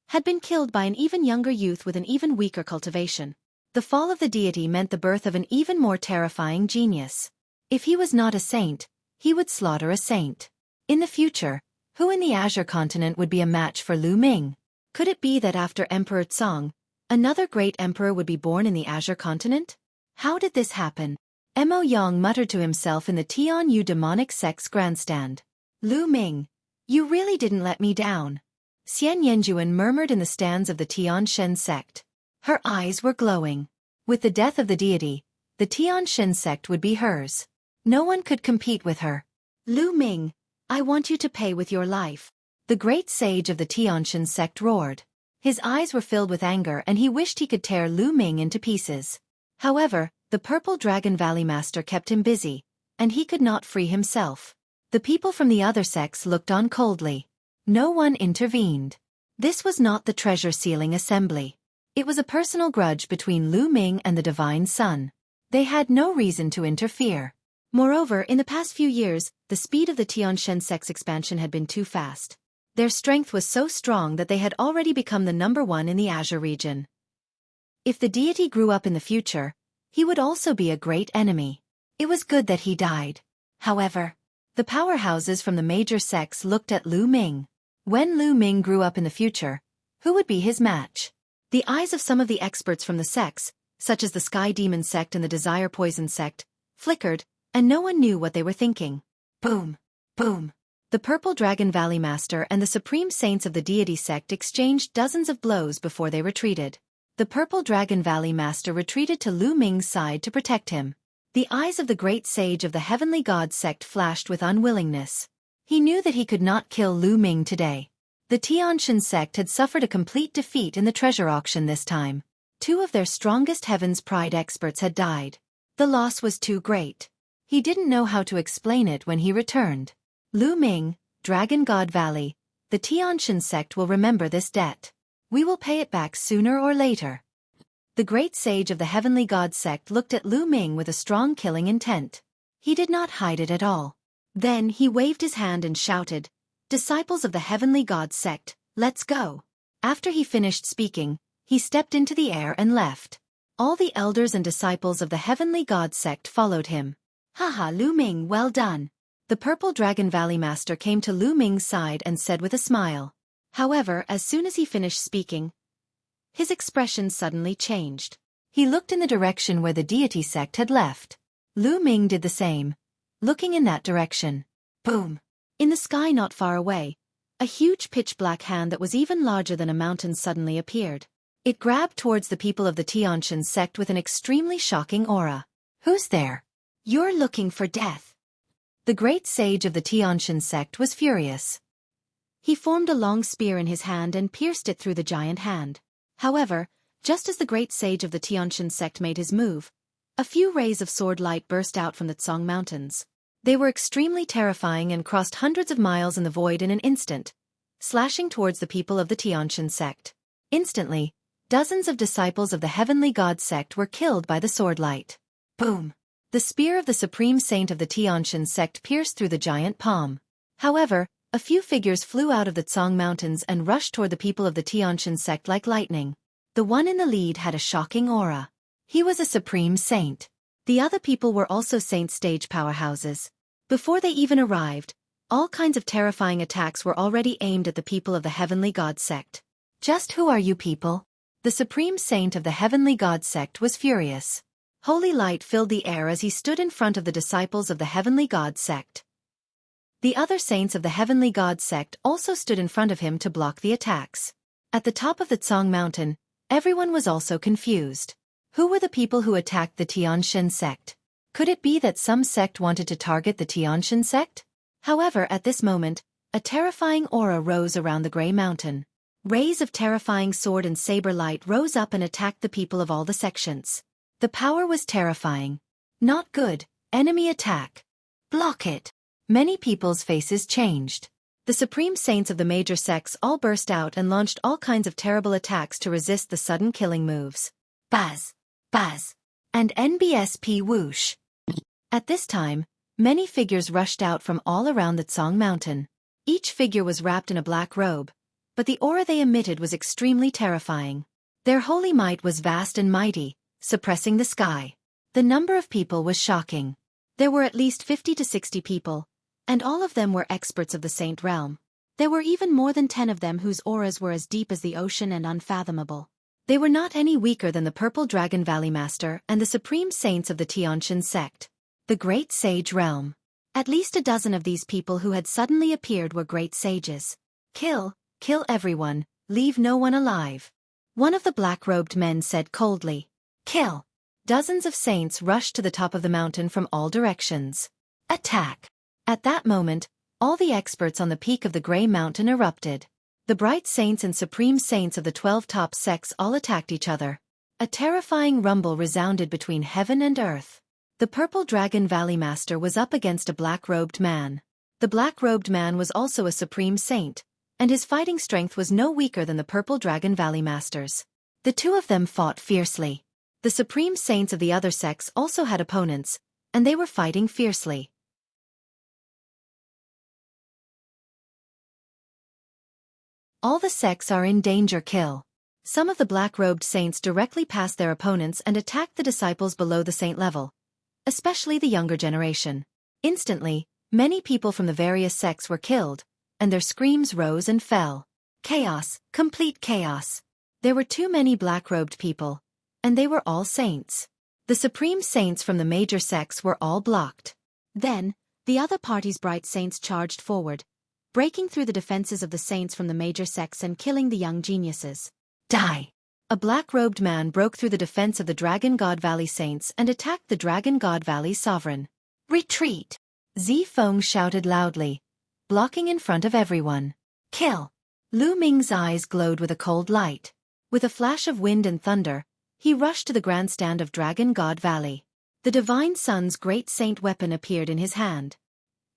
had been killed by an even younger youth with an even weaker cultivation. The fall of the deity meant the birth of an even more terrifying genius. If he was not a saint, he would slaughter a saint. In the future, who in the Azure continent would be a match for Lu Ming? Could it be that after Emperor Tsong, another great emperor would be born in the Azure continent? How did this happen? Mo Yang muttered to himself in the Tianyu demonic sect's grandstand. Lu Ming, you really didn't let me down. Xian Yanjuan murmured in the stands of the Tianshan sect. Her eyes were glowing. With the death of the deity, the Tianshan sect would be hers. No one could compete with her. Lu Ming, I want you to pay with your life. The great sage of the Tianshan sect roared. His eyes were filled with anger and he wished he could tear Lu Ming into pieces. However, the Purple Dragon Valley Master kept him busy, and he could not free himself. The people from the other sects looked on coldly. No one intervened. This was not the treasure sealing assembly. It was a personal grudge between Lu Ming and the Divine Sun. They had no reason to interfere. Moreover, in the past few years, the speed of the Tianshan sect's expansion had been too fast. Their strength was so strong that they had already become the #1 in the Azure region. If the deity grew up in the future, he would also be a great enemy. It was good that he died. However, the powerhouses from the major sects looked at Lu Ming. When Lu Ming grew up in the future, who would be his match? The eyes of some of the experts from the sects, such as the Sky Demon sect and the Desire Poison sect, flickered, and no one knew what they were thinking. Boom! Boom! The Purple Dragon Valley Master and the Supreme Saints of the Deity sect exchanged dozens of blows before they retreated. The Purple Dragon Valley Master retreated to Lu Ming's side to protect him. The eyes of the great sage of the Heavenly God sect flashed with unwillingness. He knew that he could not kill Lu Ming today. The Tianshan sect had suffered a complete defeat in the treasure auction this time. 2 of their strongest Heaven's Pride experts had died. The loss was too great. He didn't know how to explain it when he returned. Lu Ming, Dragon God Valley, the Tianshan sect will remember this debt. We will pay it back sooner or later. The great sage of the Heavenly God sect looked at Lu Ming with a strong killing intent. He did not hide it at all. Then he waved his hand and shouted, "Disciples of the Heavenly God sect, let's go." After he finished speaking, he stepped into the air and left. All the elders and disciples of the Heavenly God sect followed him. Haha, Lu Ming, well done. The Purple Dragon Valley Master came to Lu Ming's side and said with a smile. However, as soon as he finished speaking, his expression suddenly changed. He looked in the direction where the deity sect had left. Lu Ming did the same, looking in that direction. Boom! In the sky not far away, a huge pitch-black hand that was even larger than a mountain suddenly appeared. It grabbed towards the people of the Tianshan sect with an extremely shocking aura. Who's there? You're looking for death. The great sage of the Tianshan sect was furious. He formed a long spear in his hand and pierced it through the giant hand. However, just as the great sage of the Tianshan sect made his move, a few rays of sword light burst out from the Tsong Mountains. They were extremely terrifying and crossed hundreds of miles in the void in an instant, slashing towards the people of the Tianshan sect. Instantly, dozens of disciples of the Heavenly God sect were killed by the sword light. Boom! The spear of the Supreme Saint of the Tianshan sect pierced through the giant palm. However, a few figures flew out of the Tsong Mountains and rushed toward the people of the Tianshan sect like lightning. The one in the lead had a shocking aura. He was a Supreme Saint. The other people were also Saint stage powerhouses. Before they even arrived, all kinds of terrifying attacks were already aimed at the people of the Heavenly God sect. Just who are you people? The Supreme Saint of the Heavenly God sect was furious. Holy light filled the air as he stood in front of the disciples of the Heavenly God sect. The other saints of the Heavenly God sect also stood in front of him to block the attacks. At the top of the Tsong Mountain, everyone was also confused. Who were the people who attacked the Tianshan sect? Could it be that some sect wanted to target the Tianshan sect? However, at this moment, a terrifying aura rose around the Grey Mountain. Rays of terrifying sword and saber light rose up and attacked the people of all the sections. The power was terrifying. Not good. Enemy attack. Block it. Many people's faces changed. The Supreme Saints of the major sects all burst out and launched all kinds of terrible attacks to resist the sudden killing moves. Buzz! Buzz! And NBSP whoosh! At this time, many figures rushed out from all around the Tsong Mountain. Each figure was wrapped in a black robe, but the aura they emitted was extremely terrifying. Their holy might was vast and mighty, suppressing the sky. The number of people was shocking. There were at least 50 to 60 people, and all of them were experts of the Saint realm. There were even more than 10 of them whose auras were as deep as the ocean and unfathomable. They were not any weaker than the Purple Dragon Valley Master and the Supreme Saints of the Tianshan sect. The Great Sage Realm. At least a dozen of these people who had suddenly appeared were great sages. Kill, Kill everyone, leave no one alive. One of the black-robed men said coldly. Kill. Dozens of saints rushed to the top of the mountain from all directions. Attack. At that moment, all the experts on the peak of the Grey Mountain erupted. The bright saints and supreme saints of the 12 top sects all attacked each other. A terrifying rumble resounded between heaven and earth. The Purple Dragon Valley Master was up against a black-robed man. The black-robed man was also a supreme saint, and his fighting strength was no weaker than the Purple Dragon Valley Master's. The two of them fought fiercely. The supreme saints of the other sects also had opponents, and they were fighting fiercely. All the sects are in danger. Kill. Some of the black-robed saints directly passed their opponents and attacked the disciples below the saint level, especially the younger generation. Instantly, many people from the various sects were killed, and their screams rose and fell. Chaos, complete chaos. There were too many black-robed people, and they were all saints. The supreme saints from the major sects were all blocked. Then, the other party's bright saints charged forward, breaking through the defenses of the saints from the major sects and killing the young geniuses. Die! A black-robed man broke through the defense of the Dragon God Valley saints and attacked the Dragon God Valley sovereign. Retreat! Zifeng shouted loudly, blocking in front of everyone. Kill! Lu Ming's eyes glowed with a cold light. With a flash of wind and thunder, he rushed to the grandstand of Dragon God Valley. The Divine Sun's great saint weapon appeared in his hand.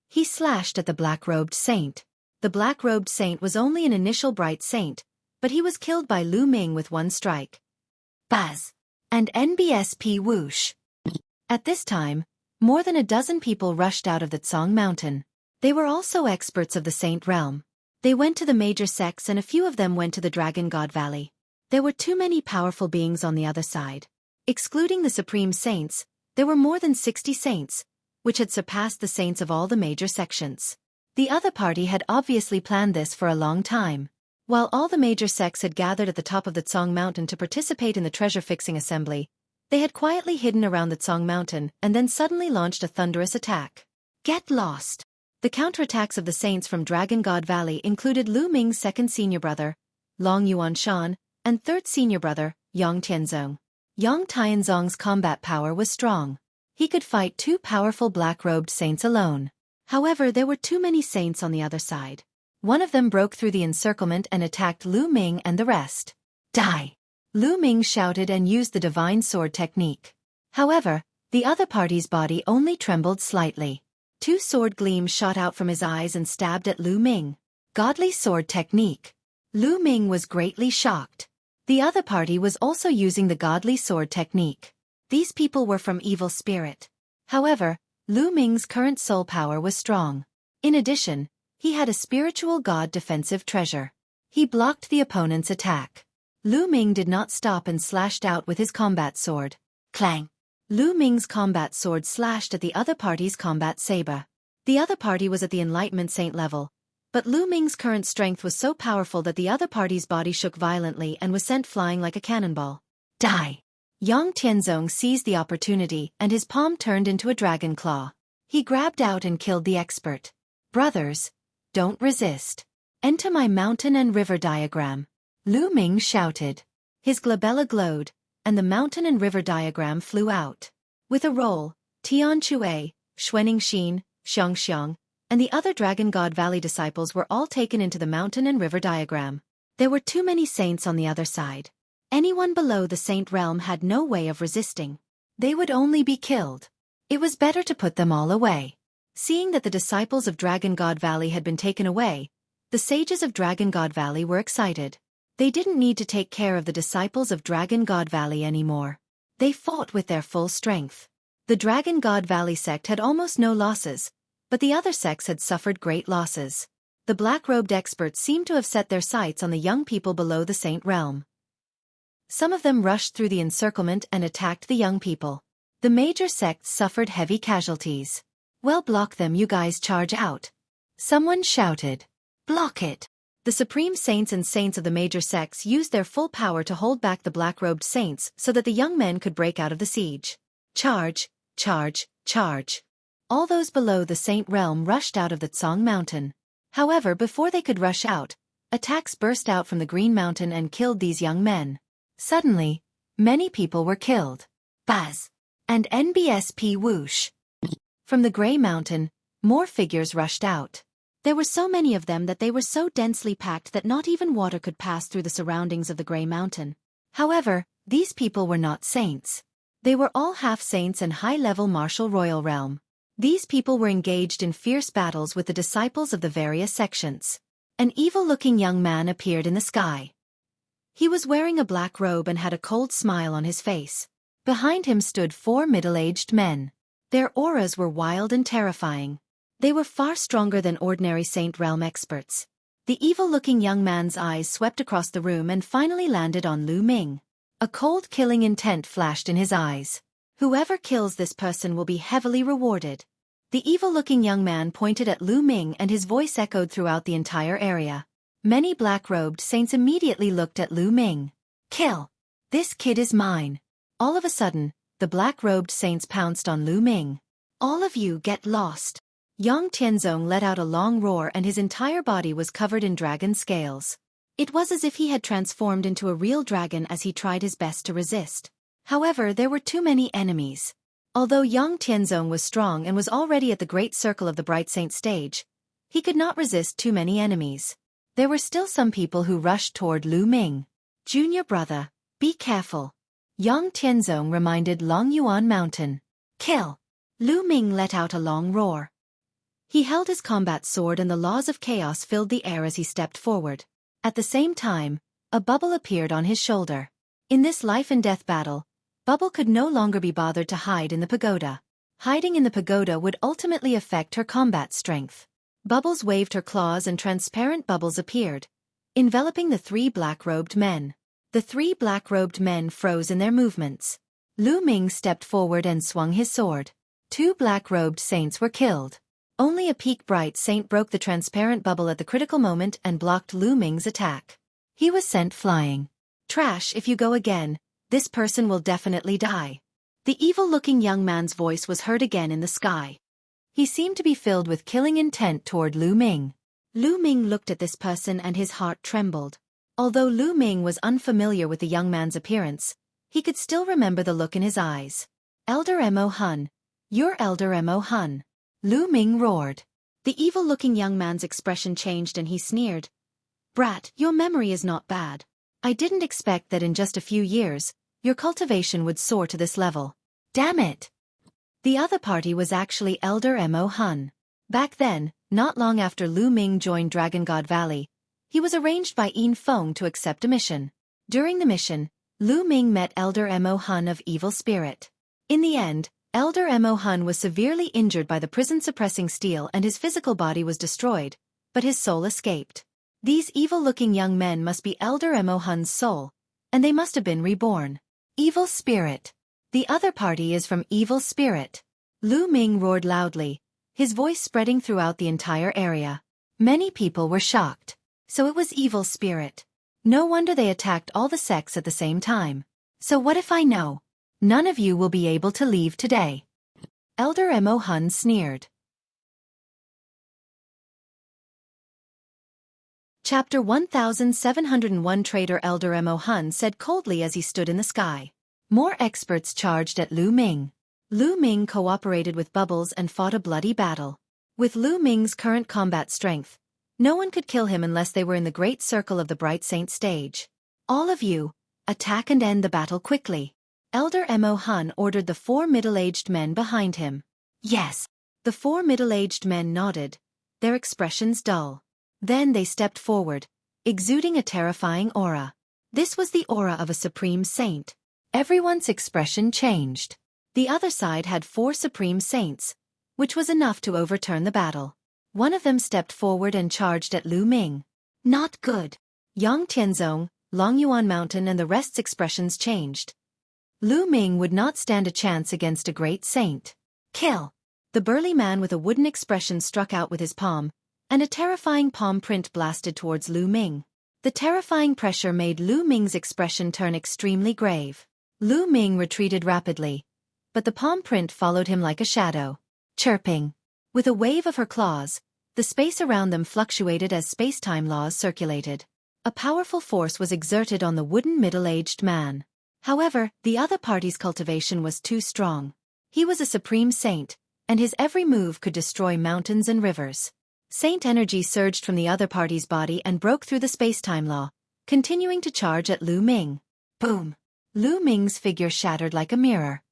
He slashed at the black-robed saint. The black-robed saint was only an initial bright saint, but he was killed by Lu Ming with one strike. Buzz! And NBSP whoosh! At this time, more than a dozen people rushed out of the Tsong Mountain. They were also experts of the Saint Realm. They went to the major sects and a few of them went to the Dragon God Valley. There were too many powerful beings on the other side. Excluding the supreme saints, there were more than 60 saints, which had surpassed the saints of all the major sections. The other party had obviously planned this for a long time. While all the major sects had gathered at the top of the Tsong Mountain to participate in the treasure-fixing assembly, they had quietly hidden around the Tsong Mountain and then suddenly launched a thunderous attack. Get lost! The counterattacks of the saints from Dragon God Valley included Lu Ming's second senior brother, Long Yuanshan, and third senior brother, Yang Tianzong. Yang Tianzong's combat power was strong. He could fight two powerful black-robed saints alone. However, there were too many saints on the other side. One of them broke through the encirclement and attacked Lu Ming and the rest. Die! Lu Ming shouted and used the divine sword technique. However, the other party's body only trembled slightly. Two sword gleams shot out from his eyes and stabbed at Lu Ming. Godly sword technique. Lu Ming was greatly shocked. The other party was also using the godly sword technique. These people were from evil spirit. However, Lu Ming's current soul power was strong. In addition, he had a spiritual god defensive treasure. He blocked the opponent's attack. Lu Ming did not stop and slashed out with his combat sword. Clang! Lu Ming's combat sword slashed at the other party's combat saber. The other party was at the Enlightenment Saint level, but Lu Ming's current strength was so powerful that the other party's body shook violently and was sent flying like a cannonball. Die! Yang Tianzong seized the opportunity and his palm turned into a dragon claw. He grabbed out and killed the expert. Brothers, don't resist. Enter my mountain and river diagram. Lu Ming shouted. His glabella glowed, and the mountain and river diagram flew out. With a roll, Tian Chue, Xuening, Xiangxiang, and the other Dragon God Valley disciples were all taken into the mountain and river diagram. There were too many saints on the other side. Anyone below the saint realm had no way of resisting. They would only be killed. It was better to put them all away. Seeing that the disciples of Dragon God Valley had been taken away, the sages of Dragon God Valley were excited. They didn't need to take care of the disciples of Dragon God Valley anymore. They fought with their full strength. The Dragon God Valley sect had almost no losses, but the other sects had suffered great losses. The black-robed experts seemed to have set their sights on the young people below the saint realm. Some of them rushed through the encirclement and attacked the young people. The major sects suffered heavy casualties. Well, block them, you guys, charge out. Someone shouted. Block it. The supreme saints and saints of the major sects used their full power to hold back the black-robed saints so that the young men could break out of the siege. Charge, charge, charge. All those below the saint realm rushed out of the Tsong Mountain. However, before they could rush out, Attacks burst out from the Green Mountain and killed these young men. Suddenly, many people were killed. Buzz! And NBSP whoosh! From the Grey Mountain, more figures rushed out. There were so many of them that they were so densely packed that not even water could pass through the surroundings of the Grey Mountain. However, these people were not saints. They were all half-saints and high-level martial royal realm. These people were engaged in fierce battles with the disciples of the various sections. An evil-looking young man appeared in the sky. He was wearing a black robe and had a cold smile on his face. Behind him stood 4 middle-aged men. Their auras were wild and terrifying. They were far stronger than ordinary Saint Realm experts. The evil-looking young man's eyes swept across the room and finally landed on Lu Ming. A cold killing intent flashed in his eyes. Whoever kills this person will be heavily rewarded. The evil-looking young man pointed at Lu Ming and his voice echoed throughout the entire area. Many black-robed saints immediately looked at Lu Ming. Kill! This kid is mine. All of a sudden, the black-robed saints pounced on Lu Ming. All of you get lost. Yang Tianzong let out a long roar and his entire body was covered in dragon scales. It was as if he had transformed into a real dragon as he tried his best to resist. However, there were too many enemies. Although Yang Tianzong was strong and was already at the great circle of the Bright Saint stage, he could not resist too many enemies. There were still some people who rushed toward Lu Ming. Junior brother, be careful. Yang Tianzong reminded Long Yuan Mountain. Kill! Lu Ming let out a long roar. He held his combat sword and the laws of chaos filled the air as he stepped forward. At the same time, a bubble appeared on his shoulder. In this life-and-death battle, Bubble could no longer be bothered to hide in the pagoda. Hiding in the pagoda would ultimately affect her combat strength. Bubbles waved her claws and transparent bubbles appeared, enveloping the 3 black-robed men. The 3 black-robed men froze in their movements. Lu Ming stepped forward and swung his sword. 2 black-robed saints were killed. Only a peak bright saint broke the transparent bubble at the critical moment and blocked Lu Ming's attack. He was sent flying. Trash, if you go again, this person will definitely die. The evil-looking young man's voice was heard again in the sky. He seemed to be filled with killing intent toward Lu Ming. Lu Ming looked at this person and his heart trembled. Although Lu Ming was unfamiliar with the young man's appearance, he could still remember the look in his eyes. Elder Mo Hun. You're Elder Mo Hun. Lu Ming roared. The evil-looking young man's expression changed and he sneered. Brat, your memory is not bad. I didn't expect that in just a few years, your cultivation would soar to this level. Damn it! The other party was actually Elder Mo Hun. Back then, not long after Lu Ming joined Dragon God Valley, he was arranged by Yin Feng to accept a mission. During the mission, Lu Ming met Elder Mo Hun of Evil Spirit. In the end, Elder Mo Hun was severely injured by the prison-suppressing steel and his physical body was destroyed, but his soul escaped. These evil-looking young men must be Elder Mo Hun's soul, and they must have been reborn. Evil Spirit. The other party is from Evil Spirit. Lu Ming roared loudly, his voice spreading throughout the entire area. Many people were shocked. So it was Evil Spirit. No wonder they attacked all the sects at the same time. So what if I know? None of you will be able to leave today. Elder Mo Hun sneered. Chapter 1701 Trader Elder Mo Hun said coldly as he stood in the sky. More experts charged at Lu Ming. Lu Ming cooperated with Bubbles and fought a bloody battle. With Lu Ming's current combat strength, no one could kill him unless they were in the great circle of the Bright Saint stage. All of you, attack and end the battle quickly. Elder Mo Hun ordered the 4 middle-aged men behind him. Yes. The 4 middle-aged men nodded, their expressions dull. Then they stepped forward, exuding a terrifying aura. This was the aura of a supreme saint. Everyone's expression changed. The other side had 4 supreme saints, which was enough to overturn the battle. One of them stepped forward and charged at Lu Ming. Not good. Yang Tianzong, Long Yuan Mountain and the rest's expressions changed. Lu Ming would not stand a chance against a great saint. Kill! The burly man with a wooden expression struck out with his palm, and a terrifying palm print blasted towards Lu Ming. The terrifying pressure made Lu Ming's expression turn extremely grave. Lu Ming retreated rapidly, but the palm print followed him like a shadow. Chirping. With a wave of her claws, the The space around them fluctuated as space-time laws circulated. A powerful force was exerted on the wooden middle-aged man. However, the other party's cultivation was too strong. He was a supreme saint, and his every move could destroy mountains and rivers. Saint energy surged from the other party's body and broke through the space-time law, continuing to charge at Lu Ming. Boom! Lu Ming's figure shattered like a mirror.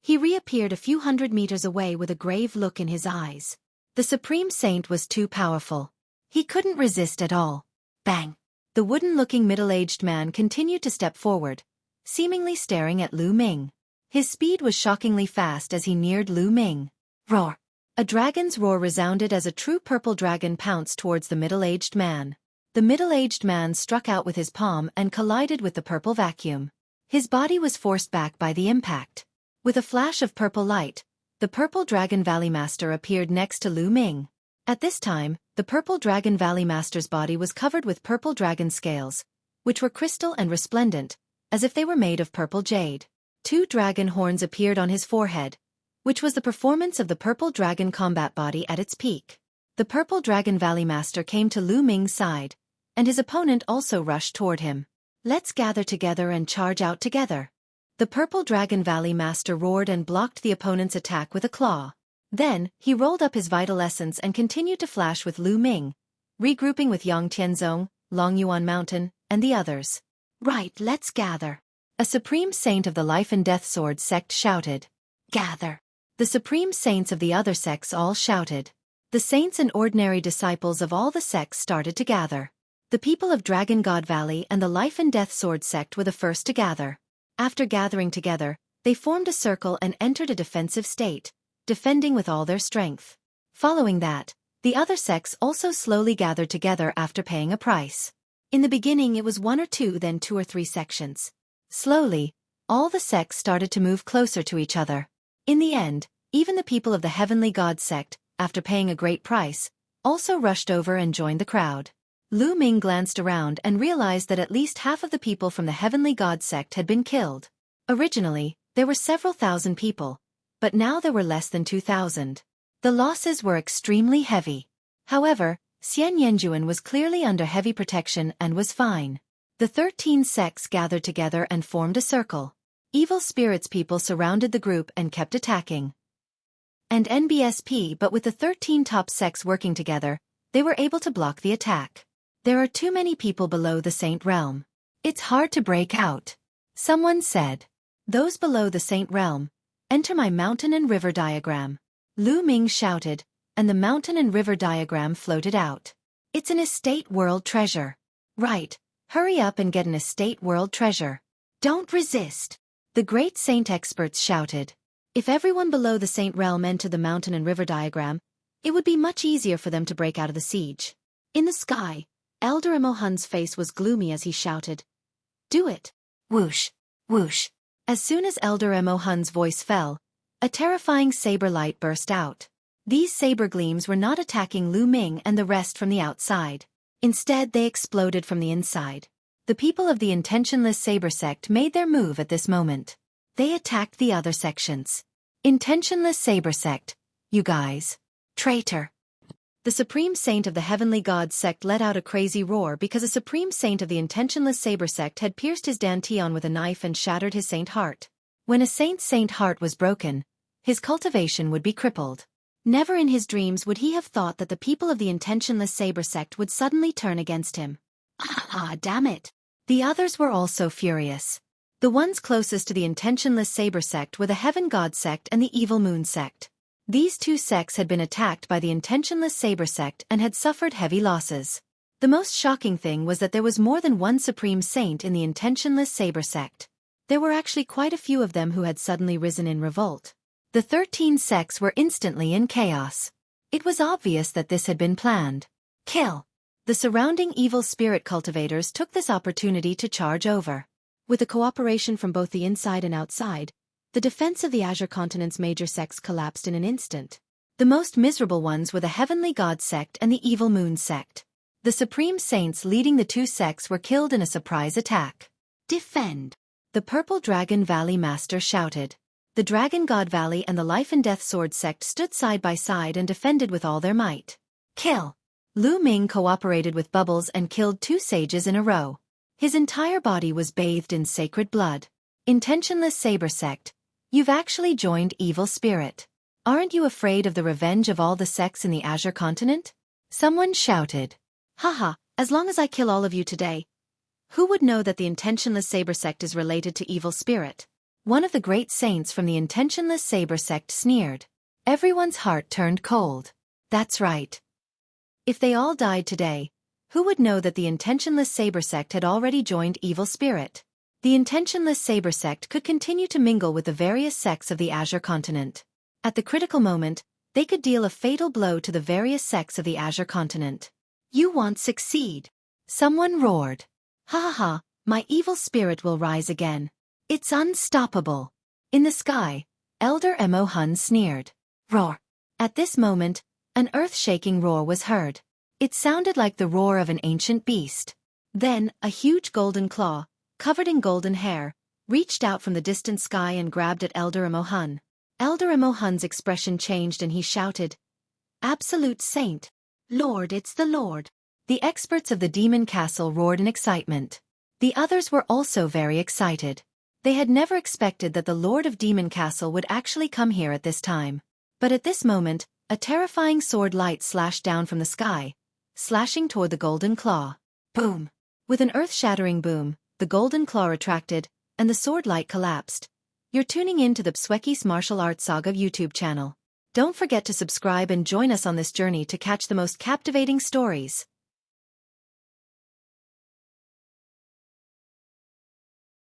He reappeared a few hundred meters away with a grave look in his eyes. The supreme saint was too powerful. He couldn't resist at all. Bang! The wooden-looking middle-aged man continued to step forward, seemingly staring at Lu Ming. His speed was shockingly fast as he neared Lu Ming. Roar! A dragon's roar resounded as a true purple dragon pounced towards the middle-aged man. The middle-aged man struck out with his palm and collided with the purple vacuum. His body was forced back by the impact. With a flash of purple light, the Purple Dragon Valley Master appeared next to Lu Ming. At this time, the Purple Dragon Valley Master's body was covered with purple dragon scales, which were crystal and resplendent, as if they were made of purple jade. 2 dragon horns appeared on his forehead, which was the performance of the Purple Dragon combat body at its peak. The Purple Dragon Valley Master came to Lu Ming's side, and his opponent also rushed toward him. Let's gather together and charge out together. The Purple Dragon Valley Master roared and blocked the opponent's attack with a claw. Then, he rolled up his vital essence and continued to flash with Lu Ming, regrouping with Yang Tianzong, Long Yuan Mountain, and the others. Right, let's gather. A supreme saint of the Life and Death Sword sect shouted. Gather. The supreme saints of the other sects all shouted. The saints and ordinary disciples of all the sects started to gather. The people of Dragon God Valley and the Life and Death Sword sect were the first to gather. After gathering together, they formed a circle and entered a defensive state, defending with all their strength. Following that, the other sects also slowly gathered together after paying a price. In the beginning it was 1 or 2, then 2 or 3 sections. Slowly, all the sects started to move closer to each other. In the end, even the people of the Heavenly God sect, after paying a great price, also rushed over and joined the crowd. Lu Ming glanced around and realized that at least half of the people from the Heavenly God sect had been killed. Originally, there were several thousand people, but now there were less than 2,000. The losses were extremely heavy. However, Xian Yanjuan was clearly under heavy protection and was fine. The 13 sects gathered together and formed a circle. Evil spirits people surrounded the group and kept attacking. And NBSP, but with the 13 top sects working together, they were able to block the attack. There are too many people below the Saint Realm. It's hard to break out. Someone said. Those below the Saint Realm, enter my mountain and river diagram. Lu Ming shouted, and the mountain and river diagram floated out. It's an estate world treasure. Right, hurry up and get an estate world treasure. Don't resist. The great saint experts shouted. If everyone below the Saint Realm entered the mountain and river diagram, it would be much easier for them to break out of the siege. In the sky, Elder Emohun's face was gloomy as he shouted. Do it. Whoosh, whoosh. As soon as Elder Emohun's voice fell, a terrifying saber light burst out. These saber gleams were not attacking Lu Ming and the rest from the outside. Instead, they exploded from the inside. The people of the Intentionless Saber sect made their move at this moment. They attacked the other sections. Intentionless Saber sect, you guys. Traitor. The Supreme Saint of the Heavenly God sect let out a crazy roar because a Supreme Saint of the Intentionless Saber sect had pierced his dantian with a knife and shattered his saint heart. When a saint's saint heart was broken, his cultivation would be crippled. Never in his dreams would he have thought that the people of the Intentionless Saber sect would suddenly turn against him. Ah, damn it. The others were also furious. The ones closest to the Intentionless Saber sect were the Heaven God sect and the Evil Moon sect. These 2 sects had been attacked by the Intentionless Saber sect and had suffered heavy losses. The most shocking thing was that there was more than one Supreme Saint in the Intentionless Saber sect. There were actually quite a few of them who had suddenly risen in revolt. The 13 sects were instantly in chaos. It was obvious that this had been planned. Kill! The surrounding evil spirit cultivators took this opportunity to charge over. With the cooperation from both the inside and outside, the defense of the Azure Continent's major sects collapsed in an instant. The most miserable ones were the Heavenly God sect and the Evil Moon sect. The Supreme Saints leading the 2 sects were killed in a surprise attack. Defend! The Purple Dragon Valley Master shouted. The Dragon God Valley and the Life and Death Sword sect stood side by side and defended with all their might. Kill. Lu Ming cooperated with Bubbles and killed 2 sages in a row. His entire body was bathed in sacred blood. Intentionless Saber Sect, you've actually joined Evil Spirit. Aren't you afraid of the revenge of all the sects in the Azure continent? Someone shouted. Haha, as long as I kill all of you today. Who would know that the Intentionless Saber Sect is related to Evil Spirit? One of the great saints from the Intentionless Saber Sect sneered. Everyone's heart turned cold. That's right. If they all died today, who would know that the Intentionless Saber Sect had already joined Evil Spirit? The Intentionless Saber Sect could continue to mingle with the various sects of the Azure continent. At the critical moment, they could deal a fatal blow to the various sects of the Azure continent. You won't succeed. Someone roared. Ha ha ha, my evil spirit will rise again. It's unstoppable. In the sky, Elder Mo Hun sneered. Roar. At this moment, an earth-shaking roar was heard. It sounded like the roar of an ancient beast. Then, a huge golden claw, covered in golden hair, reached out from the distant sky and grabbed at Elder Mo Hun. Elder Mo Hun's expression changed and he shouted, Absolute Saint. Lord, it's the Lord. The experts of the Demon Castle roared in excitement. The others were also very excited. They had never expected that the Lord of Demon Castle would actually come here at this time. But at this moment, a terrifying sword light slashed down from the sky, slashing toward the golden claw. Boom! With an earth-shattering boom, the golden claw retracted, and the sword light collapsed. You're tuning in to the Xueqi's Martial Arts Saga YouTube channel. Don't forget to subscribe and join us on this journey to catch the most captivating stories.